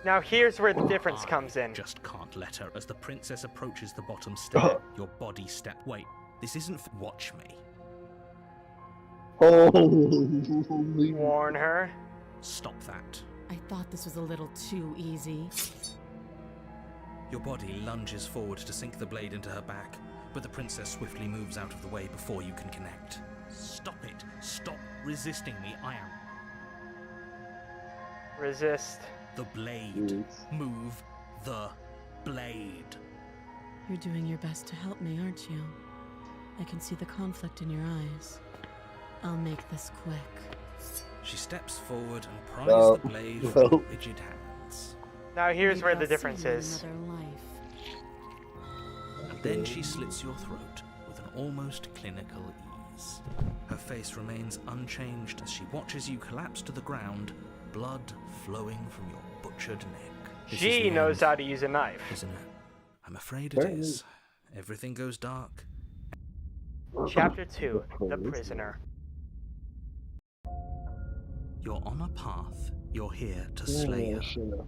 Now here's where the difference comes in. Just can't let her. As the princess approaches the bottom stair, your body step. Wait, this isn't. Watch me. Holy. Warn her. Stop that. I thought this was a little too easy. Your body lunges forward to sink the blade into her back, but the princess swiftly moves out of the way before you can connect. Stop it. Stop resisting me. I am. Resist. The blade. Yes. Move the blade. You're doing your best to help me, aren't you? I can see the conflict in your eyes. I'll make this quick. She steps forward and pries No. the blade No. from her rigid hands. Now here's Maybe where the I'll see difference you in is. another life. And then she slits your throat with an almost clinical ease. Her face remains unchanged as she watches you collapse to the ground, blood flowing from your butchered neck. This is She the knows end, how to use a knife. isn't it? I'm afraid it Apparently. is. Everything goes dark. Chapter 2, The Prisoner. You're on a path. You're here to slay her. shut up.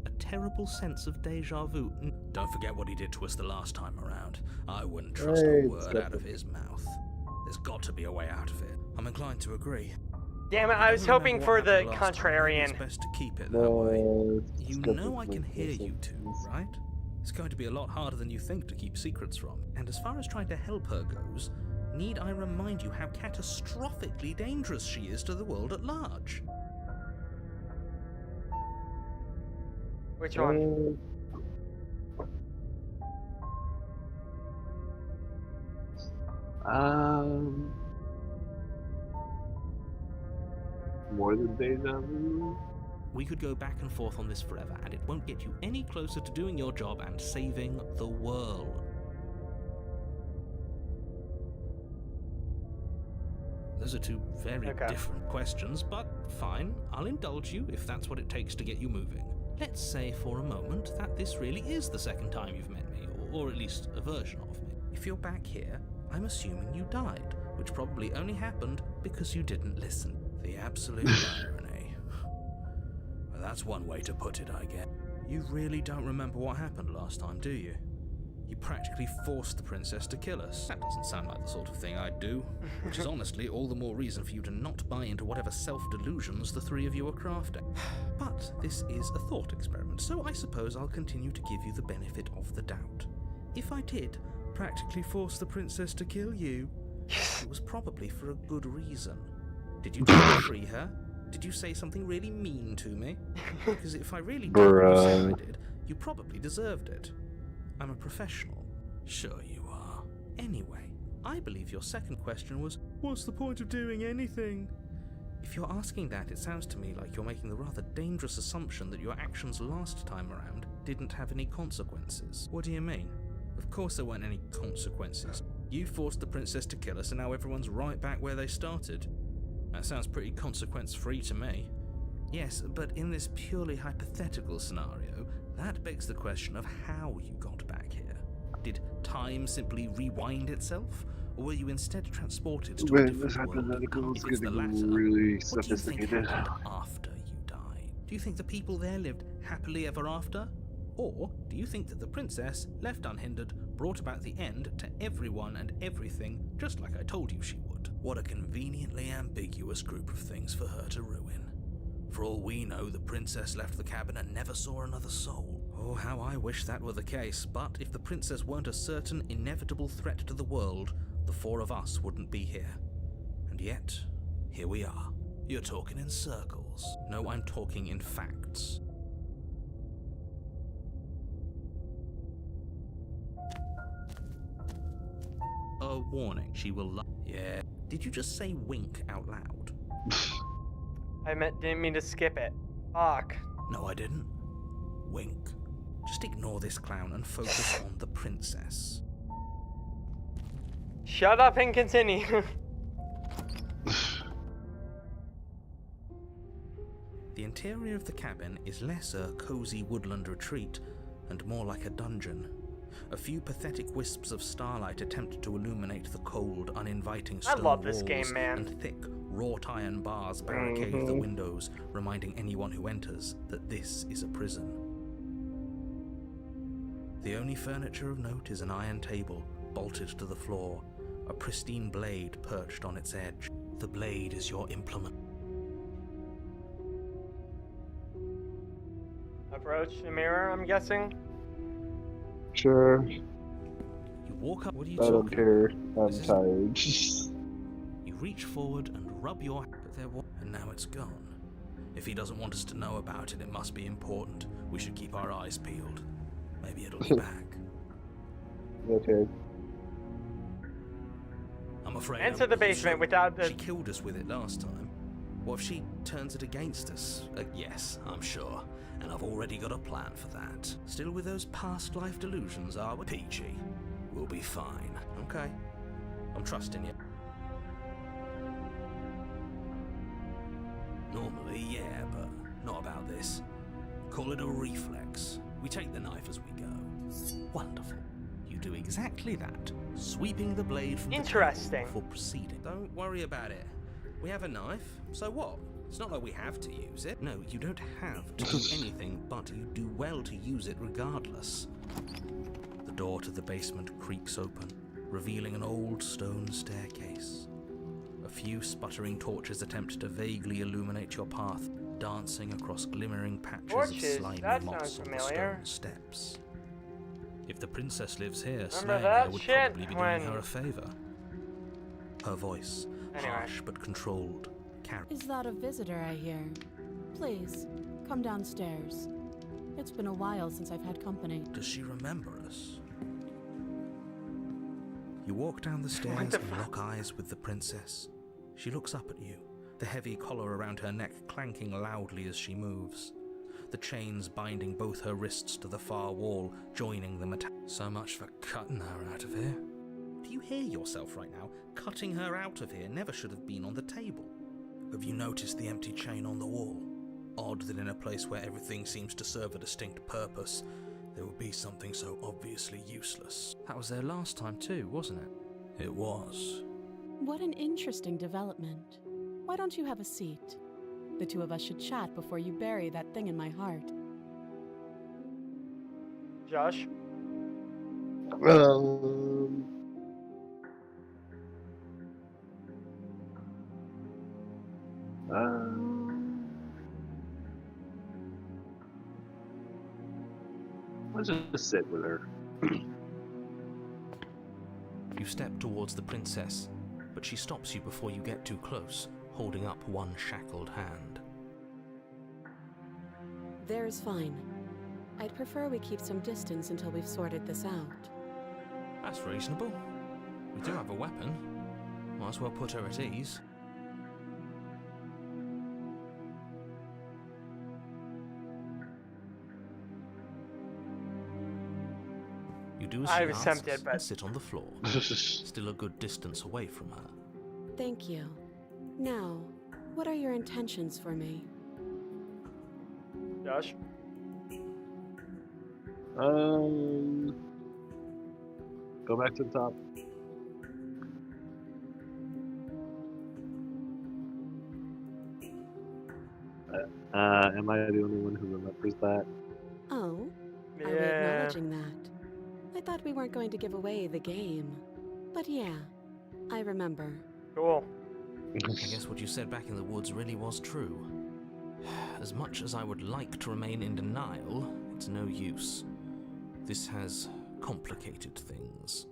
A terrible sense of deja vu. Don't forget what he did to us the last time around. I wouldn't trust Hey, a word stop out of it. his mouth. There's got to be a way out of it. I'm inclined to agree. Damn it, I was don't hoping remember for what the happened last time. Maybe contrarian. It's best to keep it that way. No, You know I can hear you two, right? It's going to be a lot harder than you think to keep secrets from. And as far as trying to help her goes, need I remind you how catastrophically dangerous she is to the world at large? Which one? More than deja vu. We could go back and forth on this forever, and it won't get you any closer to doing your job and saving the world. Those are two very Okay. different questions, but fine, I'll indulge you if that's what it takes to get you moving. Let's say for a moment that this really is the second time you've met me, or at least a version of me. If you're back here, I'm assuming you died, which probably only happened because you didn't listen. The absolute irony. Well, That's one way to put it, I guess. You really don't remember what happened last time, do you? You practically forced the princess to kill us. That doesn't sound like the sort of thing I'd do, which is honestly all the more reason for you to not buy into whatever self-delusions the three of you are crafting. But this is a thought experiment, so I suppose I'll continue to give you the benefit of the doubt. If I did practically force the princess to kill you, it was probably for a good reason. Did you try to free her? Did you say something really mean to me? Because if I really did what you said I did, you probably deserved it. I'm a professional. Sure you are. Anyway, I believe your second question was, what's the point of doing anything? If you're asking that, it sounds to me like you're making the rather dangerous assumption that your actions last time around didn't have any consequences. What do you mean? Of course there weren't any consequences. You forced the princess to kill us and now everyone's right back where they started. That sounds pretty consequence-free to me. Yes, but in this purely hypothetical scenario, that begs the question of how you got back here. Did time simply rewind itself? Or were you instead transported to a different world? If it's the latter, really what do you think sophisticated. happened after you died? Do you think the people there lived happily ever after? Or do you think that the princess, left unhindered, brought about the end to everyone and everything, just like I told you she would? What a conveniently ambiguous group of things for her to ruin. For all we know, the princess left the cabin and never saw another soul. Oh, how I wish that were the case, but if the princess weren't a certain, inevitable threat to the world, the four of us wouldn't be here. And yet, here we are. You're talking in circles. No, I'm talking in facts. A warning, she will Yeah. Did you just say wink out loud? Didn't mean to skip it. Fuck. No, I didn't. Wink. Just ignore this clown and focus on the princess. Shut up and continue. The interior of the cabin is less a cozy woodland retreat and more like a dungeon. A few pathetic wisps of starlight attempt to illuminate the cold, uninviting stone I love this walls, game, man. and thick, wrought iron bars barricade the windows, reminding anyone who enters that this is a prison. The only furniture of note is an iron table, bolted to the floor, a pristine blade perched on its edge. The blade is your implement. Approach the mirror, I'm guessing. Sure. You walk up. What are you I don't talking care. about? I'm tired. You reach forward and rub your and now it's gone. If he doesn't want us to know about it, it must be important. We should keep our eyes peeled. Maybe it'll be back. Okay. I'm afraid. Enter the basement without the. She killed us with it last time. What if she turns it against us? Yes, I'm sure. And I've already got a plan for that. Still with those past life delusions, are we? Peachy. We'll be fine. Okay. I'm trusting you. Normally, yeah, but not about this. Call it a reflex. We take the knife as we go. Wonderful. You do exactly that, sweeping the blade from the Interesting. table before proceeding. Don't worry about it. We have a knife, so what? It's not like we have to use it. No, you don't have to do anything, but you do well to use it regardless. The door to the basement creaks open, revealing an old stone staircase. A few sputtering torches attempt to vaguely illuminate your path, dancing across glimmering patches Torches? of slimy That moss sounds on the familiar. stone steps. If the princess lives here, Remember slaying that her would shit probably be when- doing her a favor. Her voice, Anyway. harsh but controlled, Is that a visitor I hear? Please, come downstairs. It's been a while since I've had company. Does she remember us? You walk down the stairs What the and lock eyes with the princess. She looks up at you, the heavy collar around her neck clanking loudly as she moves. The chains binding both her wrists to the far wall, joining the metal. So much for cutting her out of here. Do you hear yourself right now? Cutting her out of here never should have been on the table. Have you noticed the empty chain on the wall? Odd that in a place where everything seems to serve a distinct purpose, there would be something so obviously useless. That was there last time too, wasn't it? It was. What an interesting development. Why don't you have a seat? The two of us should chat before you bury that thing in my heart. Josh? Let's just sit with her. You step towards the princess, but she stops you before you get too close, holding up one shackled hand. There's fine. I'd prefer we keep some distance until we've sorted this out. That's reasonable. We do have a weapon. Might as well put her at ease. You do as she I was asks tempted, but and sit on the floor, still a good distance away from her. Thank you. Now, what are your intentions for me? Josh? Go back to the top. Am I the only one who remembers that? Oh, are we acknowledging that? I thought we weren't going to give away the game. But yeah, I remember. Cool. I guess what you said back in the woods really was true. As much as I would like to remain in denial, it's no use. This has complicated things.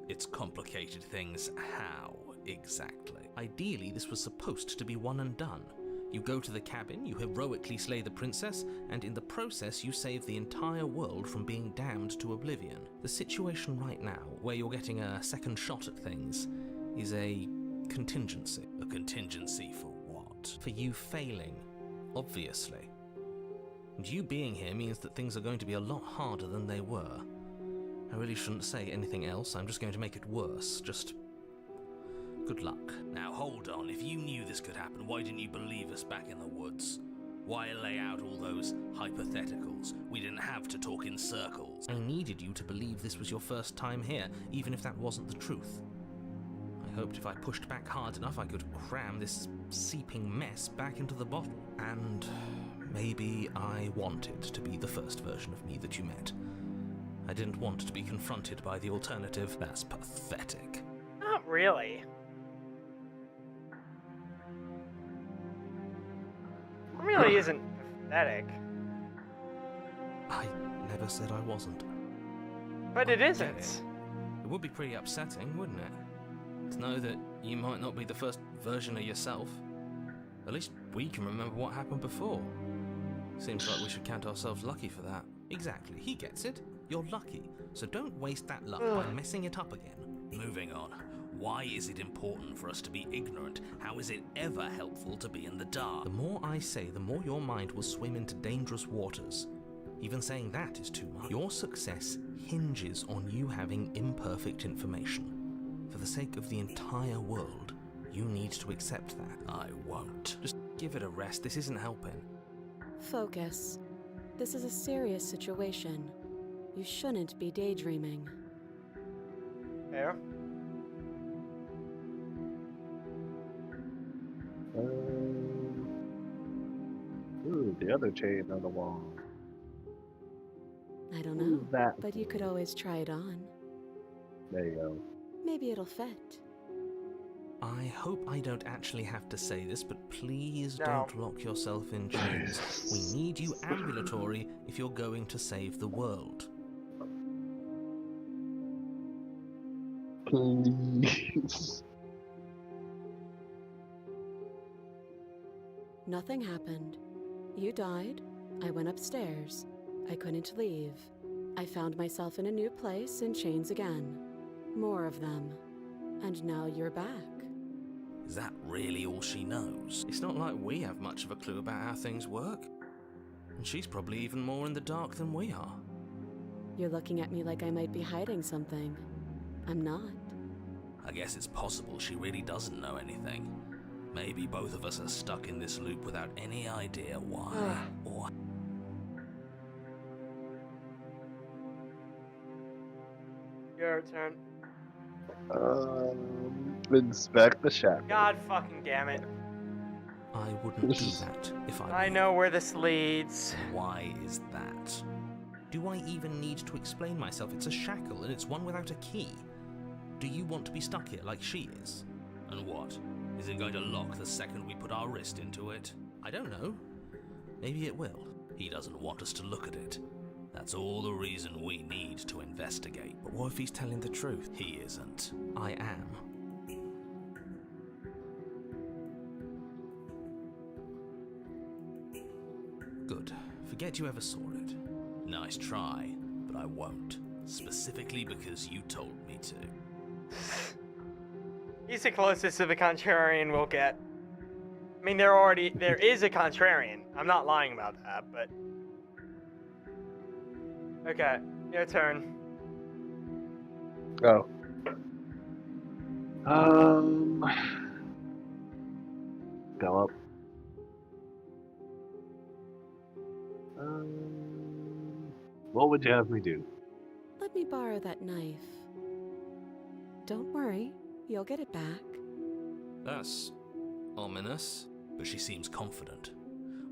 It's complicated things how, exactly? Ideally, this was supposed to be one and done. You go to the cabin, you heroically slay the princess, and in the process you save the entire world from being damned to oblivion. The situation right now, where you're getting a second shot at things, is a contingency. A contingency for what? For you failing, obviously. And you being here means that things are going to be a lot harder than they were. I really shouldn't say anything else, I'm just going to make it worse. Just good luck. Now hold on, if you knew this could happen, why didn't you believe us back in the woods? Why lay out all those hypotheticals? We didn't have to talk in circles. I needed you to believe this was your first time here, even if that wasn't the truth. I hoped if I pushed back hard enough I could cram this seeping mess back into the bottle. And maybe I wanted to be the first version of me that you met. I didn't want to be confronted by the alternative. That's pathetic. Not really. It really isn't pathetic. I never said I wasn't. But it isn't. It would be pretty upsetting, wouldn't it? To know that you might not be the first version of yourself. At least we can remember what happened before. Seems like we should count ourselves lucky for that. Exactly, he gets it. You're lucky, so don't waste that luck by messing it up again. Moving on. Why is it important for us to be ignorant? How is it ever helpful to be in the dark? The more I say, the more your mind will swim into dangerous waters. Even saying that is too much. Your success hinges on you having imperfect information. For the sake of the entire world, you need to accept that. I won't. Just give it a rest, this isn't helping. Focus. This is a serious situation. You shouldn't be daydreaming. Fair. Ooh, the other chain on the wall. I don't know, That. but you could always try it on. There you go. Maybe it'll fit. I hope I don't actually have to say this, but please No. don't lock yourself in chains. We need you ambulatory if you're going to save the world. Please. Nothing happened. You died. I went upstairs. I couldn't leave. I found myself in a new place in chains again. More of them. And now you're back. Is that really all she knows? It's not like we have much of a clue about how things work. And she's probably even more in the dark than we are. You're looking at me like I might be hiding something. I'm not. I guess it's possible she really doesn't know anything. Maybe both of us are stuck in this loop without any idea why or... Your turn. Inspect the shack. God fucking damn it. I wouldn't do that if I were I you. know where this leads. Why is that? Do I even need to explain myself? It's a shackle, and it's one without a key. Do you want to be stuck here like she is? And what? Is it going to lock the second we put our wrist into it? I don't know. Maybe it will. He doesn't want us to look at it. That's all the reason we need to investigate. But what if he's telling the truth? He isn't. I am. Good. Forget you ever saw it. Nice try, but I won't. Specifically because you told me to. He's the closest to the contrarian we'll get. I mean, there is a contrarian. I'm not lying about that, but... Okay, your turn. Oh. Philip. What would you have me do? Let me borrow that knife. Don't worry, you'll get it back. That's ominous. But she seems confident.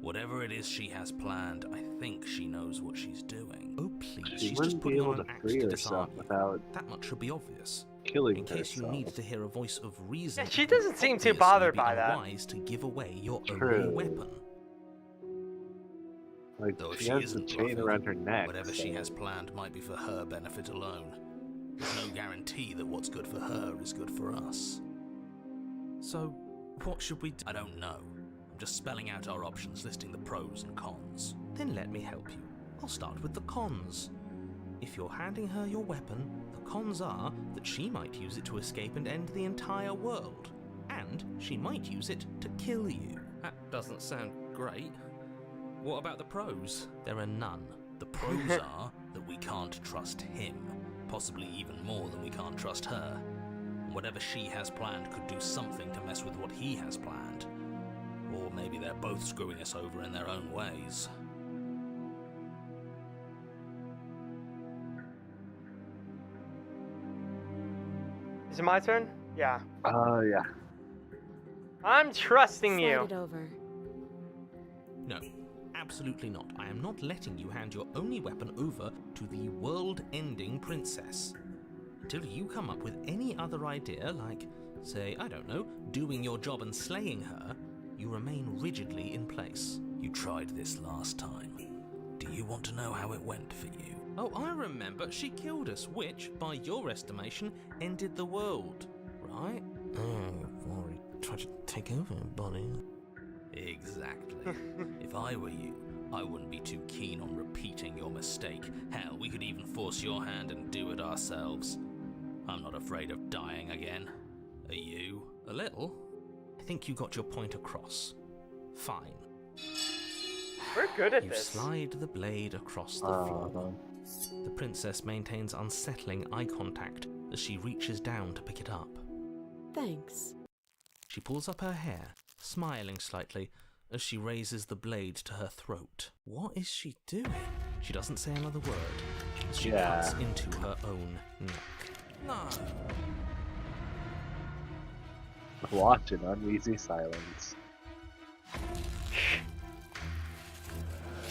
Whatever it is she has planned, I think she knows what she's doing. Oh, please, She she's wouldn't just be putting able on to an act free to herself disarm you. without That much should be obvious. killing In case you herself. need to hear a voice of reason. Yeah, she doesn't seem too obviously bothered it'd be by that. unwise to give away your True. only weapon. Like, Though if she she has the isn't chain bluffing, around her neck. whatever she has planned might be for her benefit alone. There's no guarantee that what's good for her is good for us. So, what should we do? I don't know. I'm just spelling out our options, listing the pros and cons. Then let me help you. I'll start with the cons. If you're handing her your weapon, the cons are that she might use it to escape and end the entire world. And she might use it to kill you. That doesn't sound great. What about the pros? There are none. The pros are that we can't trust him. Possibly even more than we can't trust her. Whatever she has planned could do something to mess with what he has planned. Or maybe they're both screwing us over in their own ways. Is it my turn? Yeah. Yeah. I'm trusting Slide you. it over. No, absolutely not. I am not letting you hand your only weapon over to the world-ending princess. Until you come up with any other idea, like, say, I don't know, doing your job and slaying her, you remain rigidly in place. You tried this last time. Do you want to know how it went for you? Oh, I remember. She killed us, which, by your estimation, ended the world, right? Oh, Rory tried to take over, buddy. Exactly. If I were you, I wouldn't be too keen on repeating your mistake. Hell, we could even force your hand and do it ourselves. I'm not afraid of dying again. Are you? A little. I think you got your point across. Fine. We're good at You this. slide the blade across the floor. The princess maintains unsettling eye contact as she reaches down to pick it up. Thanks. She pulls up her hair, smiling slightly as she raises the blade to her throat. What is she doing? She doesn't say another word as she cuts into her own neck. No. Watch in uneasy silence.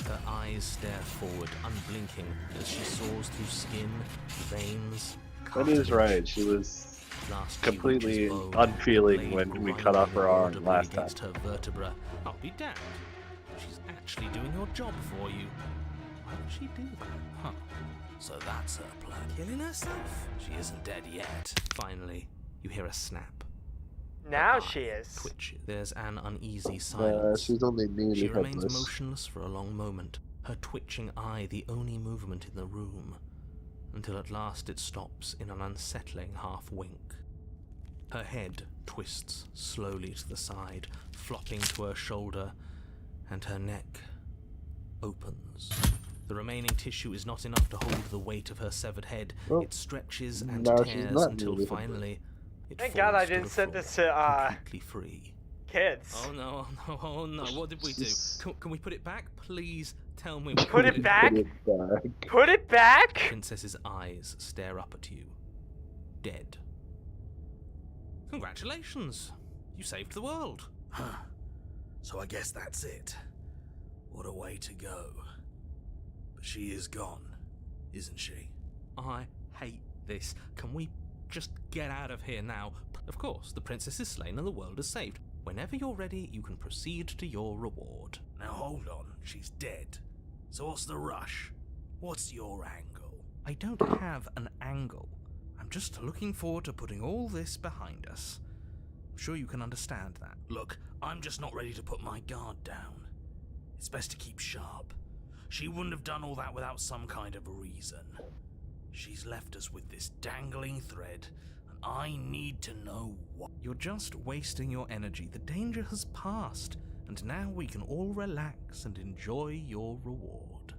Her eyes stare forward, unblinking, as she soars through skin, veins, That is right. She was Last she completely reaches low, unfeeling blade when we cut off her arm grinding last time. against her vertebra. I'll be damned. She's actually doing your job for you. Why would she do that? Huh. So that's her plan. Killing herself? She isn't dead yet. Finally, you hear a snap. Now she is. Twitches. There's an uneasy silence. She's only nearly She remains headless. motionless for a long moment, her twitching eye the only movement in the room, until at last it stops in an unsettling half-wink. Her head twists slowly to the side, flopping to her shoulder, and her neck opens. The remaining tissue is not enough to hold the weight of her severed head. Well, it stretches and now she's tears not until nearly finally it Thank God I falls to didn't the send floor, this to completely free. kids. Oh no, oh no, oh no, what did we do? Can we put it back? Please tell me we Put it back? Put it back. Put it back? Princess's eyes stare up at you. Dead. Congratulations! You saved the world. So I guess that's it. What a way to go. But she is gone, isn't she? I hate this. Can we just get out of here now? Of course, the princess is slain and the world is saved. Whenever you're ready, you can proceed to your reward. Now hold on, she's dead. So what's the rush? What's your angle? I don't have an angle. I'm just looking forward to putting all this behind us. I'm sure you can understand that. Look, I'm just not ready to put my guard down. It's best to keep sharp. She wouldn't have done all that without some kind of a reason. She's left us with this dangling thread, and I need to know what. You're just wasting your energy. The danger has passed, and now we can all relax and enjoy your reward.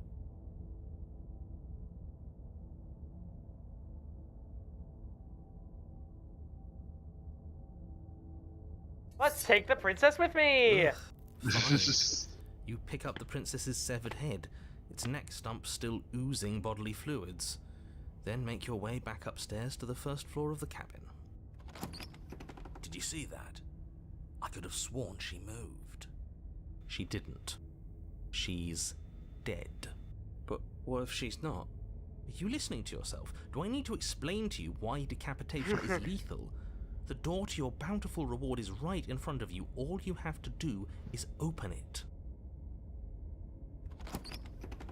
Let's take the princess with me! Fine. You pick up the princess's severed head, its neck stump still oozing bodily fluids. Then make your way back upstairs to the first floor of the cabin. Did you see that? I could have sworn she moved. She didn't. She's dead. But what if she's not? Are you listening to yourself? Do I need to explain to you why decapitation is lethal? The door to your bountiful reward is right in front of you. All you have to do is open it.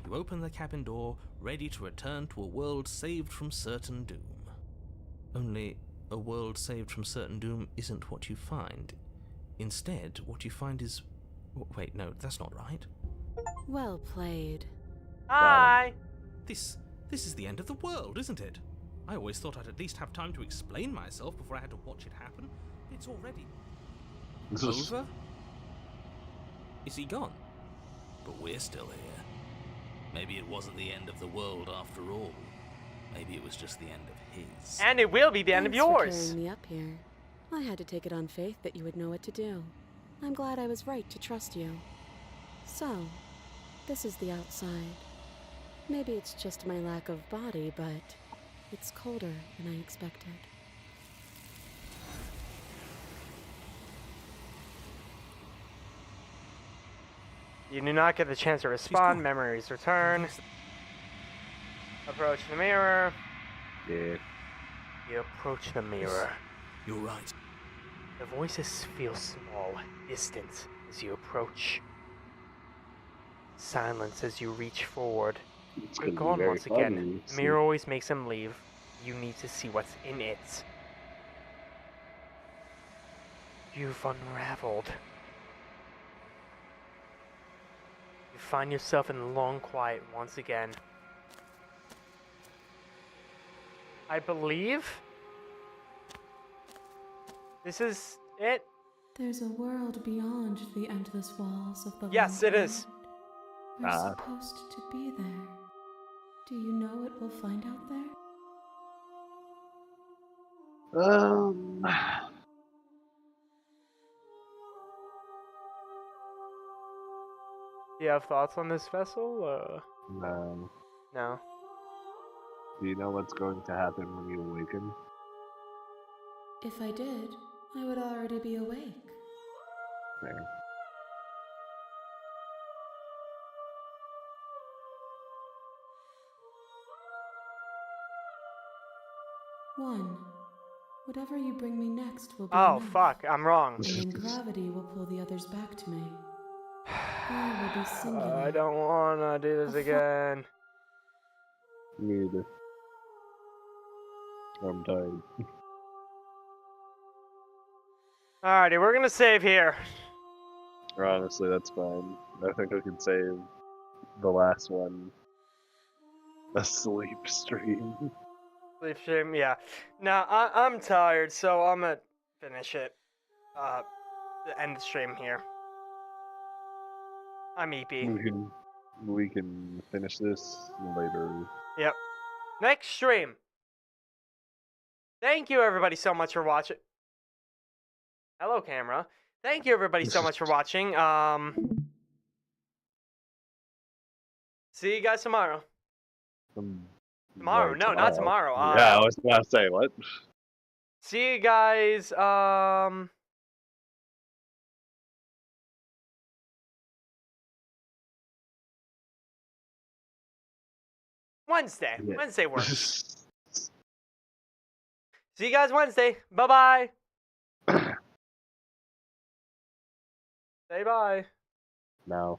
You open the cabin door, ready to return to a world saved from certain doom. Only, a world saved from certain doom isn't what you find. Instead, what you find is... Wait, no, that's not right. Well played. Hi! This is the end of the world, isn't it? I always thought I'd at least have time to explain myself before I had to watch it happen. It's already... over? Is he gone? But we're still here. Maybe it wasn't the end of the world after all. Maybe it was just the end of his. And it will be the end of Thanks for yours! carrying me up here. I had to take it on faith that you would know what to do. I'm glad I was right to trust you. So, this is the outside. Maybe it's just my lack of body, but it's colder than I expected. You do not get the chance to respond. Memories return. Approach the mirror. Yeah. You approach the mirror. You're right. The voices feel small, distant as you approach. Silence as you reach forward. It's You're gonna be gone very once again. funny, The mirror always makes him leave. You need to see what's in it. You've unraveled. You find yourself in long quiet once again. I believe this is it. There's a world beyond the endless walls of the Yes, it is. We're supposed to be there. Do you know what we'll find out there? Do you have thoughts on this vessel? No. No. Do you know what's going to happen when you awaken? If I did, I would already be awake. There. One. Whatever you bring me next will be Oh, enough. fuck, I'm wrong. And then gravity will pull the others back to me. I will be singular. I don't wanna do this again. Me either. I'm tired. Alrighty, we're gonna save here. Honestly, that's fine. I think I can save the last one a sleep stream. Sleep stream, yeah. Now, I'm tired, so I'm gonna finish it. End the stream here. I'm EP. We can finish this later. Yep. Next stream. Thank you everybody so much for watching. Hello camera. Thank you everybody so much for watching. See you guys tomorrow. Tomorrow? No, not tomorrow. Yeah, I was about to say, what? See you guys, Wednesday. Yeah. Wednesday works. See you guys Wednesday. Bye-bye. Say bye. No.